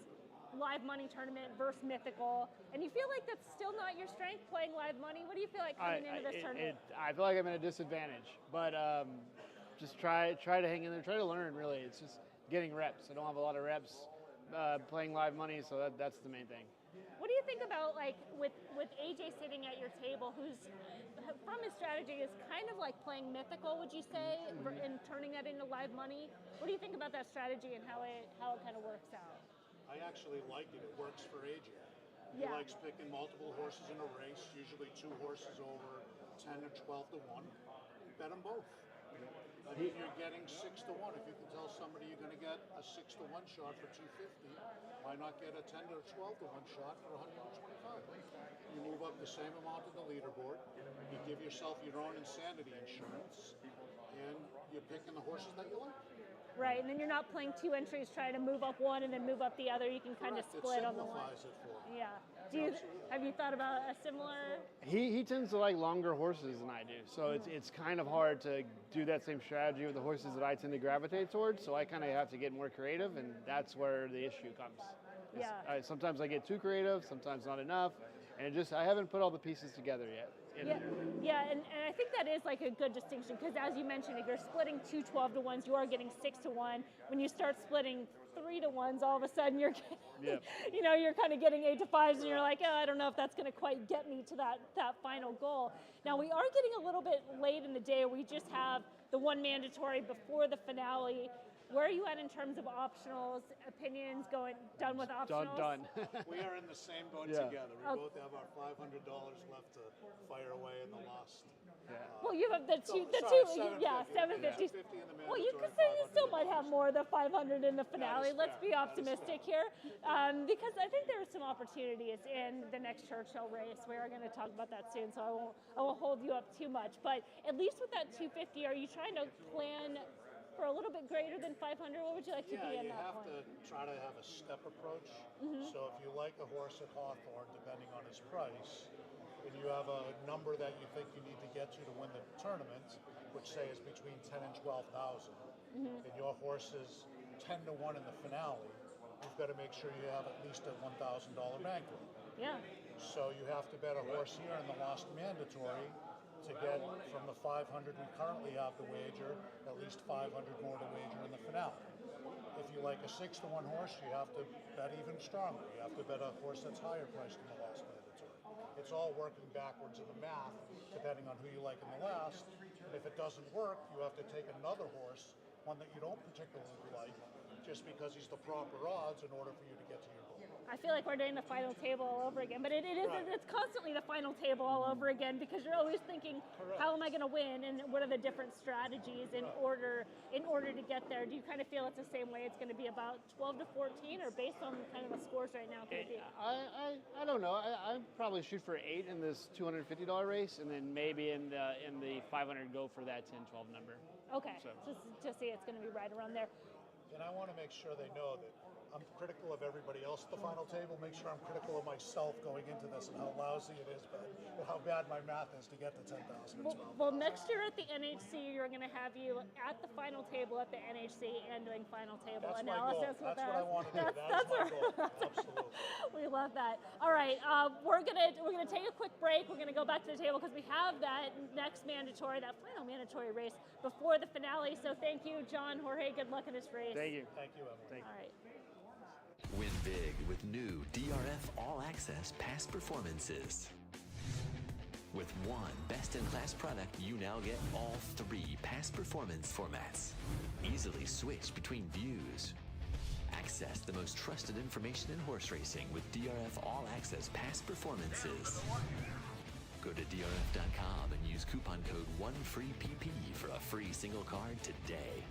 Speaker 2: live money tournament versus mythical, and you feel like that's still not your strength, playing live money. What do you feel like coming into this tournament?
Speaker 14: I feel like I'm at a disadvantage, but just try to hang in there, try to learn. Really, it's just getting reps. I don't have a lot of reps playing live money, so that's the main thing.
Speaker 2: What do you think about, like, with AJ sitting at your table, who's from his strategy is kind of like playing mythical, would you say, and turning that into live money? What do you think about that strategy and how it kind of works out?
Speaker 15: I actually like it. It works for AJ. He
Speaker 2: Yeah.
Speaker 15: likes picking multiple horses in a race, usually 2 horses over 10 or 12 to 1. Bet them both. I mean, you're getting 6 to 1. If you can tell somebody you're going to get a 6 to 1 shot for 250, why not get a 10 to 12 to 1 shot for 125? You move up the same amount in the leaderboard. You give yourself your own insanity insurance, and you're picking the horses that you like.
Speaker 2: Right, and then you're not playing 2 entries trying to move up one and then move up the other. You can kind of split on the one.
Speaker 15: It simplifies it for you.
Speaker 2: Yeah. Have you thought about a similar?
Speaker 14: He tends to like longer horses than I do, so it's kind of hard to do that same strategy with the horses that I tend to gravitate towards. So I kind of have to get more creative, and that's where the issue comes. Sometimes I get too creative, sometimes not enough, and I haven't put all the pieces together yet.
Speaker 2: And I think that is like a good distinction, because as you mentioned, if you're splitting 2 12 to 1s, you are getting 6 to 1. When you start splitting 3 to 1s, all of a sudden you're getting, you're kind of getting 8 to 5s, and you're like, oh, I don't know if that's going to quite get me to that final goal. Now we are getting a little bit late in the day. We just have the one mandatory before the finale. Where are you at in terms of optionals, opinions, done with optionals?
Speaker 14: Done.
Speaker 15: We are in the same boat together. We both have our $500 left to fire away in the lost.
Speaker 2: Well, you have the two, $750. Well, you could say you still might have more than $500 in the finale. Let's be optimistic here, because I think there are some opportunities in the next Churchill race. We are going to talk about that soon, so I won't hold you up too much. But at least with that 250, are you trying to plan for a little bit greater than 500? What would you like to be in that point?
Speaker 15: You have to try to have a step approach. So if you like a horse at Hawthorne, depending on his price, and you have a number that you think you need to get to win the tournament, which say is between 10 and 12,000, and your horse is 10 to 1 in the finale, you've got to make sure you have at least a $1,000 bankroll.
Speaker 2: Yeah.
Speaker 15: So you have to bet a horse here in the lost mandatory to get from the 500 we currently have to wager, at least 500 more to wager in the finale. If you like a 6 to 1 horse, you have to bet even stronger. You have to bet a horse that's higher priced in the last mandatory. It's all working backwards in the math, depending on who you like in the last. And if it doesn't work, you have to take another horse, one that you don't particularly like, just because he's the proper odds in order for you to get to your goal.
Speaker 2: I feel like we're doing the final table all over again, but it's constantly the final table all over again, because you're always thinking, how am I going to win, and what are the different strategies in order to get there? Do you kind of feel it's the same way? It's going to be about 12 to 14, or based on kind of the scores right now? Could it be?
Speaker 14: I don't know. I probably shoot for 8 in this $250 race, and then maybe in the 500 go for that 10-12 number.
Speaker 2: Okay, so just see it's going to be right around there.
Speaker 15: And I want to make sure they know that I'm critical of everybody else at the final table. Make sure I'm critical of myself going into this and how lousy it is, but how bad my math is to get to 10,000 and 12,000.
Speaker 2: Well, next year at the NHC, you're going to have you at the final table at the NHC and doing final table analysis with us.
Speaker 15: That's what I want to do. That's my goal. Absolutely.
Speaker 2: We love that. All right, we're gonna take a quick break. We're gonna go back to the table because we have that next mandatory, that final mandatory race before the finale. So thank you, John, Jorge. Good luck in this race.
Speaker 14: Thank you.
Speaker 15: Thank you, Emily.
Speaker 2: All right.
Speaker 1: Win big with new DRF All Access past performances. With one best-in-class product, you now get all 3 past performance formats. Easily switch between views. Access the most trusted information in horse racing with DRF All Access Past Performances. Go to DRF.com and use coupon code 1FREEPP for a free single card today.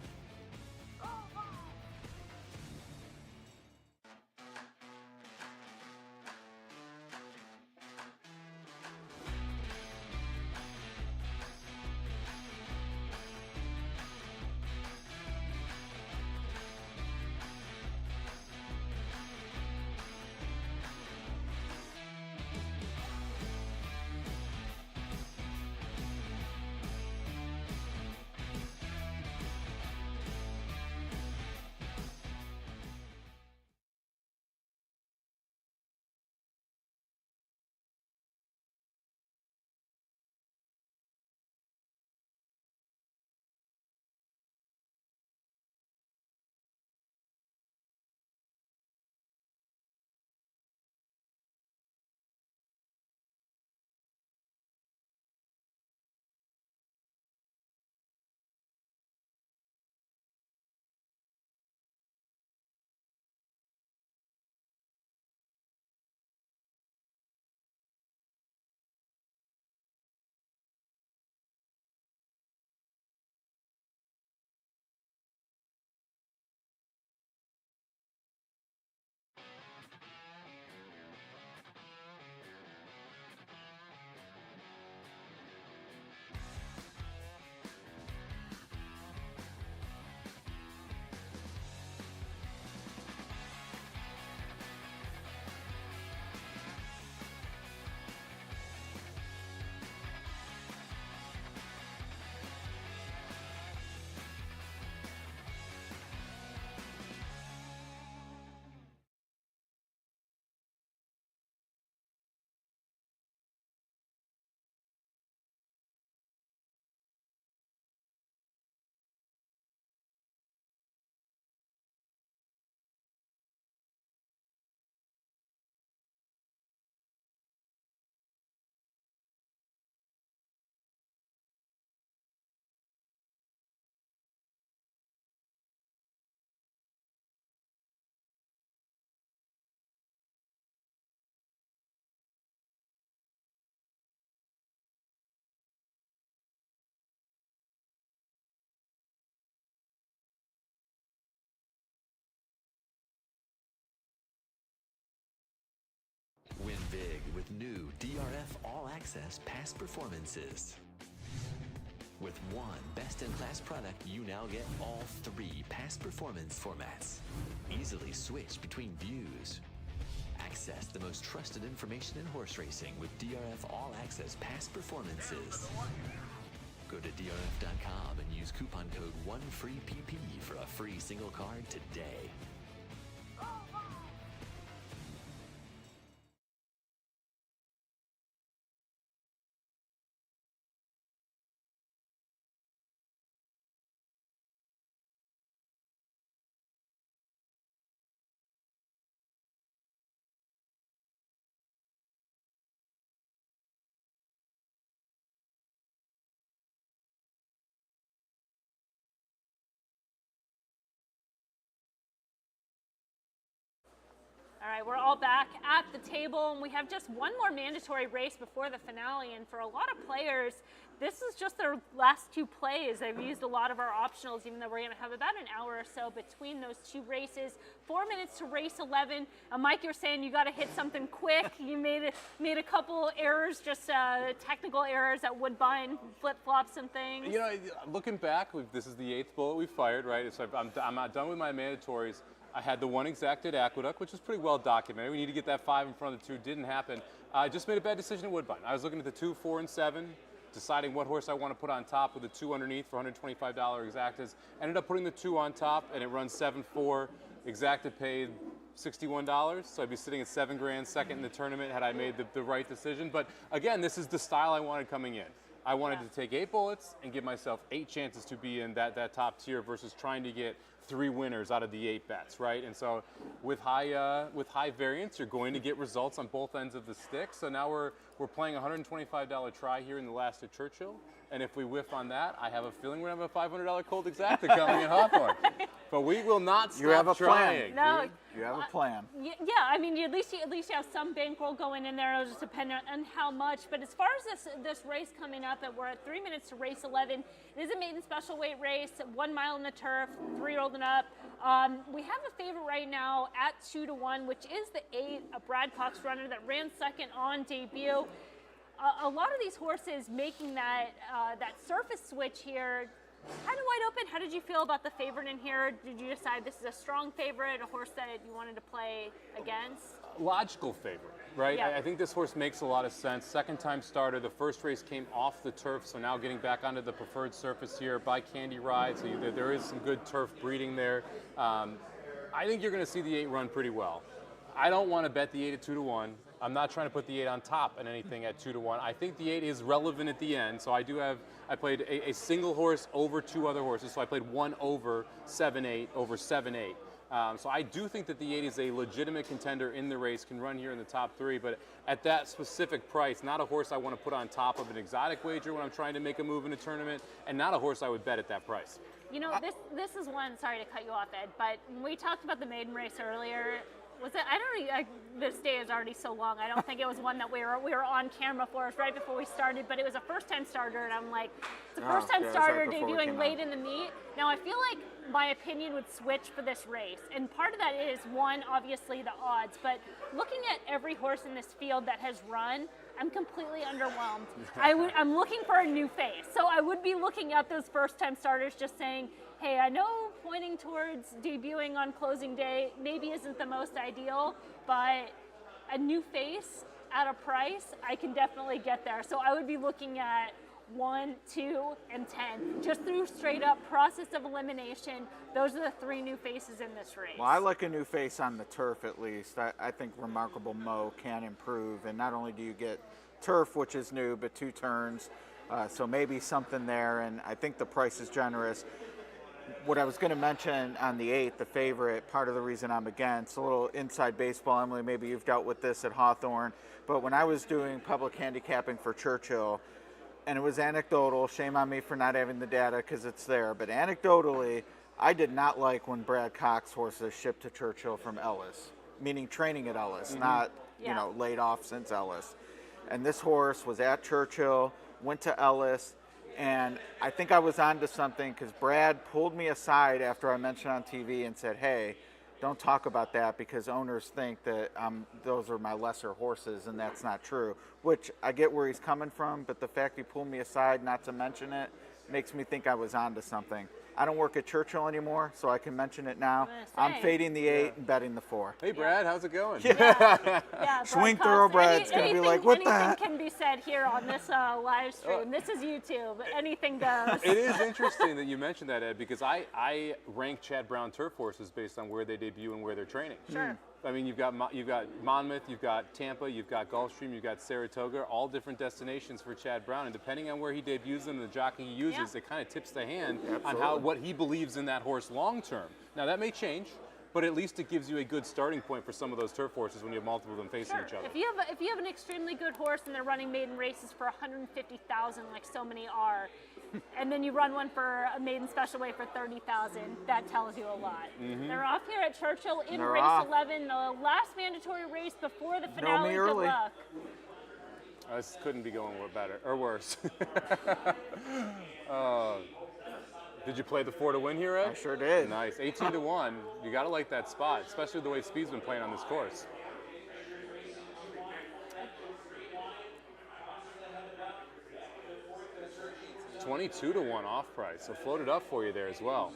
Speaker 1: Win big with new DRF All Access Past Performances. With one best-in-class product, you now get all 3 past performance formats. Easily switch between views. Access the most trusted information in horse racing with DRF All Access Past Performances. Go to DRF.com and use coupon code 1FREEPP for a free single card today.
Speaker 2: All right, we're all back at the table, and we have just one more mandatory race before the finale. And for a lot of players, this is just their last 2 plays. They've used a lot of our optionals, even though we're going to have about an hour or so between those 2 races. 4 minutes to race 11. Mike, you're saying you got to hit something quick. You made a couple errors, just technical errors at Woodbine, flip-flops and things.
Speaker 4: You know, looking back, this is the 8th bullet we fired, right? So I'm not done with my mandatories. I had the 1 exacted Aqueduct, which is pretty well documented. We need to get that 5 in front of the 2. Didn't happen. I just made a bad decision at Woodbine. I was looking at the 2, 4, and 7, deciding what horse I want to put on top with the 2 underneath for $125 exactas. Ended up putting the 2 on top, and it runs 7-4. Exacted paid $61, so I'd be sitting at $7 grand, second in the tournament had I made the right decision. But again, this is the style I wanted coming in. I wanted to take 8 bullets and give myself 8 chances to be in that top tier versus trying to get 3 winners out of the 8 bets, right? And so with high variance, you're going to get results on both ends of the stick. So now we're playing a $125 try here in the last at Churchill, and if we whiff on that, I have a feeling we're gonna have a $500 cold exacta coming in Hawthorne. But we will not stop
Speaker 3: You have a
Speaker 4: trying.
Speaker 3: plan. You have a plan.
Speaker 2: Yeah, I mean, at least you have some bankroll going in there. It'll just depend on how much. But as far as this race coming up, and we're at 3 minutes to race 11. It is a maiden special weight race, 1 mile in the turf, 3-year-old and up. We have a favorite right now at 2-1, which is the 8, a Brad Cox runner that ran second on debut. A lot of these horses making that surface switch here, kind of wide open. How did you feel about the favorite in here? Did you decide this is a strong favorite, a horse that you wanted to play against?
Speaker 4: Logical favorite, right?
Speaker 2: Yeah.
Speaker 4: I think this horse makes a lot of sense. Second-time starter. The first race came off the turf, so now getting back onto the preferred surface here by Candy Ride. So there is some good turf breeding there. I think you're going to see the 8 run pretty well. I don't want to bet the 8 at 2-1. I'm not trying to put the 8 on top and anything at 2-1. I think the 8 is relevant at the end. So I played a single horse over 2 other horses. So I played 1 over 7-8 over 7-8. So I do think that the 8 is a legitimate contender in the race, can run here in the top 3, but at that specific price, not a horse I want to put on top of an exotic wager when I'm trying to make a move in a tournament, and not a horse I would bet at that price.
Speaker 2: You know, this is one, sorry to cut you off, Ed, but when we talked about the maiden race earlier, was it, this day is already so long, I don't think it was one that we were on camera for us right before we started, but it was a first-time starter, and I'm like, it's a first-time starter debuting late in the meet. Now, I feel like my opinion would switch for this race, and part of that is, one, obviously the odds, but looking at every horse in this field that has run, I'm completely underwhelmed. I'm looking for a new face, so I would be looking at those first-time starters just saying, hey, I know pointing towards debuting on closing day maybe isn't the most ideal, but a new face at a price, I can definitely get there. So I would be looking at 1, 2, and 10. Just through straight up process of elimination, those are the 3 new faces in this race.
Speaker 3: Well, I like a new face on the turf at least. I think Remarkable Mo can improve, and not only do you get turf, which is new, but 2 turns, so maybe something there, and I think the price is generous. What I was going to mention on the 8, the favorite, part of the reason I'm against, a little inside baseball, Emily, maybe you've dealt with this at Hawthorne, but when I was doing public handicapping for Churchill, and it was anecdotal, shame on me for not having the data because it's there, but anecdotally, I did not like when Brad Cox horses shipped to Churchill from Ellis, meaning training at Ellis, not laid off since Ellis. And this horse was at Churchill, went to Ellis, and I think I was onto something because Brad pulled me aside after I mentioned on TV and said, hey, don't talk about that because owners think that those are my lesser horses, and that's not true, which I get where he's coming from, but the fact he pulled me aside not to mention it makes me think I was onto something. I don't work at Churchill anymore, so I can mention it now. I'm fading the 8 and betting the 4.
Speaker 4: Hey, Brad, how's it going?
Speaker 3: Swing Thoroughbred's going to be like, what the heck?
Speaker 2: Anything can be said here on this live stream. This is YouTube. Anything goes.
Speaker 4: It is interesting that you mentioned that, Ed, because I rank Chad Brown turf horses based on where they debut and where they're training.
Speaker 2: Sure.
Speaker 4: I mean, you've got Monmouth, you've got Tampa, you've got Gulfstream, you've got Saratoga, all different destinations for Chad Brown, and depending on where he debuts them and the jockey he uses, it kind of tips the hand on what he believes in that horse long term. Now that may change, but at least it gives you a good starting point for some of those turf horses when you have multiple of them facing each other.
Speaker 2: If you have an extremely good horse and they're running maiden races for $150,000, like so many are, and then you run one for a maiden special weight for $30,000, that tells you a lot. They're off here at Churchill in race 11, the last mandatory race before the finale. Good luck.
Speaker 4: This couldn't be going better or worse. Did you play the 4 to win here, Ed?
Speaker 3: I sure did.
Speaker 4: Nice. 18-1. You got to like that spot, especially the way Speed's been playing on this course. $22-1 off price, so floated up for you there as well.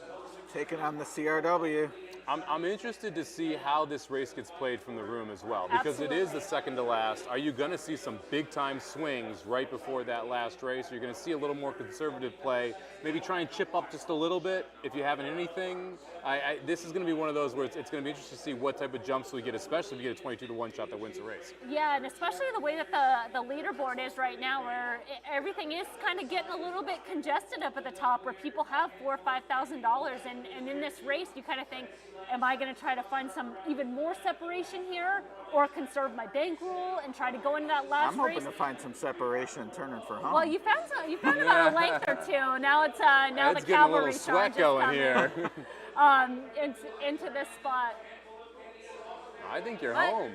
Speaker 3: Taking on the CRW.
Speaker 4: I'm interested to see how this race gets played from the room as well, because it is the second to last. Are you going to see some big time swings right before that last race? Are you going to see a little more conservative play? Maybe try and chip up just a little bit if you haven't anything. This is going to be one of those where it's going to be interesting to see what type of jumps we get, especially if you get a 22-to-1 shot that wins the race.
Speaker 2: Yeah, and especially the way that the leaderboard is right now, where everything is kind of getting a little bit congested up at the top, where people have $4,000 or $5,000, and in this race, you kind of think, am I going to try to find some even more separation here, or conserve my bankroll and try to go into that last
Speaker 3: I'm
Speaker 2: race?
Speaker 3: hoping to find some separation turning for home.
Speaker 2: Well, you found about a length or two. Now it's now
Speaker 4: it's
Speaker 2: the
Speaker 4: getting
Speaker 2: cavalry
Speaker 4: a little
Speaker 2: charge
Speaker 4: sweat going
Speaker 2: is
Speaker 4: here.
Speaker 2: into this spot.
Speaker 4: I think you're
Speaker 2: What?
Speaker 4: home.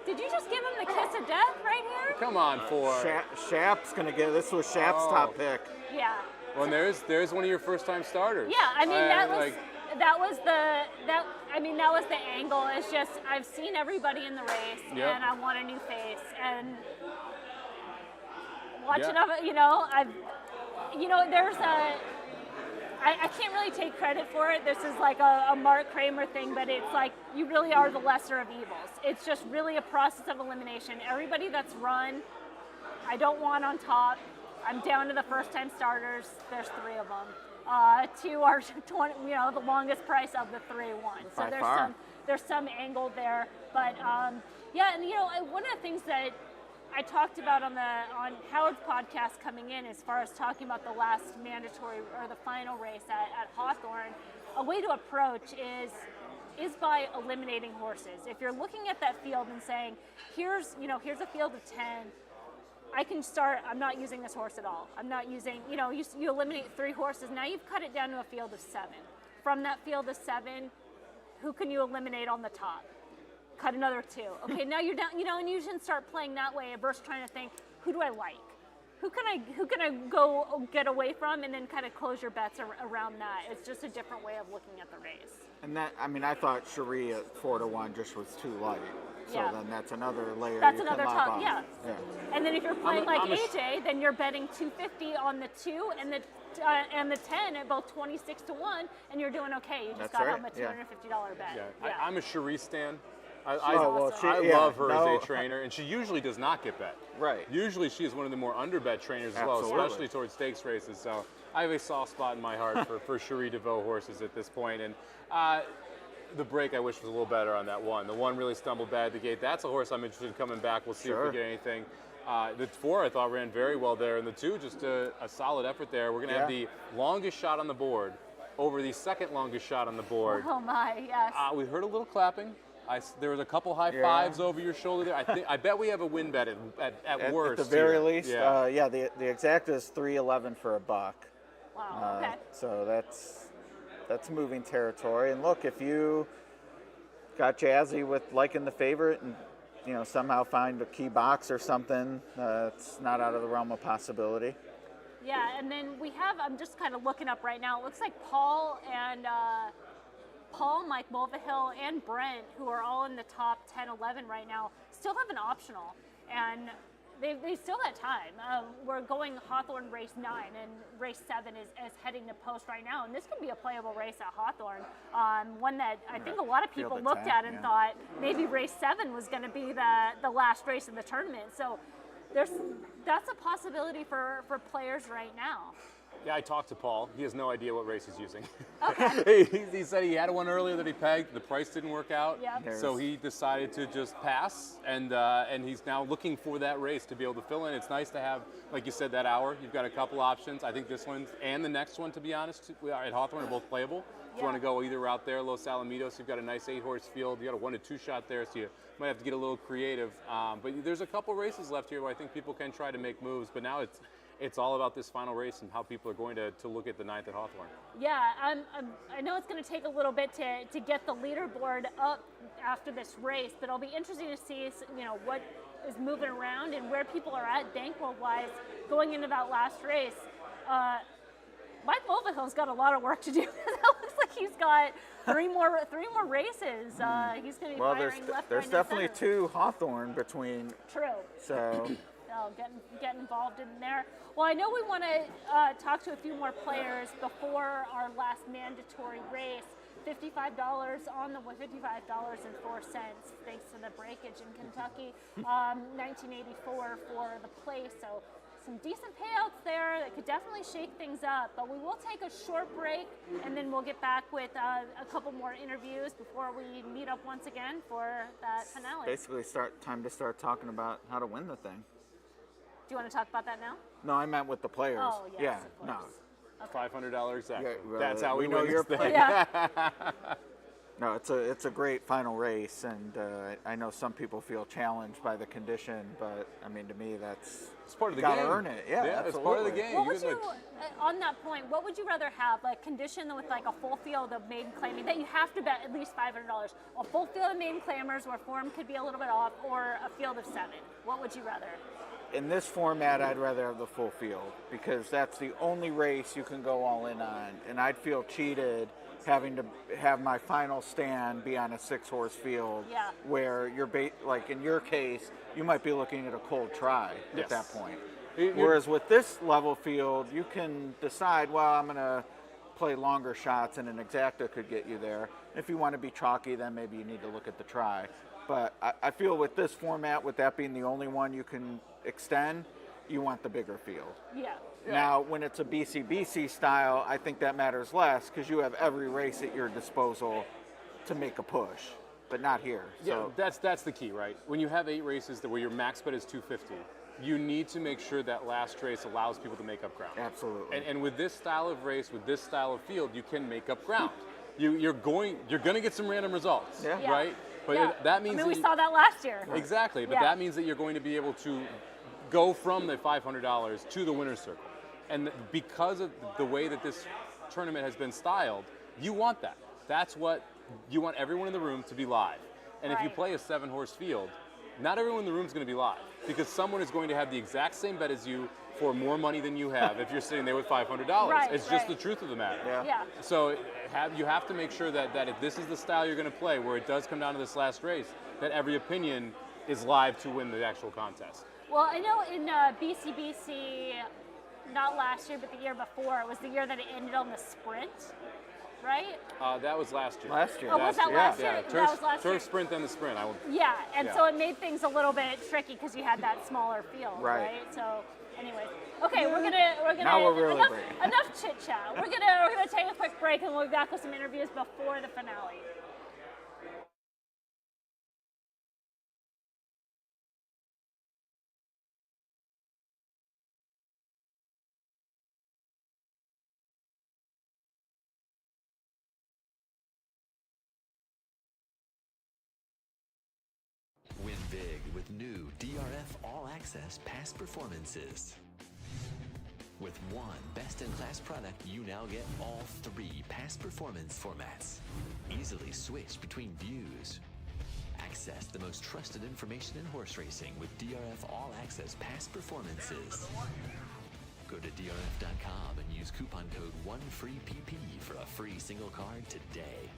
Speaker 2: Did you just give him the kiss of death right here?
Speaker 4: Come on,
Speaker 3: Shap's going to get this was Shap's top pick.
Speaker 2: Yeah.
Speaker 4: Well, and there's one of your first time starters.
Speaker 2: Yeah, I mean that was
Speaker 4: like,
Speaker 2: the angle. It's just I've seen everybody in the race,
Speaker 4: Yep.
Speaker 2: and I want a new face. And watching
Speaker 4: Yeah.
Speaker 2: there's a. I can't really take credit for it. This is like a Mark Kramer thing, but it's like you really are the lesser of evils. It's just really a process of elimination. Everybody that's run, I don't want on top. I'm down to the first-time starters. There's 3 of them. 2 are 20, the longest price of the 3 won. So
Speaker 3: By far.
Speaker 2: there's some angle there. But yeah, and one of the things that I talked about on Howard's podcast coming in, as far as talking about the last mandatory or the final race at Hawthorne, a way to approach is by eliminating horses. If you're looking at that field and saying, here's a field of 10, I can start, I'm not using this horse at all. I'm not using, you eliminate 3 horses. Now you've cut it down to a field of 7. From that field of 7, who can you eliminate on the top? Cut another 2. Okay, now you're down, and you should start playing that way versus trying to think, who do I like? Who can I go get away from, and then kind of close your bets around that. It's just a different way of looking at the race.
Speaker 3: And I thought Cherie at 4-to-1 just was too light. So
Speaker 2: Yeah.
Speaker 3: then that's another layer.
Speaker 2: That's
Speaker 3: you
Speaker 2: another
Speaker 3: can lop
Speaker 2: top,
Speaker 3: on.
Speaker 2: yeah.
Speaker 3: Yeah.
Speaker 2: And then if you're playing AJ, then you're betting 250 on the 2 and the 10 at both 26-to-1, and you're doing okay. You just
Speaker 3: That's
Speaker 2: got
Speaker 3: right,
Speaker 2: home a $250
Speaker 3: yeah.
Speaker 2: bet.
Speaker 4: Yeah. I'm a Cherie stan. I
Speaker 3: she-
Speaker 4: love her
Speaker 3: no.
Speaker 4: as a trainer, and she usually does not get bet.
Speaker 3: Right.
Speaker 4: Usually she is one of the more underbet trainers as well,
Speaker 3: Absolutely.
Speaker 4: especially towards stakes races. So I have a soft spot in my heart for Cherie DeVaux horses at this point. And the break I wish was a little better on that one. The one really stumbled bad at the gate. That's a horse I'm interested in coming back. We'll see if we get anything. The 4 I thought ran very well there, and the 2 just a solid effort there. We're going to have the longest shot on the board over the second longest shot on the board.
Speaker 2: Oh my, yes.
Speaker 4: We heard a little clapping. There was a couple high fives over your shoulder there. I bet we have a win bet at worst.
Speaker 3: At the very
Speaker 4: here.
Speaker 3: least,
Speaker 4: Yeah.
Speaker 3: the exact is $3.11 for $1.
Speaker 2: Wow. Okay.
Speaker 3: So that's moving territory. And look, if you got jazzy with liking the favorite and somehow find a key box or something, it's not out of the realm of possibility.
Speaker 2: Yeah, and then we have, I'm just kind of looking up right now, it looks like Paul, Mike Mulvihill, and Brent, who are all in the top 10, 11 right now, still have an optional. And they still have time. We're going Hawthorne race 9, and race 7 is heading to post right now. And this could be a playable race at Hawthorne. One that I think a lot of people looked at and thought maybe race 7 was going to be the last race of the tournament. So that's a possibility for players right now.
Speaker 4: Yeah, I talked to Paul. He has no idea what race he's using.
Speaker 2: Okay.
Speaker 4: He said he had one earlier that he pegged. The price didn't work out.
Speaker 2: Yep.
Speaker 4: So he decided to just pass, and he's now looking for that race to be able to fill in. It's nice to have, like you said, that hour. You've got a couple options. I think this one and the next one, to be honest, at Hawthorne are both playable. If you want to go either route there, Los Alamitos, you've got a nice 8-horse field. You got a 1-2 shot there, so you might have to get a little creative. But there's a couple races left here where I think people can try to make moves. But now it's all about this final race and how people are going to look at the 9th at Hawthorne.
Speaker 2: Yeah, I know it's going to take a little bit to get the leaderboard up after this race, but it'll be interesting to see what is moving around and where people are at bankroll-wise going into that last race. Mike Mulvihill's got a lot of work to do. It looks like he's got three more races. He's going to be firing left,
Speaker 3: there's
Speaker 2: right,
Speaker 3: definitely
Speaker 2: and center.
Speaker 3: 2 Hawthorne between.
Speaker 2: True.
Speaker 3: So
Speaker 2: get involved in there. Well, I know we want to talk to a few more players before our last mandatory race. $55 on the $55.04 thanks to the breakage in Kentucky. 1984 for the place, so some decent payouts there that could definitely shake things up. But we will take a short break, and then we'll get back with a couple more interviews before we meet up once again for that finale.
Speaker 3: Basically, time to start talking about how to win the thing.
Speaker 2: Do you want to talk about that now?
Speaker 3: No, I meant with the players.
Speaker 2: Oh, yes,
Speaker 3: yeah,
Speaker 2: of
Speaker 3: no.
Speaker 4: $500 exactly.
Speaker 3: Yeah,
Speaker 4: That's how we
Speaker 3: know
Speaker 4: win
Speaker 3: your
Speaker 4: this
Speaker 3: play.
Speaker 4: thing.
Speaker 2: Yeah.
Speaker 3: No, it's a great final race, and I know some people feel challenged by the condition, but I mean, to me, it's
Speaker 4: part of the
Speaker 3: gotta
Speaker 4: game.
Speaker 3: earn it. Yeah,
Speaker 4: it's part of the game.
Speaker 2: What would you, on that point, what would you rather have? Like condition with like a full field of maiden claiming that you have to bet at least $500, a full field of maiden claimers where form could be a little bit off, or a field of 7? What would you rather?
Speaker 3: In this format, I'd rather have the full field because that's the only race you can go all in on, and I'd feel cheated having to have my final stand be on a 6-horse field where you're like in your case, you might be looking at a cold try at that point. Whereas with this level field, you can decide, well, I'm going to play longer shots and an exacta could get you there. If you want to be chalky, then maybe you need to look at the try. But I feel with this format, with that being the only one you can extend, you want the bigger field.
Speaker 2: Yeah.
Speaker 3: Now, when it's a BC style, I think that matters less because you have every race at your disposal to make a push, but not here.
Speaker 4: Yeah, that's the key, right? When you have 8 races where your max bet is 250, you need to make sure that last race allows people to make up ground.
Speaker 3: Absolutely.
Speaker 4: And with this style of race, with this style of field, you can make up ground. You're going to get some random results, right? But that means
Speaker 2: we saw that last year.
Speaker 4: Exactly, but that means that you're going to be able to go from the $500 to the winner's circle. And because of the way that this tournament has been styled, you want that. That's what you want, everyone in the room to be live. And if you play a 7-horse field, not everyone in the room is going to be live because someone is going to have the exact same bet as you for more money than you have if you're sitting there with $500. It's just the truth of the matter. So you have to make sure that if this is the style you're going to play, where it does come down to this last race, that every opinion is live to win the actual contest.
Speaker 2: Well, I know in BCBC, not last year, but the year before, it was the year that it ended on the sprint, right?
Speaker 4: That was last year.
Speaker 3: Last year.
Speaker 2: Oh, was that last year?
Speaker 4: Turf,
Speaker 2: that was last year.
Speaker 4: Turf sprint, then the sprint.
Speaker 2: So it made things a little bit tricky because you had that smaller field, right? So, anyway, okay, we're gonna
Speaker 3: now we're really
Speaker 2: enough chit chat. We're gonna take a quick break and we'll be back with some interviews before the finale.
Speaker 1: Win big with new DRF All Access past performances. With one best-in-class product, you now get all 3 past performance formats. Easily switch between views. Access the most trusted information in horse racing with DRF All Access past performances. Go to DRF.com and use coupon code 1FREEPP for a free single card today.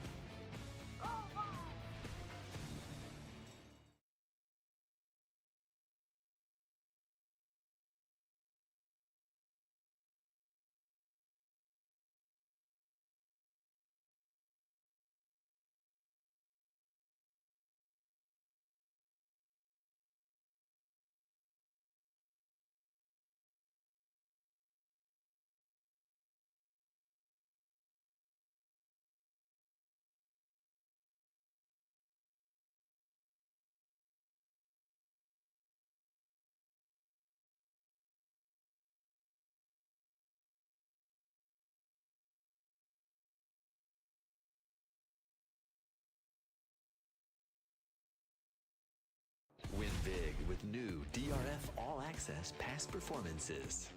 Speaker 1: Win big with new DRF All Access past performances.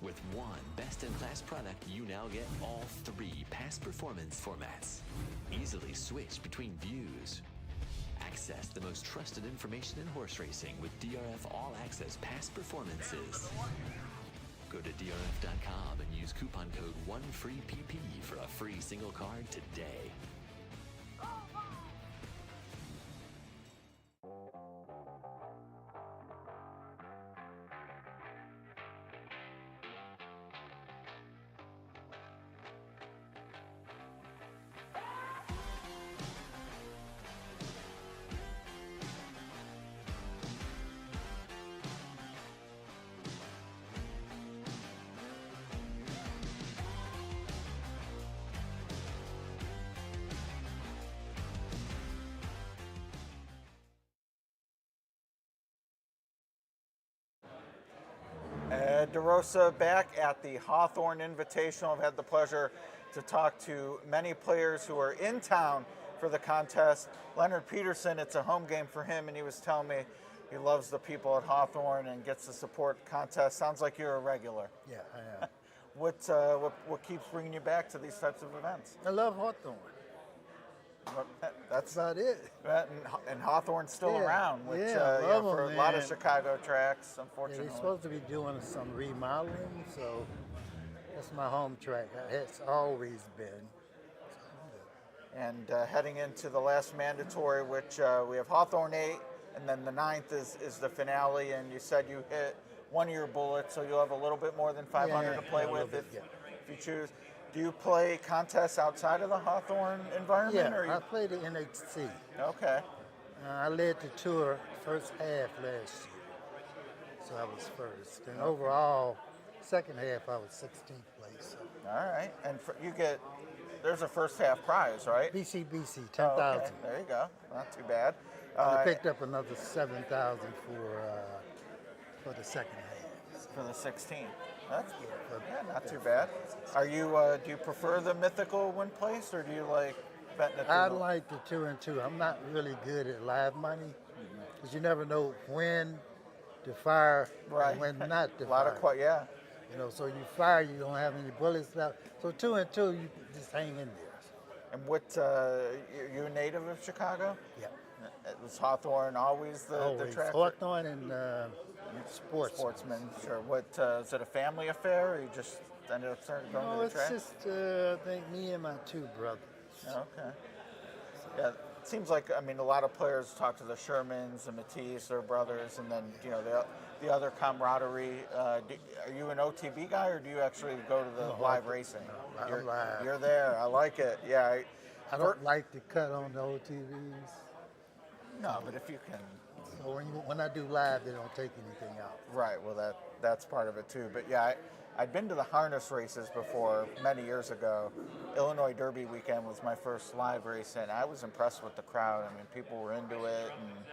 Speaker 1: With one best-in-class product, you now get all 3 past performance formats. Easily switch between views. Access the most trusted information in horse racing with DRF All Access past performances. Go to DRF.com and use coupon code 1FREEPP for a free single card today.
Speaker 3: DeRosa back at the Hawthorne Invitational. I've had the pleasure to talk to many players who are in town for the contest. Leonard Peterson, it's a home game for him, and he was telling me he loves the people at Hawthorne and gets to support contests. Sounds like you're a regular.
Speaker 16: Yeah, I am.
Speaker 3: What keeps bringing you back to these types of events?
Speaker 16: I love Hawthorne.
Speaker 3: That's
Speaker 16: about it.
Speaker 3: And Hawthorne's still around, which
Speaker 16: love
Speaker 3: for
Speaker 16: them,
Speaker 3: a lot of
Speaker 16: man.
Speaker 3: Chicago tracks,
Speaker 16: Yeah,
Speaker 3: unfortunately.
Speaker 16: they're supposed to be doing some remodeling, so that's my home track. It's always been.
Speaker 3: And heading into the last mandatory, which we have Hawthorne 8, and then the 9th is the finale, and you said you hit one of your bullets, so you'll have a little bit more than 500 to play with if you choose. Do you play contests outside of the Hawthorne environment?
Speaker 16: Yeah,
Speaker 3: or
Speaker 16: I played the NHC.
Speaker 3: Okay.
Speaker 16: I led the tour first half last year, so I was first. And overall, second half, I was 16th place. So.
Speaker 3: All right, and there's a first half prize, right?
Speaker 16: BCBC, 10,000.
Speaker 3: Oh, okay. There you go, not too bad.
Speaker 16: I picked up another 7,000 for the second half.
Speaker 3: For the 16th. That's not too bad. Are you? Do you prefer the mythical win place, or do you like betting it?
Speaker 16: I like the 2 and 2. I'm not really good at live money because you never know when to fire and when not to fire. You know, so you fire, you don't have any bullets left. So 2 and 2, you just hang in there.
Speaker 3: And what? You a native of Chicago?
Speaker 16: Yeah.
Speaker 3: Was Hawthorne always the track?
Speaker 16: Hawthorne and Sportsman.
Speaker 3: Sure. What is it? A family affair, or you just ended up starting going to the track?
Speaker 16: No, it's just I think me and my 2 brothers.
Speaker 3: Okay. Yeah, it seems like a lot of players talk to the Shermans and Matisse, their brothers, and then the other camaraderie. Are you an OTB guy, or do you actually go to the live racing?
Speaker 16: I'm live.
Speaker 3: You're there. I like it. Yeah.
Speaker 16: I don't like to cut on the OTVs.
Speaker 3: No, but if you can.
Speaker 16: So when I do live, they don't take anything out.
Speaker 3: Right. Well, that's part of it too. But yeah, I'd been to the harness races before many years ago. Illinois Derby weekend was my first live race, and I was impressed with the crowd. People were into it, and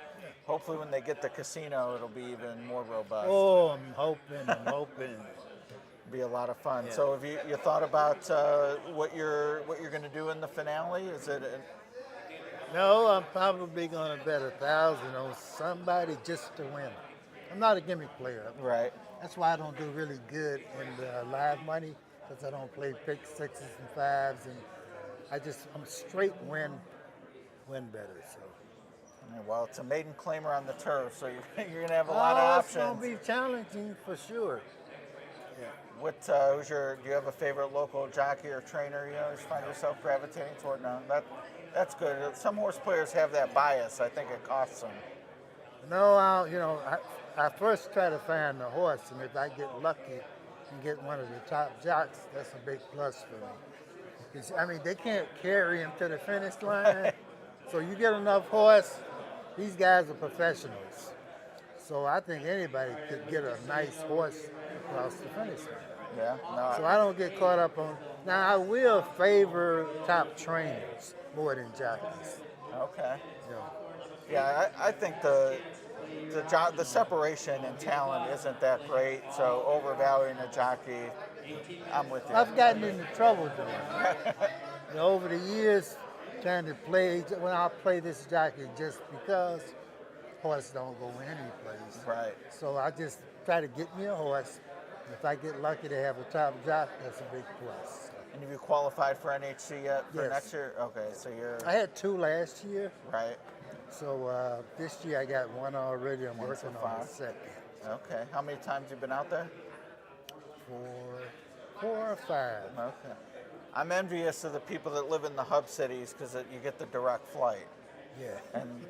Speaker 3: hopefully when they get the casino, it'll be even more robust.
Speaker 16: Oh, I'm hoping.
Speaker 3: Be a lot of fun.
Speaker 16: Yeah.
Speaker 3: So have you thought about what you're going to do in the finale? Is it?
Speaker 16: No, I'm probably going to bet 1,000 on somebody just to win. I'm not a gimmick player.
Speaker 3: Right.
Speaker 16: That's why I don't do really good in live money, because I don't play pick 6s and 5s, and I'm straight win better. So.
Speaker 3: Well, it's a maiden claimer on the turf, so you're going to have a lot of options.
Speaker 16: It's going to be challenging for sure. Yeah.
Speaker 3: Do you have a favorite local jockey or trainer? You just find yourself gravitating toward? No, that's good. Some horse players have that bias. I think it costs them.
Speaker 16: No, I first try to find the horse, and if I get lucky and get one of the top jocks, that's a big plus for me. They can't carry him to the finish line, so you get enough horse. These guys are professionals, so I think anybody could get a nice horse across the finish line.
Speaker 3: Yeah. No,
Speaker 16: so I don't get caught up on. Now I will favor top trainers more than jockeys.
Speaker 3: Okay. Yeah, I think the separation in talent isn't that great. So overvaluing a jockey, I'm with you.
Speaker 16: I've gotten into trouble doing it. Over the years, trying to play. I'll play this jockey just because horse don't go any place.
Speaker 3: Right.
Speaker 16: So I just try to get me a horse. If I get lucky to have a top jock, that's a big plus.
Speaker 3: And have you qualified for NHC yet for next year? Okay, so
Speaker 16: I had 2 last year.
Speaker 3: Right.
Speaker 16: So this year I got 1 already. I'm working on the second.
Speaker 3: Okay. How many times have you been out there?
Speaker 16: 4 or 5.
Speaker 3: Okay. I'm envious of the people that live in the hub cities because you get the direct flight.
Speaker 16: Yeah.
Speaker 3: And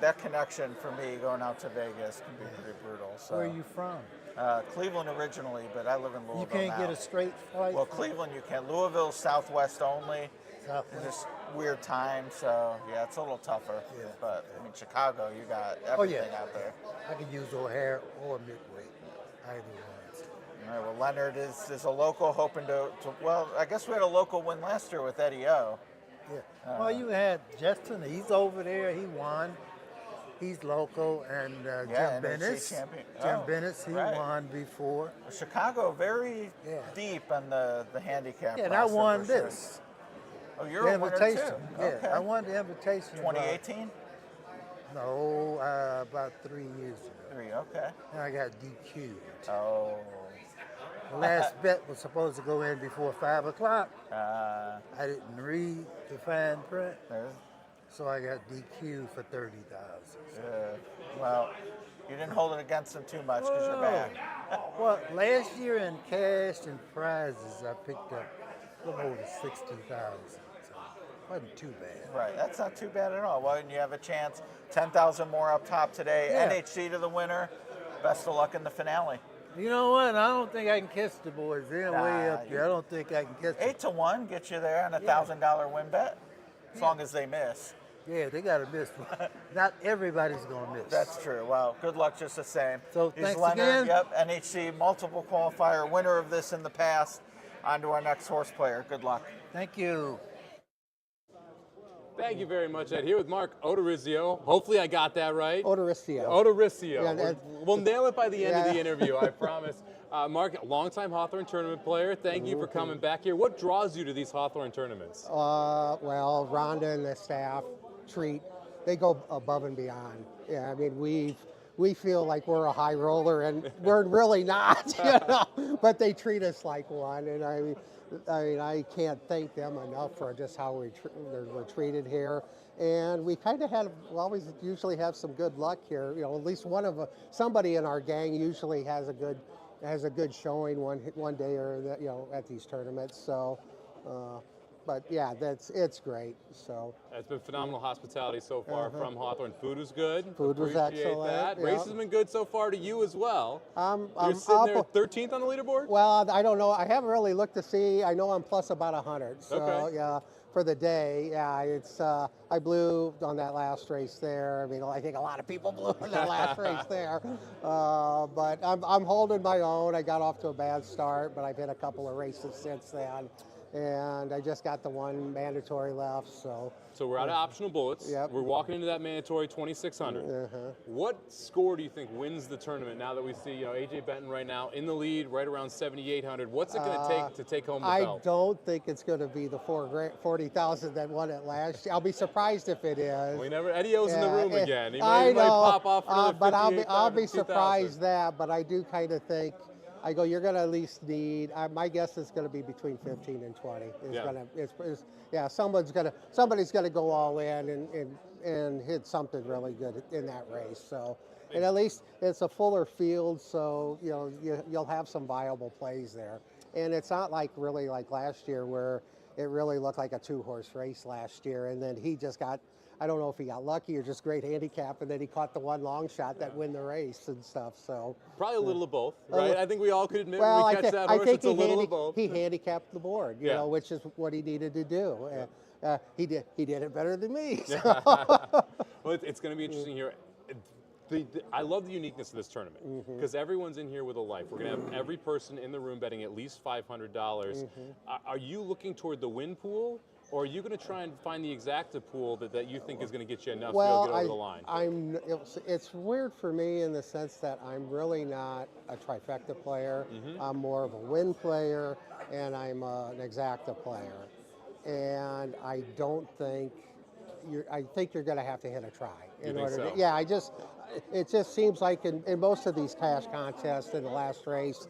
Speaker 3: that connection for me going out to Vegas can be pretty brutal. So.
Speaker 16: Where are you from?
Speaker 3: Cleveland originally, but I live in Louisville.
Speaker 16: You can't
Speaker 3: now.
Speaker 16: get a straight flight?
Speaker 3: Well, Cleveland you can. Louisville, Southwest only. It's just weird time, so yeah, it's a little tougher. Yeah. But Chicago, you got everything out there.
Speaker 16: I could use O'Hare or Midway. Either one.
Speaker 3: All right. Well, Leonard is a local hoping to. Well, I guess we had a local win last year with Eddie O.
Speaker 16: Yeah. Well, you had Justin. He's over there. He won. He's local, and
Speaker 3: Yeah,
Speaker 16: Jim
Speaker 3: NHC
Speaker 16: Bennis.
Speaker 3: champion.
Speaker 16: Jim
Speaker 3: Oh,
Speaker 16: Bennis, he
Speaker 3: right.
Speaker 16: won before.
Speaker 3: Chicago very deep on the handicap.
Speaker 16: Yeah, and I
Speaker 3: roster
Speaker 16: won
Speaker 3: for sure.
Speaker 16: this.
Speaker 3: Oh, you're
Speaker 16: the
Speaker 3: a winner
Speaker 16: invitation.
Speaker 3: too.
Speaker 16: Yeah,
Speaker 3: Okay.
Speaker 16: I won the invitation.
Speaker 3: 2018?
Speaker 16: No, about 3 years ago.
Speaker 3: 3, okay.
Speaker 16: And I got DQ'd.
Speaker 3: Oh.
Speaker 16: The last bet was supposed to go in before 5 o'clock.
Speaker 3: I
Speaker 16: didn't read the fine print, so I got DQ'd for 30,000.
Speaker 3: Well, you didn't hold it against them too much because you're back.
Speaker 16: Well, last year in cash and prizes, I picked up a little over 60,000. So it wasn't too bad.
Speaker 3: Right, that's not too bad at all. Well, and you have a chance, 10,000 more up top today.
Speaker 16: Yeah.
Speaker 3: NHC to the winner. Best of luck in the finale.
Speaker 16: You know what? I don't think I can catch the boys. They're way
Speaker 3: Nah,
Speaker 16: up there. I don't think I can catch them.
Speaker 3: 8-1 gets you there on a $1,000 win bet, as long as they miss.
Speaker 16: Yeah, they got to miss. Not everybody's going to miss.
Speaker 3: That's true. Well, good luck just the same.
Speaker 16: So
Speaker 3: He's
Speaker 16: thanks
Speaker 3: Leonard,
Speaker 16: again.
Speaker 3: Yep, NHC multiple qualifier, winner of this in the past. On to our next horse player. Good luck.
Speaker 16: Thank you.
Speaker 4: Thank you very much, Ed. Here with Mark Odorizio. Hopefully I got that right.
Speaker 18: Odorizio.
Speaker 4: Odorizio.
Speaker 18: Yeah,
Speaker 4: We'll nail it by the end of
Speaker 18: Yeah.
Speaker 4: the interview, I promise. Mark, longtime Hawthorne tournament player. Thank you for coming back here. What draws you to these Hawthorne tournaments?
Speaker 18: Well, Rhonda and the staff treat, they go above and beyond. Yeah, I mean, we feel like we're a high roller, and we're really not, you know, but they treat us like one, and I mean, I can't thank them enough for just how we're treated here. And we kind of we always usually have some good luck here. You know, at least somebody in our gang usually has a good showing one day or at these tournaments. So, but yeah, it's great. So
Speaker 4: It's been phenomenal hospitality so far from Hawthorne. Food was good.
Speaker 18: Food was
Speaker 4: Appreciate
Speaker 18: excellent.
Speaker 4: that.
Speaker 18: Yeah.
Speaker 4: Race has been good so far to you as well.
Speaker 18: I'm
Speaker 4: sitting there
Speaker 18: up-
Speaker 4: 13th on the leaderboard?
Speaker 18: Well, I don't know. I haven't really looked to see. I know I'm plus about 100. So
Speaker 4: Okay.
Speaker 18: yeah, for the day, yeah, it's I blew on that last race there. I mean, I think a lot of people blew on that last race there. But I'm holding my own. I got off to a bad start, but I've hit a couple of races since then. And I just got the one mandatory left, so.
Speaker 4: So we're out of optional bullets.
Speaker 18: Yep.
Speaker 4: We're walking into that mandatory 2,600. What score do you think wins the tournament now that we see, AJ Benton right now in the lead, right around 7,800? What's it going to take to take home the belt?
Speaker 18: I don't think it's going to be the 40,000 that won it last year. I'll be surprised if it is.
Speaker 4: We never. Eddie O's in the room again. He
Speaker 18: I
Speaker 4: might
Speaker 18: know,
Speaker 4: pop off for another
Speaker 18: but I'll be
Speaker 4: 58,000.
Speaker 18: surprised that. But I do kind of think. I go, you're going to at least need. My guess is going to be between 15 and 20. Somebody's going to go all in and hit something really good in that race. So, and at least it's a fuller field, so you'll have some viable plays there. And it's not really like last year where it really looked like a 2-horse race last year, and then he just got. I don't know if he got lucky or just great handicap, and then he caught the one long shot that win the race and stuff. So
Speaker 4: probably a little of both, right? I think we all could admit
Speaker 18: well,
Speaker 4: when we catch that horse, it's a little of both.
Speaker 18: He handicapped the board, you know, which is what he needed to do. He did it better than me. So.
Speaker 4: Well, it's going to be interesting here. I love the uniqueness of this tournament because everyone's in here with a life. We're going to have every person in the room betting at least $500. Are you looking toward the win pool? Or are you going to try and find the exacta pool that you think is going to get you enough to be able to get over the line?
Speaker 18: It's weird for me in the sense that I'm really not a trifecta player. I'm more of a win player, and I'm an exacta player. And I don't think I think you're going to have to hit a try in order to. Yeah, it just seems like in most of these cash contests in the last race.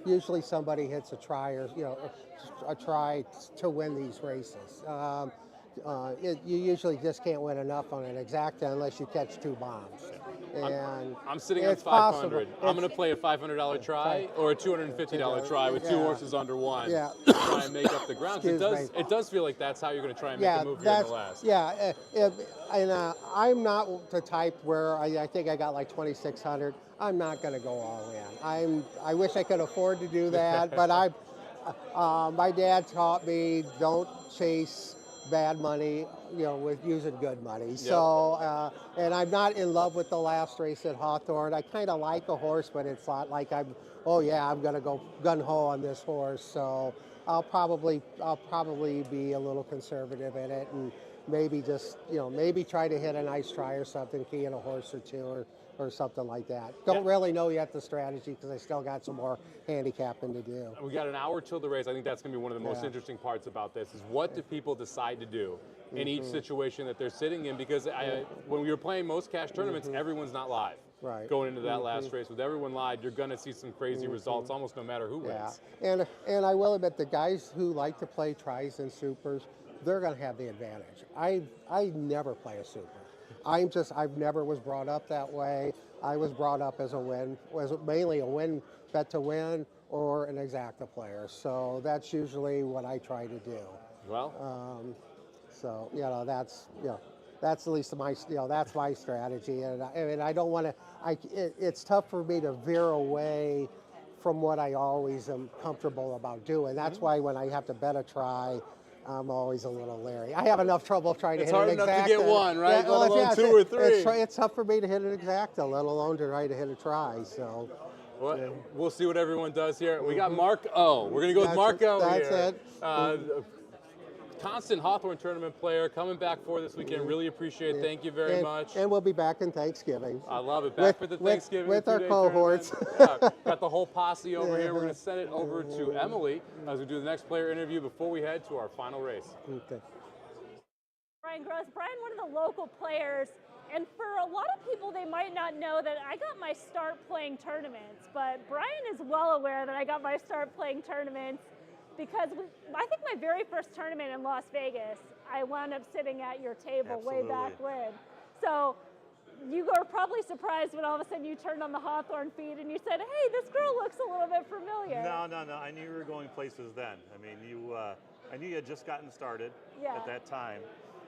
Speaker 18: Usually somebody hits a try or a try to win these races. You usually just can't win enough on an exacta unless you catch 2 bombs. And
Speaker 4: I'm sitting on 500. I'm going to play a $500 try or a $250 try with 2 horses under one.
Speaker 18: Yeah.
Speaker 4: To try and make up the ground. It does feel like that's how you're going to try and make a move here in the last.
Speaker 18: Yeah, and I'm not the type where I think I got like 2,600. I'm not going to go all in. I wish I could afford to do that, but my dad taught me don't chase bad money with using good money. So, and I'm not in love with the last race at Hawthorne. I kind of like a horse, but it's not like I'm going to go gun ho on this horse. So I'll probably be a little conservative in it, and maybe just maybe try to hit a nice try or something, key in a horse or two or something like that. Don't really know yet the strategy because I still got some more handicapping to do.
Speaker 4: We got an hour till the race. I think that's going to be one of the most interesting parts about this is what do people decide to do in each situation that they're sitting in, because when we were playing most cash tournaments, everyone's not live.
Speaker 18: Right.
Speaker 4: Going into that last race. With everyone live, you're going to see some crazy results almost no matter who wins.
Speaker 18: And I will admit, the guys who like to play tries and supers, they're going to have the advantage. I never play a super. I've never was brought up that way. I was brought up as mainly a win, bet to win, or an exacta player. So that's usually what I try to do.
Speaker 4: Well,
Speaker 18: so that's at least that's my strategy. And I don't want to. It's tough for me to veer away from what I always am comfortable about doing. That's why when I have to bet a try, I'm always a little leery. I have enough trouble trying to hit an exacta.
Speaker 4: It's hard enough to get one, right? Let alone two or three.
Speaker 18: It's tough for me to hit an exacta, let alone to try to hit a try. So.
Speaker 4: Well, we'll see what everyone does here. We got Mark O. We're going to go with Mark O here.
Speaker 18: That's it.
Speaker 4: Constant Hawthorne tournament player coming back for this weekend. Really appreciate it. Thank you very much.
Speaker 18: And we'll be back in Thanksgiving.
Speaker 4: I love it. Back for the Thanksgiving.
Speaker 18: With our cohorts.
Speaker 4: Got the whole posse over here. We're going to send it over to Emily as we do the next player interview before we head to our final race.
Speaker 18: Okay.
Speaker 2: Brian Gross. Brian, one of the local players. And for a lot of people, they might not know that I got my start playing tournaments, but Brian is well aware that I got my start playing tournaments because I think my very first tournament in Las Vegas, I wound up sitting at your table way back when. So you were probably surprised when all of a sudden you turned on the Hawthorne feed and you said, hey, this girl looks a little bit familiar.
Speaker 9: No. I knew you were going places then. I mean, I knew you had just gotten started at that time.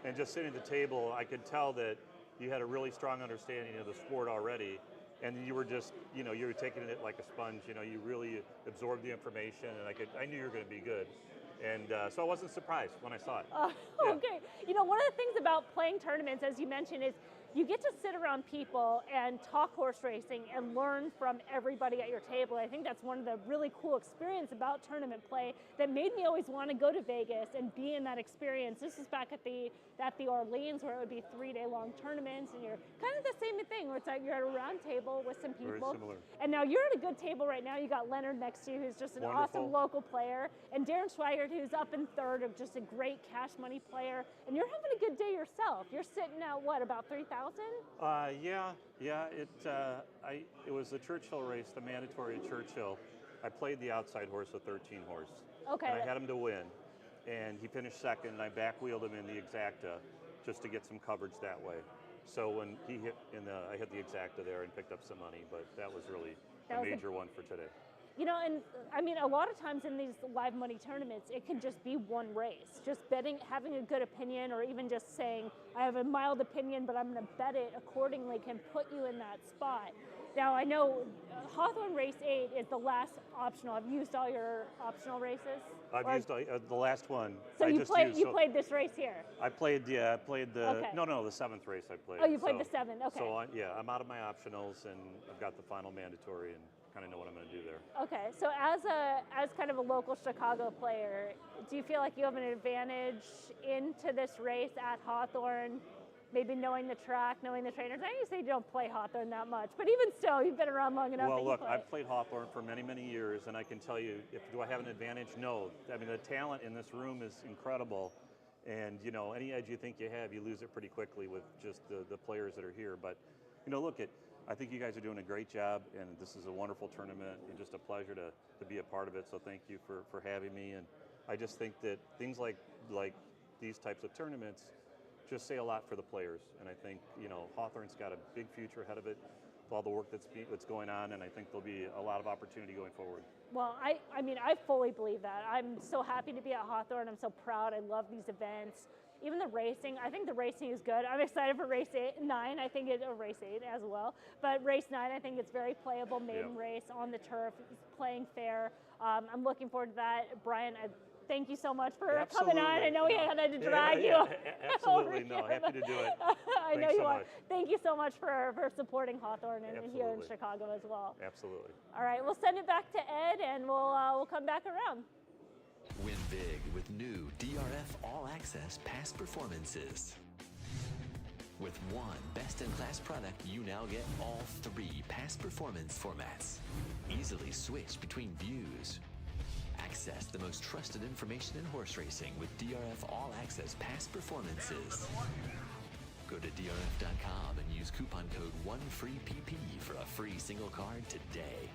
Speaker 9: And just sitting at the table, I could tell that you had a really strong understanding of the sport already, and you were just, you were taking it like a sponge. You really absorbed the information, and I knew you were going to be good, and so I wasn't surprised when I saw it.
Speaker 2: Okay. One of the things about playing tournaments, as you mentioned, is you get to sit around people and talk horse racing and learn from everybody at your table. I think that's one of the really cool experiences about tournament play that made me always want to go to Vegas and be in that experience. This is back at the Orleans, where it would be 3-day-long tournaments, and you're kind of the same thing, where it's like you're at a round table with some people.
Speaker 9: Very similar.
Speaker 2: And now you're at a good table right now. You got Leonard next to you, who's just an awesome local player, and Darren Schweigert, who's up in third, of just a great cash money player. And you're having a good day yourself. You're sitting at about 3,000?
Speaker 9: It was the Churchill race, the mandatory at Churchill. I played the outside horse, the 13 horse.
Speaker 2: Okay.
Speaker 9: And I had him to win, and he finished second, and I back-wheeled him in the exacta just to get some coverage that way. So when he hit I hit the exacta there and picked up some money, but that was really a major one for today.
Speaker 2: And I mean, a lot of times in these live money tournaments, it can just be one race. Just betting, having a good opinion, or even just saying, I have a mild opinion, but I'm going to bet it accordingly, can put you in that spot. Now, I know Hawthorne Race 8 is the last optional. Have you used all your optional races?
Speaker 9: I've used the last one.
Speaker 2: So you played this race here?
Speaker 9: I played the, the seventh race I played.
Speaker 2: Oh, you played the seventh, okay.
Speaker 9: So I'm out of my optionals, and I've got the final mandatory, and kind of know what I'm going to do there.
Speaker 2: Okay, so as kind of a local Chicago player, do you feel like you have an advantage into this race at Hawthorne? Maybe knowing the track, knowing the trainers. I know you say you don't play Hawthorne that much, but even still, you've been around long enough.
Speaker 9: Well, look, I've played Hawthorne for many, many years, and I can tell you, do I have an advantage? No. I mean, the talent in this room is incredible, and any edge you think you have, you lose it pretty quickly with just the players that are here. But look, I think you guys are doing a great job, and this is a wonderful tournament, and just a pleasure to be a part of it. So thank you for having me. And I just think that things like these types of tournaments just say a lot for the players. And I think Hawthorne's got a big future ahead of it with all the work that's going on, and I think there'll be a lot of opportunity going forward.
Speaker 2: Well, I mean, I fully believe that. I'm so happy to be at Hawthorne. I'm so proud. I love these events. Even the racing, I think the racing is good. I'm excited for race 9. I think race 8 as well. But race 9, I think it's very playable, maiden race on the turf, playing fair. I'm looking forward to that. Brian, thank you so much for coming on. I know we had to drag you.
Speaker 9: Absolutely, no, happy to do it.
Speaker 2: I know
Speaker 9: Thanks
Speaker 2: you
Speaker 9: so
Speaker 2: are.
Speaker 9: much.
Speaker 2: Thank you so much for supporting Hawthorne and here in
Speaker 9: Absolutely.
Speaker 2: Chicago as well.
Speaker 9: Absolutely.
Speaker 2: All right, we'll send it back to Ed, and we'll come back around.
Speaker 1: Win big with new DRF All Access past performances. With one best-in-class product, you now get all 3 past performance formats. Easily switch between views. Access the most trusted information in horse racing with DRF All Access past performances. Go to DRF.com and use coupon code 1FREEPP for a free single card today.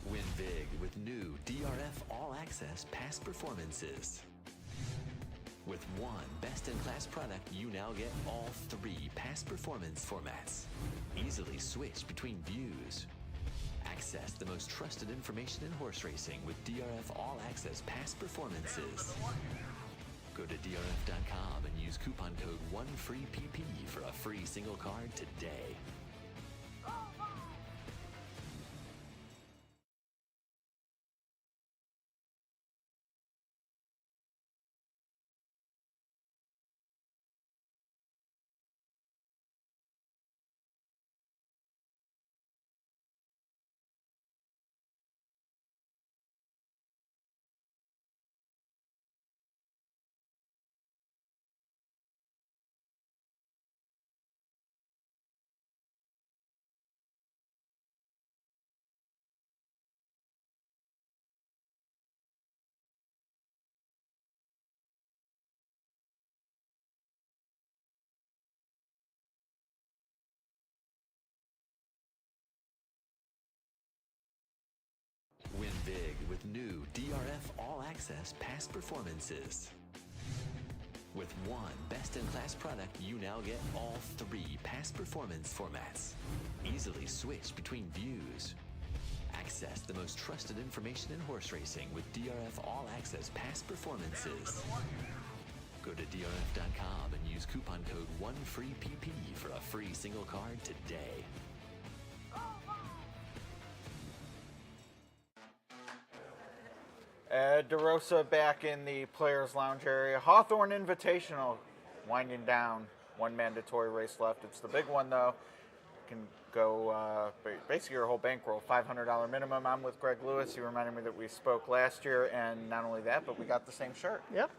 Speaker 1: Win big with new DRF All Access past performances. With one best-in-class product, you now get all 3 past performance formats. Easily switch between views. Access the most trusted information in horse racing with DRF All Access past performances. Go to DRF.com and use coupon code 1FREEPP for a free single card today. Win big with new DRF All Access past performances. With one best-in-class product, you now get all 3 past performance formats. Easily switch between views. Access the most trusted information in horse racing with DRF All Access past performances. Go to DRF.com and use coupon code 1FREEPP for a free single card today.
Speaker 3: DeRosa back in the Players Lounge area. Hawthorne Invitational winding down. One mandatory race left. It's the big one, though. Can go basically your whole bankroll, $500 minimum. I'm with Greg Lewis. He reminded me that we spoke last year, and not only that, but we got the same shirt.
Speaker 19: Yep.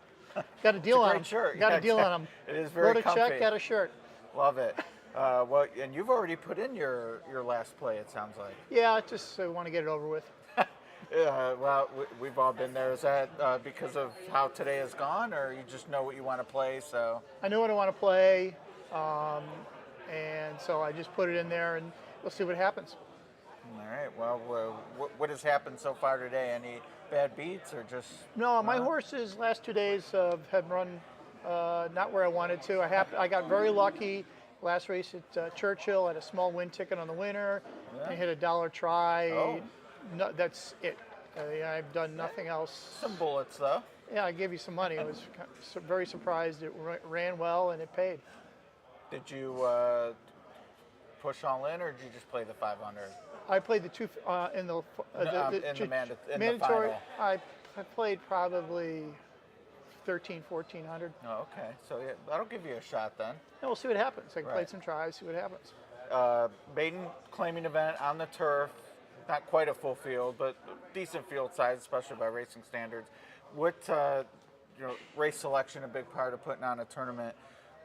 Speaker 19: Got a deal on him.
Speaker 3: Shirt.
Speaker 19: Got a deal on him.
Speaker 3: It is very
Speaker 19: comfy. Wrote a check, got a shirt.
Speaker 3: Love it. Well, and you've already put in your last play, it sounds like.
Speaker 19: Yeah, I just want to get it over with.
Speaker 3: Well, we've all been there. Is that because of how today has gone, or you just know what you want to play? So
Speaker 19: I know what I want to play, and so I just put it in there, and we'll see what happens.
Speaker 3: All right. Well, what has happened so far today? Any bad beats or just?
Speaker 19: No, my horses last 2 days have run not where I wanted to. I got very lucky. Last race at Churchill, had a small win ticket on the winner. I hit $1 try.
Speaker 3: Oh.
Speaker 19: No, that's it. I've done nothing else.
Speaker 3: Some bullets, though.
Speaker 19: Yeah, I gave you some money. I was very surprised. It ran well and it paid.
Speaker 3: Did you push all in, or did you just play the 500?
Speaker 19: I played the two in the
Speaker 3: mandatory.
Speaker 19: I played probably 1,400.
Speaker 3: Oh, okay. So yeah, that'll give you a shot then.
Speaker 19: And we'll see what happens. I can play
Speaker 3: Right.
Speaker 19: some tries, see what happens.
Speaker 3: Maiden claiming event on the turf. Not quite a full field, but decent field size, especially by racing standards. What race selection a big part of putting on a tournament?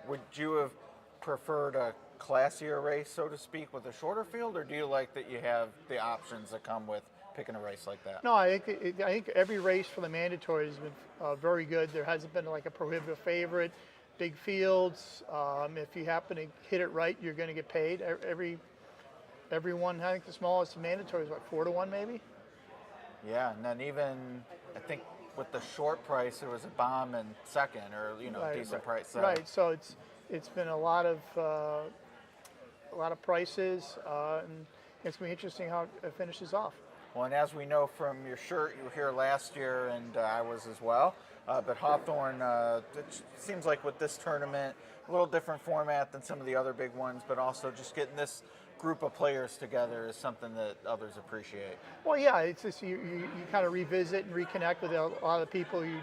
Speaker 3: Would you have preferred a classier race, so to speak, with a shorter field, or do you like that you have the options that come with picking a race like that?
Speaker 19: No, I think every race for the mandatory has been very good. There hasn't been like a prohibitive favorite. Big fields. If you happen to hit it right, you're going to get paid. Everyone, I think the smallest mandatory is what, 4-1 maybe?
Speaker 3: Yeah, and then even I think with the short price, there was a bomb in second, or decent price.
Speaker 19: Right. So it's been a lot of prices, and it's going to be interesting how it finishes off.
Speaker 3: Well, and as we know from your shirt, you were here last year, and I was as well. But Hawthorne, it seems like with this tournament, a little different format than some of the other big ones, but also just getting this group of players together is something that others appreciate.
Speaker 19: Well, yeah, it's just you kind of revisit and reconnect with a lot of the people you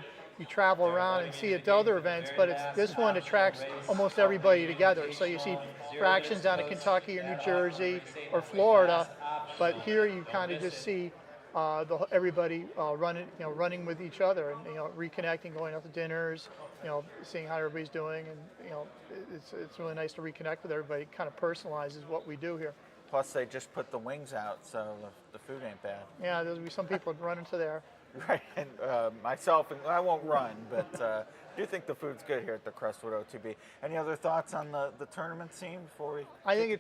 Speaker 19: travel around and see at the other events, but this one attracts almost everybody together. So you see fractions down in Kentucky or New Jersey or Florida, but here you kind of just see everybody running with each other and reconnecting, going out to dinners, seeing how everybody's doing, and it's really nice to reconnect with everybody. It kind of personalizes what we do here.
Speaker 3: Plus, they just put the wings out, so the food ain't bad.
Speaker 19: Yeah, there'll be some people running to there.
Speaker 3: Right, and myself, and I won't run, but I do think the food's good here at the Crestwood OTB. Any other thoughts on the tournament scene before we? I think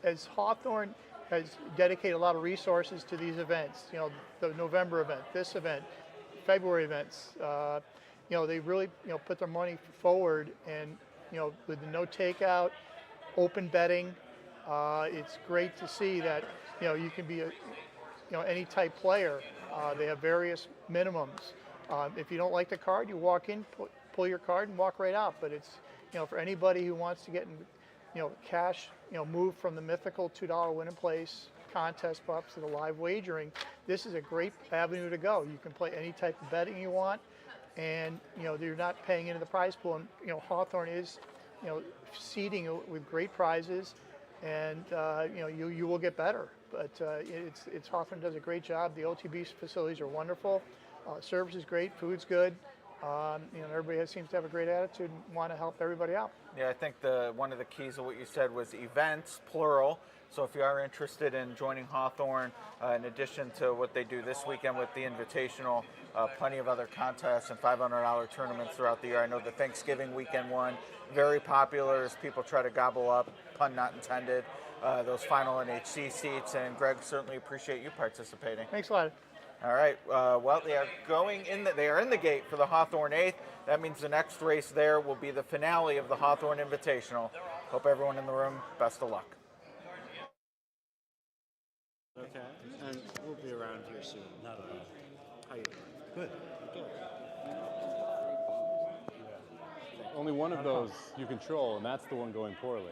Speaker 19: as Hawthorne has dedicated a lot of resources to these events. The November event, this event, February events. They really put their money forward, and with the no takeout, open betting. It's great to see that you can be any type player. They have various minimums. If you don't like the card, you walk in, pull your card, and walk right out. But it's for anybody who wants to get cash, move from the mythical $2 win and place contest bucks to the live wagering. This is a great avenue to go. You can play any type of betting you want, and you're not paying into the prize pool. And Hawthorne is seeding with great prizes, and you will get better. But it's Hawthorne does a great job. The OTB facilities are wonderful. Service is great. Food's good. Everybody seems to have a great attitude and want to help everybody out.
Speaker 3: Yeah, I think one of the keys of what you said was events, plural. So if you are interested in joining Hawthorne, in addition to what they do this weekend with the Invitational, plenty of other contests and $500 tournaments throughout the year. I know the Thanksgiving weekend one, very popular as people try to gobble up, pun not intended, those final NHC seats. And Greg, certainly appreciate you participating.
Speaker 19: Thanks a lot.
Speaker 3: All right. Well, they are in the gate for the Hawthorne 8th. That means the next race there will be the finale of the Hawthorne Invitational. Hope everyone in the room, best of luck.
Speaker 20: Okay, and we'll be around here soon. Not at all. How you doing? Good. Good.
Speaker 4: only one of those you control, and that's the one going poorly.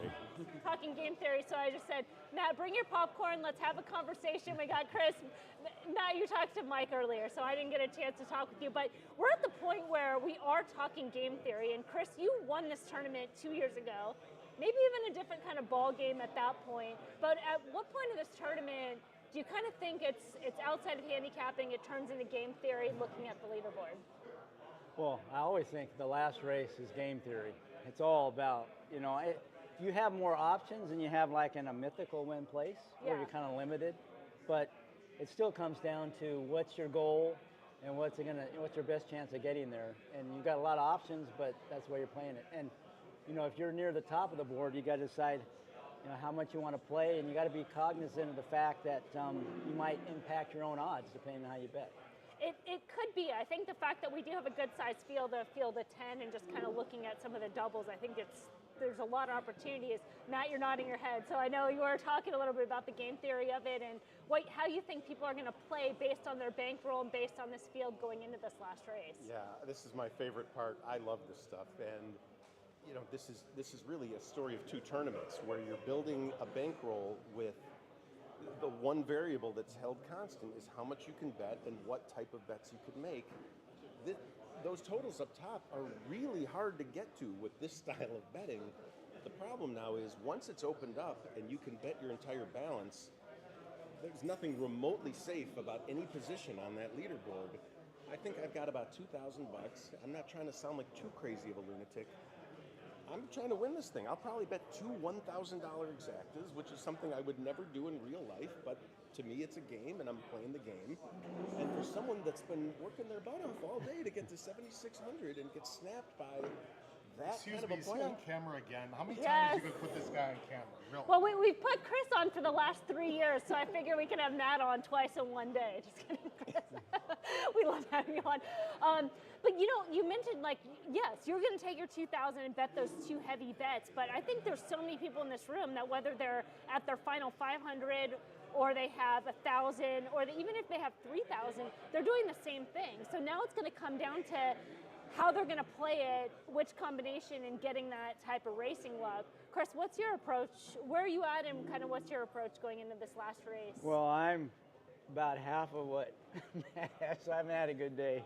Speaker 2: Talking game theory, so I just said, Matt, bring your popcorn. Let's have a conversation. We got Chris. Matt, you talked to Mike earlier, so I didn't get a chance to talk with you. But we're at the point where we are talking game theory. And Chris, you won this tournament 2 years ago. Maybe even a different kind of ball game at that point. But at what point of this tournament do you kind of think it's outside of handicapping, it turns into game theory looking at the leaderboard?
Speaker 5: Well, I always think the last race is game theory. It's all about, you have more options and you have like in a mythical win place where you're kind of limited, but it still comes down to what's your goal and what's your best chance of getting there. And you've got a lot of options, but that's where you're playing it. And if you're near the top of the board, you got to decide how much you want to play, and you got to be cognizant of the fact that you might impact your own odds depending on how you bet.
Speaker 2: It could be. I think the fact that we do have a good sized field of 10 and just kind of looking at some of the doubles, I think there's a lot of opportunities. Matt, you're nodding your head, so I know you were talking a little bit about the game theory of it and how you think people are going to play based on their bankroll and based on this field going into this last race.
Speaker 21: Yeah, this is my favorite part. I love this stuff, and this is really a story of two tournaments where you're building a bankroll with the one variable that's held constant is how much you can bet and what type of bets you could make. Those totals up top are really hard to get to with this style of betting. The problem now is once it's opened up and you can bet your entire balance, there's nothing remotely safe about any position on that leaderboard. I think I've got about $2,000. I'm not trying to sound like too crazy of a lunatic. I'm trying to win this thing. I'll probably bet two $1,000 exactas, which is something I would never do in real life, but to me it's a game and I'm playing the game. And for someone that's been working their butt off all day to get to 7,600 and get snapped by that
Speaker 15: Excuse
Speaker 21: kind of
Speaker 15: me,
Speaker 21: a
Speaker 15: is he
Speaker 21: play.
Speaker 15: on camera again? How many
Speaker 2: Yes.
Speaker 15: times are you going to put this guy on camera? Really?
Speaker 2: Well, we've put Chris on for the last 3 years, so I figure we can have Matt on twice in one day. Just kidding, Chris. We love having you on. But you mentioned yes, you're going to take your 2,000 and bet those two heavy bets. But I think there's so many people in this room that whether they're at their final 500 or they have 1,000, or even if they have 3,000, they're doing the same thing. So now it's going to come down to how they're going to play it, which combination, and getting that type of racing luck. Chris, what's your approach? Where are you at, and kind of what's your approach going into this last race?
Speaker 5: Well, I'm about half of what so I haven't had a good day.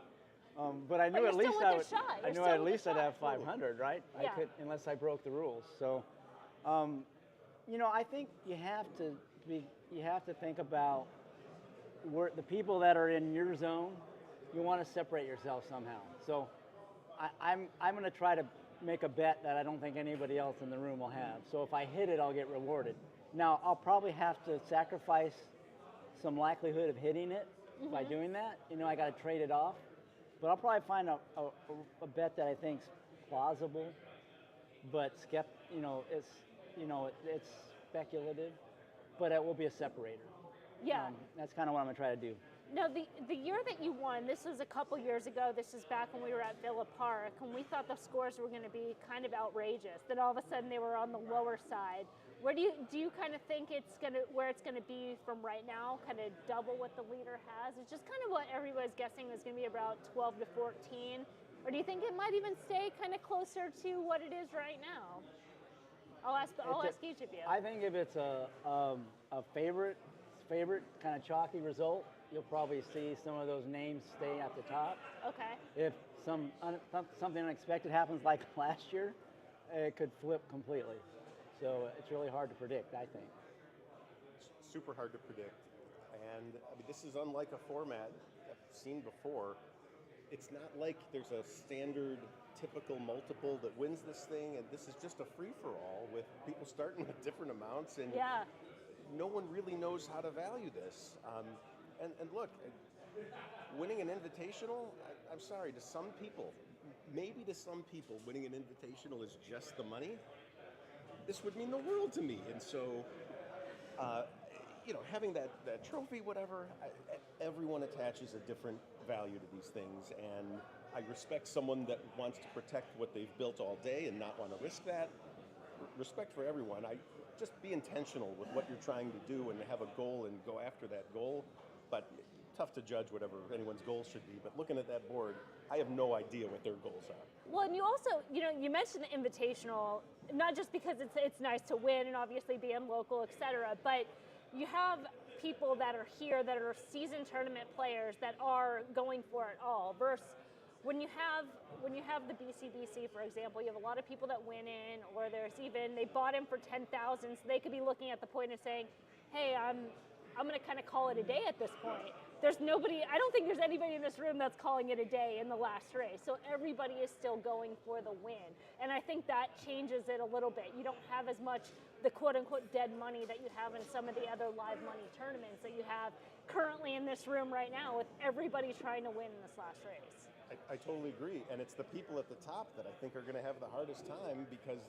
Speaker 5: But I knew at least I'd have 500, right?
Speaker 2: Yeah.
Speaker 5: I could, unless I broke the rules. So, I think you have to think about where the people that are in your zone. You want to separate yourself somehow. So, I'm going to try to make a bet that I don't think anybody else in the room will have. So if I hit it, I'll get rewarded. Now, I'll probably have to sacrifice some likelihood of hitting it by doing that. I got to trade it off. But I'll probably find a bet that I think's plausible, but it's speculative, but it will be a separator.
Speaker 2: Yeah.
Speaker 5: That's kind of what I'm going to try to do.
Speaker 2: No, the year that you won, this was a couple years ago. This is back when we were at Villa Park, and we thought the scores were going to be kind of outrageous. Then all of a sudden they were on the lower side. Where do you kind of think where it's gonna be from right now? Kind of double what the leader has. It's just kind of what everybody's guessing is going to be about 12 to 14. Or do you think it might even stay kind of closer to what it is right now? I'll ask each of you.
Speaker 5: I think if it's a favorite kind of chalky result, you'll probably see some of those names stay at the top.
Speaker 2: Okay.
Speaker 5: If something unexpected happens like last year, it could flip completely. So it's really hard to predict, I think.
Speaker 21: Super hard to predict. And this is unlike a format I've seen before. It's not like there's a standard typical multiple that wins this thing, and this is just a free-for-all with people starting with different amounts, and no one really knows how to value this. And look, winning an invitational, I'm sorry, to some people, winning an invitational is just the money. This would mean the world to me. And so, having that trophy, whatever, everyone attaches a different value to these things. And I respect someone that wants to protect what they've built all day and not want to risk that. Respect for everyone. Just be intentional with what you're trying to do and have a goal and go after that goal. But tough to judge whatever anyone's goals should be, but looking at that board, I have no idea what their goals are.
Speaker 2: Well, and you also, you mentioned the Invitational, not just because it's nice to win and obviously being local, et cetera, but you have people that are here that are seasoned tournament players that are going for it all versus when you have the BCBC, for example, you have a lot of people that win in, or they bought in for 10,000, so they could be looking at the point and saying, hey, I'm going to kind of call it a day at this point. There's nobody, I don't think there's anybody in this room that's calling it a day in the last race. So everybody is still going for the win. And I think that changes it a little bit. You don't have as much the quote unquote dead money that you have in some of the other live money tournaments that you have currently in this room right now with everybody trying to win in this last race.
Speaker 21: I totally agree. And it's the people at the top that I think are going to have the hardest time because,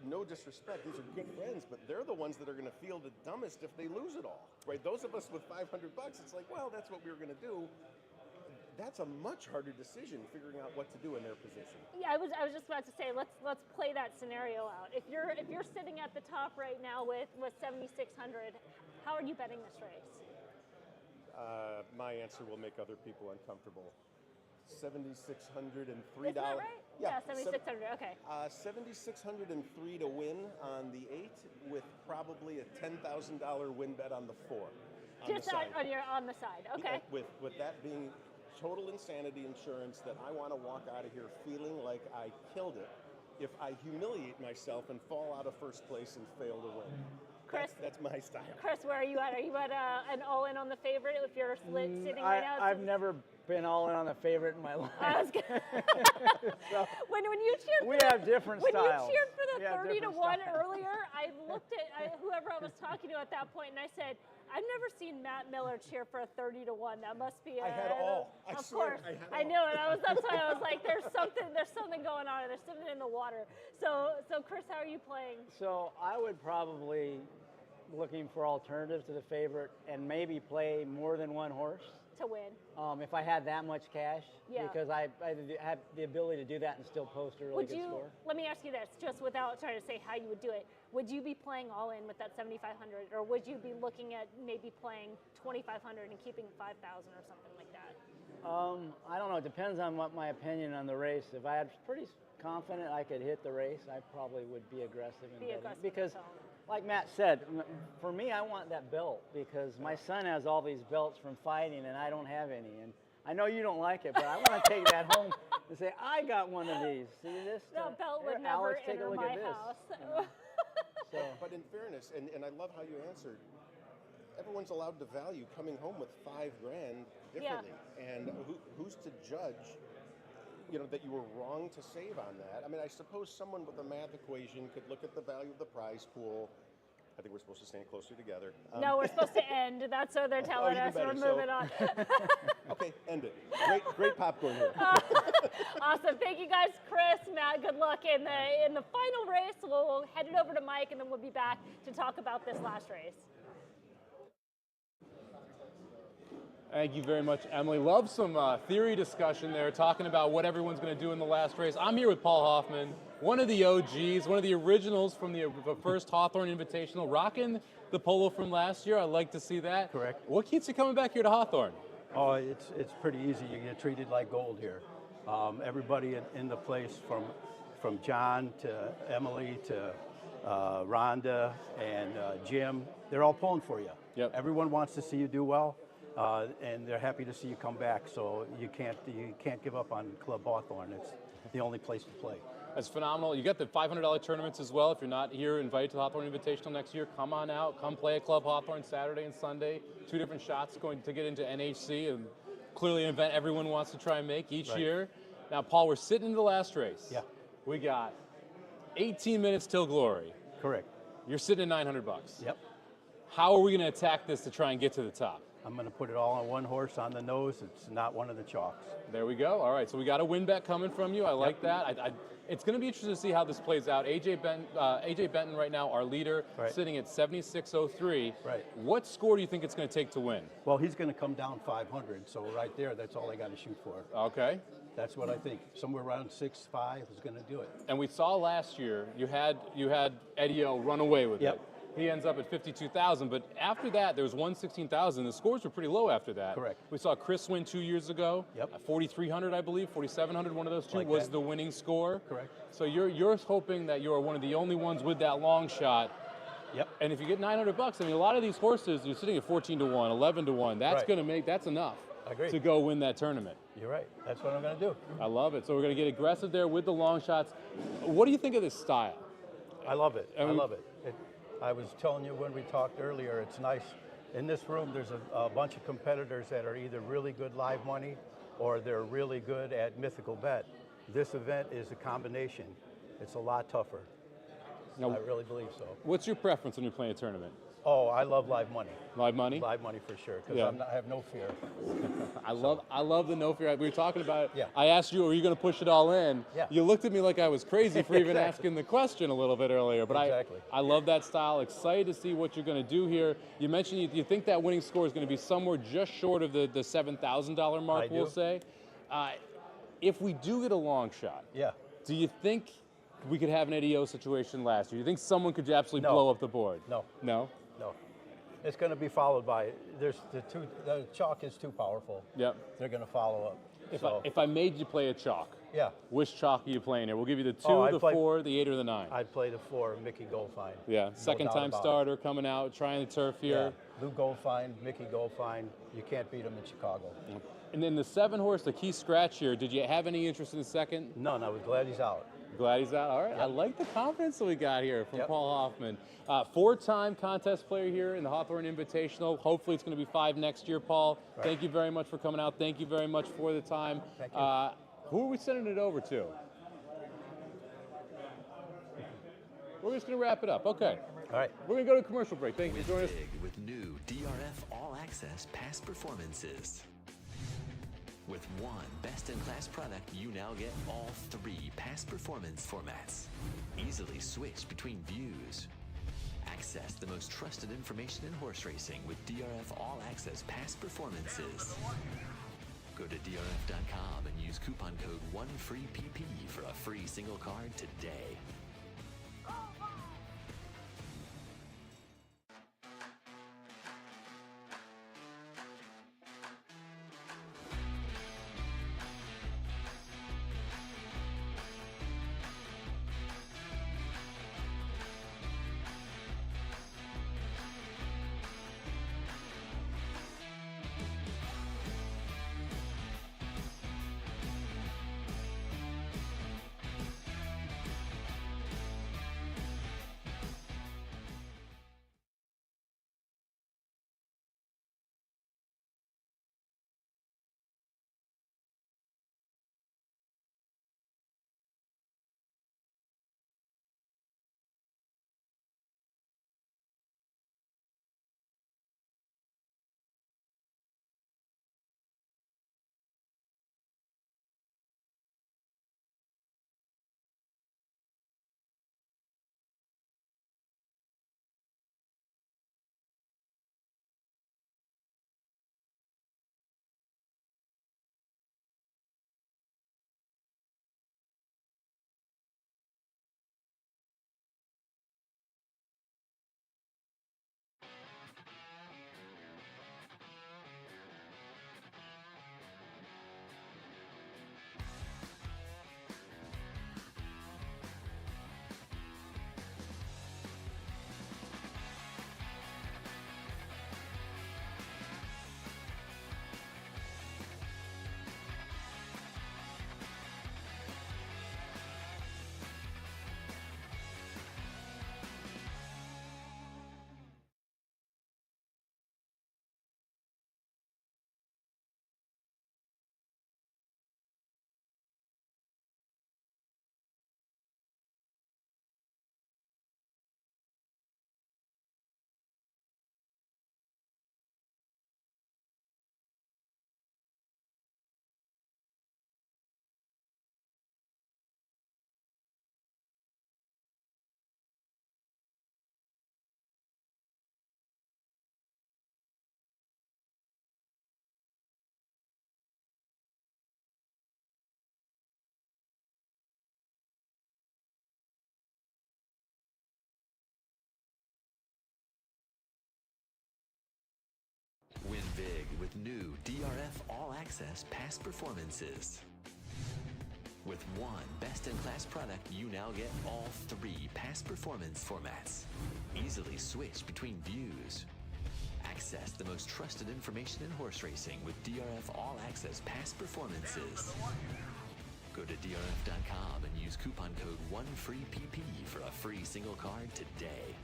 Speaker 21: no disrespect, these are good friends, but they're the ones that are going to feel the dumbest if they lose it all, right? Those of us with $500, it's like, well, that's what we were going to do. That's a much harder decision, figuring out what to do in their position.
Speaker 2: Yeah, I was just about to say, let's play that scenario out. If you're sitting at the top right now with 7,600, how are you betting this race?
Speaker 21: My answer will make other people uncomfortable. $7,603.
Speaker 2: Isn't that right? Yeah, 7,600. Okay.
Speaker 21: 7,603 to win on the 8, with probably a $10,000 win bet on the 4.
Speaker 2: Just on the side. Okay.
Speaker 21: Yeah, with that being total insanity insurance that I want to walk out of here feeling like I killed it if I humiliate myself and fall out of first place and fail to win.
Speaker 2: Chris,
Speaker 21: that's my style.
Speaker 2: Chris, where are you at? Are you at an all-in on the favorite if you're sitting right now?
Speaker 5: I've never been all in on the favorite in my life.
Speaker 2: So, when you cheered,
Speaker 5: we have different styles.
Speaker 2: When you cheered for the 30 to 1 earlier, I looked at whoever I was talking to at that point, and I said, I've never seen Matt Miller cheer for a 30 to 1. That must be.
Speaker 21: I had all.
Speaker 2: Of course, I knew it. That's why I was like, there's something going on. There's something in the water. So Chris, how are you playing?
Speaker 5: So I would probably looking for alternatives to the favorite and maybe play more than one horse
Speaker 2: to win.
Speaker 5: If I had that much cash,
Speaker 2: yeah.
Speaker 5: Because I have the ability to do that and still post a really good score.
Speaker 2: Let me ask you this, just without trying to say how you would do it. Would you be playing all in with that 7,500, or would you be looking at maybe playing 2,500 and keeping 5,000 or something like that?
Speaker 5: I don't know. It depends on what my opinion on the race. If I had pretty confident I could hit the race, I probably would be aggressive in betting. Because, like Matt said, for me, I want that belt because my son has all these belts from fighting and I don't have any. And I know you don't like it, but I want to take that home and say, I got one of these. See this?
Speaker 2: That belt would never
Speaker 5: Alex, take
Speaker 2: enter
Speaker 5: a look
Speaker 2: my
Speaker 5: at this.
Speaker 2: house.
Speaker 21: But in fairness, and I love how you answered, everyone's allowed to value coming home with $5,000 differently. Yeah. And who's to judge, that you were wrong to save on that? I mean, I suppose someone with a math equation could look at the value of the prize pool. I think we're supposed to stand closer together.
Speaker 2: No, we're supposed to end. That's what they're telling us. We're moving on.
Speaker 21: Okay, end it. Great popcorn here.
Speaker 2: Awesome. Thank you guys, Chris, Matt. Good luck in the final race. We'll head it over to Mike, and then we'll be back to talk about this last race.
Speaker 4: Thank you very much, Emily. Love some theory discussion there, talking about what everyone's going to do in the last race. I'm here with Paul Hoffman, one of the OGs, one of the originals from the first Hawthorne Invitational, rocking the polo from last year. I like to see that.
Speaker 6: Correct.
Speaker 4: What keeps you coming back here to Hawthorne?
Speaker 6: Oh, it's pretty easy. You get treated like gold here. Everybody in the place, from John to Emily to Rhonda and Jim, they're all pulling for you.
Speaker 4: Yep.
Speaker 6: Everyone wants to see you do well. And they're happy to see you come back, so you can't give up on Club Hawthorne. It's the only place to play.
Speaker 4: That's phenomenal. You got the $500 tournaments as well. If you're not here, invited to the Hawthorne Invitational next year, come on out. Come play at Club Hawthorne Saturday and Sunday. 2 different shots going to get into NHC, and clearly an event everyone wants to try and make each year. Now, Paul, we're sitting in the last race.
Speaker 6: Yeah.
Speaker 4: We got 18 minutes till glory.
Speaker 6: Correct.
Speaker 4: You're sitting at $900.
Speaker 6: Yep.
Speaker 4: How are we going to attack this to try and get to the top?
Speaker 6: I'm going to put it all on one horse on the nose. It's not one of the chalks.
Speaker 4: There we go. All right, so we got a win bet coming from you. I like that. It's going to be interesting to see how this plays out. AJ Benton right now, our leader, sitting at 76.03.
Speaker 6: Right.
Speaker 4: What score do you think it's going to take to win?
Speaker 6: Well, he's going to come down 500, so right there, that's all I got to shoot for.
Speaker 4: Okay.
Speaker 6: That's what I think. Somewhere around 6.5 is going to do it.
Speaker 4: And we saw last year you had Eddie O run away with it. He ends up at 52,000. But after that, there was 116,000. The scores were pretty low after that.
Speaker 6: Correct.
Speaker 4: We saw Chris win 2 years ago.
Speaker 6: Yep.
Speaker 4: 4,300, I believe, 4,700. One of those two
Speaker 6: Like
Speaker 4: was
Speaker 6: that.
Speaker 4: the winning score.
Speaker 6: Correct.
Speaker 4: So you're hoping that you're one of the only ones with that long shot.
Speaker 6: Yep.
Speaker 4: And if you get $900, I mean, a lot of these horses, you're sitting at 14 to 1, 11 to 1. That's
Speaker 6: Right.
Speaker 4: going to make, that's enough
Speaker 6: Agreed.
Speaker 4: to go win that tournament.
Speaker 6: You're right. That's what I'm going to do.
Speaker 4: I love it. So we're going to get aggressive there with the long shots. What do you think of this style?
Speaker 6: I love it. I
Speaker 4: mean-
Speaker 6: love it. I was telling you when we talked earlier, it's nice. In this room, there's a bunch of competitors that are either really good live money or they're really good at mythical bet. This event is a combination. It's a lot tougher.
Speaker 4: Now,
Speaker 6: I really believe so.
Speaker 4: What's your preference when you're playing a tournament?
Speaker 6: Oh, I love live money.
Speaker 4: Live money?
Speaker 6: Live money for sure, because
Speaker 4: Yeah.
Speaker 6: I have no fear.
Speaker 4: I love the no fear. We were talking about it.
Speaker 6: Yeah.
Speaker 4: I asked you, are you going to push it all in?
Speaker 6: Yeah.
Speaker 4: You looked at me like I was crazy for even
Speaker 6: Exactly.
Speaker 4: asking the question a little bit earlier. But
Speaker 6: Exactly.
Speaker 4: I love that style. Excited to see what you're going to do here. You mentioned you think that winning score is going to be somewhere just short of the $7,000 mark,
Speaker 6: I do.
Speaker 4: we'll say. If we do get a long shot,
Speaker 6: Yeah.
Speaker 4: do you think we could have an Eddie O situation last year? Do you think someone could absolutely
Speaker 6: No.
Speaker 4: blow up the board?
Speaker 6: No.
Speaker 4: No?
Speaker 6: No. It's going to be followed by, the chalk is too powerful.
Speaker 4: Yep.
Speaker 6: They're going to follow up.
Speaker 4: If I made you play a chalk,
Speaker 6: Yeah.
Speaker 4: which chalk are you playing here? We'll give you the 2,
Speaker 6: Oh, I'd
Speaker 4: the
Speaker 6: play-
Speaker 4: 4, the 8, or the 9.
Speaker 6: I'd play the 4, Mickey Goldfine.
Speaker 4: Yeah,
Speaker 6: No
Speaker 4: second
Speaker 6: doubt
Speaker 4: time
Speaker 6: about it.
Speaker 4: starter coming out, trying the turf here.
Speaker 6: Yeah. Lou Goldfine, Mickey Goldfine. You can't beat him in Chicago.
Speaker 4: And then the 7 horse, the key scratch here. Did you have any interest in the second?
Speaker 6: None. I was glad he's out.
Speaker 4: Glad he's out. All right. I like the confidence that we got here from Paul Hoffman. 4-time contest player here in the Hawthorne Invitational. Hopefully it's going to be 5 next year, Paul.
Speaker 6: Right.
Speaker 4: Thank you very much for coming out. Thank you very much for the time.
Speaker 6: Thank you.
Speaker 4: Who are we sending it over to? We're just going to wrap it up. Okay.
Speaker 6: All right.
Speaker 4: We're going to go to a commercial break. Thank you for
Speaker 1: Win
Speaker 4: joining us.
Speaker 1: big with new DRF All Access past performances. With one best-in-class product, you now get all 3 past performance formats. Easily switch between views. Access the most trusted information in horse racing with DRF All Access past performances. Go to drf.com and use coupon code 1FREEPP for a free single card today. with new DRF All Access past performances. With one best-in-class product, you now get all 3 past performance formats. Easily switch between views. Access the most trusted information in horse racing with DRF All Access past performances. Go to drf.com and use coupon code 1FREEPP for a free single card today.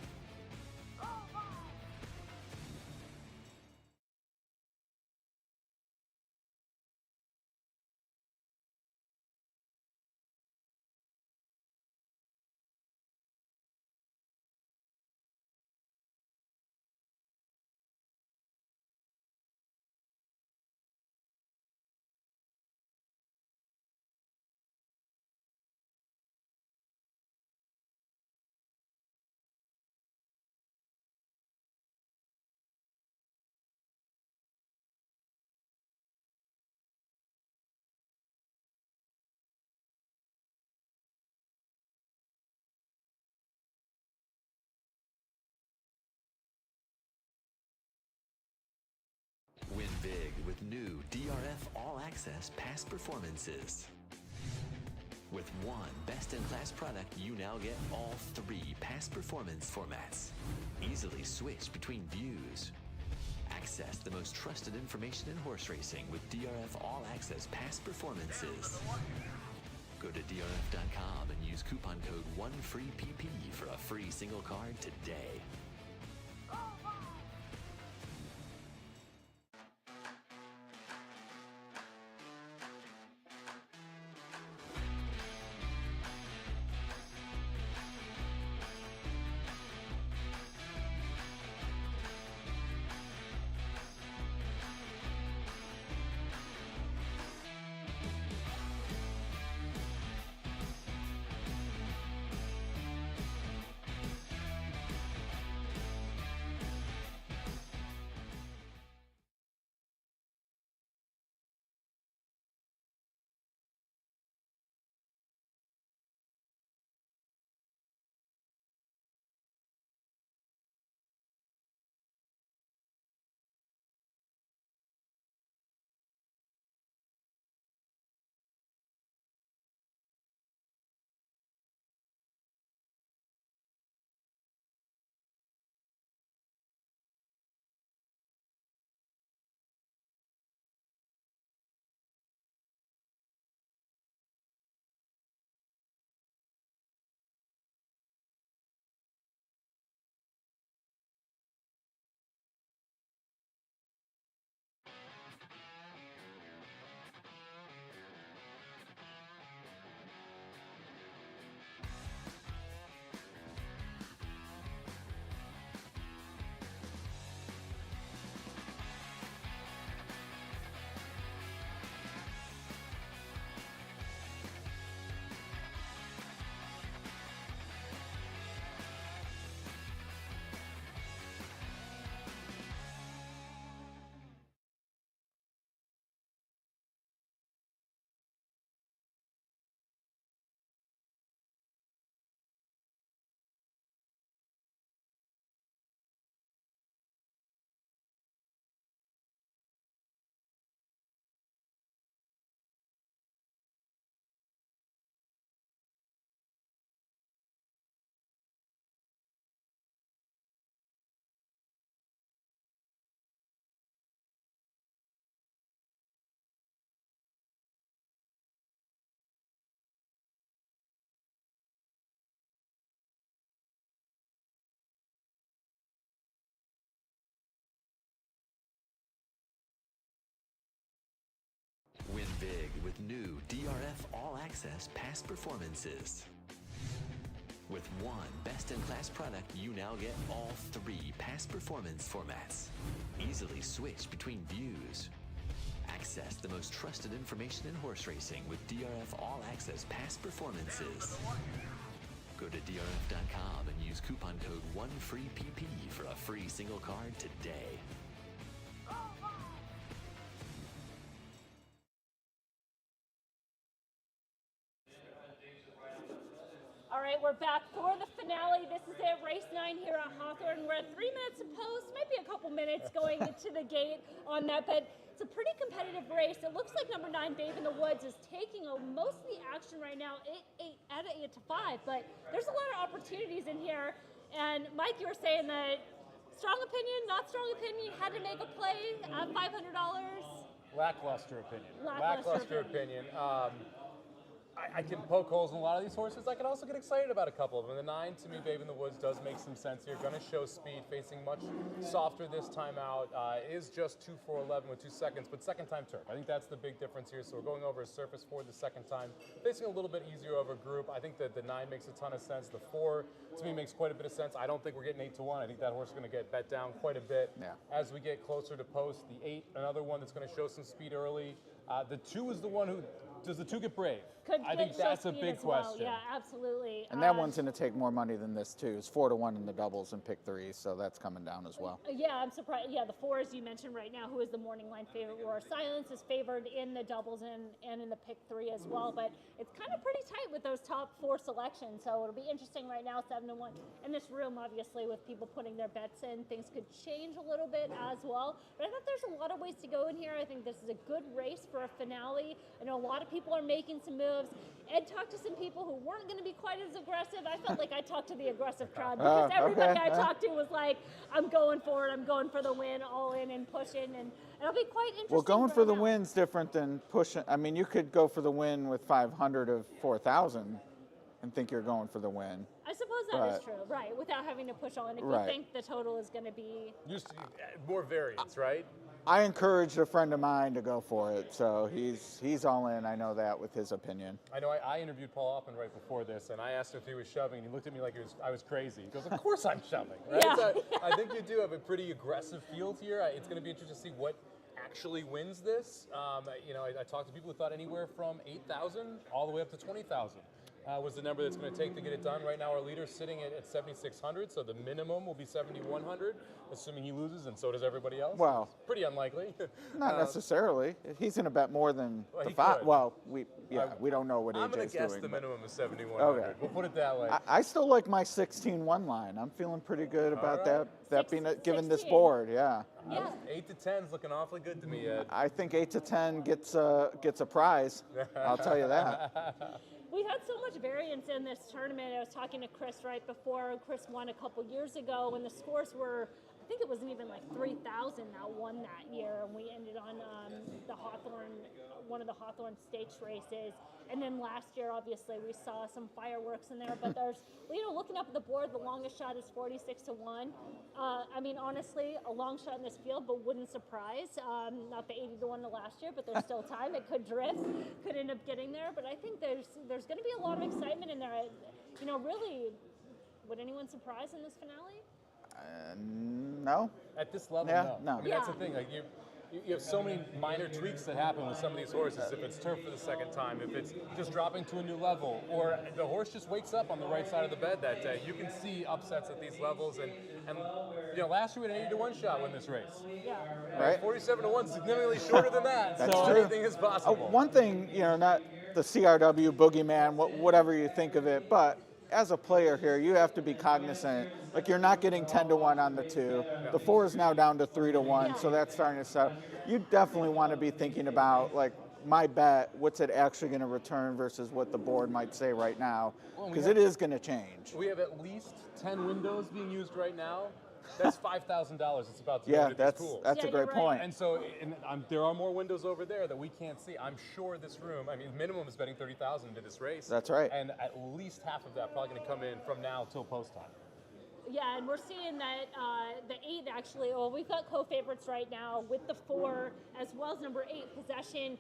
Speaker 1: Win big with new DRF All Access past performances. With one best-in-class product, you now get all 3 past performance formats. Easily switch between views. Access the most trusted information in horse racing with DRF All Access past performances. Go to drf.com and use coupon code 1FREEPP for a free single card today. Win big with new DRF All Access past performances. With one best-in-class product, you now get all 3 past performance formats. Easily switch between views. Access the most trusted information in horse racing with DRF All Access past performances. Go to drf.com and use coupon code 1FREEPP for a free single card today.
Speaker 2: All right, right, we're back for the finale. This is it, race 9 here at Hawthorne. We're at 3 minutes to post, might be a couple minutes going to the gate on that, but it's a pretty competitive race. It looks like number 9, Babe in the Woods, is taking most of the action right now, 8 to 5, but there's a lot of opportunities in here. And Mike, you were saying that strong opinion, not strong opinion, you had to make a play at $500.
Speaker 4: Lackluster opinion.
Speaker 2: Lackluster
Speaker 4: opinion. I can poke holes in a lot of these horses. I can also get excited about a couple of them. The 9, to me, Babe in the Woods, does make some sense here. Going to show speed, facing much softer this time out. Is just 2-4-11 with 2 seconds, but second time turf. I think that's the big difference here. So we're going over a surface for the second time, facing a little bit easier over group. I think that the 9 makes a ton of sense. The 4, to me, makes quite a bit of sense. I don't think we're getting 8-1. I think that horse is going to get bet down quite a bit as we get closer to post. The 8, another one that's going to show some speed early. The 2 is the one who, does the 2 get brave? I think that's a big question.
Speaker 2: Yeah, absolutely.
Speaker 3: And that one's going to take more money than this too. It's 4-1 in the doubles and pick 3, so that's coming down as well.
Speaker 2: Yeah, I'm surprised. Yeah, the 4, as you mentioned right now, who is the morning line favorite, Roar Silence, is favored in the doubles and in the pick 3 as well. But it's kind of pretty tight with those top 4 selections. So it'll be interesting right now, 7-1 in this room. Obviously, with people putting their bets in, things could change a little bit as well. But I thought there's a lot of ways to go in here. I think this is a good race for a finale. I know a lot of people are making some moves. Ed talked to some people who weren't going to be quite as aggressive. I felt like I talked to the aggressive crowd because everybody I talked to was like, I'm going for it. I'm going for the win, all in and pushing. And it'll be quite interesting.
Speaker 3: Well, going for the win's different than pushing. I mean, you could go for the win with 500 of 4,000 and think you're going for the win.
Speaker 2: I suppose that is true, right, without having to push all in. If you think the total is going to be...
Speaker 4: Just more variance, right?
Speaker 3: I encouraged a friend of mine to go for it, so he's all in. I know that with his opinion.
Speaker 4: I know I interviewed Paul Oppen right before this, and I asked him if he was shoving, and he looked at me like I was crazy. He goes, "Of course I'm shoving." Right?
Speaker 2: Yeah.
Speaker 4: So I think you do have a pretty aggressive field here. It's going to be interesting to see what actually wins this. I talked to people who thought anywhere from 8,000 all the way up to 20,000. Was the number that's going to take to get it done. Right now, our leader's sitting at 7,600, so the minimum will be 7,100, assuming he loses, and so does everybody else.
Speaker 3: Well,
Speaker 4: it's pretty unlikely.
Speaker 3: Not necessarily. He's going to bet more than the 5.
Speaker 4: Could.
Speaker 3: Well, we don't know what AJ's doing.
Speaker 4: I'm going to guess the minimum is 7,100.
Speaker 3: Okay.
Speaker 4: We'll put it that way.
Speaker 3: I still like my 16-1 line. I'm feeling pretty good about that being given this board. Yeah.
Speaker 4: 8 to 10 is looking awfully good to me, Ed.
Speaker 3: I think 8 to 10 gets a prize. I'll tell you that.
Speaker 2: We had so much variance in this tournament. I was talking to Chris right before. Chris won a couple years ago when the scores were, I think it wasn't even like 3,000 that won that year. And we ended on one of the Hawthorne stakes races. And then last year, obviously, we saw some fireworks in there. But there's, looking up at the board, the longest shot is 46-1. I mean, honestly, a long shot in this field, but wouldn't surprise. Not the 80-1 to last year, but there's still time. It could drift, could end up getting there. But I think there's going to be a lot of excitement in there. Really, would anyone surprise in this finale?
Speaker 3: No.
Speaker 4: At this level, no. I mean, that's the thing. Like you have so many minor tweaks that happen with some of these horses. If it's turf for the second time, if it's just dropping to a new level, or the horse just wakes up on the right side of the bed that day, you can see upsets at these levels. And last year we had an 80-1 shot win this race.
Speaker 2: Yeah.
Speaker 3: Right.
Speaker 4: 47-1, significantly shorter than that.
Speaker 3: That's
Speaker 4: so
Speaker 3: true.
Speaker 4: anything is possible.
Speaker 3: One thing, not the CRW boogeyman, whatever you think of it, but as a player here, you have to be cognizant. Like, you're not getting 10-1 on the 2. The 4 is now down to 3-1, so that's starting to set. You definitely want to be thinking about, like, my bet, what's it actually going to return versus what the board might say right now, because it is going to change.
Speaker 4: We have at least 10 windows being used right now. That's $5,000. It's about to
Speaker 3: yeah,
Speaker 4: go to these pools.
Speaker 3: That's a great point.
Speaker 4: And so there are more windows over there that we can't see. I'm sure this room, minimum is betting 30,000 into this race.
Speaker 3: That's right.
Speaker 4: And at least half of that probably going to come in from now till post time.
Speaker 2: Yeah, and we're seeing that the 8 actually, we've got co-favorites right now with the 4 as well as number 8, Possession.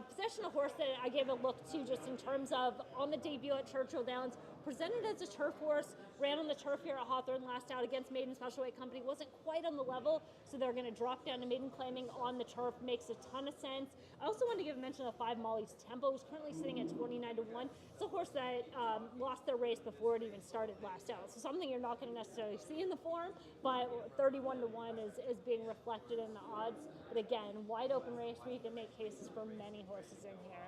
Speaker 2: Possession, a horse that I gave a look to just in terms of on the debut at Churchill Downs, presented as a turf horse, ran on the turf here at Hawthorne last out against Maiden Special Weight Company, wasn't quite on the level, so they're going to drop down to Maiden Claiming on the turf. Makes a ton of sense. I also wanted to give a mention of 5 Molly's Tempo, who's currently sitting at 29-1. It's a horse that lost their race before it even started last out, so something you're not going to necessarily see in the form, but 31-1 is being reflected in the odds. But again, wide open race where you can make cases for many horses in here.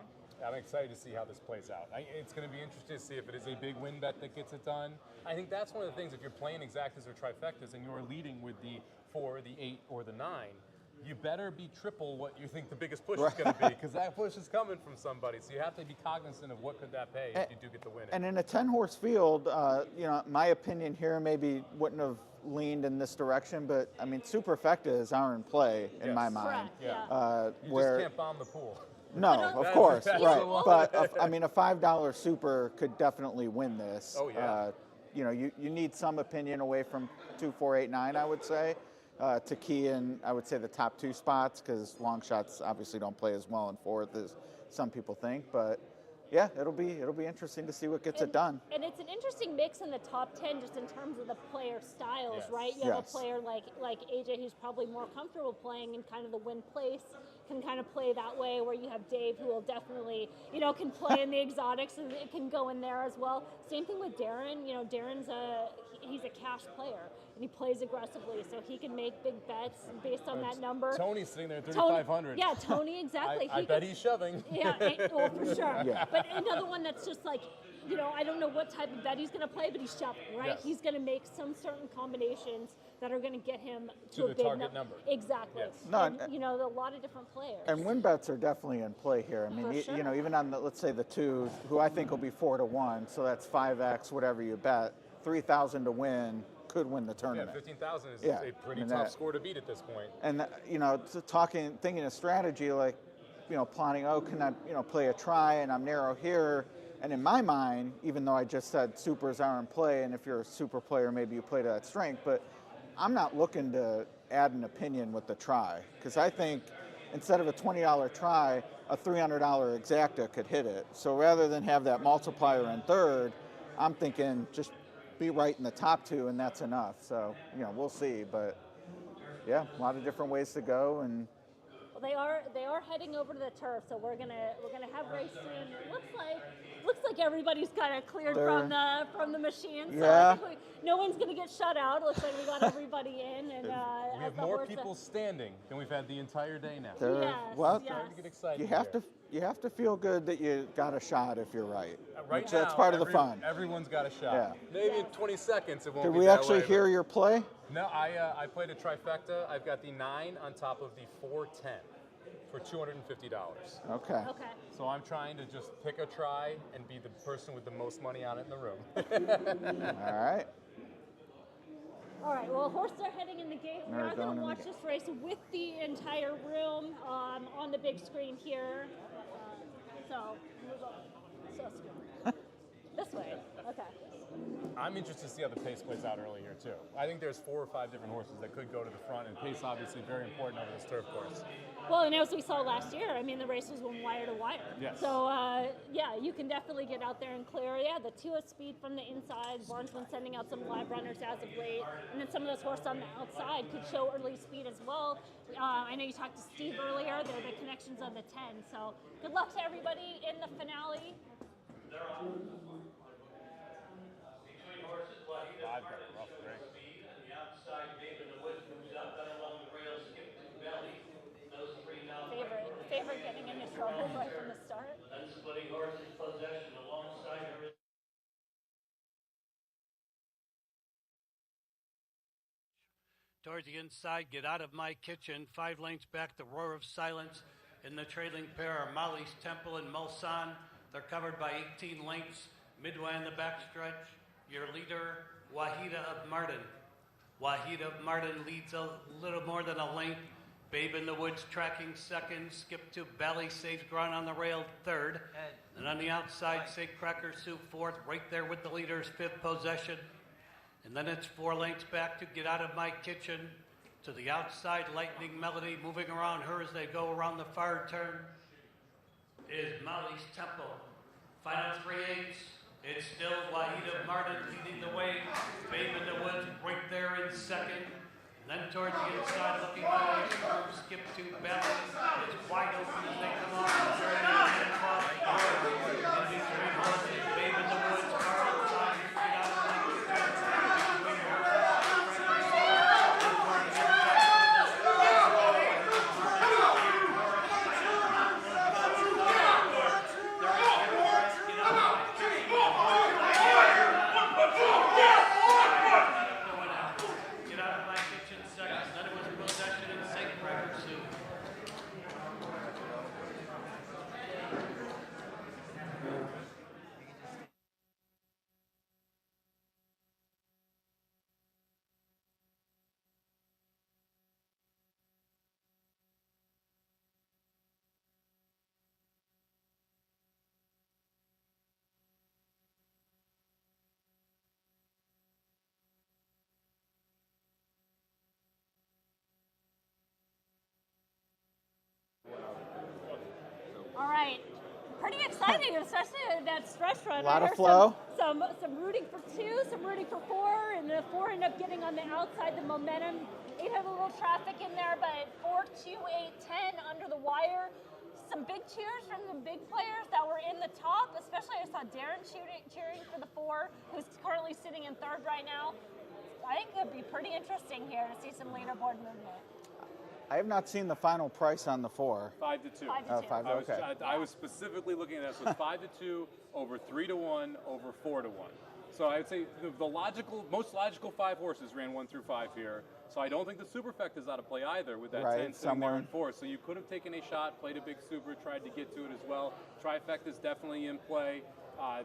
Speaker 4: I'm excited to see how this plays out. It's going to be interesting to see if it is a big win bet that gets it done. I think that's one of the things, if you're playing exactas or trifectas and you're leading with the 4, the 8, or the 9, you better be triple what you think the biggest push is going to be, because that push is coming from somebody. So you have to be cognizant of what could that pay if you do get the win.
Speaker 3: And in a 10-horse field, my opinion here maybe wouldn't have leaned in this direction, but I mean, superfectas are in play in my mind.
Speaker 4: Correct, yeah. You just can't bomb the pool.
Speaker 3: No, of course, right. But I mean, a $5 super could definitely win this.
Speaker 4: Oh yeah.
Speaker 3: You need some opinion away from 2, 4, 8, 9, I would say, to key in. I would say the top 2 spots, because long shots obviously don't play as well in 4th as some people think. But yeah, it'll be interesting to see what gets it done.
Speaker 2: And it's an interesting mix in the top 10 just in terms of the player styles, right? You have a player like AJ who's probably more comfortable playing in kind of the win place, can kind of play that way, where you have Dave who will definitely, can play in the exotics and it can go in there as well. Same thing with Darren. Darren's he's a cash player and he plays aggressively, so he can make big bets based on that number.
Speaker 4: Tony's sitting there at 3,500.
Speaker 2: Yeah, Tony, exactly.
Speaker 4: I bet he's shoving.
Speaker 2: Yeah, well, for sure. Yeah. But another one that's just like, I don't know what type of bet he's going to play, but he's shoving, right? Yes. He's going to make some certain combinations that are going to get him to a
Speaker 4: the
Speaker 2: big
Speaker 4: target number.
Speaker 2: Exactly.
Speaker 4: Yes.
Speaker 3: No,
Speaker 2: and, a lot of different players.
Speaker 3: And win bets are definitely in play here. I mean, even on let's say the 2, who I think will be 4 to 1, so that's 5x whatever you bet. 3,000 to win could win the tournament.
Speaker 4: Yeah, 15,000 is a pretty tough score to beat at this point.
Speaker 3: And thinking of strategy, like plotting. Can I play a try and I'm narrow here. And in my mind, even though I just said supers are in play, and if you're a super player, maybe you play to that strength, but I'm not looking to add an opinion with the try, because I think instead of a $20 try, a $300 exacta could hit it. So rather than have that multiplier in 3rd, I'm thinking just be right in the top 2, and that's enough. So we'll see, but yeah, a lot of different ways to go. And
Speaker 2: they are heading over to the turf, so we're gonna have race soon. It looks like everybody's kind of cleared from the machine. So I think no one's gonna get shut out. It looks like we got everybody in, and
Speaker 4: we have more people standing than we've had the entire day now.
Speaker 3: Starting
Speaker 4: to get excited.
Speaker 3: You have to feel good that you got a shot if you're right.
Speaker 4: Right now,
Speaker 3: that's part of the fun.
Speaker 4: Everyone's got a shot.
Speaker 3: Yeah.
Speaker 4: Maybe in 20 seconds it won't
Speaker 3: Did
Speaker 4: be
Speaker 3: we
Speaker 4: that
Speaker 3: actually
Speaker 4: way,
Speaker 3: hear your play?
Speaker 4: No, I played a trifecta. I've got the 9 on top of the 410 for $250.
Speaker 3: Okay.
Speaker 4: So I'm trying to just pick a try and be the person with the most money on it in the room.
Speaker 3: All right.
Speaker 2: All right, well, horses are heading in the gate. We're not going to watch this race with the entire room on the big screen here. This way. Okay.
Speaker 4: I'm interested to see how the pace plays out early here, too. I think there's 4 or 5 different horses that could go to the front, and pace obviously very important over this turf course.
Speaker 2: Well, and as we saw last year, I mean, the race was one wire to wire.
Speaker 4: Yes.
Speaker 2: So, you can definitely get out there and clear. Yeah, the 2 at speed from the inside. Barnes been sending out some live runners as of late. And then some of those horses on the outside could show early speed as well. I know you talked to Steve earlier. They're the connections of the 10. So, good luck to everybody in the finale.
Speaker 4: I've got a rough break.
Speaker 2: Favorite getting into trouble right from the start.
Speaker 7: Unsplitting horses possession alongside her. Towards the inside, Get Out of My Kitchen, 5 lengths back, The Roar of Silence. In the trailing pair are Molly's Temple and Mulsanne. They're covered by 18 lengths. Midway in the backstretch, your leader, Wahida of Martin. Wahida of Martin leads a little more than a length. Babe in the Woods tracking second. Skip to Belly saves ground on the rail third. And on the outside, Say Cracker Soup fourth, right there with the leaders, 5th possession. And then it's 4 lengths back to Get Out of My Kitchen. To the outside, Lightning Melody moving around her as they go around the far turn is Molly's Temple. Final 3/8. It's still Wahida Martin leading the way. Babe in the Woods right there in second. And then towards the inside, looking away, Skip to Belly. It's wide open as they come off the turn. In between horses, Babe in the Woods, far outside, Get Out of My Kitchen.
Speaker 2: pretty exciting, especially that stretch run.
Speaker 3: A lot of
Speaker 2: There's
Speaker 3: flow.
Speaker 2: Some rooting for 2, some rooting for 4, and the 4 ended up getting on the outside. The momentum, 8 had a little traffic in there, but 4, 2, 8, 10 under the wire. Some big cheers from the big players that were in the top, especially I saw Darren cheering for the 4, who's currently sitting in 3rd right now. I think it'd be pretty interesting here to see some leaderboard movement.
Speaker 3: I have not seen the final price on the 4.
Speaker 4: 5 to 2.
Speaker 2: 5 to 2.
Speaker 3: 5 to, okay.
Speaker 4: I was specifically looking at that. So it's 5 to 2, over 3 to 1, over 4 to 1. So I would say most logical 5 horses ran 1 through 5 here. So I don't think the superfecta is out of play either with that 10 sitting there in 4. So you could have taken a shot, played a big super, tried to get to it as well. Trifecta is definitely in play.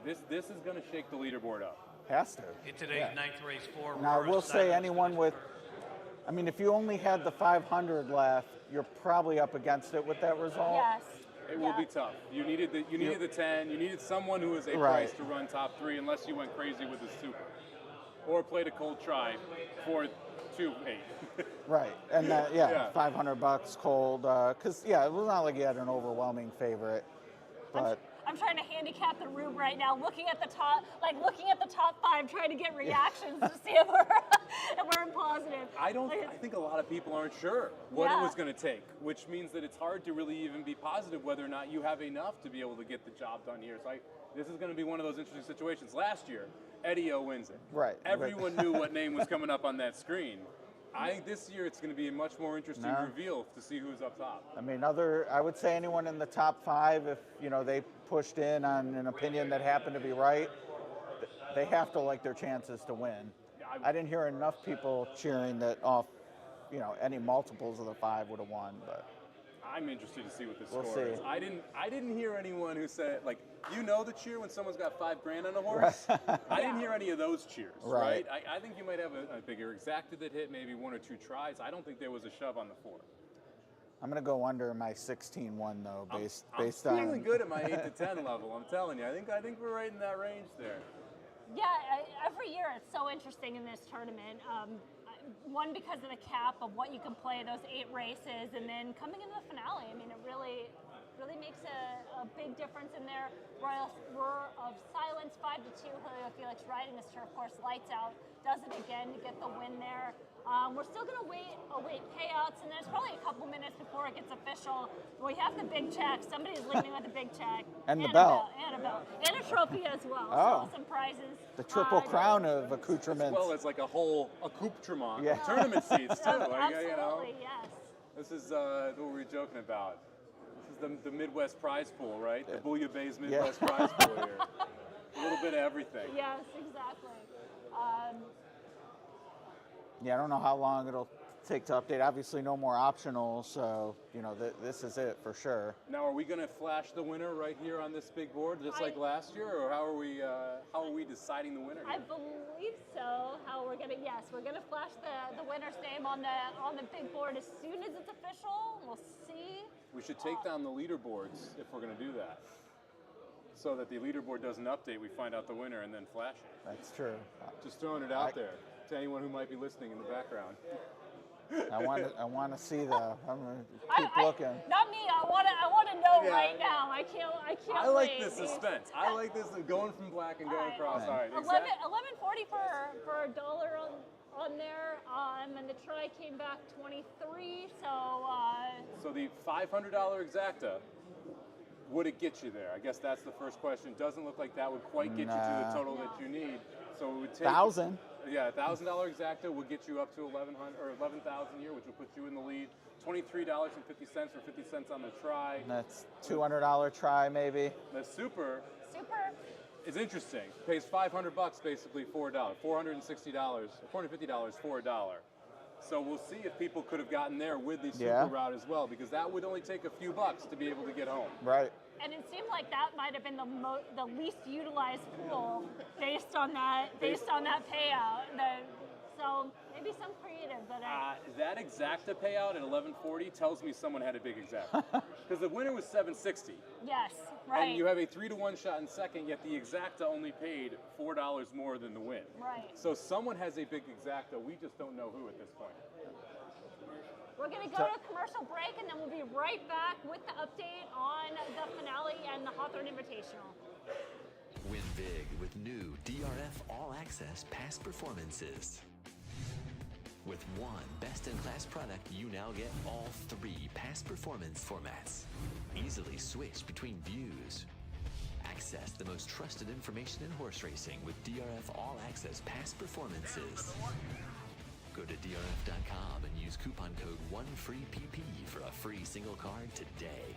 Speaker 4: This is going to shake the leaderboard up.
Speaker 3: Has to.
Speaker 7: In today's 9th race, 4.
Speaker 3: Now, I will say anyone with, I mean, if you only had the 500 left, you're probably up against it with that result.
Speaker 2: Yes.
Speaker 4: It will be tough. You needed the 10. You needed someone who was a price to run top 3, unless you went crazy with the super, or played a cold try for 2-8.
Speaker 3: Right, and 500 bucks cold. Because it was not like you had an overwhelming favorite, but.
Speaker 2: I'm trying to handicap the room right now, looking at the top 5, trying to get reactions to see if we're positive.
Speaker 4: I think a lot of people aren't sure what it was going to take, which means that it's hard to really even be positive whether or not you have enough to be able to get the job done here. So this is going to be one of those interesting situations. Last year, Eddie O wins it.
Speaker 3: Right.
Speaker 4: Everyone knew what name was coming up on that screen. I think this year it's going to be a much more interesting reveal to see who's up top.
Speaker 3: I mean, I would say anyone in the top 5, if they pushed in on an opinion that happened to be right, they have to like their chances to win. I didn't hear enough people cheering that any multiples of the 5 would have won, but
Speaker 4: I'm interested to see what the
Speaker 3: we'll
Speaker 4: score is. I didn't hear anyone who said the cheer when someone's got $5,000 on a horse. I didn't hear any of those cheers. Right. I think you might have a bigger exacta that hit maybe 1 or 2 tries. I don't think there was a shove on the 4.
Speaker 3: I'm going to go under my 16-1 though, based
Speaker 4: I'm
Speaker 3: on.
Speaker 4: feeling good at my 8 to 10 level. I'm telling you. I think we're right in that range there.
Speaker 2: Yeah, every year it's so interesting in this tournament. One, because of the cap of what you can play those 8 races, and then coming into the finale, I mean, it really makes a big difference in there. Royal Roar of Silence, 5 to 2. Julio Felix riding this turf course, lights out, does it again to get the win there. We're still going to await payouts, and there's probably a couple minutes before it gets official. We have the big check. Somebody's leaving with a big check.
Speaker 3: And the belt.
Speaker 2: And a belt. And a trophy as well.
Speaker 3: Oh.
Speaker 2: So some prizes.
Speaker 3: The triple crown of accoutrements.
Speaker 4: As well as like a whole accoutrement.
Speaker 3: Yeah.
Speaker 4: Tournament seats too.
Speaker 2: Absolutely, yes.
Speaker 4: This is what we were joking about. This is the Midwest prize pool, right? The Bouillabaisse Midwest prize pool here. A little bit of everything.
Speaker 2: Yes, exactly.
Speaker 3: I don't know how long it'll take to update. Obviously, no more optionals, so this is it for sure.
Speaker 4: Now, are we going to flash the winner right here on this big board, just like last year, or how are we deciding the winner?
Speaker 2: I believe so. We're gonna flash the winner's name on the big board as soon as it's official. We'll see.
Speaker 4: We should take down the leaderboards if we're going to do that, so that the leaderboard doesn't update. We find out the winner and then flash it.
Speaker 3: That's true.
Speaker 4: Just throwing it out there to anyone who might be listening in the background.
Speaker 3: I want to see the. I'm gonna keep looking.
Speaker 2: Not me. I want to know right now. I can't.
Speaker 4: I like the suspense. I like this going from black and going across. All right.
Speaker 2: 11.40 for $1 on there. And the try came back 23.
Speaker 4: So the $500 exacta. Would it get you there? I guess that's the first question. Doesn't look like that would quite get you to the total that you need. So it would take
Speaker 3: 1,000.
Speaker 4: Yeah, $1,000 exacta would get you up to 11,000 or 11,000 here, which would put you in the lead. $23.50 or 50 cents on the try.
Speaker 3: That's $200 try maybe.
Speaker 4: The super is interesting. Pays $500 basically for $4. $460, $450 for $1. So we'll see if people could have gotten there with the super route as well, because that would only take a few bucks to be able to get home.
Speaker 3: Right.
Speaker 2: And it seemed like that might have been the least utilized pool based on that payout. So maybe some creative, but
Speaker 4: that exacta payout at 11.40 tells me someone had a big exacta, because the winner was 760.
Speaker 2: Yes, right.
Speaker 4: And you have a 3-to-1 shot in second, yet the exacta only paid $4 more than the win.
Speaker 2: Right.
Speaker 4: So someone has a big exacta. We just don't know who at this point.
Speaker 2: We're going to go to a commercial break, and then we'll be right back with the update on the finale and the Hawthorne Invitational.
Speaker 1: Win big with new DRF All Access past performances. With one best-in-class product, you now get all 3 past performance formats. Easily switch between views. Access the most trusted information in horse racing with DRF All Access past performances. Go to drf.com and use coupon code 1FREEPP for a free single card today.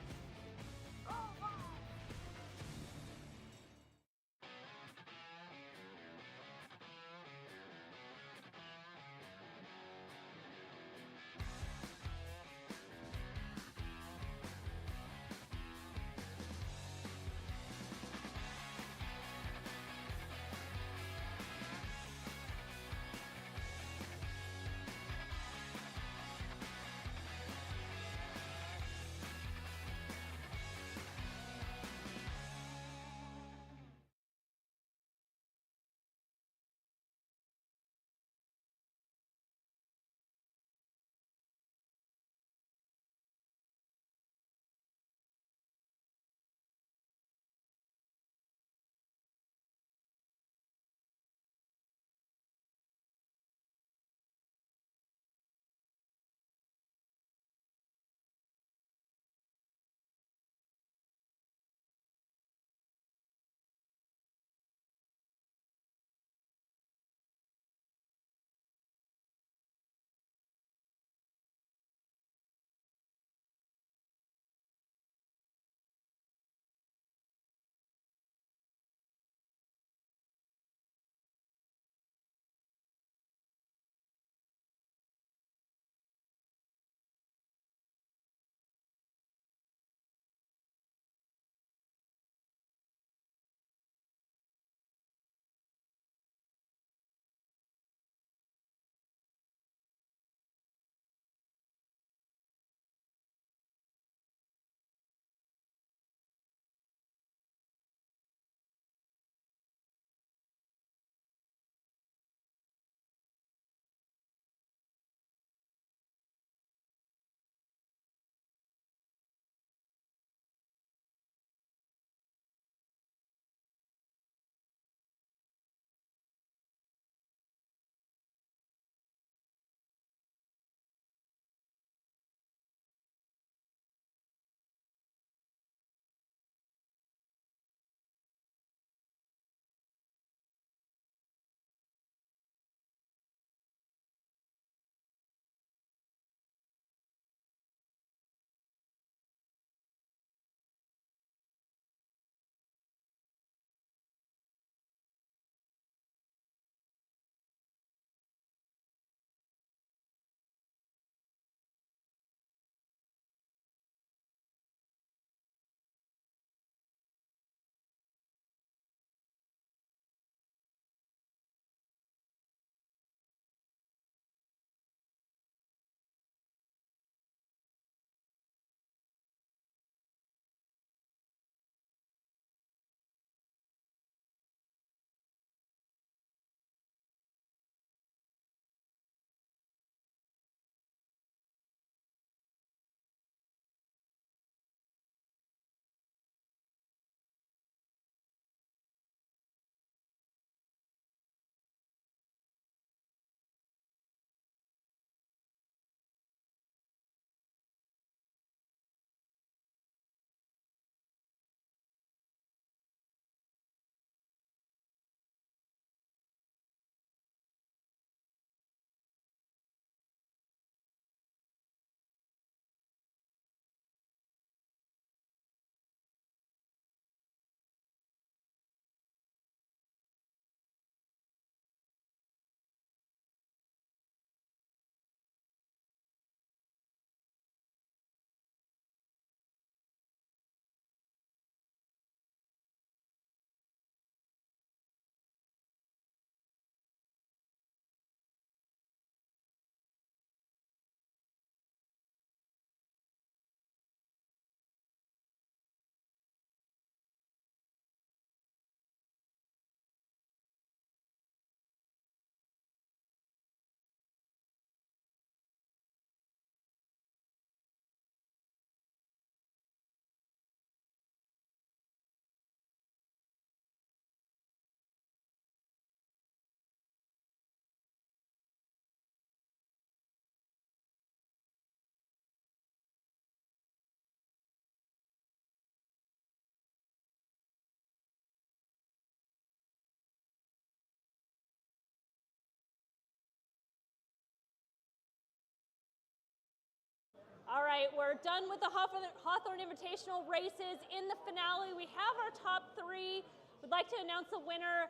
Speaker 2: All right, we're done with the Hawthorne Invitational races. In the finale, we have our top three. We'd like to announce the winner.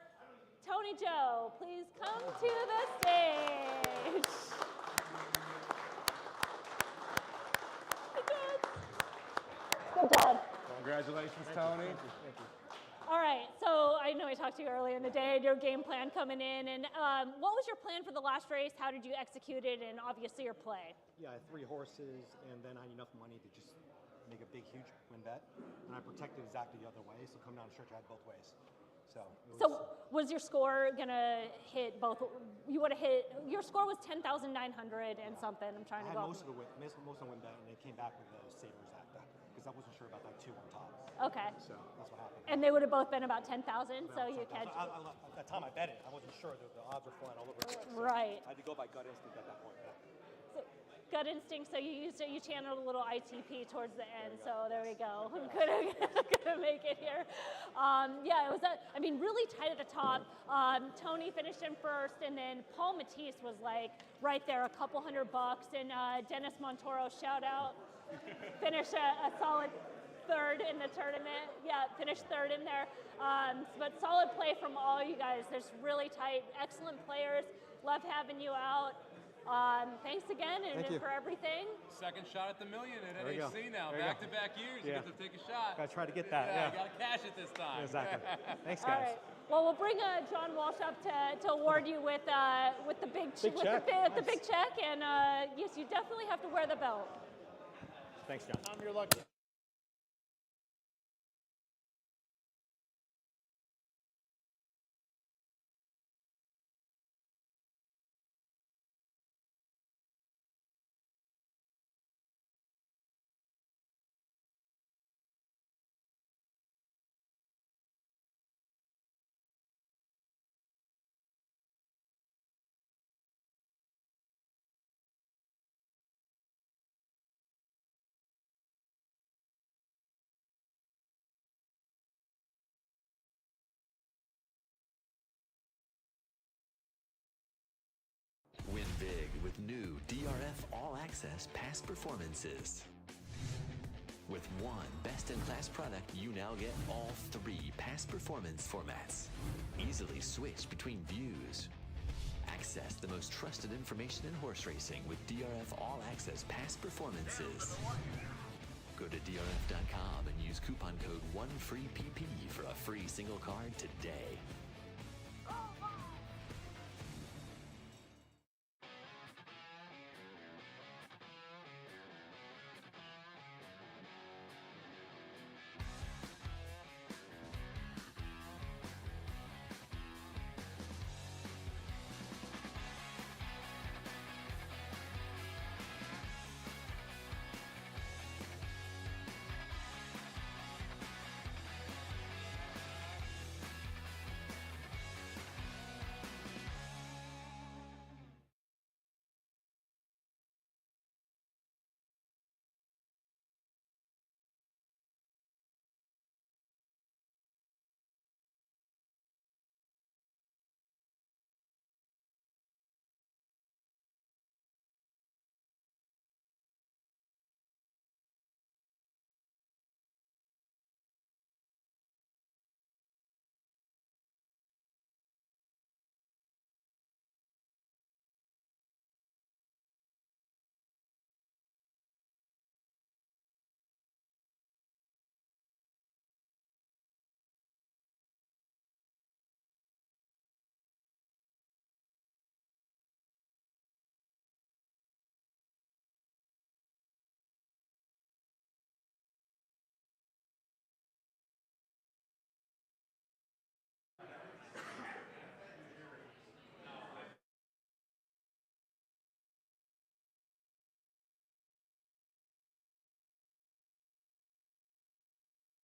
Speaker 2: Tony Joe, please come to the stage. Good job.
Speaker 10: Congratulations, Tony.
Speaker 2: Thank you. All right, so I know I talked to you earlier in the day, your game plan coming in, and what was your plan for the last race? How did you execute it, and obviously your play?
Speaker 11: Yeah, I had 3 horses, and then I had enough money to just make a big, huge win bet, and I protected exactly the other way, so coming down the stretch, I had both ways. So
Speaker 2: was your score gonna hit both? You would have hit, your score was 10,900 and something. I'm trying to go.
Speaker 11: Most of the win bet, and they came back with the Sabres act because I wasn't sure about that 2 on top.
Speaker 2: Okay.
Speaker 11: So that's what happened.
Speaker 2: And they would have both been about 10,000, so you catch.
Speaker 11: At that time I bet it, I wasn't sure. The odds were flying all over the place. So
Speaker 2: right.
Speaker 11: I had to go by gut instinct at that point. Yeah.
Speaker 2: So, gut instinct, so you used it, you channeled a little ITP towards the end, so there we go. Couldn't make it here. Yeah, it was, really tight at the top. Tony finished in first, and then Paul Matisse was like right there, a couple $100, and Dennis Montoro, shout out, finished a solid third in the tournament. Yeah, finished third in there. But solid play from all you guys. There's really tight, excellent players. Love having you out. Thanks again and for everything.
Speaker 23: Second shot at the million at
Speaker 11: There we go.
Speaker 23: NHC now.
Speaker 11: There you
Speaker 23: Back-to-back years, you get to take a shot.
Speaker 11: Gotta try to get that.
Speaker 23: Yeah, you gotta cash it this time.
Speaker 11: Exactly. Thanks,
Speaker 2: All
Speaker 11: guys.
Speaker 2: right. Well, we'll bring John Walsh up to award you with the big
Speaker 11: check.
Speaker 2: The big check, and yes, you definitely have to wear the belt.
Speaker 11: Thanks, John.
Speaker 23: Tom, you're lucky.
Speaker 1: Win big with new DRF All Access past performances. With one best-in-class product, you now get all 3 past performance formats. Easily switch between views. Access the most trusted information in horse racing with DRF All Access past performances. Go to DRF.com and use coupon code 1FREEPP for a free single card today.